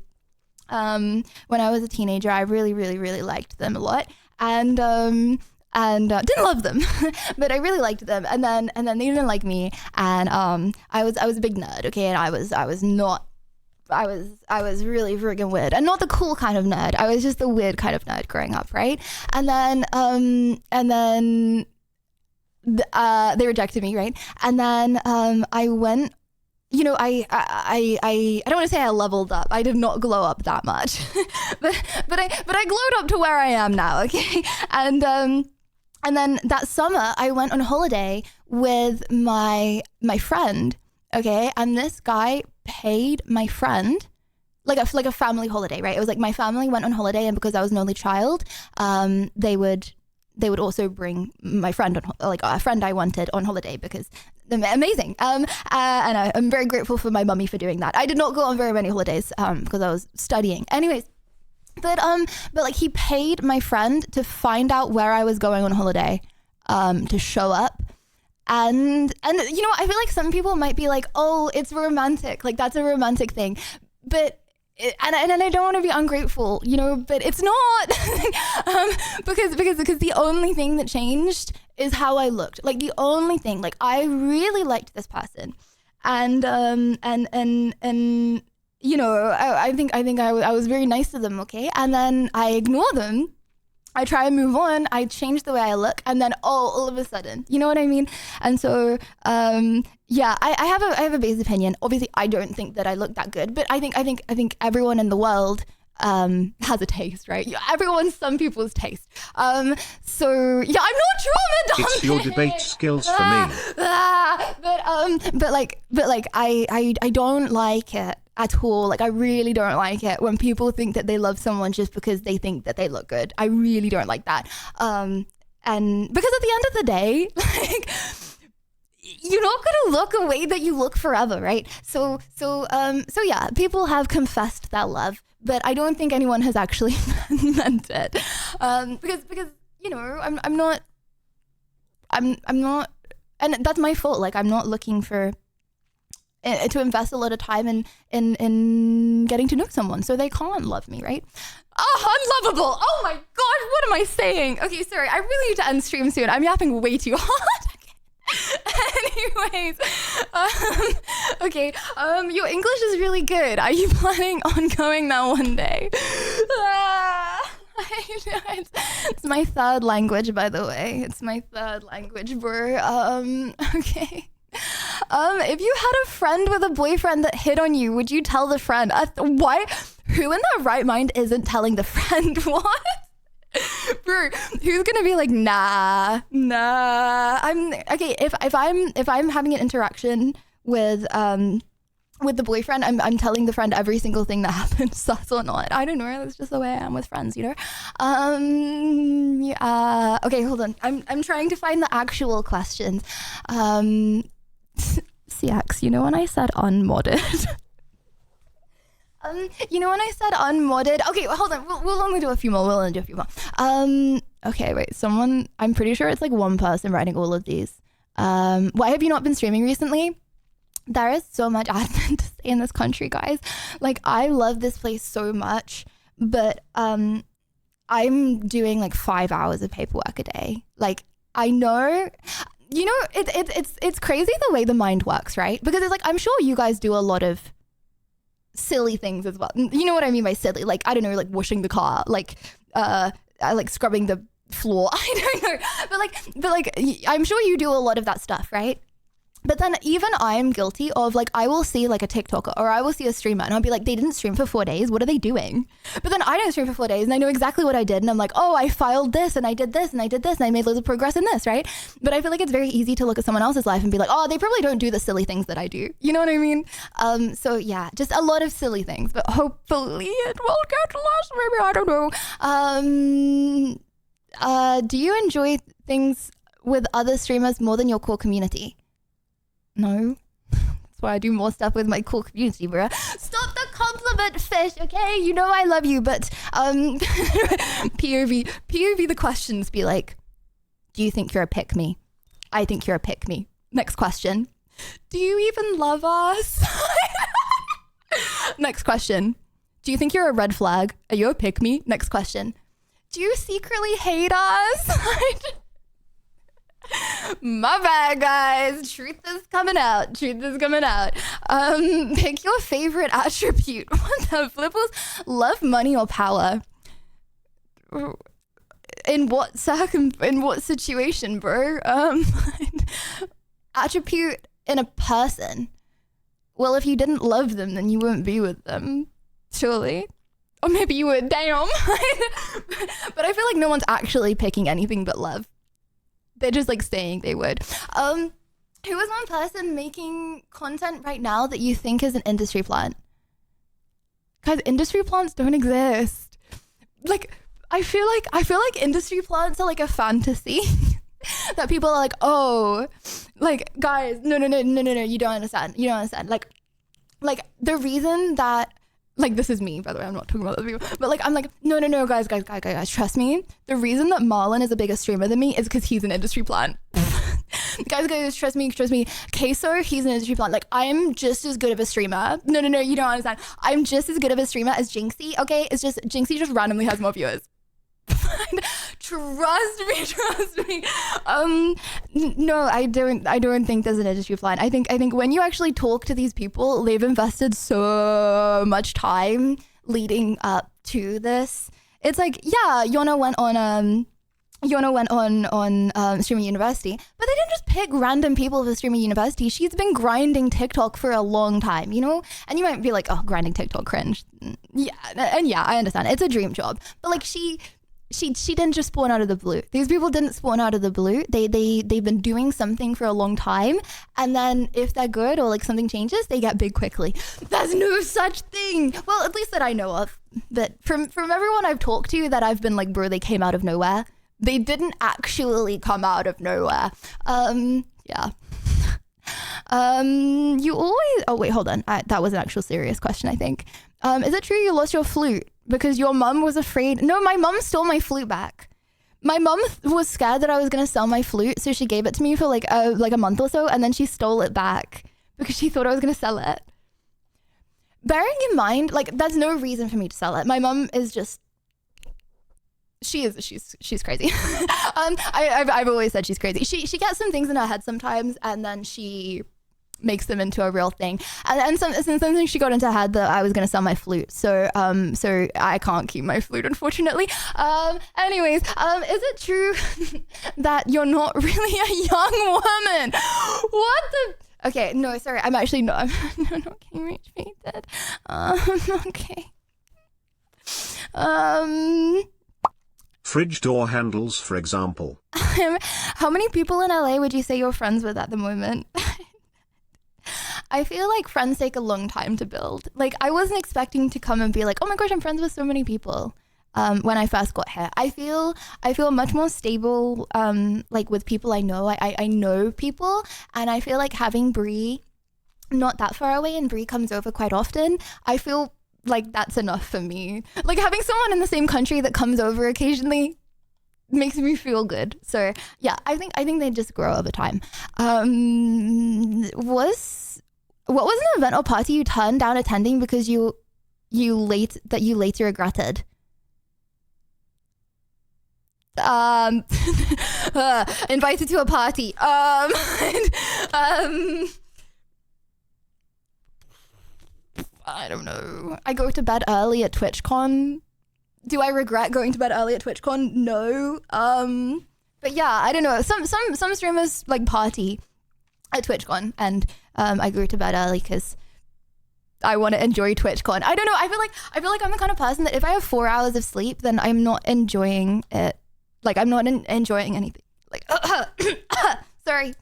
when I was a teenager, I really, really, really liked them a lot. And didn't love them, but I really liked them. And then they didn't like me. And I was a big nerd, okay? And I was really friggin' weird, and not the cool kind of nerd. I was just the weird kind of nerd growing up, right? And then they rejected me, right? And then I went. You know, I don't want to say I leveled up. I did not glow up that much, but I glowed up to where I am now. Okay, and then that summer I went on holiday with my friend. Okay, and this guy paid my friend like a family holiday, right? It was like my family went on holiday, and because I was an only child, they would also bring my friend on, like a friend I wanted on holiday, because amazing. And I'm very grateful for my mummy for doing that. I did not go on very many holidays because I was studying. Anyways, but like he paid my friend to find out where I was going on holiday, to show up. And you know, I feel like some people might be like, oh, it's romantic, like that's a romantic thing, but and I don't want to be ungrateful, you know, but it's not. because the only thing that changed is how I looked. Like the only thing, like I really liked this person, and you know, I think I was very nice to them, okay, and then I ignore them. I try and move on. I change the way I look, and then all of a sudden, you know what I mean? And so, yeah, I have a base opinion. Obviously, I don't think that I look that good, but I think everyone in the world has a taste, right? Some people's taste. So yeah, I'm not traumatized. It's your debate skills for me. But I don't like it at all. Like I really don't like it when people think that they love someone just because they think that they look good. I really don't like that. And because at the end of the day, like, you're not gonna look a way that you look forever, right? So yeah, people have confessed that love, but I don't think anyone has actually meant it. Because you know, I'm not, and that's my fault. Like I'm not looking for to invest a lot of time in getting to know someone, so they can't love me, right? Oh, unlovable! Oh my god, what am I saying? Okay, sorry, I really need to end stream soon. I'm yapping way too hard. Anyways, okay, your English is really good. Are you planning on going now one day? It's my third language, by the way. It's my third language, bro. Okay. If you had a friend with a boyfriend that hit on you, would you tell the friend? Why? Who in their right mind isn't telling the friend? What? Bro, who's gonna be like, nah. I'm okay. If I'm having an interaction with the boyfriend, I'm telling the friend every single thing that happens, sus or not. I don't know. That's just the way I am with friends, you know. Yeah. Okay, hold on. I'm trying to find the actual questions. CX, you know when I said unmodded? You know when I said unmodded? Okay, well, hold on. We'll only do a few more. Okay, wait. Someone, I'm pretty sure it's like one person writing all of these. Why have you not been streaming recently? There is so much admin to say in this country, guys. Like, I love this place so much, but I'm doing like 5 hours of paperwork a day. Like, I know, you know, it's crazy the way the mind works, right? Because it's like, I'm sure you guys do a lot of silly things as well. You know what I mean by silly? Like, I don't know, like washing the car, like scrubbing the flaw. I don't know. But like, I'm sure you do a lot of that stuff, right? But then even I am guilty of like, I will see like a TikToker or I will see a streamer and I'll be like, they didn't stream for 4 days. What are they doing? But then I don't stream for 4 days and I know exactly what I did. And I'm like, oh, I filed this and I did this and I did this and I made loads of progress in this, right? But I feel like it's very easy to look at someone else's life and be like, oh, they probably don't do the silly things that I do. You know what I mean? So yeah, just a lot of silly things, but hopefully it will get less. Maybe, I don't know. Do you enjoy things with other streamers more than your core community? No. That's why I do more stuff with my cool community, bruh. Stop the compliment, fish, okay? You know I love you, but POV the questions be like, do you think you're a pick-me? I think you're a pick-me. Next question. Do you even love us? Next question. Do you think you're a red flag? Are you a pick-me? Next question. Do you secretly hate us? My bad, guys. Truth is coming out. Pick your favorite attribute. What the flippers? Love, money, or power? In what situation, bro? Attribute in a person. Well, if you didn't love them, then you wouldn't be with them, surely. Or maybe you would. Damn. But I feel like no one's actually picking anything but love. They're just like saying they would. Who is one person making content right now that you think is an industry plant? Guys, industry plants don't exist. Like, I feel like industry plants are like a fantasy that people are like, oh, like, guys, no, you don't understand. Like the reason that, like, this is me, by the way, I'm not talking about other people, but like, I'm like, no, guys, trust me. The reason that Marlon is a bigger streamer than me is because he's an industry plant. guys, trust me. Queso, he's an industry plant. Like, I'm just as good of a streamer. No, you don't understand. I'm just as good of a streamer as Jinxie, okay? It's just, Jinxie just randomly has more viewers. Trust me. No, I don't think there's an industry plan. I think when you actually talk to these people, they've invested so much time leading up to this. It's like, yeah, Yona went on Streamer University, but they didn't just pick random people for Streamer University. She's been grinding TikTok for a long time, you know? And you might be like, oh, grinding TikTok, cringe. Yeah, and yeah, I understand. It's a dream job. But like, she didn't just spawn out of the blue. These people didn't spawn out of the blue. They've been doing something for a long time, and then if they're good or like something changes, they get big quickly. There's no such thing. Well, at least that I know of. But from everyone I've talked to, that I've been like, bro, they came out of nowhere. They didn't actually come out of nowhere. Yeah. You always. Oh wait, hold on. That was an actual serious question, I think. Is it true you lost your flute because your mum was afraid? No, my mum stole my flute back. My mum was scared that I was gonna sell my flute, so she gave it to me for like a month or so, and then she stole it back because she thought I was gonna sell it. Bearing in mind, like, there's no reason for me to sell it. My mum is just. She's crazy. I've always said she's crazy. She gets some things in her head sometimes, and then she makes them into a real thing. And something she got into her head that I was going to sell my flute. So I can't keep my flute, unfortunately. Anyways, is it true that you're not really a young woman? What the? Okay, no, sorry. I'm actually not. I'm not getting rage baited. Okay. Fridge door handles, for example. How many people in LA would you say you're friends with at the moment? I feel like friends take a long time to build. Like, I wasn't expecting to come and be like, oh my gosh, I'm friends with so many people. When I first got here, I feel much more stable. Like with people I know, I know people, and I feel like having Bree not that far away, and Bree comes over quite often. I feel like that's enough for me. Like, having someone in the same country that comes over occasionally makes me feel good. So yeah, I think they just grow over time. What was an event or party you turned down attending because you later regretted? Invited to a party. I don't know. I go to bed early at TwitchCon. Do I regret going to bed early at TwitchCon? No. But yeah, I don't know. Some streamers like party at TwitchCon, and I go to bed early because I want to enjoy TwitchCon. I don't know. I feel like I'm the kind of person that if I have 4 hours of sleep, then I'm not enjoying it. Like I'm not enjoying anything. Like, sorry.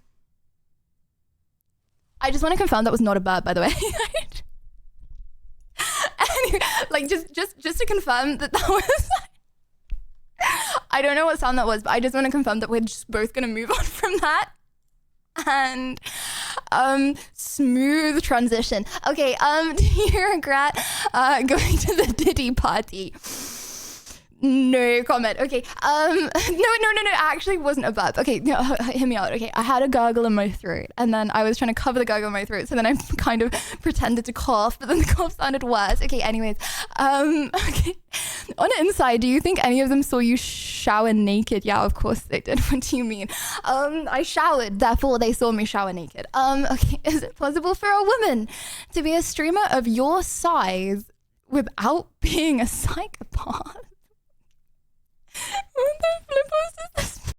I just want to confirm that was not a burp, by the way. Anyway, like just to confirm that was. I don't know what sound that was, but I just want to confirm that we're just both gonna move on from that. And smooth transition. Okay, do you regret going to the Liddy party? No comment. Okay. No. Actually, wasn't a burp. Okay, no, hear me out. Okay, I had a gargle in my throat, and then I was trying to cover the gargle in my throat, so then I kind of pretended to cough, but then the cough sounded worse. Okay. Anyways, okay. On the inside, do you think any of them saw you shower naked? Yeah, of course they did. What do you mean? I showered, therefore they saw me shower naked. Okay. Is it possible for a woman to be a streamer of your size without being a psychopath? What the flippers is this?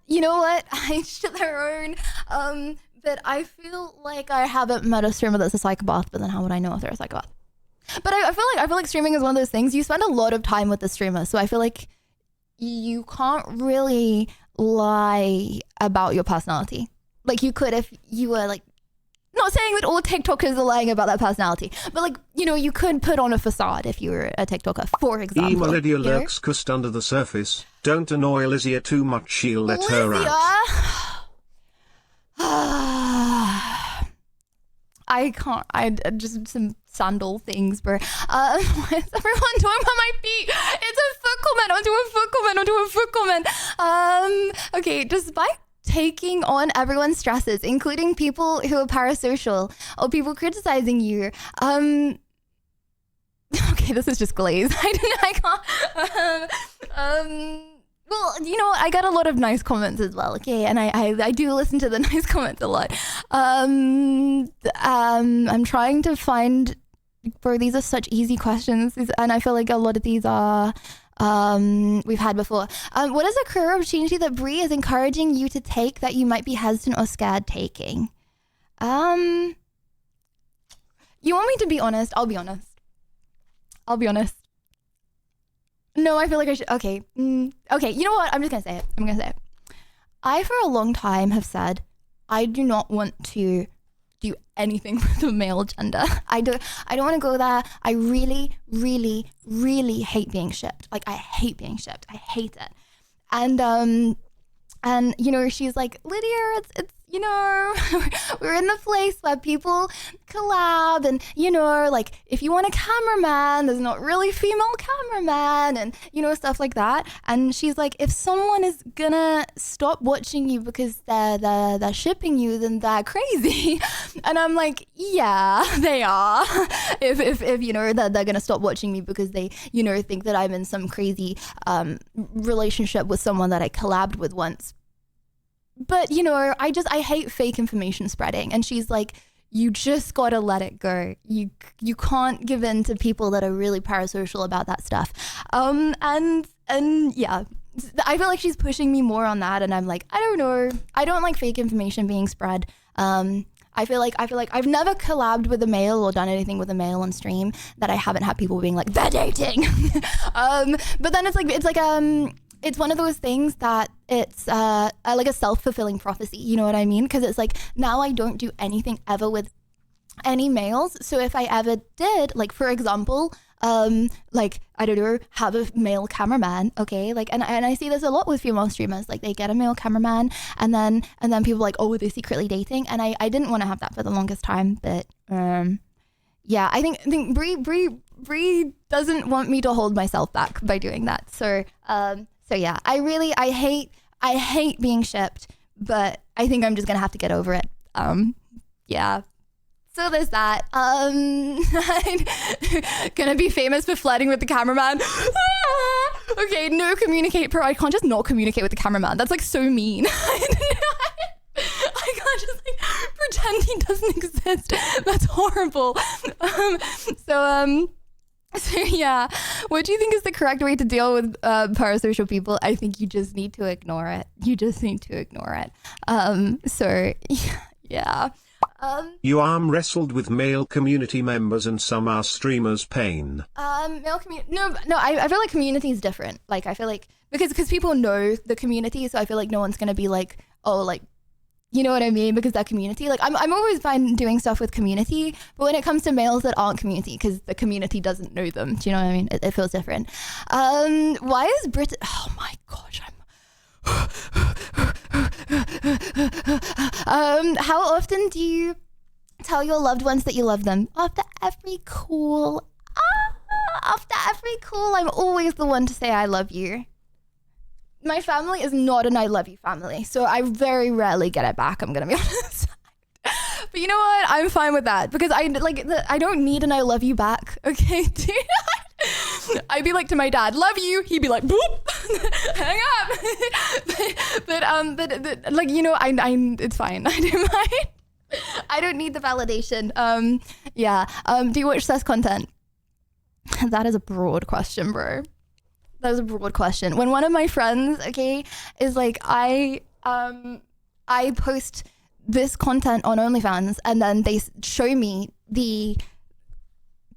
You know what? Each to their own. But I feel like I haven't met a streamer that's a psychopath, but then how would I know if they're a psychopath? But I feel like streaming is one of those things, you spend a lot of time with the streamer, so I feel like you can't really lie about your personality. Like you could if you were like, not saying that all TikTokers are lying about their personality, but like, you know, you could put on a facade if you were a TikToker, for example. Ema Lydia lurks just under the surface. Don't annoy Lydia too much, she'll let her out. I can't, I just some sandal things, bro. Why is everyone talking about my feet? It's a foot comment onto a foot comment onto a foot comment. Okay, despite taking on everyone's stresses, including people who are parasocial or people criticizing you. Okay, this is just glaze. I can't. Well, you know what? I got a lot of nice comments as well. Okay, and I do listen to the nice comments a lot. I'm trying to find, bro, these are such easy questions, and I feel like a lot of these are we've had before. What is a career opportunity that Brie is encouraging you to take that you might be hesitant or scared taking? You want me to be honest? I'll be honest. No, I feel like I should. Okay. Okay, you know what? I'm just going to say it. I, for a long time, have said I do not want to do anything with the male gender. I don't want to go there. I really, really, really hate being shipped. Like, I hate being shipped. I hate it. And you know, she's like, Lydia, it's you know, we're in the place where people collab, and you know, like if you want a cameraman, there's not really female cameraman, and you know, stuff like that. And she's like, if someone is gonna stop watching you because they're shipping you, then they're crazy. And I'm like, yeah, they are. If you know, they're gonna stop watching me because they, you know, think that I'm in some crazy relationship with someone that I collabed with once. But, you know, I hate fake information spreading. And she's like, you just gotta let it go. You can't give in to people that are really parasocial about that stuff. And yeah, I feel like she's pushing me more on that. And I'm like, I don't know. I don't like fake information being spread. I feel like I've never collabed with a male or done anything with a male on stream that I haven't had people being like, they're dating. But then it's one of those things that it's like a self-fulfilling prophecy, you know what I mean? Because it's like, now I don't do anything ever with any males. So if I ever did, like, for example, like, I don't know, have a male cameraman, okay, like, and I see this a lot with female streamers, like, they get a male cameraman, and then people are like, oh, they're secretly dating, and I didn't want to have that for the longest time, but yeah, I think Bree doesn't want me to hold myself back by doing that. So yeah, I hate being shipped, but I think I'm just gonna have to get over it. Yeah. So there's that. I'm gonna be famous for flirting with the cameraman. Okay, no communicate, bro. I can't just not communicate with the cameraman. That's like so mean. I can't just like pretend he doesn't exist. That's horrible. So yeah, what do you think is the correct way to deal with parasocial people? I think you just need to ignore it. So yeah. You arm wrestled with male community members and some are streamers pain. Male community, no, I feel like community is different. Like, I feel like, because people know the community, so I feel like no one's gonna be like, oh, like, you know what I mean? Because that community, like, I'm always fine doing stuff with community, but when it comes to males that aren't community, because the community doesn't know them, do you know what I mean? It feels different. Why is Brit? Oh my gosh, how often do you tell your loved ones that you love them? After every call, I'm always the one to say I love you. My family is not an I love you family, so I very rarely get it back, I'm gonna be honest. But you know what? I'm fine with that, because I don't need an I love you back, okay? I'd be like to my dad, love you. He'd be like, boop, hang up. but like, you know, I it's fine. I don't mind. I don't need the validation. Yeah. Do you watch sus content? That is a broad question, bro. That is a broad question. When one of my friends, okay, is like, I post this content on OnlyFans, and then they show me the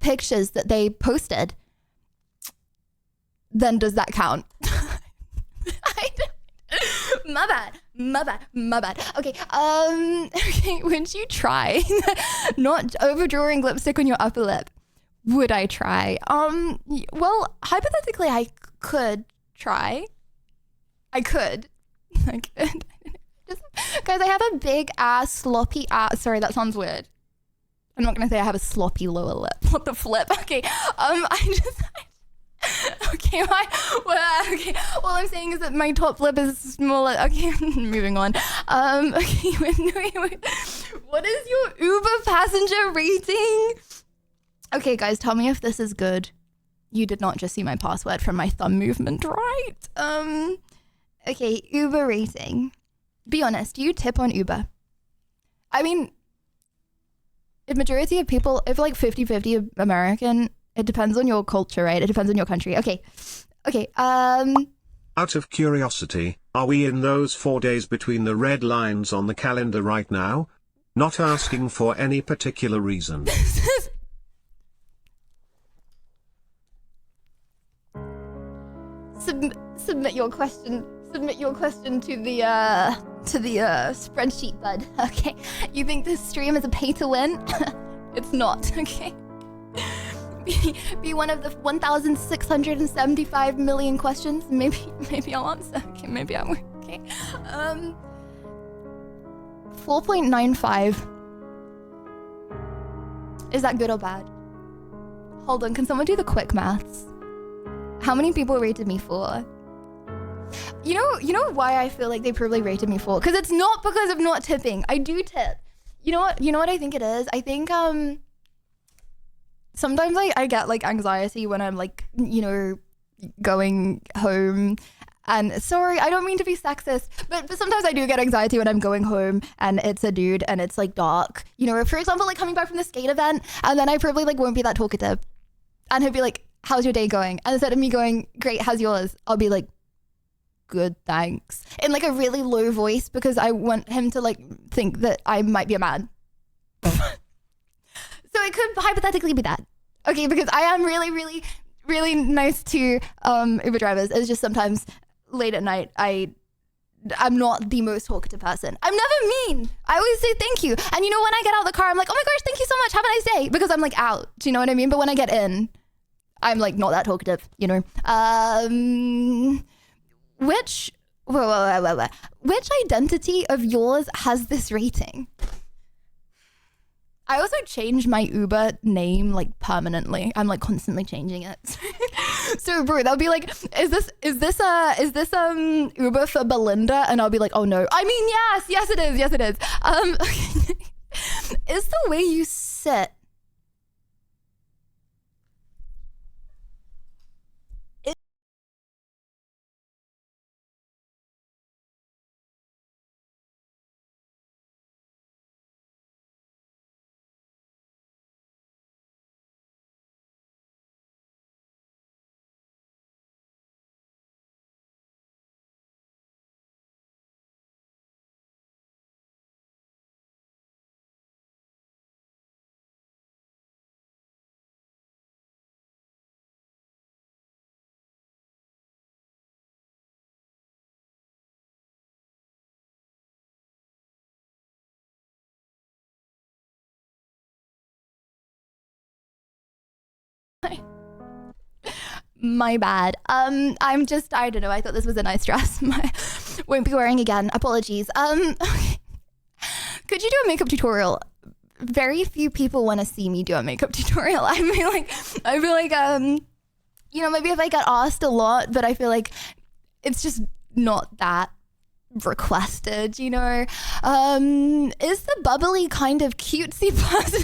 pictures that they posted, then does that count? My bad. Okay, okay, would you try not overdrawing lipstick on your upper lip? Would I try? Well, hypothetically, I could try. I could. Guys, I have a big ass, sloppy ass. Sorry, that sounds weird. I'm not gonna say I have a sloppy lower lip. What the flip? Okay, okay, okay. All I'm saying is that my top lip is smaller. Okay, moving on. Okay, wait. What is your Uber passenger rating? Okay, guys, tell me if this is good. You did not just see my password from my thumb movement, right? Okay, Uber rating. Be honest, do you tip on Uber? I mean, if majority of people, if like 50-50 American, it depends on your culture, right? It depends on your country. Okay. Out of curiosity, are we in those 4 days between the red lines on the calendar right now? Not asking for any particular reason. Submit your question. Submit your question to the spreadsheet, bud. Okay. You think this stream is a pay to win? It's not. Okay. Be one of the 1,675 million questions. Maybe I'll answer. Okay. Maybe I won't. Okay. 4.95. Is that good or bad? Hold on. Can someone do the quick maths? How many people rated me 4? You know why I feel like they probably rated me 4? Because it's not because of not tipping. I do tip. You know what I think it is? I think sometimes I get like anxiety when I'm like, you know, going home. And sorry, I don't mean to be sexist, but sometimes I do get anxiety when I'm going home and it's a dude and it's like dark. You know, for example, like coming back from the skate event, and then I probably like won't be that talkative. And he'll be like, how's your day going? And instead of me going, great, how's yours? I'll be like, good, thanks. In like a really low voice, because I want him to like think that I might be a man. So it could hypothetically be that. Okay, because I am really, really, really nice to Uber drivers. It's just sometimes late at night I I'm not the most talkative person. I'm never mean. I always say thank you. And you know, when I get out of the car, I'm like, oh my gosh, thank you so much. Have a nice day. Because I'm like out. Do you know what I mean? But when I get in, I'm like not that talkative, you know. Which identity of yours has this rating? I also changed my Uber name like permanently. I'm like constantly changing it. So bro, they'll be like, is this Uber for Belinda? And I'll be like, oh no. I mean, yes it is. Is the way you sit My bad. I don't know. I thought this was a nice dress. Won't be wearing again. Apologies. Could you do a makeup tutorial? Very few people want to see me do a makeup tutorial. I feel like, you know, maybe if I get asked a lot, but I feel like it's just not that requested, you know. Is the bubbly kind of cutesy person?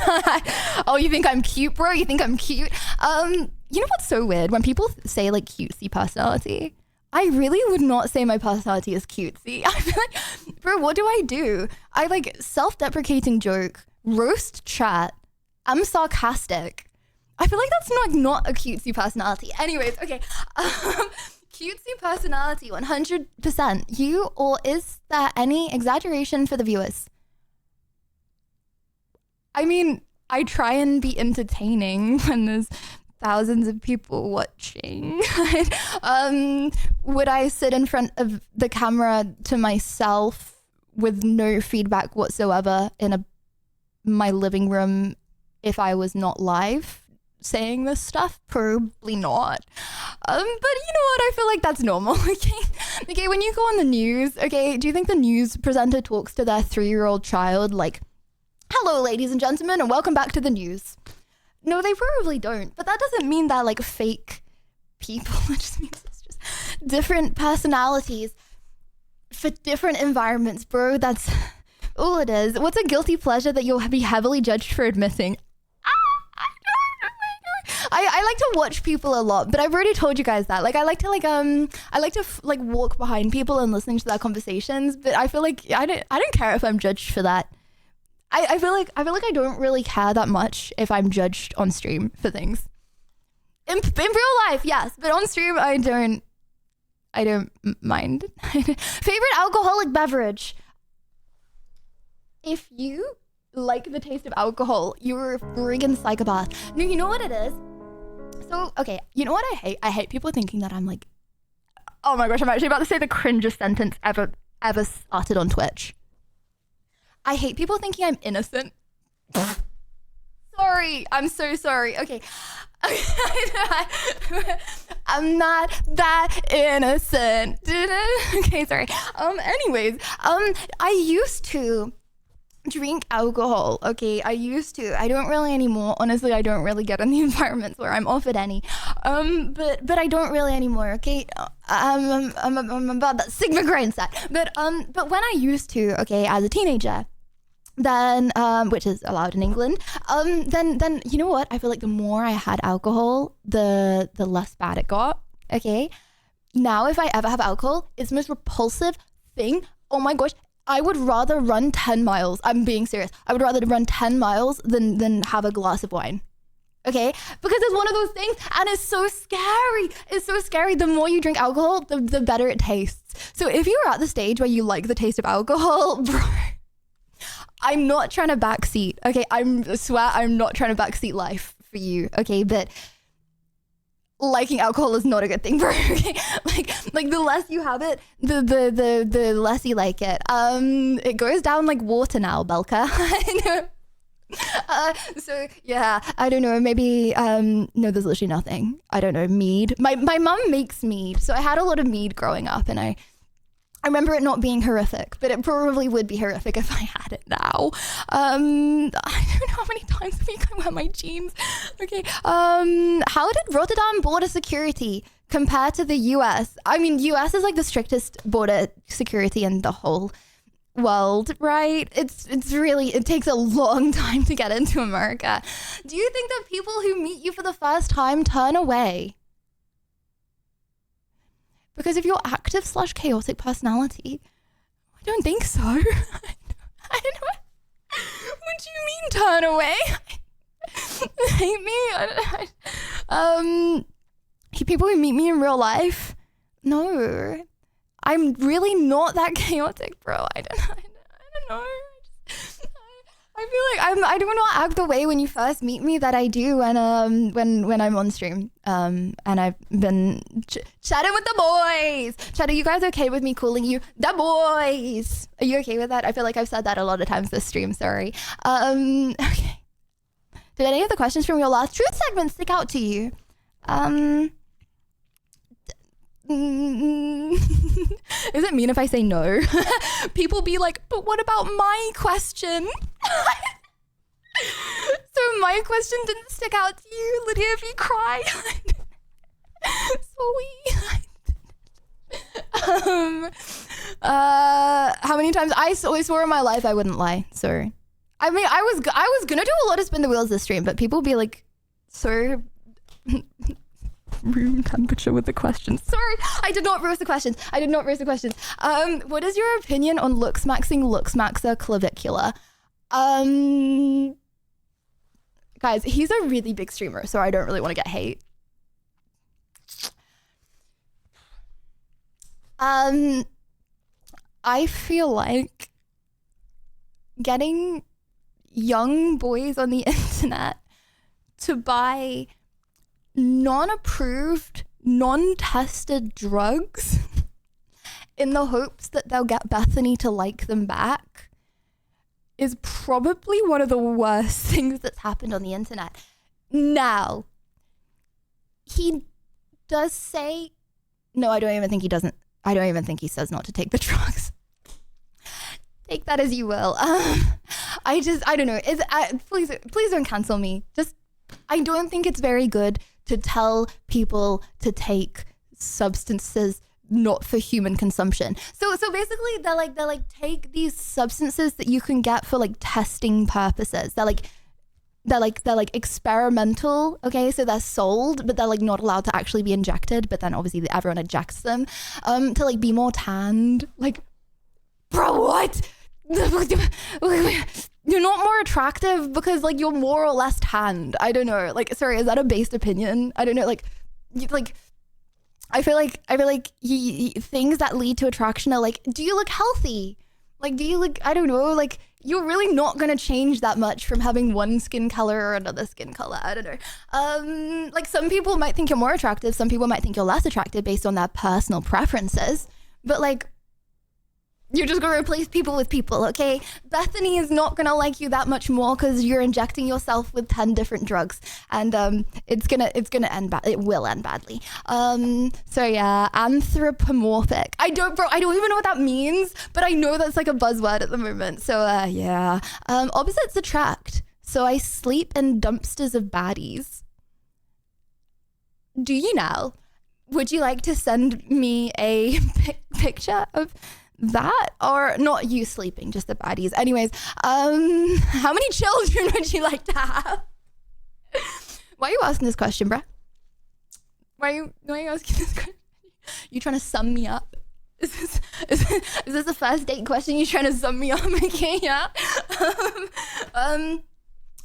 Oh, you think I'm cute, bro? You think I'm cute? You know what's so weird? When people say like cutesy personality, I really would not say my personality is cutesy. I feel like, bro, what do? I like self-deprecating joke, roast chat. I'm sarcastic. I feel like that's not a cutesy personality. Anyways, okay. Cutesy personality, 100%. You, or is there any exaggeration for the viewers? I mean, I try and be entertaining when there's thousands of people watching. Would I sit in front of the camera to myself with no feedback whatsoever in my living room if I was not live saying this stuff? Probably not. But you know what? I feel like that's normal. Okay, when you go on the news, okay, do you think the news presenter talks to their 3-year-old child like, hello, ladies and gentlemen, and welcome back to the news? No, they probably don't. But that doesn't mean they're like fake people. It just means it's just different personalities for different environments, bro. That's all it is. What's a guilty pleasure that you'll be heavily judged for admitting? I like to watch people a lot, but I've already told you guys that. Like, I like to walk behind people and listening to their conversations. But I feel like I don't care if I'm judged for that. I feel like I don't really care that much if I'm judged on stream for things. In real life, yes, but on stream I don't mind. Favorite alcoholic beverage? If you like the taste of alcohol, you're a friggin' psychopath. No, you know what it is? So, okay, you know what I hate? I hate people thinking that I'm like, oh my gosh, I'm actually about to say the cringest sentence ever uttered on Twitch. I hate people thinking I'm innocent. Sorry, I'm so sorry. Okay. I'm not that innocent. Okay, sorry. Anyways, I used to drink alcohol. Okay, I used to. I don't really anymore. Honestly, I don't really get in the environments where I'm offered any. But I don't really anymore. Okay, I'm about that Sigma grain set. But when I used to, okay, as a teenager, then which is allowed in England, then you know what? I feel like the more I had alcohol, the less bad it got. Okay, now if I ever have alcohol, it's the most repulsive thing. Oh my gosh. I would rather run 10 miles. I'm being serious. I would rather run 10 miles than have a glass of wine. Okay? Because it's one of those things and it's so scary. It's so scary. The more you drink alcohol, the better it tastes. So if you're at the stage where you like the taste of alcohol, bro, I'm not trying to backseat. Okay? I swear I'm not trying to backseat life for you. Okay? But liking alcohol is not a good thing, bro. Okay? Like Like the less you have it, the less you like it. It goes down like water now, Belka. I know. So yeah, I don't know, maybe no, there's literally nothing. I don't know, mead. My mum makes mead, so I had a lot of mead growing up, and I remember it not being horrific, but it probably would be horrific if I had it now. I don't know how many times a week I wear my jeans. Okay. How did Rotterdam border security compare to the US? I mean, US is like the strictest border security in the whole world, right? It's really, it takes a long time to get into America. Do you think that people who meet you for the first time turn away because of your active/chaotic personality? I don't think so. I don't know. What do you mean turn away? Hate me? People who meet me in real life? No. I'm really not that chaotic, bro. I don't know. I feel like I do not act the way when you first meet me that I do when I'm on stream. And I've been chatting with the boys. Chat, are you guys okay with me calling you the boys? Are you okay with that? I feel like I've said that a lot of times this stream. Sorry. Okay. Did any of the questions from your last truth segment stick out to you? Is it mean if I say no? People be like, but what about my question? So my question didn't stick out to you, Lydia, if you cry. Sweet. How many times I swore in my life I wouldn't lie. So I mean, I was gonna do a lot of spin the wheels this stream, but people be like so room temperature with the questions. Sorry, I did not roast the questions. What is your opinion on looks maxing looks maxer clavicular? Guys, he's a really big streamer, so I don't really want to get hate. I feel like getting young boys on the internet to buy non-approved, non-tested drugs in the hopes that they'll get Bethany to like them back is probably one of the worst things that's happened on the internet. Now, he does say, no, I don't even think he says not to take the drugs. Take that as you will. I don't know. Please don't cancel me. I don't think it's very good to tell people to take substances not for human consumption. So basically they're like take these substances that you can get for like testing purposes. They're like experimental, okay? So they're sold, but they're like not allowed to actually be injected, but then obviously everyone ejects them to like be more tanned. Like, bro, what? You're not more attractive because like you're more or less tanned. I don't know. Like, sorry, is that a based opinion? I don't know. I feel like things that lead to attraction are like, do you look healthy? Like, do you look, I don't know, like you're really not going to change that much from having one skin color or another skin color. I don't know. Like some people might think you're more attractive. Some people might think you're less attractive based on their personal preferences. But like, you're just going to replace people with people, okay? Bethany is not going to like you that much more because you're injecting yourself with 10 different drugs. And it's gonna end bad. It will end badly. So yeah, anthropomorphic. I don't even know what that means, but I know that's like a buzzword at the moment. So yeah. Opposites attract. So I sleep in dumpsters of baddies. Do you now? Would you like to send me a picture of that? Or not you sleeping, just the baddies. Anyways, how many children would you like to have? Why are you asking this question, bruh? Why are you asking this question? You trying to sum me up? Is this a first date question? You trying to sum me up? Okay, yeah.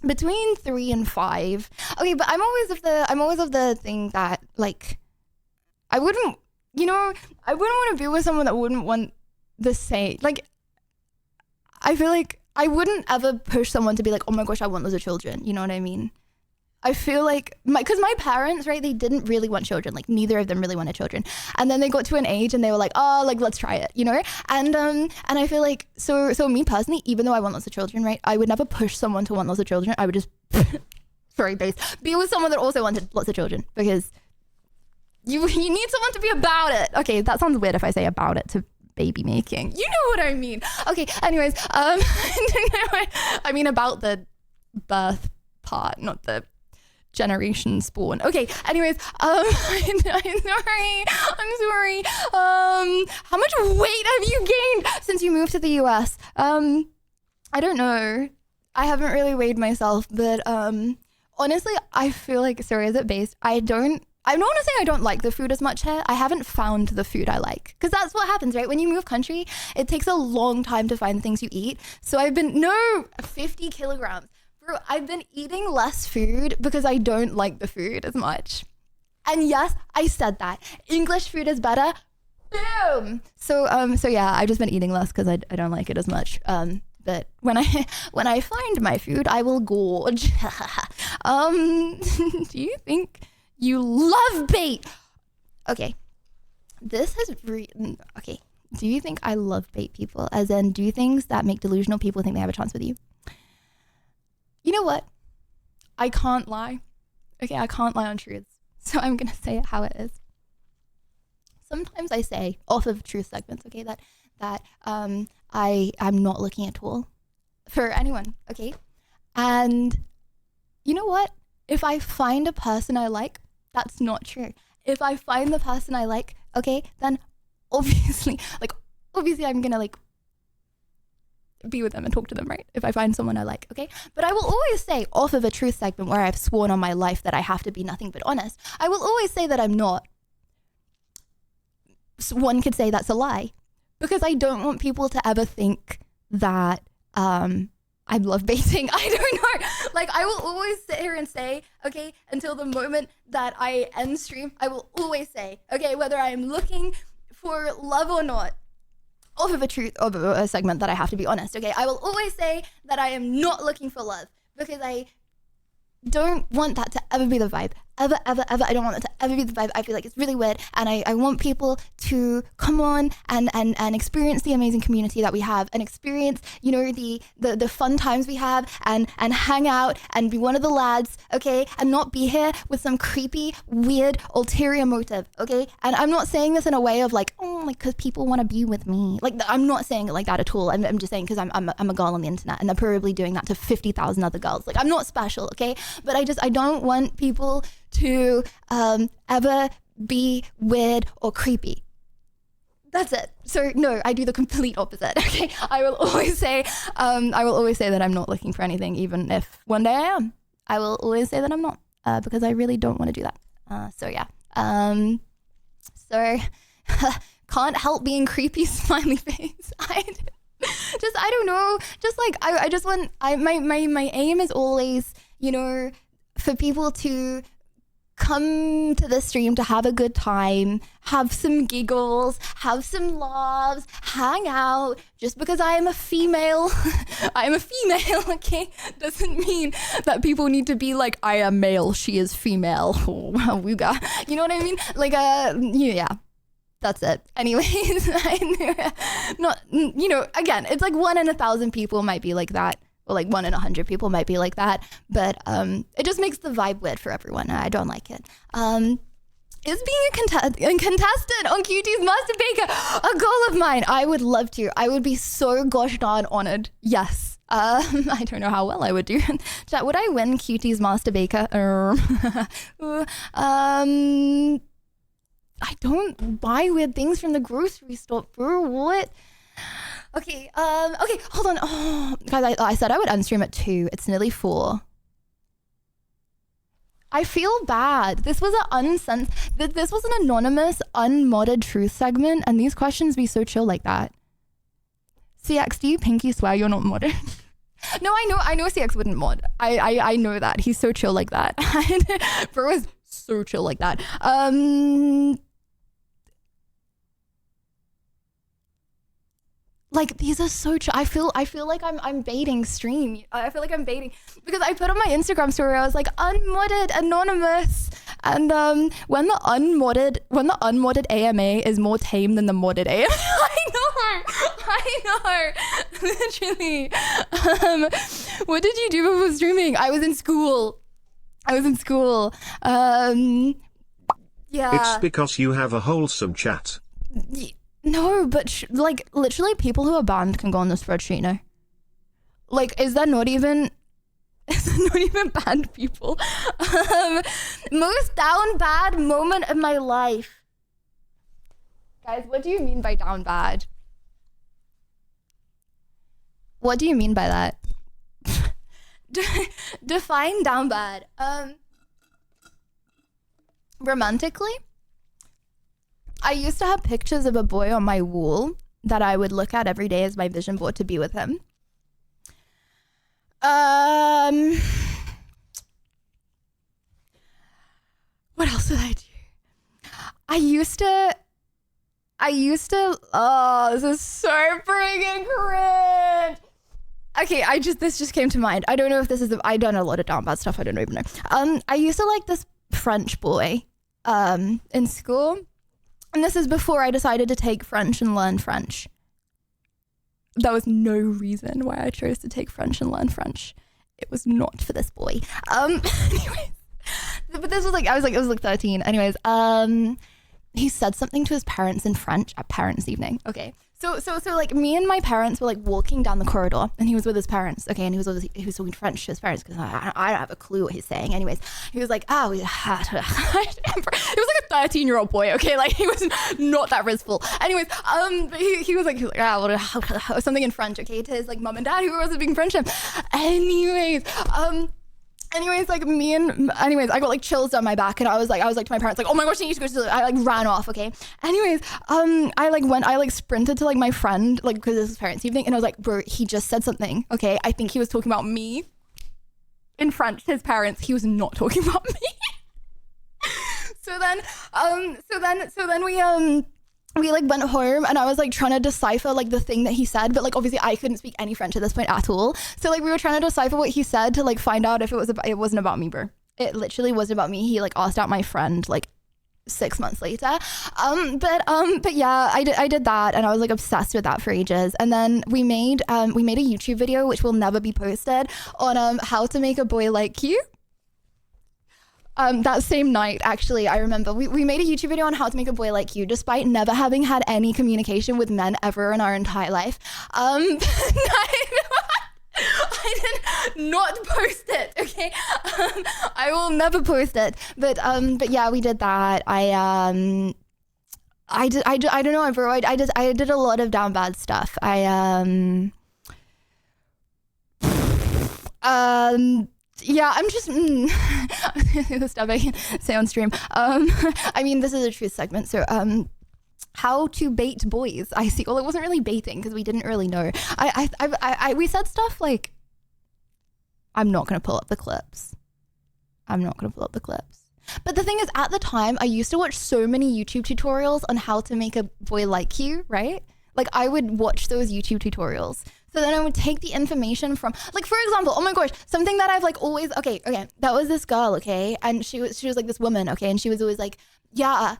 Between 3 and 5. Okay, but I'm always of the thing that like I wouldn't want to be with someone that wouldn't want the same. Like, I feel like I wouldn't ever push someone to be like, oh my gosh, I want loads of children. You know what I mean? I feel like because my parents, right, they didn't really want children. Like neither of them really wanted children. And then they got to an age and they were like, oh, like let's try it, you know? And I feel like so me personally, even though I want lots of children, right, I would never push someone to want lots of children. I would just sorry, base, be with someone that also wanted lots of children, because you need someone to be about it. Okay, that sounds weird if I say about it to baby making. You know what I mean. Okay, anyways, I mean about the birth part, not the generation spawn. Okay, anyways, I'm sorry. How much weight have you gained since you moved to the US? I don't know. I haven't really weighed myself, but honestly, I feel like, sorry, is it based? I don't want to say I don't like the food as much here. I haven't found the food I like. Because that's what happens, right? When you move country, it takes a long time to find the things you eat. So 50 kilograms. Bro, I've been eating less food because I don't like the food as much. And yes, I said that. English food is better. Boom! So yeah, I've just been eating less because I don't like it as much. But when I find my food, I will gorge. Do you think you love bait? Okay. This has okay. Do you think I love bait people? As in, do things that make delusional people think they have a chance with you? You know what? I can't lie. Okay, I can't lie on truths. So I'm going to say it how it is. Sometimes I say, off of truth segments, okay, that I'm not looking at all for anyone, okay? And you know what? If I find a person I like, that's not true. If I find the person I like, okay, then obviously I'm gonna like be with them and talk to them, right? If I find someone I like, okay? But I will always say, off of a truth segment where I've sworn on my life that I have to be nothing but honest, I will always say that I'm not. So one could say that's a lie, because I don't want people to ever think that I love baiting. I don't know. Like, I will always sit here and say, okay, until the moment that I end stream, I will always say, okay, whether I am looking for love or not, off of a segment that I have to be honest, okay? I will always say that I am not looking for love, because I don't want that to ever be the vibe. Ever. I don't want that to ever be the vibe. I feel like it's really weird, and I want people to come on and experience the amazing community that we have, and experience, you know, the fun times we have, and hang out and be one of the lads, okay? And not be here with some creepy, weird, ulterior motive, okay? And I'm not saying this in a way of like, oh, like, because people want to be with me. Like, I'm not saying it like that at all. I'm just saying because I'm a girl on the internet, and they're probably doing that to 50,000 other girls. Like, I'm not special, okay? But I don't want people to ever be weird or creepy. That's it. So no, I do the complete opposite. Okay, I will always say that I'm not looking for anything, even if one day I am. I will always say that I'm not, because I really don't want to do that. So yeah. So can't help being creepy, smiley face. I don't know. Just like I just want. My aim is always, you know, for people to come to the stream to have a good time, have some giggles, have some laughs, hang out. Just because I am a female, okay, doesn't mean that people need to be like, I am male, she is female. Oh, we got, you know what I mean? Like, yeah. That's it. Anyways, not, you know, again, it's like 1 in 1,000 people might be like that. Or like 1 in 100 people might be like that, but it just makes the vibe weird for everyone. I don't like it. Is being a contestant on QT's Master Baker a goal of mine? I would love to. I would be so gosh darn honored. Yes. I don't know how well I would do. Chat, would I win QT's Master Baker? I don't buy weird things from the grocery store, bro. What? Okay, okay, hold on. Oh, guys, I said I would unstream at 2. It's nearly 4. I feel bad. This was this was an anonymous, unmodded truth segment, and these questions be so chill like that. CX, do you pinky swear you're not modded? No, I know CX wouldn't mod. I know that. He's so chill like that. Bro is so chill like that. Like, these are so true. I feel like I'm baiting stream. I feel like I'm baiting because I put on my Instagram story, I was like, unmodded, anonymous. And when the unmodded AMA is more tame than the modded AMA, I know. Literally. What did you do before streaming? I was in school. Yeah. It's because you have a wholesome chat. No, but like literally people who are banned can go on the spreadsheet now. Like, is there not even banned people? Most down bad moment of my life. Guys, what do you mean by down bad? What do you mean by that? Define down bad. Romantically, I used to have pictures of a boy on my wall that I would look at every day as my vision board to be with him. What else did I do? I used to, oh, this is so freaking cringe. Okay, this just came to mind. I don't know if this is, I've done a lot of down bad stuff. I don't even know. I used to like this French boy, in school. And this is before I decided to take French and learn French. That was no reason why I chose to take French and learn French. It was not for this boy. Anyways, but this was like, I was like 13. Anyways, he said something to his parents in French at parents' evening. Okay. So like me and my parents were like walking down the corridor and he was with his parents. Okay. And he was talking French to his parents because I don't have a clue what he's saying. Anyways, he was like, oh, it was like a 13-year-old boy. Okay. Like he was not that blissful. Anyways, he was like, something in French. Okay. To his like mom and dad who was speaking French to him. Anyways, like I got like chills down my back and I was like to my parents like, oh my gosh, I need to go to the, I like ran off. Okay. Anyways, I sprinted to like my friend, like, cause this was parents' evening. And I was like, bro, he just said something. Okay. I think he was talking about me in French to his parents. He was not talking about me. So then we like went home and I was like trying to decipher like the thing that he said, but like obviously I couldn't speak any French at this point at all. So like we were trying to decipher what he said to like find out if it wasn't about me, bro. It literally wasn't about me. He like asked out my friend like 6 months later. But yeah, I did that and I was like obsessed with that for ages. And then we made a YouTube video which will never be posted on how to make a boy like you. That same night, actually, I remember we made a YouTube video on how to make a boy like you, despite never having had any communication with men ever in our entire life. I did not post it, okay? I will never post it. But yeah, we did that. I don't know, bro. I did a lot of down bad stuff. Yeah, I'm just stuff I can say on stream. I mean, this is a truth segment, so how to bait boys. I see. Well, it wasn't really baiting because we didn't really know. We said stuff like, I'm not gonna pull up the clips. But the thing is, at the time, I used to watch so many YouTube tutorials on how to make a boy like you, right? Like I would watch those YouTube tutorials. So then I would take the information from, like, for example, oh my gosh, something that I've like always, okay, that was this girl, okay? And she was like this woman, okay? And she was always like, yeah,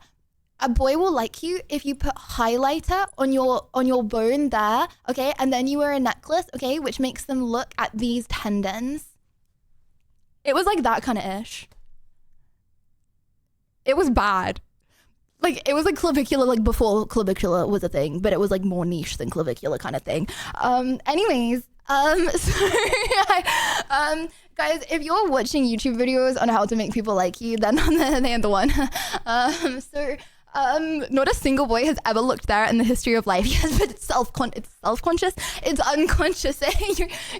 a boy will like you if you put highlighter on your bone there, okay? And then you wear a necklace, okay? Which makes them look at these tendons. It was like that kind of ish. It was bad. Like, it was like clavicular, like before clavicular was a thing, but it was like more niche than clavicular kind of thing. Anyways, guys, if you're watching YouTube videos on how to make people like you, then they're the one. Not a single boy has ever looked there in the history of life. Yes, but it's self-conscious. It's unconscious.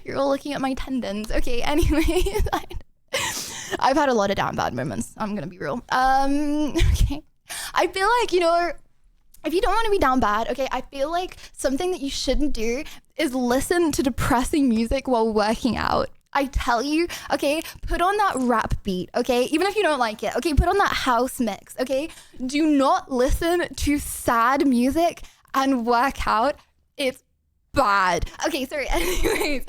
You're all looking at my tendons. Okay, anyways, I've had a lot of down bad moments. I'm gonna be real. Okay. I feel like, you know, if you don't want to be down bad, okay, I feel like something that you shouldn't do is listen to depressing music while working out. I tell you, okay, put on that rap beat, okay, even if you don't like it, okay, put on that house mix, okay? Do not listen to sad music and work out. It's bad. Okay, sorry. Anyways,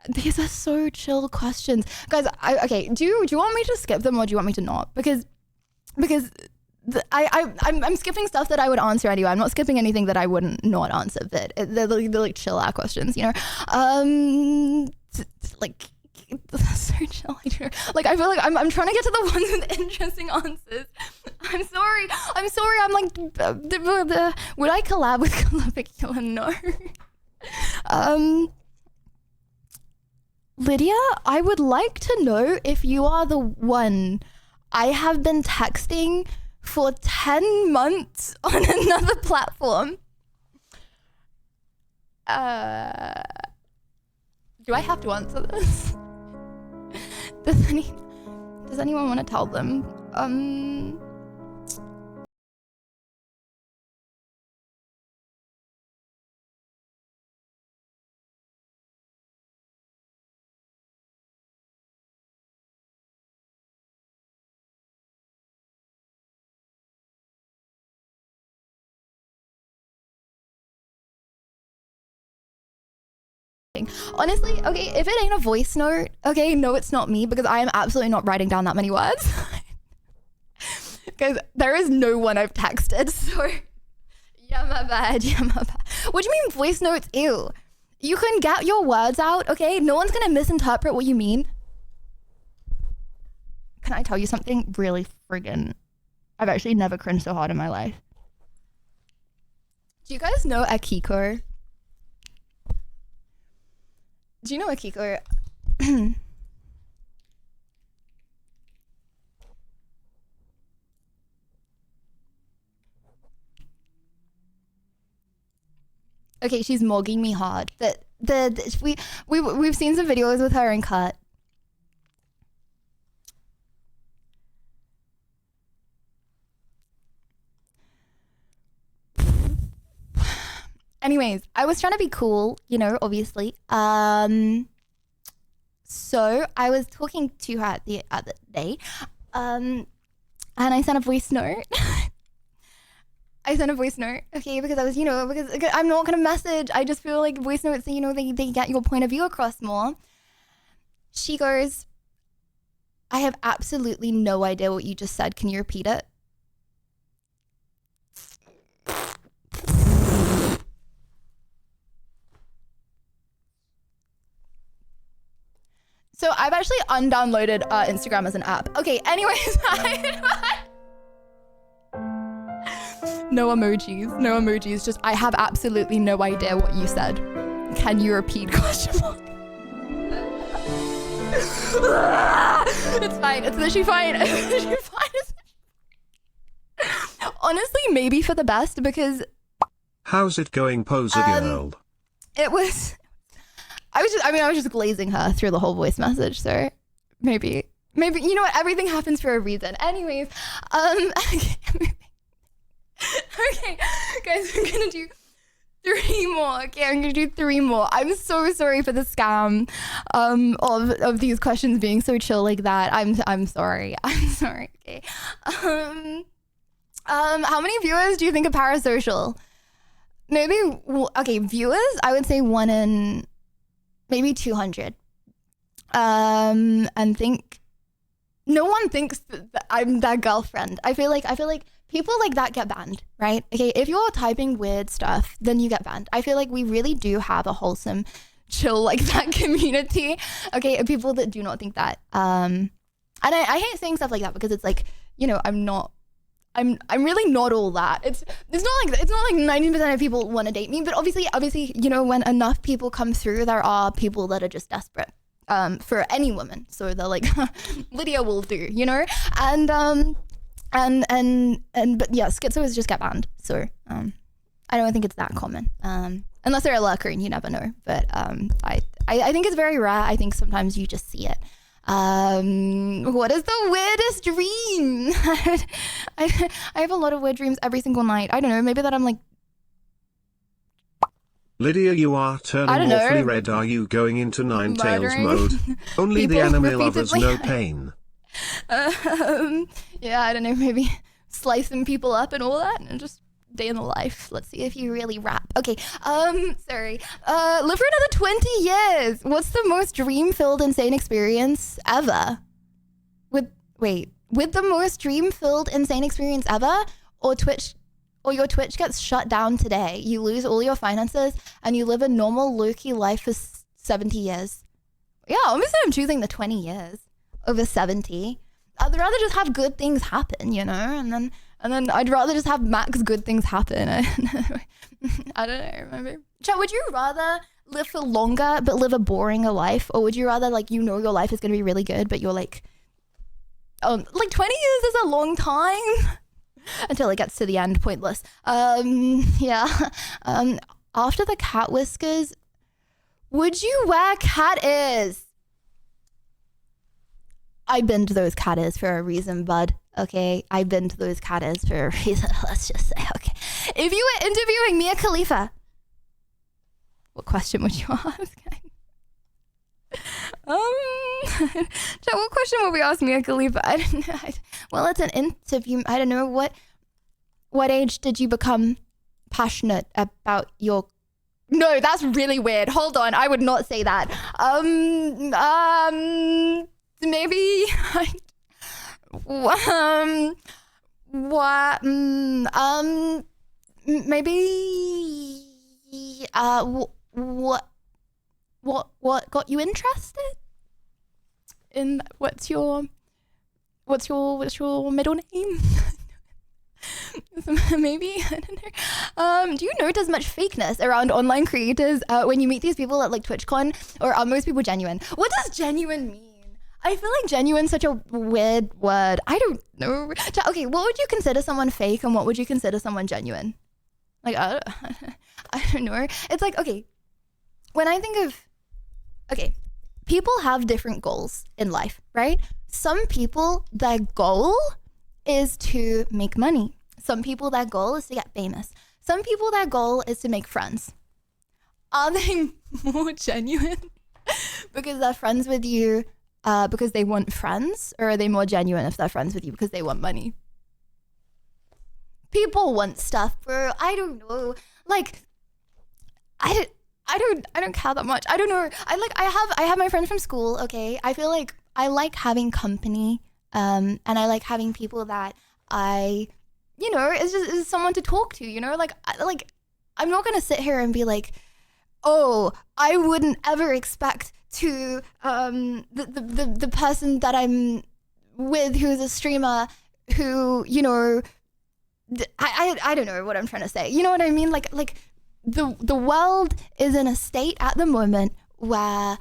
these are so chill questions, guys. Okay, do you want me to skip them or do you want me to not? Because I'm skipping stuff that I would answer anyway. I'm not skipping anything that I wouldn't not answer. But they're like chill out questions, you know. Like so chill. I don't know. Like I feel like I'm trying to get to the ones with interesting answers. I'm sorry. I'm like, would I collab with Calabicula? No. Lydia, I would like to know if you are the one I have been texting for 10 months on another platform. Do I have to answer this? Does anyone want to tell them? Honestly, okay, if it ain't a voice note, okay, no, it's not me, because I am absolutely not writing down that many words. Because there is no one I've texted, so yeah, my bad. What do you mean voice notes? Ew. You can get your words out, okay? No one's gonna misinterpret what you mean. Can I tell you something really friggin'? I've actually never cringed so hard in my life. Do you guys know Akiko? Do you know Akiko? Okay, she's mogging me hard. We've seen some videos with her and Cut. Anyways, I was trying to be cool, you know, obviously. So I was talking to her the other day, and I sent a voice note. Okay, because I was, you know, because I'm not gonna message. I just feel like voice notes, you know, they get your point of view across more. She goes, I have absolutely no idea what you just said. Can you repeat it? So I've actually undownloaded Instagram as an app. Okay, anyways. No emojis, just I have absolutely no idea what you said. Can you repeat? Question mark. It's fine, it's literally fine. Honestly, maybe for the best, because how's it going, Poser Girl? It was I was just glazing her through the whole voice message, so maybe, you know what, everything happens for a reason. Anyways, okay, guys, I'm gonna do 3 more. Okay, I'm gonna do 3 more. I'm so sorry for the scam of these questions being so chill like that. I'm sorry. Okay. How many viewers do you think are parasocial? Maybe, okay, viewers, I would say 1 in maybe 200. And think no one thinks that I'm that girlfriend. I feel like people like that get banned, right? Okay, if you're typing weird stuff, then you get banned. I feel like we really do have a wholesome, chill like that community. Okay, people that do not think that. And I hate saying stuff like that because it's like, you know, I'm really not all that. It's not like 90% of people want to date me, but obviously, you know, when enough people come through, there are people that are just desperate for any woman. So they're like, Lydia will do, you know? And but yeah, schizos just get banned. So I don't think it's that common. Unless they're a lurker and you never know. But I think it's very rare. I think sometimes you just see it. What is the weirdest dream? I have a lot of weird dreams every single night. I don't know, maybe that I'm like, Lydia, you are turning awfully red. Are you going into Nine Tails mode? Only the anime lovers know pain. Yeah, I don't know, maybe slicing people up and all that, and just day in the life. Let's see if you really rap. Okay, sorry. Live for another 20 years. What's the most dream-filled, insane experience ever? With the most dream-filled, insane experience ever? Or your Twitch gets shut down today. You lose all your finances and you live a normal, low-key life for 70 years. Yeah, obviously I'm choosing the 20 years over 70. I'd rather just have good things happen, you know, and then I'd rather just have max good things happen. I don't know, maybe. Chat, would you rather live for longer but live a boringer life, or would you rather, like, you know your life is gonna be really good but you're like 20 years is a long time until it gets to the end, pointless. Yeah. After the cat whiskers, would you wear cat ears? I bend those cat ears for a reason, bud. Okay, I bend those cat ears for a reason. Let's just say, okay. If you were interviewing Mia Khalifa, what question would you ask? What question would we ask Mia Khalifa? I don't know. Well, it's an interview. I don't know. What age did you become passionate about your... No, that's really weird. Hold on. I would not say that. Maybe what got you interested in what's your middle name? Maybe, I don't know. Do you notice much fakeness around online creators when you meet these people at like TwitchCon, or are most people genuine? What does genuine mean? I feel like genuine's such a weird word. I don't know. Okay, what would you consider someone fake and what would you consider someone genuine? Like, I don't know. It's like, okay, when I think of, okay, people have different goals in life, right? Some people, their goal is to make money. Some people, their goal is to get famous. Some people, their goal is to make friends. Are they more genuine because they're friends with you because they want friends, or are they more genuine if they're friends with you because they want money? People want stuff, bro. I don't know. Like, I don't care that much. I don't know. I have my friends from school, okay? I feel like I like having company, and I like having people that is someone to talk to, you know? Like I'm not gonna sit here and be like, oh, I wouldn't ever expect to the person that I'm with who's a streamer who, you know, I don't know what I'm trying to say. You know what I mean? Like the world is in a state at the moment where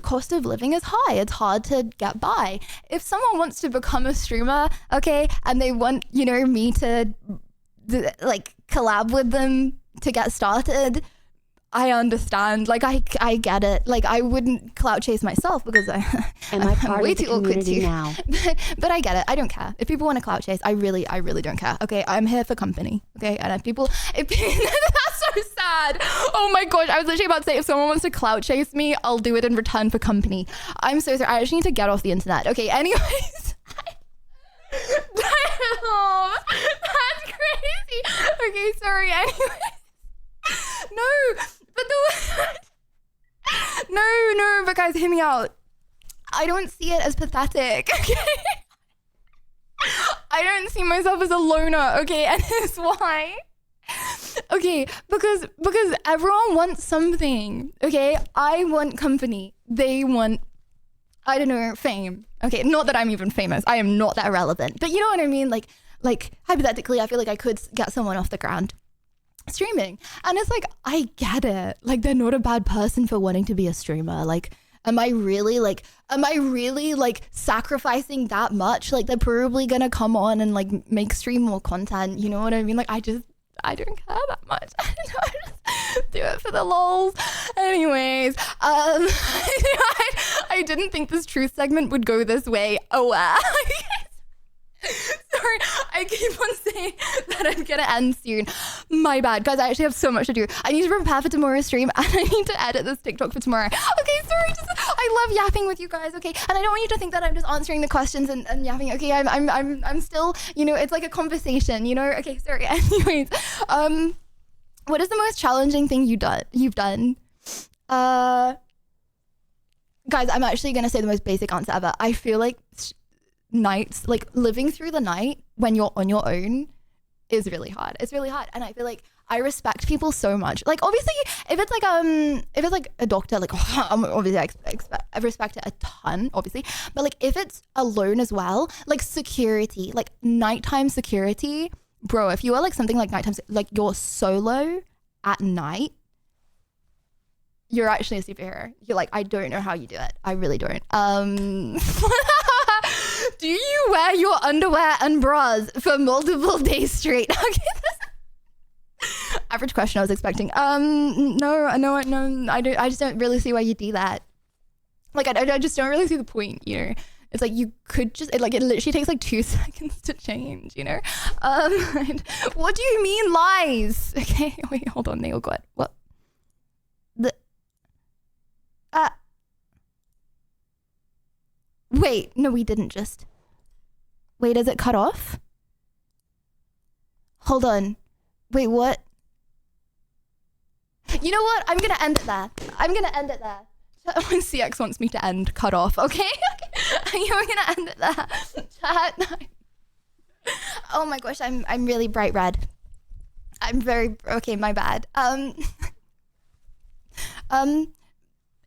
cost of living is high. It's hard to get by. If someone wants to become a streamer, okay, and they want, you know, me to like collab with them to get started, I understand. Like, I get it. Like, I wouldn't clout chase myself because I'm way too awkward to. Now. But I get it. I don't care. If people want to clout chase, I really don't care. Okay, I'm here for company. Okay, and if that's so sad. Oh my gosh, I was literally about to say, if someone wants to clout chase me, I'll do it in return for company. I'm so sorry. I just need to get off the internet. Okay, anyways. Oh, that's crazy. Okay, sorry. Anyways. No, but no, but guys, hear me out. I don't see it as pathetic, okay? I don't see myself as a loner, okay? And here's why. Okay, because everyone wants something, okay? I want company. They want, I don't know, fame. Okay, not that I'm even famous. I am not that relevant. But you know what I mean? Like hypothetically, I feel like I could get someone off the ground streaming, and it's like, I get it. Like, they're not a bad person for wanting to be a streamer. Like, am I really sacrificing that much? Like, they're probably gonna come on and like make stream more content, you know what I mean? Like, I don't care that much. I don't know, I just do it for the lols. Anyways, I didn't think this truth segment would go this way. Oh wow. Sorry, I keep on saying that I'm gonna end soon. My bad, guys. I actually have so much to do. I need to prepare for tomorrow's stream, and I need to edit this TikTok for tomorrow. Okay, sorry. I love yapping with you guys. Okay, and I don't want you to think that I'm just answering the questions and yapping. Okay, I'm still, you know, it's like a conversation. You know. Okay, sorry. Anyways, what is the most challenging thing you've done? Guys, I'm actually gonna say the most basic answer ever. I feel like nights, like living through the night when you're on your own is really hard. It's really hard. And I feel like I respect people so much. Like obviously if it's like a doctor, like obviously I respect it a ton, obviously. But like if it's alone as well, like security, like nighttime security, bro, if you are like something like nighttime, like you're solo at night, you're actually a superhero. You're like, I don't know how you do it. I really don't. Do you wear your underwear and bras for multiple days straight? Okay. Average question I was expecting. No, I just don't really see why you do that. Like, I just don't really see the point, you know? It's like, you could just, it literally takes like 2 seconds to change, you know? What do you mean lies? Okay, wait, hold on, nail got what? Wait, no, we didn't just. Wait, is it cut off? Hold on. Wait, what? You know what? I'm gonna end it there. CX wants me to end cut off, okay? We're gonna end it there. Chat. Oh my gosh, I'm really bright red. I'm very, okay, my bad.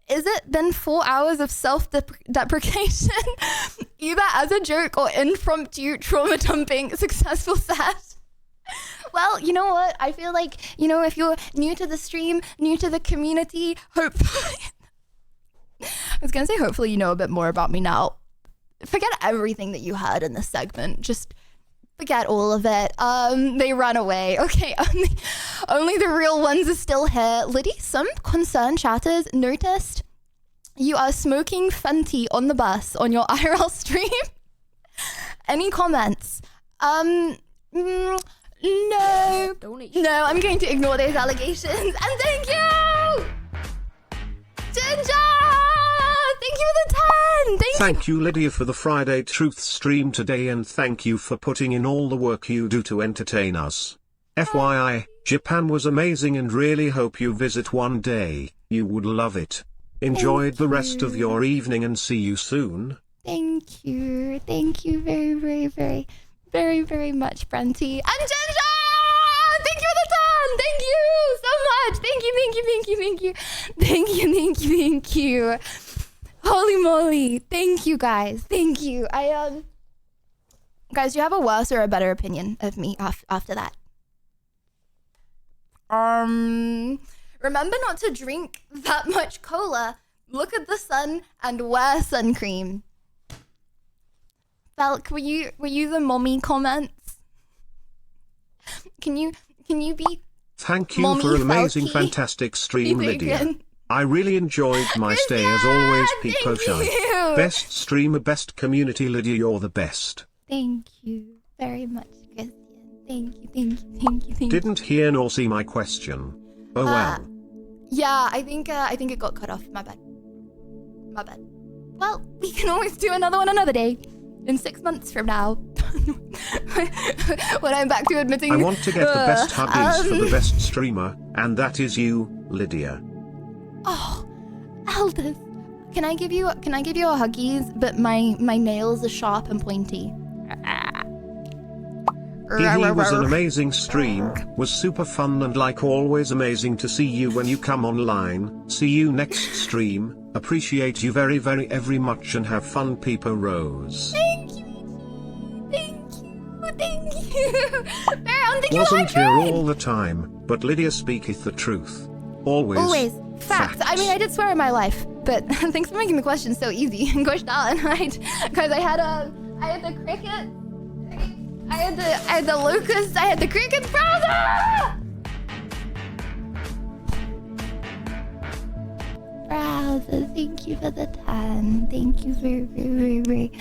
Is it been 4 hours of self-deprecation, either as a joke or impromptu trauma dumping successful set? Well, you know what? I feel like, you know, if you're new to the stream, new to the community, hopefully, I was gonna say hopefully you know a bit more about me now. Forget everything that you heard in this segment. Just forget all of it. They ran away. Okay, only the real ones are still here. Liddy, some concerned chatters noticed you are smoking Fenty on the bus on your IRL stream. Any comments? No, I'm going to ignore those allegations. And thank you, Ginger. Thank you for the 10. Thank you, Lydia, for the Friday Truth stream today, and thank you for putting in all the work you do to entertain us. FYI, Japan was amazing and really hope you visit one day. You would love it. Enjoyed the rest of your evening and see you soon. Thank you. Thank you very, very, very, very, very much, Brenty. And Ginger! Thank you for the 10. Thank you so much. Thank you, thank you, thank you, thank you. Thank you, thank you, thank you. Holy moly. Thank you, guys. Thank you. Guys, do you have a worse or a better opinion of me after that? Remember not to drink that much cola. Look at the sun and wear sun cream. Falk, were you the mommy comments? Can you be? Thank you for an amazing, fantastic stream, Lydia. I really enjoyed my stay as always, Pico Shy. Best streamer, best community, Lydia, you're the best. Thank you very much, Christian. Thank you, thank you, thank you, thank you. Didn't hear nor see my question. Oh well. Yeah, I think it got cut off. My bad. My bad. Well, we can always do another one another day. In 6 months from now. When I'm back to admitting. I want to get the best huggies for the best streamer, and that is you, Lydia. Oh, Elders. Can I give you a huggies, but my nails are sharp and pointy. He was an amazing stream, was super fun and like always amazing to see you when you come online. See you next stream, appreciate you very very much and have fun, Peepo Rose. Thank you, thank you. Wasn't here all the time, but Lydia speaketh the truth. Always. Facts. I mean, I did swear in my life, but thanks for making the question so easy. Gosh darn, right? Because I had the cricket. I had the locust, I had the cricket browser! Browser, thank you for the 10. Thank you very much.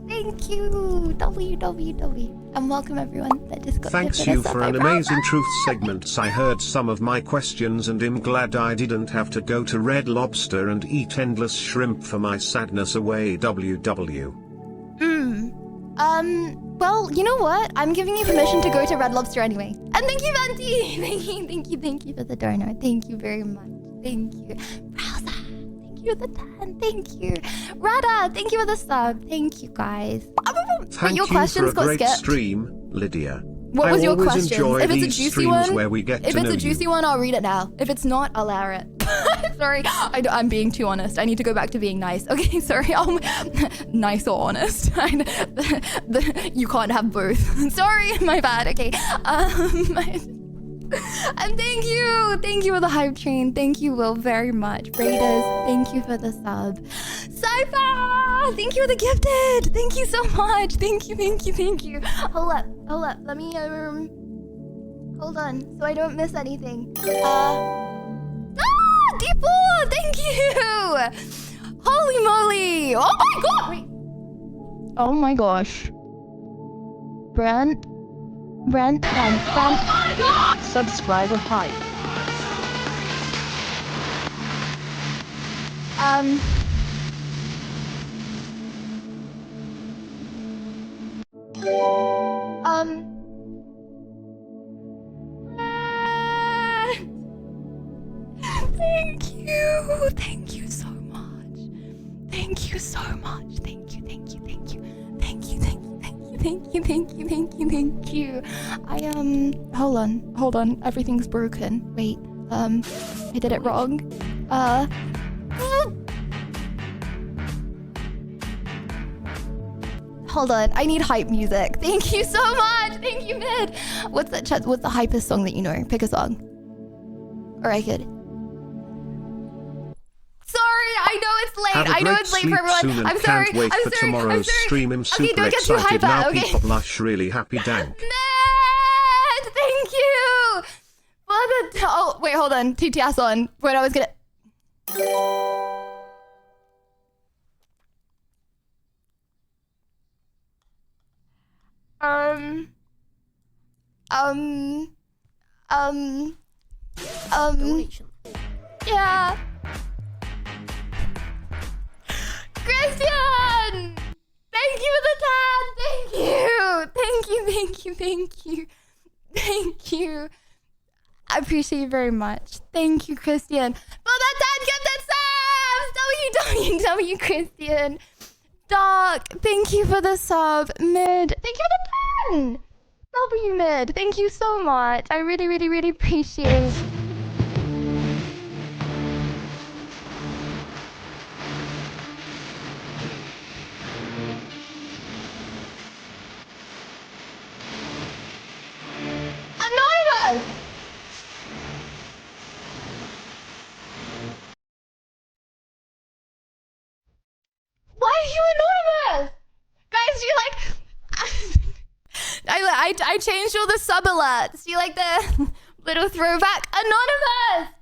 Thank Thank you. www. And welcome everyone that just got Thanks gifted you a sub. for an amazing truth segments. I heard some of my questions and am glad I didn't have to go to Red Lobster and eat endless shrimp for my sadness away. WW. Well, you know what? I'm giving you permission to go to Red Lobster anyway. And thank you, Venti. Thank you for the donor. Thank you very much. Thank you. Rosa, thank you for the 10. Thank you. Rada, thank you for the sub. Thank you, guys. Thank your you questions for a great got skipped. stream, Lydia. What was your always question? enjoy If it's a these juicy streams one, where we get if to it's know a juicy you. one, I'll read it now. If it's not, I'll air it. Sorry, I'm being too honest. I need to go back to being nice. Okay, sorry. Nice or honest. You can't have both. Sorry, my bad. Okay. And thank you for the hype train. Thank you, Will, very much. Raiders, thank you for the sub. Cypher, thank you for the gifted. Thank you so much. Thank you. Hold up. Let me hold on, so I don't miss anything. D4, thank you. Holy moly! Oh my god! Wait. Oh my gosh. Brent. Subscriber hype. Thank you so much. Thank you so much. Thank you. Hold on. Everything's broken. Wait. I did it wrong. Hold on. I need hype music. Thank you so much. Thank you, Mid. What's the hypest song that you know? Pick a song. Or I could. Sorry, I know it's late. I know it's late for everyone. I'm sorry. Can't wait for tomorrow's stream. I'm super don't get too excited hyper, now. okay? People blush really happy. Dank. Ned, thank you. Oh wait, hold on. TTS on. When I was gonna. Yeah. Christian! Thank you for the time! Thank you. I appreciate you very much. Thank you, Christian. For the 10 gifted subs! WWW, Christian. Doc, thank you for the sub. Mid, thank you for the 10! W Mid, thank you so much. I really appreciate it. Anonymous! Why are you anonymous? Guys, you like... I changed all the sub alerts. You like the little throwback? Anonymous!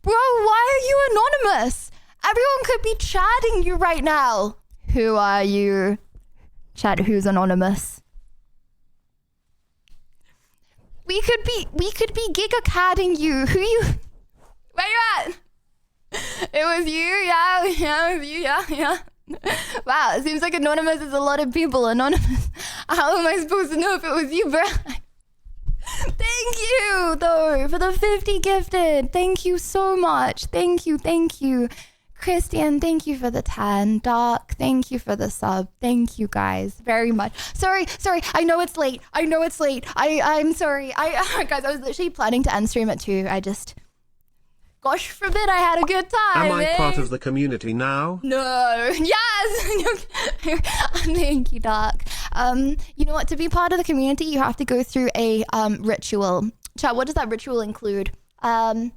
Bro, why are you anonymous? Everyone could be chatting you right now. Who are you? Chat, who's anonymous? We could be giga-catting you. Who you? Where you at? It was you, yeah, it was you, yeah. Wow, it seems like anonymous is a lot of people. Anonymous. How am I supposed to know if it was you, bro? Thank you, though, for the 50 gifted. Thank you so much. Thank you. Christian, thank you for the 10. Doc, thank you for the sub. Thank you guys very much. Sorry. I know it's late. I'm sorry. Guys, I was literally planning to end stream at 2. Gosh forbid I had a good time. Am I part of the community now? No. Yes. Thank you, Doc. You know what? To be part of the community, you have to go through a ritual. Chat, what does that ritual include? Public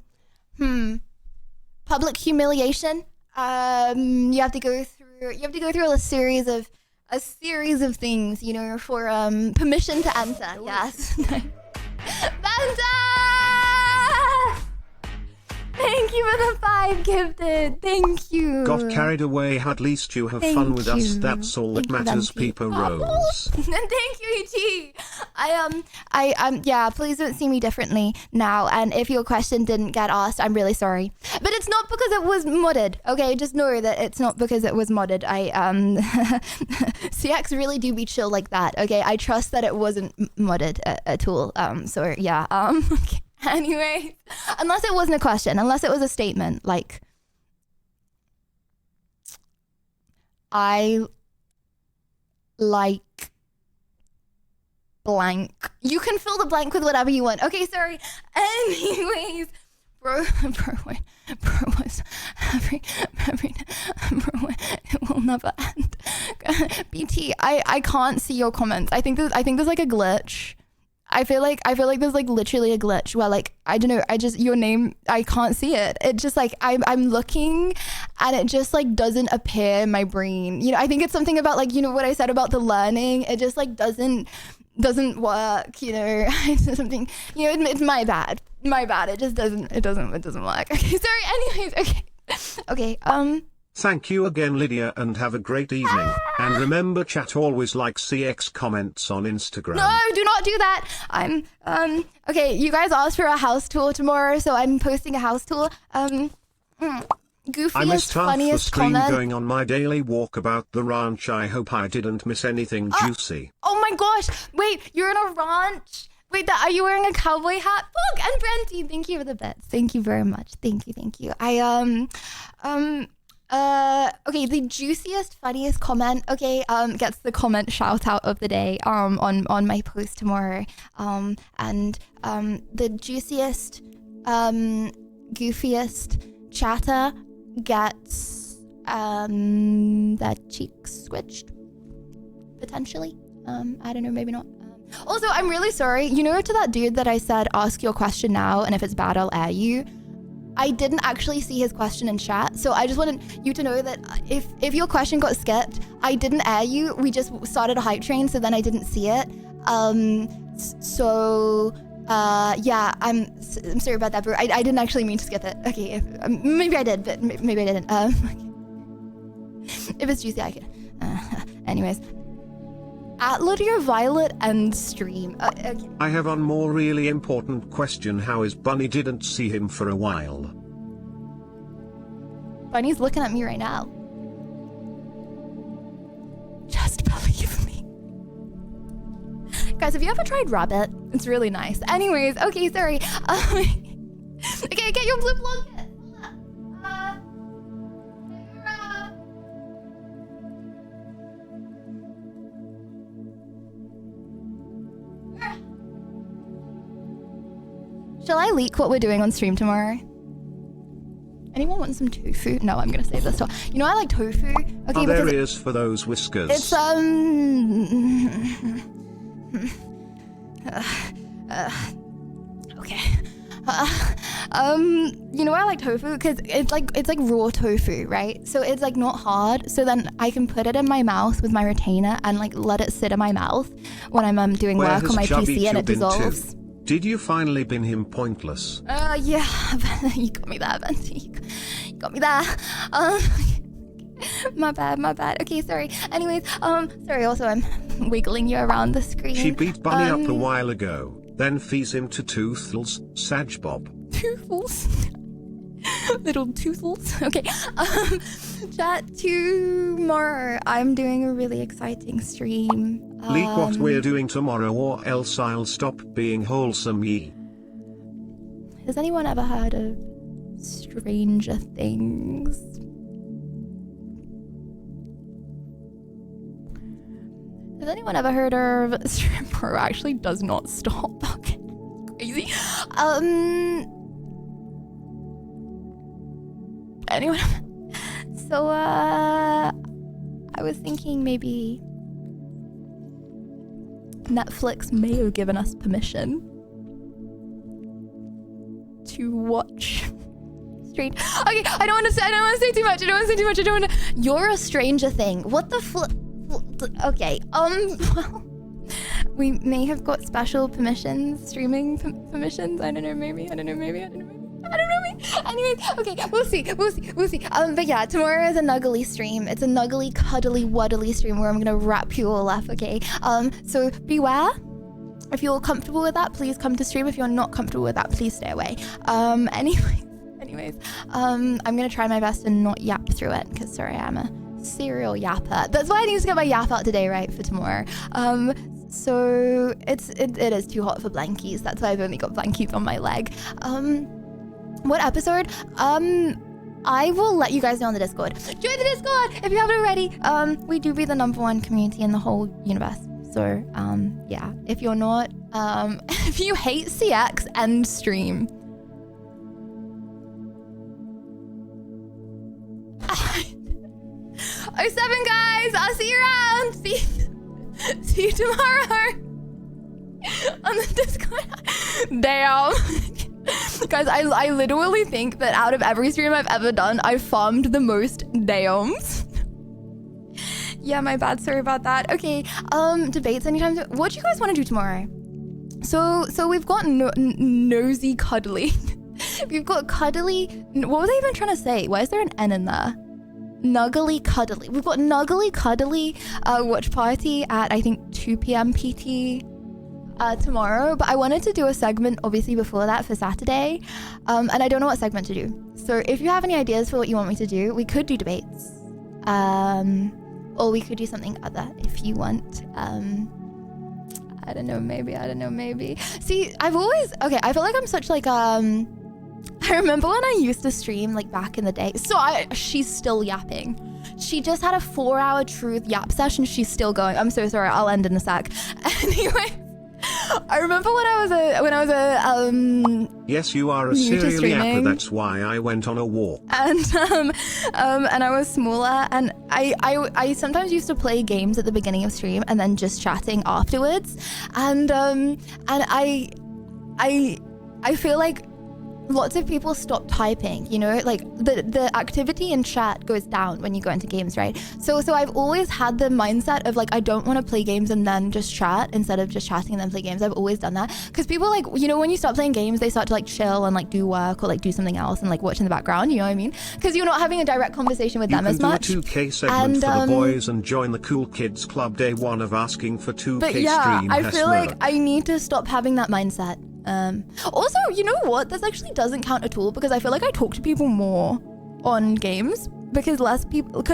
humiliation. You have to go through a series of things, you know, for permission to enter. Yes. Banta! Thank you for the 5 gifted. Thank you. Got carried away. At least you have fun with us. That's all that matters, Peeper Rose. Thank you, E.T. Yeah, please don't see me differently now. And if your question didn't get asked, I'm really sorry. But it's not because it was modded, okay? Just know that it's not because it was modded. CX really do be chill like that, okay? I trust that it wasn't modded at all. So yeah, okay. Anyway, unless it wasn't a question, unless it was a statement, like, I like blank. You can fill the blank with whatever you want. Okay, sorry. Anyways, bro was every it will never end. BT, I can't see your comments. I think there's like a glitch. I feel like there's like literally a glitch where like, I don't know, your name, I can't see it. It just like, I'm looking and it just like doesn't appear in my brain. You know, I think it's something about like, you know what I said about the learning, it just like doesn't work, you know. It's something, you know, it's my bad. It just doesn't work. Okay, sorry, anyways, okay. Thank you again, Lydia, and have a great evening. And remember, chat always like CX comments on Instagram. No, do not do that. Okay, you guys asked for a house tour tomorrow, so I'm posting a house tour. Goofiest, I missed half the funniest stream comment. going on my daily walk about the ranch. I hope I didn't miss anything juicy. Oh my gosh, wait, you're in a ranch? Wait, are you wearing a cowboy hat? Fuck, and Brenty, thank you for the bits. Thank you very much. Thank you. Okay, the juiciest, funniest comment, okay, gets the comment shout out of the day, on my post tomorrow. And the juiciest, goofiest chatter gets, their cheeks squished, potentially. I don't know, maybe not. Also, I'm really sorry. You know, to that dude that I said, ask your question now, and if it's bad, I'll air you. I didn't actually see his question in chat, so I just wanted you to know that if your question got skipped, I didn't air you. We just started a hype train, so then I didn't see it. Yeah, I'm sorry about that, bro. I didn't actually mean to skip it. Okay, maybe I did, but maybe I didn't. If it's juicy, I can. Anyways. At Lydia Violet and stream. Okay. I have one more really important question. How is Bunny? Didn't see him for a while. Bunny's looking at me right now. Just believe me. Guys, have you ever tried rabbit? It's really nice. Anyways, okay, sorry. Okay, get your blue blanket. Shall I leak what we're doing on stream tomorrow? Anyone want some tofu? No, I'm gonna save this till. You know I like tofu. Okay, there is for those whiskers. It's okay. You know I like tofu because it's like raw tofu, right? So it's like not hard. So then I can put it in my mouth with my retainer and like let it sit in my mouth when I'm doing work on my PC and it dissolves. Did you finally bin him pointless? Yeah, you got me there, Venti. You got me there. My bad. Okay, sorry. Anyways, sorry, also I'm wiggling you around the screen. She beat Bunny up a while ago, then feeds him to Toothless, Sag Bob. Toothless? Little Toothless? Okay, chat tomorrow. I'm doing a really exciting stream. Leak what we're doing tomorrow or else I'll stop being wholesome ye. Has anyone ever heard of Stranger Things? Has anyone ever heard of Bro actually does not stop. Okay. Crazy. Anyone? So I was thinking maybe Netflix may have given us permission to watch Strange. Okay, I don't want to say too much. You're a Stranger Thing. What the okay. Well, we may have got special permissions, streaming permissions. I don't know, maybe. Anyways, okay, we'll see. But yeah, tomorrow is a nuggly stream. It's a nuggly, cuddly, wuddly stream where I'm gonna wrap you all up, okay? So beware. If you're comfortable with that, please come to stream. If you're not comfortable with that, please stay away. Anyways, I'm gonna try my best to not yap through it, because sorry, I'm a serial yapper. That's why I need to get my yap out today, right, for tomorrow. So it is too hot for blankies. That's why I've only got blankies on my leg. What episode? I will let you guys know on the Discord. Join the Discord if you haven't already. We do be the #1 community in the whole universe. So, yeah, if you're not, if you hate CX, end stream. Oh, 7 guys, I'll see you around. See you tomorrow on the Discord. Damn. Guys, I literally think that out of every stream I've ever done, I've farmed the most dams. Yeah, my bad. Sorry about that. Okay, debates anytime. What do you guys want to do tomorrow? So we've got nosy cuddly. We've got cuddly. What were they even trying to say? Why is there an N in there? Nuggly cuddly. We've got nuggly cuddly watch party at I think 2 p.m. PT tomorrow. But I wanted to do a segment obviously before that for Saturday, and I don't know what segment to do. So if you have any ideas for what you want me to do, we could do debates. Or we could do something other if you want. I don't know, maybe. See, I feel like I'm such like, I remember when I used to stream like back in the day. So she's still yapping. She just had a 4-hour truth yap session. She's still going. I'm so sorry. I'll end in a sec. Anyway, I remember when I was a yes, you are a serial yapper. That's why I went on a walk. And I was smaller, and I sometimes used to play games at the beginning of stream and then just chatting afterwards. And I feel like lots of people stop typing, you know, like the activity in chat goes down when you go into games, right? So I've always had the mindset of like, I don't want to play games and then just chat instead of just chatting and then play games. I've always done that because people like, you know, when you start playing games, they start to like chill and like do work or like do something else and like watch in the background, you know what I mean? Because you're not having a direct conversation with them as much. You can do a 2K segment for the boys and join the Cool Kids Club day 1 of asking for 2K but yeah, stream. I feel like I need to stop having that mindset. Also, you know what? This actually doesn't count at all because I feel like I talk to people more on games because less people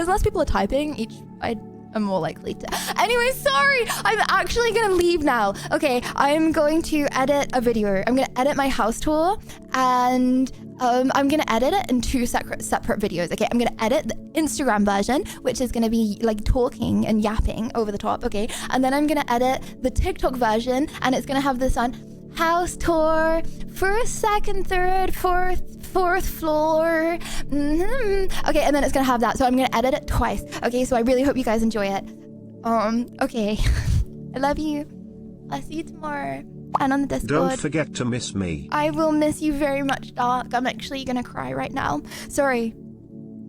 are typing. I am more likely to. Anyway, sorry. I'm actually gonna leave now. Okay, I'm going to edit a video. I'm gonna edit my house tour and I'm gonna edit it in 2 separate videos. Okay, I'm gonna edit the Instagram version, which is gonna be like talking and yapping over the top. Okay, and then I'm gonna edit the TikTok version, and it's gonna have this on house tour, 1st, 2nd, 3rd, 4th floor. Okay, and then it's gonna have that. So I'm gonna edit it twice. Okay, so I really hope you guys enjoy it. Okay. I love you. I'll see you tomorrow. And on the Discord. Don't forget to miss me. I will miss you very much, Dark. I'm actually gonna cry right now. Sorry.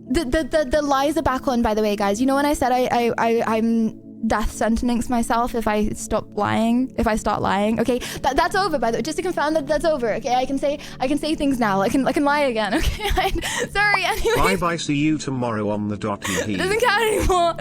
The lies are back on, by the way, guys. You know when I said I'm death sentencing myself if I start lying. Okay, that's over, by the way. Just to confirm that's over. Okay, I can say things now. I can lie again. Okay, sorry. Anyway. Bye. See you tomorrow on the dot. It doesn't count anymore.